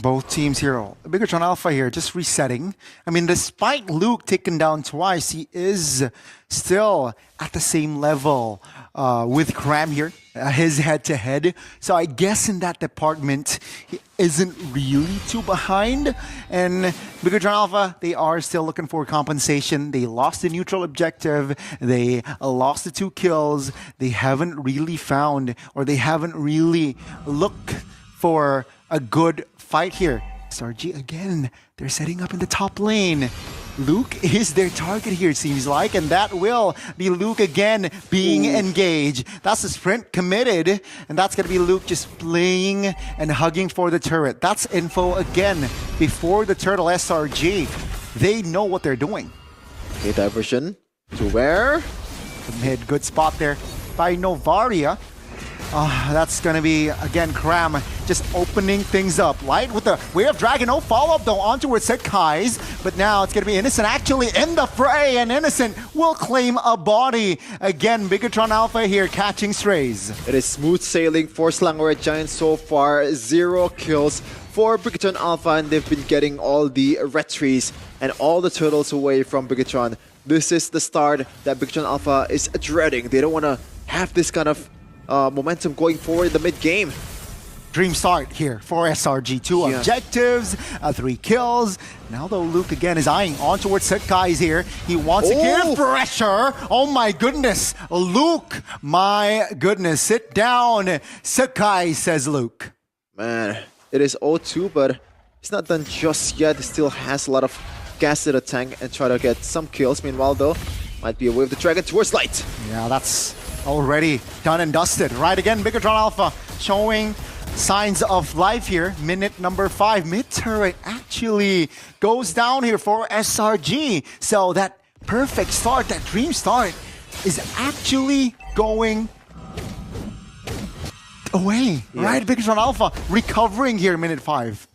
Both teams here, Bigatron Alpha here, just resetting. I mean, despite Luke taken down twice, he is still at the same level with Cram here, his head-to-head. So I guess in that department, he isn't really too behind. And Bigatron Alpha, they are still looking for compensation. They lost the neutral objective. They lost the 2 kills. They haven't really found, or they haven't really looked for a good fight here. SRG again, they're setting up in the top lane. Luke is their target here, seems like, and that will be Luke again being engaged. That's the sprint committed, and that's going to be Luke just playing and hugging for the turret. That's info again before the turtle SRG. They know what they're doing. Okay, diversion to where? The mid, good spot there by Novaria. That's going to be, again, Cram just opening things up. Light with the Way of Dragon. No follow-up, though, on towards Sekai's. But now it's going to be Innocent actually in the fray, and Innocent will claim a body. Again, Bigatron Alpha here catching strays. It is smooth sailing for Selangor Red Giants so far. 0 kills for Bigatron Alpha, and they've been getting all the red trees and all the turtles away from Bigatron. This is the start that Bigatron Alpha is dreading. They don't want to have this kind of momentum going forward in the mid-game. Dream start here for SRG. 2 objectives, 3 kills. Now though, Luke again is eyeing on towards Sekai's here. He wants to give pressure. Oh my goodness. Luke, my goodness. Sit down, Sakai, says Luke. Man, it is 0-2, but it's not done just yet. He still has a lot of gas in the tank and try to get some kills. Meanwhile though, might be a Wave of the Dragon towards Light. Yeah, that's already done and dusted. Right again, Bigatron Alpha showing signs of life here. Minute number 5. Mid-turret actually goes down here for SRG. So that perfect start, that dream start, is actually going away. Right, Bigatron Alpha recovering here, minute 5.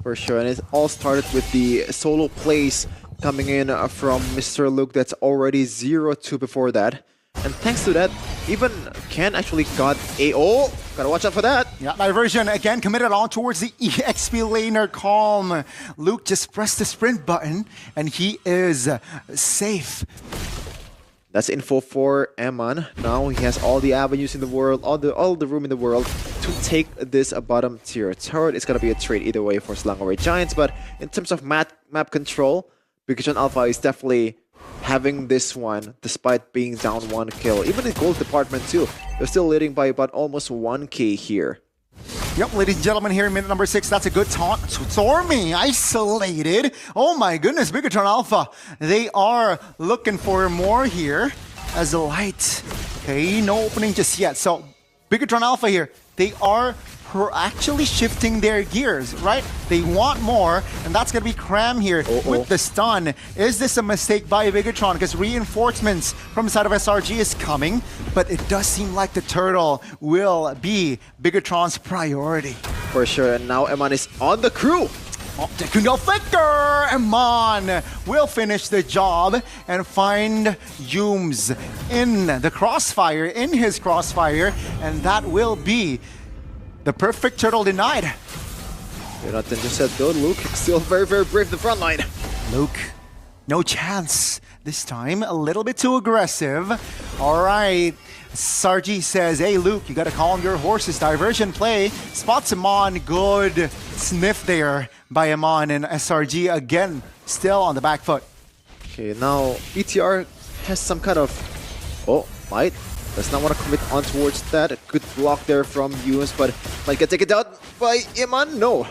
For sure, and it all started with the solo plays coming in from Mr. Luke. That's already 0-2 before that. And thanks to that, even Ken actually got a... Oh, gotta watch out for that. Yeah, diversion again committed on towards the EXP laner Calm. Luke just pressed the sprint button and he is safe. That's info for Eman. Now he has all the avenues in the world, all the room in the world to take this bottom tier turret. It's gonna be a trade either way for Selangor Red Giants, but in terms of map control, Bigatron Alpha is definitely having this one despite being down 1 kill. Even in gold department too, they're still leading by about almost 1k here. Yep, ladies and gentlemen, here in minute number 6, that's a good taunt. Stormy isolated. Oh my goodness, Bigatron Alpha. They are looking for more here as a Light. Okay, no opening just yet. So Bigatron Alpha here, they are actually shifting their gears, right? They want more, and that's going to be Cram here with the stun. Is this a mistake by Bigatron? Because reinforcements from the side of SRG is coming, but it does seem like the turtle will be Bigatron's priority. For sure, and now Eman is on the crew. Taking the flicker! Eman will finish the job and find Yooms in the crossfire, in his crossfire, and that will be the perfect turtle denied. Jonathan just said go. Luke still very, very brave in the front line. Luke, no chance. This time, a little bit too aggressive. All right. Sargi says, hey, Luke, you got to calm your horses. Diversion play. Spots Eman. Good sniff there by Eman. And SRG, again, still on the back foot. Okay, now ETR has some kind of... Oh, Light does not want to commit on towards that. A good block there from Yooms, but might get taken down by Eman. No.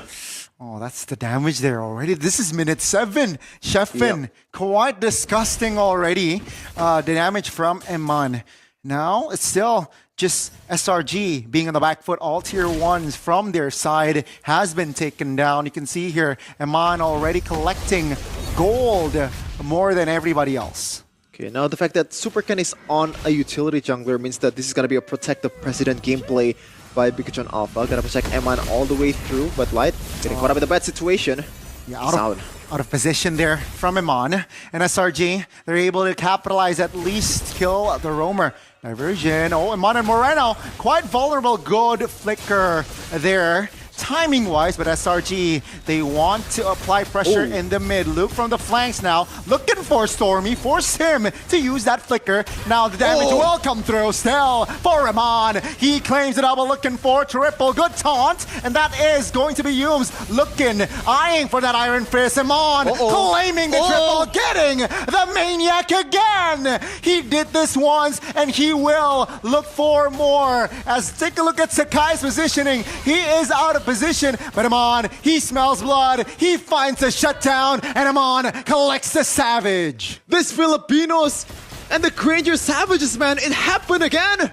Oh, that's the damage there already. This is minute 7. Sheffin, quite disgusting already. The damage from Eman. Now, it's still just SRG being on the back foot. All tier 1s from their side has been taken down. You can see here, Eman already collecting gold more than everybody else. Okay, now the fact that Super Ken is on a utility jungler means that this is going to be a protective President gameplay by Bigatron Alpha. Gonna protect Eman all the way through, but Light getting caught up in a bad situation. Yeah, out of position there from Eman. And SRG, they're able to capitalize, at least kill the roamer. Diversion. Oh, Eman and Moreno, quite vulnerable. Good flicker there. Timing-wise, but SRG, they want to apply pressure in the mid. Luke from the flanks now, looking for Stormy, force him to use that flicker. Now the damage will come through still for Eman. He claims the double, looking for triple. Good taunt, and that is going to be Yooms looking, eyeing for that Iron Fist. Eman claiming the triple, getting the Maniac again. He did this once, and he will look for more. As take a look at Sakai's positioning, he is out of position, but Eman, he smells blood, he finds a shutdown, and Eman collects the Savage. This Filipinos and the Granger Savages, man, it happened again.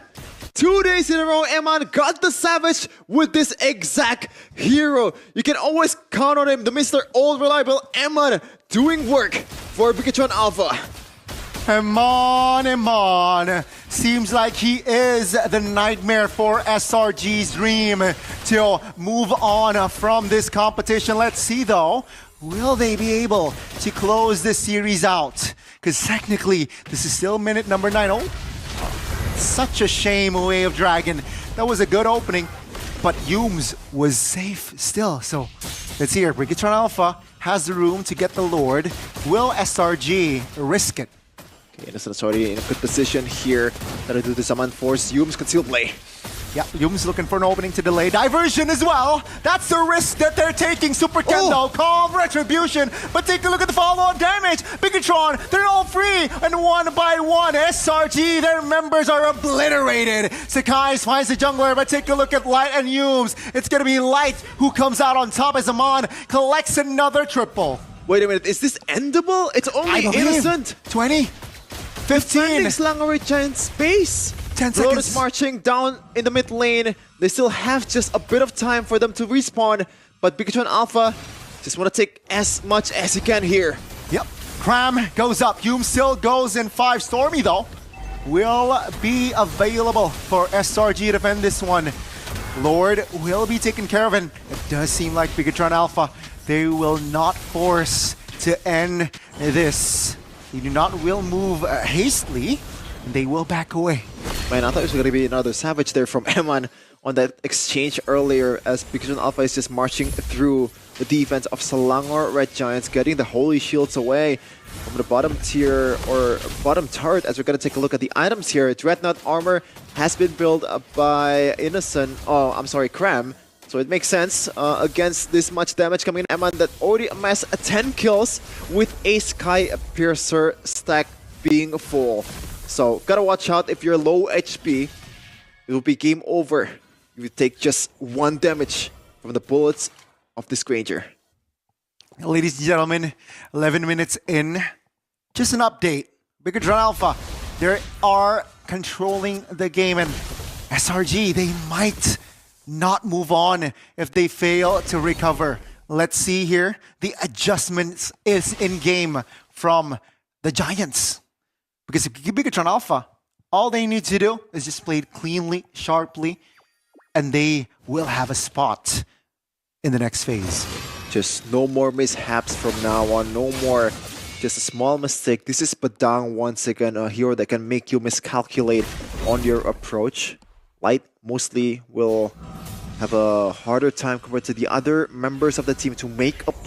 2 days in a row, Eman got the Savage with this exact hero. You can always count on him, the Mr. Old Reliable Eman doing work for Bigatron Alpha. Eman. Seems like he is the nightmare for SRG's dream to move on from this competition. Let's see though, will they be able to close this series out? Because technically, this is still minute number 9. Oh, such a shame, Way of Dragon. That was a good opening, but Yooms was safe still. So let's hear, Bigatron Alpha has the room to get the Lord. Will SRG risk it? Okay, Innocent's already in a good position here. Gotta do the summon force. Yooms concealed play. Yeah, Yooms looking for an opening to delay. Diversion as well. That's the risk that they're taking. Super Kendo, calm retribution. But take a look at the follow-on damage. Bigatron, they're all free. And one by one, SRG, their members are obliterated. Sakai finds the jungler, but take a look at Light and Yooms. It's going to be Light who comes out on top as Eman collects another triple. Wait a minute, is this endable? It's only Innocent. 20. 15. Slanger giant space. 10 seconds. Lotus marching down in the mid lane. They still have just a bit of time for them to respawn, but Bigatron Alpha just want to take as much as he can here. Yep. Cram goes up. Yooms still goes in 5. Stormy, though, will be available for SRG to defend this one. Lord will be taken care of, and it does seem like Bigatron Alpha, they will not force to end this. They do not will move hastily. They will back away. Man, I thought it was going to be another Savage there from Eman on that exchange earlier, as Bigatron Alpha is just marching through the defense of Selangor Red Giants, getting the Holy Shields away from the bottom tier or bottom turret. As we're going to take a look at the items here, Dreadnought armor has been built by Cram. So it makes sense against this much damage coming in. Eman that already amassed 10 kills with a Sky Piercer stack being full. So gotta watch out if you're low HP. It will be game over if you take just 1 damage from the bullets of this Granger. Ladies and gentlemen, 11 minutes in. Just an update. Bigatron Alpha, they are controlling the game, and SRG, they might not move on if they fail to recover. Let's see here. The adjustments is in game from the Giants. Because Bigatron Alpha, all they need to do is just play it cleanly, sharply, and they will have a spot in the next phase. Just no more mishaps from now on. No more just a small mistake. This is Badang once again, a hero that can make you miscalculate on your approach. Light mostly will have a harder time compared to the other members of the team to make a play.